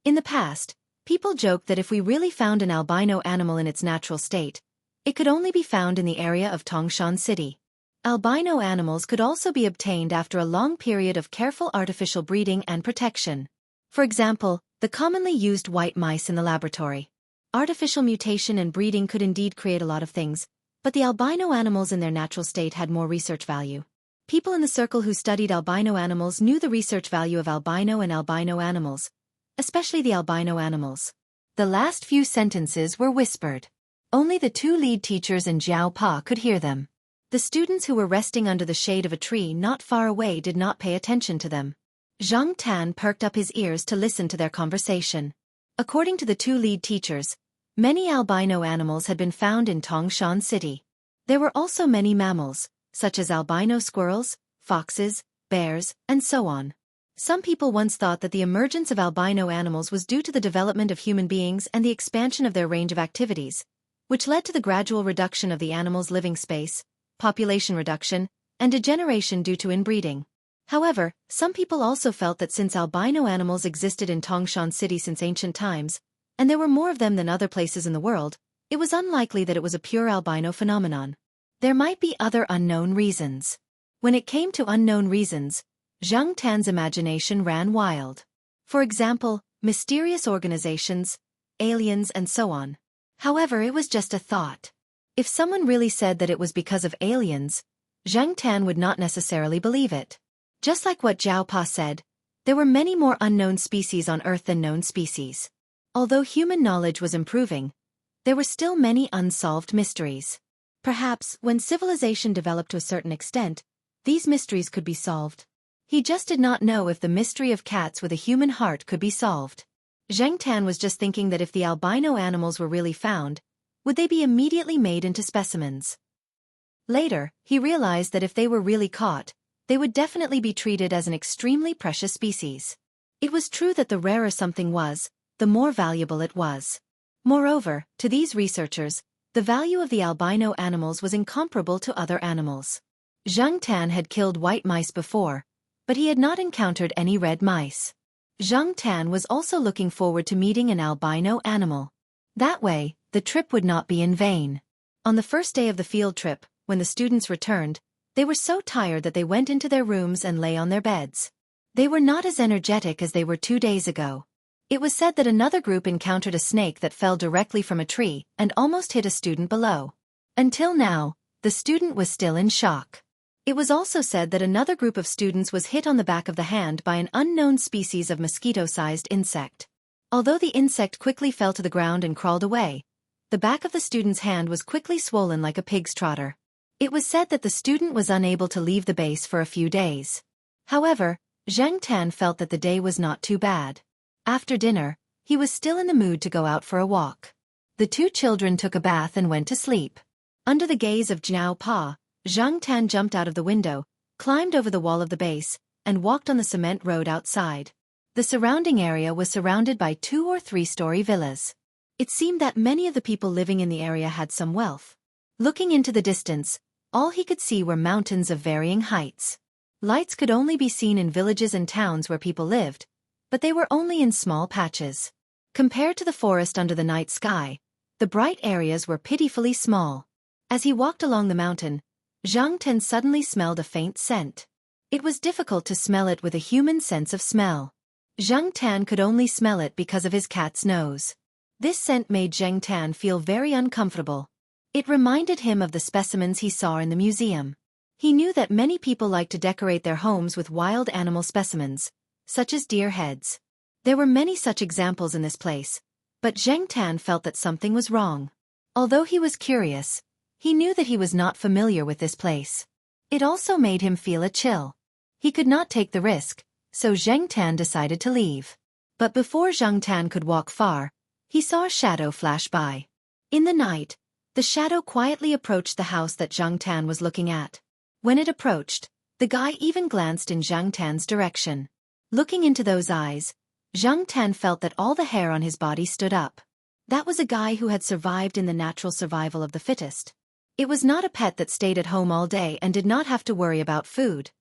In the past, people joked that if we really found an albino animal in its natural state, it could only be found in the area of Tangshan City. Albino animals could also be obtained after a long period of careful artificial breeding and protection. For example, the commonly used white mice in the laboratory. Artificial mutation and breeding could indeed create a lot of things, but the albino animals in their natural state had more research value. People in the circle who studied albino animals knew the research value of albino and albino animals, especially the albino animals. The last few sentences were whispered. Only the 2 lead teachers and Jiao Pa could hear them. The students who were resting under the shade of a tree not far away did not pay attention to them. Zhang Tan perked up his ears to listen to their conversation. According to the 2 lead teachers, many albino animals had been found in Tangshan City. There were also many mammals, such as albino squirrels, foxes, bears, and so on. Some people once thought that the emergence of albino animals was due to the development of human beings and the expansion of their range of activities, which led to the gradual reduction of the animal's living space, population reduction, and degeneration due to inbreeding. However, some people also felt that since albino animals existed in Tangshan City since ancient times, and there were more of them than other places in the world, it was unlikely that it was a pure albino phenomenon. There might be other unknown reasons. When it came to unknown reasons, Zhang Tan's imagination ran wild. For example, mysterious organizations, aliens and so on. However, it was just a thought. If someone really said that it was because of aliens, Zhang Tan would not necessarily believe it. Just like what Jiao Pa said, there were many more unknown species on Earth than known species. Although human knowledge was improving, there were still many unsolved mysteries. Perhaps, when civilization developed to a certain extent, these mysteries could be solved. He just did not know if the mystery of cats with a human heart could be solved. Zhang Tan was just thinking that if the albino animals were really found, would they be immediately made into specimens? Later, he realized that if they were really caught, they would definitely be treated as an extremely precious species. It was true that the rarer something was, the more valuable it was. Moreover, to these researchers, the value of the albino animals was incomparable to other animals. Zhang Tan had killed white mice before, but he had not encountered any red mice. Zhang Tan was also looking forward to meeting an albino animal. That way, the trip would not be in vain. On the first day of the field trip, when the students returned, they were so tired that they went into their rooms and lay on their beds. They were not as energetic as they were 2 days ago. It was said that another group encountered a snake that fell directly from a tree and almost hit a student below. Until now, The student was still in shock. It was also said that another group of students was hit on the back of the hand by an unknown species of mosquito-sized insect. Although the insect quickly fell to the ground and crawled away, the back of the student's hand was quickly swollen like a pig's trotter. It was said that the student was unable to leave the base for a few days. However, Zhang Tan felt that the day was not too bad. After dinner, he was still in the mood to go out for a walk. The two children took a bath and went to sleep. Under the gaze of Jiao Pa, Zhang Tan jumped out of the window, climbed over the wall of the base, and walked on the cement road outside. The surrounding area was surrounded by 2- or 3-story villas. It seemed that many of the people living in the area had some wealth. Looking into the distance, all he could see were mountains of varying heights. Lights could only be seen in villages and towns where people lived, but they were only in small patches. Compared to the forest under the night sky, the bright areas were pitifully small. As he walked along the mountain, Zhang Tan suddenly smelled a faint scent. It was difficult to smell it with a human sense of smell. Zhang Tan could only smell it because of his cat's nose. This scent made Zhang Tan feel very uncomfortable. It reminded him of the specimens he saw in the museum. He knew that many people like to decorate their homes with wild animal specimens, such as deer heads. There were many such examples in this place, but Zhang Tan felt that something was wrong. Although he was curious, he knew that he was not familiar with this place. It also made him feel a chill. He could not take the risk, so Zhang Tan decided to leave. But before Zhang Tan could walk far, he saw a shadow flash by. In the night, the shadow quietly approached the house that Zhang Tan was looking at. When it approached, the guy even glanced in Zhang Tan's direction. Looking into those eyes, Zhang Tan felt that all the hair on his body stood up. That was a guy who had survived in the natural survival of the fittest. It was not a pet that stayed at home all day and did not have to worry about food.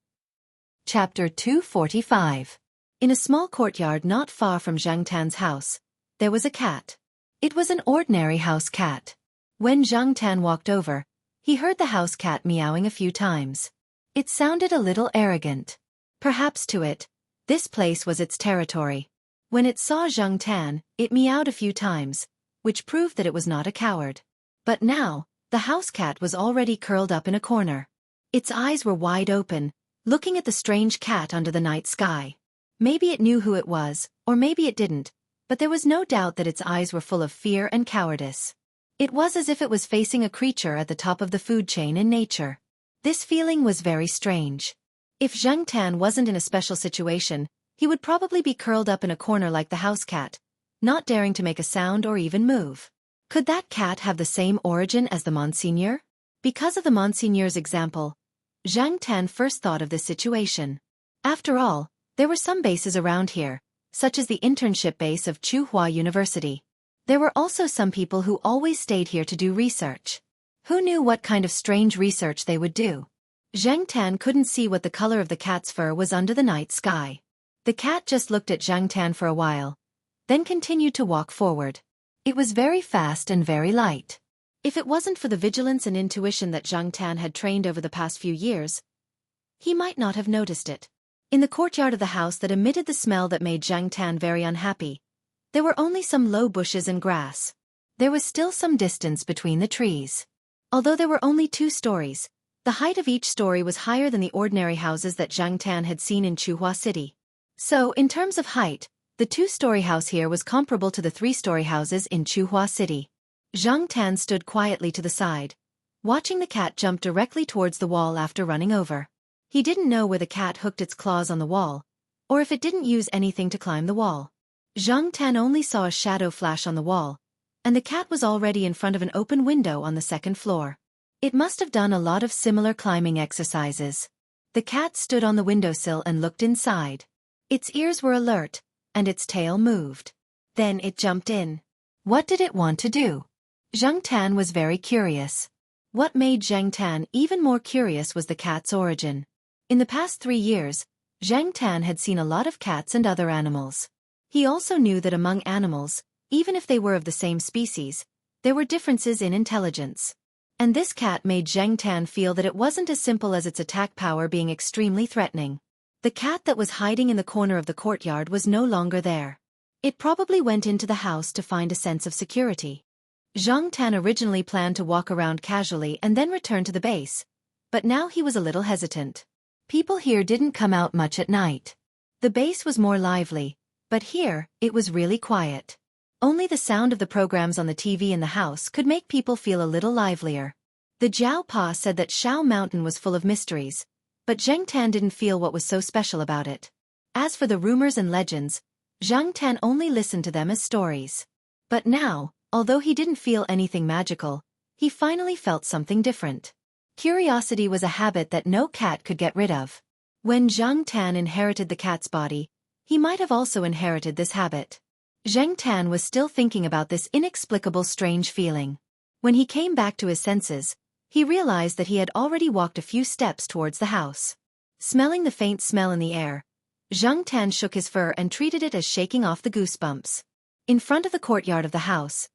Chapter 245. In a small courtyard not far from Zhang Tan's house, there was a cat. It was an ordinary house cat. When Zhang Tan walked over, he heard the house cat meowing a few times. It sounded a little arrogant. Perhaps to it, this place was its territory. When it saw Zhang Tan, it meowed a few times, which proved that it was not a coward. But now, the house cat was already curled up in a corner. Its eyes were wide open, looking at the strange cat under the night sky. Maybe it knew who it was, or maybe it didn't, but there was no doubt that its eyes were full of fear and cowardice. It was as if it was facing a creature at the top of the food chain in nature. This feeling was very strange. If Zhang Tan wasn't in a special situation, he would probably be curled up in a corner like the house cat, not daring to make a sound or even move. Could that cat have the same origin as the Monseigneur? Because of the Monseigneur's example, Zhang Tan first thought of this situation. After all, there were some bases around here, such as the internship base of Tsinghua University. There were also some people who always stayed here to do research. Who knew what kind of strange research they would do? Zhang Tan couldn't see what the color of the cat's fur was under the night sky. The cat just looked at Zhang Tan for a while, then continued to walk forward. It was very fast and very light. If it wasn't for the vigilance and intuition that Zhang Tan had trained over the past few years, he might not have noticed it. In the courtyard of the house that emitted the smell that made Zhang Tan very unhappy, there were only some low bushes and grass. There was still some distance between the trees. Although there were only 2 stories, the height of each story was higher than the ordinary houses that Zhang Tan had seen in Tsinghua City. So, in terms of height, the 2-story house here was comparable to the 3-story houses in Tsinghua City. Zhang Tan stood quietly to the side, watching the cat jump directly towards the wall after running over. He didn't know where the cat hooked its claws on the wall, or if it didn't use anything to climb the wall. Zhang Tan only saw a shadow flash on the wall, and the cat was already in front of an open window on the 2nd floor. It must have done a lot of similar climbing exercises. The cat stood on the windowsill and looked inside. Its ears were alert, and its tail moved. Then it jumped in. What did it want to do? Zhang Tan was very curious. What made Zhang Tan even more curious was the cat's origin. In the past 3 years, Zhang Tan had seen a lot of cats and other animals. He also knew that among animals, even if they were of the same species, there were differences in intelligence. And this cat made Zhang Tan feel that it wasn't as simple as its attack power being extremely threatening. The cat that was hiding in the corner of the courtyard was no longer there. It probably went into the house to find a sense of security. Zhang Tan originally planned to walk around casually and then return to the base, but now he was a little hesitant. People here didn't come out much at night. The base was more lively, but here, it was really quiet. Only the sound of the programs on the TV in the house could make people feel a little livelier. The Jiao Pa said that Shao Mountain was full of mysteries, but Zhang Tan didn't feel what was so special about it. As for the rumors and legends, Zhang Tan only listened to them as stories. But now, although he didn't feel anything magical, he finally felt something different. Curiosity was a habit that no cat could get rid of. When Zhang Tan inherited the cat's body, he might have also inherited this habit. Zhang Tan was still thinking about this inexplicable strange feeling. When he came back to his senses, he realized that he had already walked a few steps towards the house. Smelling the faint smell in the air, Zhang Tan shook his fur and treated it as shaking off the goosebumps. In front of the courtyard of the house,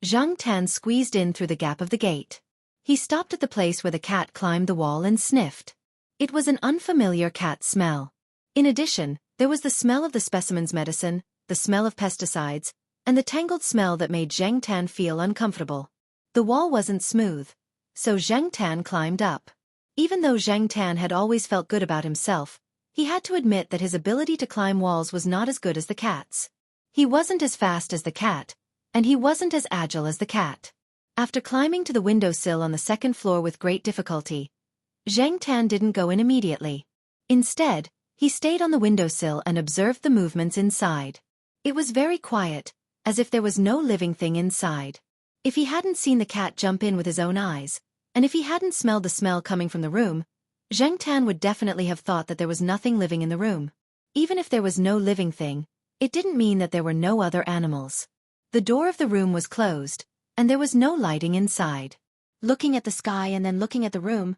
Zhang Tan squeezed in through the gap of the gate. He stopped at the place where the cat climbed the wall and sniffed. It was an unfamiliar cat smell. In addition, there was the smell of the specimen's medicine, the smell of pesticides, and the tangled smell that made Zhang Tan feel uncomfortable. The wall wasn't smooth, so Zhang Tan climbed up. Even though Zhang Tan had always felt good about himself, he had to admit that his ability to climb walls was not as good as the cat's. He wasn't as fast as the cat, and he wasn't as agile as the cat. After climbing to the windowsill on the second floor with great difficulty, Zhang Tan didn't go in immediately. Instead, he stayed on the windowsill and observed the movements inside. It was very quiet, as if there was no living thing inside. If he hadn't seen the cat jump in with his own eyes, and if he hadn't smelled the smell coming from the room, Zhang Tan would definitely have thought that there was nothing living in the room. Even if there was no living thing, it didn't mean that there were no other animals. The door of the room was closed, and there was no lighting inside. Looking at the sky and then looking at the room,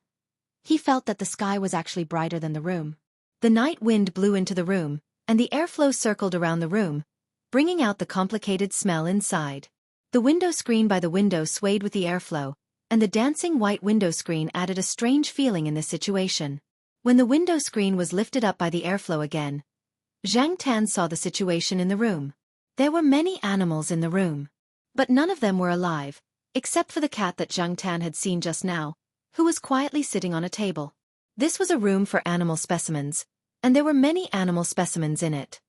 he felt that the sky was actually brighter than the room. The night wind blew into the room, and the airflow circled around the room, bringing out the complicated smell inside. The window screen by the window swayed with the airflow, and the dancing white window screen added a strange feeling in this situation. When the window screen was lifted up by the airflow again, Zhang Tan saw the situation in the room. There were many animals in the room, but none of them were alive, except for the cat that Zhang Tan had seen just now, who was quietly sitting on a table. This was a room for animal specimens, and there were many animal specimens in it.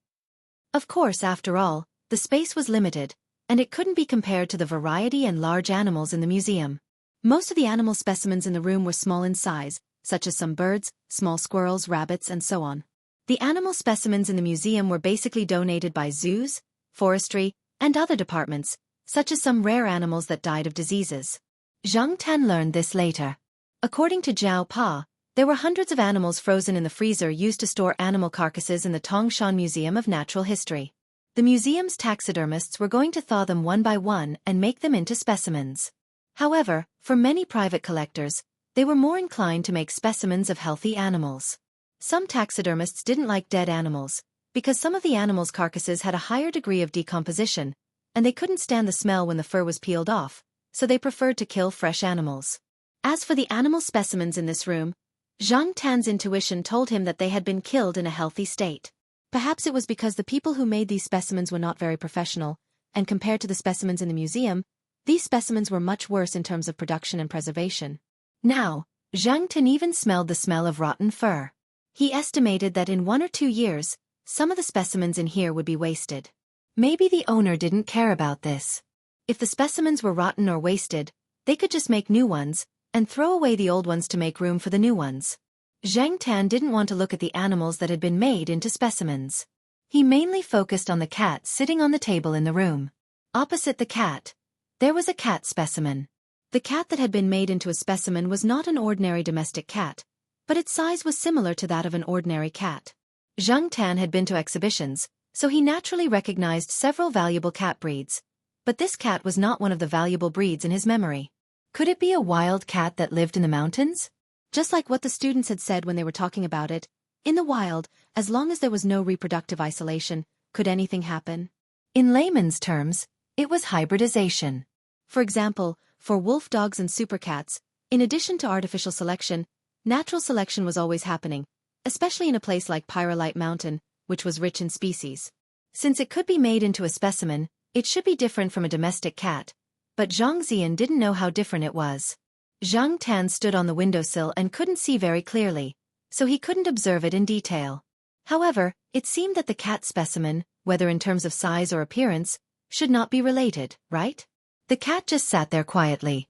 Of course, after all, the space was limited, and it couldn't be compared to the variety and large animals in the museum. Most of the animal specimens in the room were small in size, such as some birds, small squirrels, rabbits, and so on. The animal specimens in the museum were basically donated by zoos, forestry, and other departments, such as some rare animals that died of diseases. Zhang Tan learned this later. According to Jiao Pa, there were hundreds of animals frozen in the freezer used to store animal carcasses in the Tongshan Museum of Natural History. The museum's taxidermists were going to thaw them one by one and make them into specimens. However, for many private collectors, they were more inclined to make specimens of healthy animals. Some taxidermists didn't like dead animals, because some of the animals' carcasses had a higher degree of decomposition, and they couldn't stand the smell when the fur was peeled off, so they preferred to kill fresh animals. As for the animal specimens in this room, Zhang Tan's intuition told him that they had been killed in a healthy state. Perhaps it was because the people who made these specimens were not very professional, and compared to the specimens in the museum, these specimens were much worse in terms of production and preservation. Now, Zhang Tan even smelled the smell of rotten fur. He estimated that in 1 or 2 years, some of the specimens in here would be wasted. Maybe the owner didn't care about this. If the specimens were rotten or wasted, they could just make new ones, and throw away the old ones to make room for the new ones. Zhang Tan didn't want to look at the animals that had been made into specimens. He mainly focused on the cat sitting on the table in the room. Opposite the cat, there was a cat specimen. The cat that had been made into a specimen was not an ordinary domestic cat, but its size was similar to that of an ordinary cat. Zhang Tan had been to exhibitions, so he naturally recognized several valuable cat breeds, but this cat was not one of the valuable breeds in his memory. Could it be a wild cat that lived in the mountains? Just like what the students had said when they were talking about it, in the wild, as long as there was no reproductive isolation, could anything happen? In layman's terms, it was hybridization. For example, for wolf dogs and supercats, in addition to artificial selection, natural selection was always happening, especially in a place like Pyrolite Mountain, which was rich in species. Since it could be made into a specimen, it should be different from a domestic cat, But Zhang Zian didn't know how different it was. Zhang Tan stood on the windowsill and couldn't see very clearly, so he couldn't observe it in detail. However, it seemed that the cat specimen, whether in terms of size or appearance, should not be related, right? The cat just sat there quietly.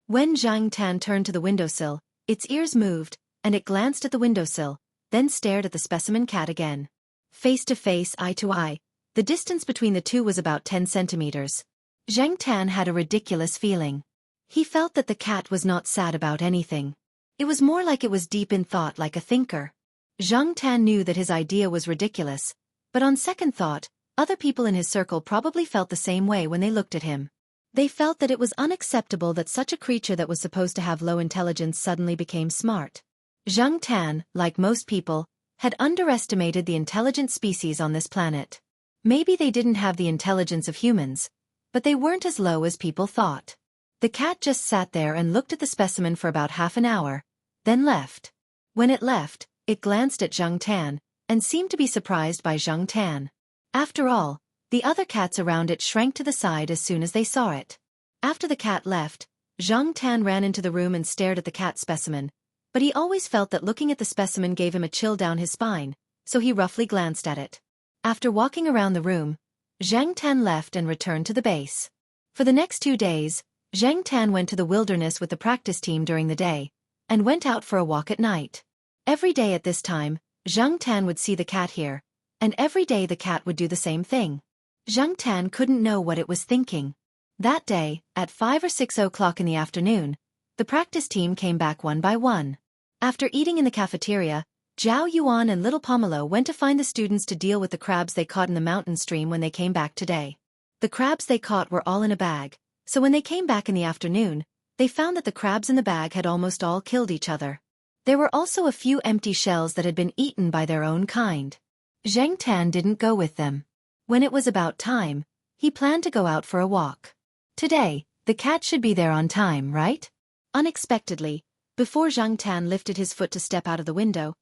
When Zhang Tan turned to the windowsill, its ears moved, and it glanced at the windowsill, then stared at the specimen cat again. Face to face, eye to eye, the distance between the two was about 10 centimeters. Zhang Tan had a ridiculous feeling. He felt that the cat was not sad about anything. It was more like it was deep in thought, like a thinker. Zhang Tan knew that his idea was ridiculous, but on second thought, other people in his circle probably felt the same way when they looked at him. They felt that it was unacceptable that such a creature that was supposed to have low intelligence suddenly became smart. Zhang Tan, like most people, had underestimated the intelligent species on this planet. Maybe they didn't have the intelligence of humans, but they weren't as low as people thought. The cat just sat there and looked at the specimen for about half an hour, then left. When it left, it glanced at Zhang Tan, and seemed to be surprised by Zhang Tan. After all, the other cats around it shrank to the side as soon as they saw it. After the cat left, Zhang Tan ran into the room and stared at the cat specimen, but he always felt that looking at the specimen gave him a chill down his spine, so he roughly glanced at it. After walking around the room, Zhang Tan left and returned to the base. For the next 2 days, Zhang Tan went to the wilderness with the practice team during the day, and went out for a walk at night. Every day at this time, Zhang Tan would see the cat here, and every day the cat would do the same thing. Zhang Tan couldn't know what it was thinking. That day, at 5 or 6 o'clock in the afternoon, the practice team came back one by one. After eating in the cafeteria, Zhao Yuan and little Pomelo went to find the students to deal with the crabs they caught in the mountain stream when they came back today. The crabs they caught were all in a bag, so when they came back in the afternoon, they found that the crabs in the bag had almost all killed each other. There were also a few empty shells that had been eaten by their own kind. Zhang Tan didn't go with them. When it was about time, he planned to go out for a walk. Today, the cat should be there on time, right? Unexpectedly, before Zhang Tan lifted his foot to step out of the window,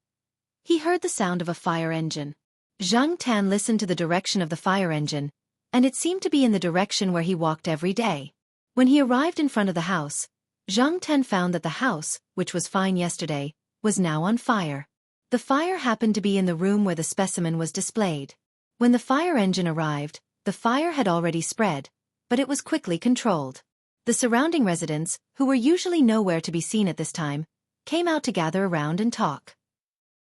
he heard the sound of a fire engine. Zhang Tan listened to the direction of the fire engine, and it seemed to be in the direction where he walked every day. When he arrived in front of the house, Zhang Tan found that the house, which was fine yesterday, was now on fire. The fire happened to be in the room where the specimen was displayed. When the fire engine arrived, the fire had already spread, but it was quickly controlled. The surrounding residents, who were usually nowhere to be seen at this time, came out to gather around and talk.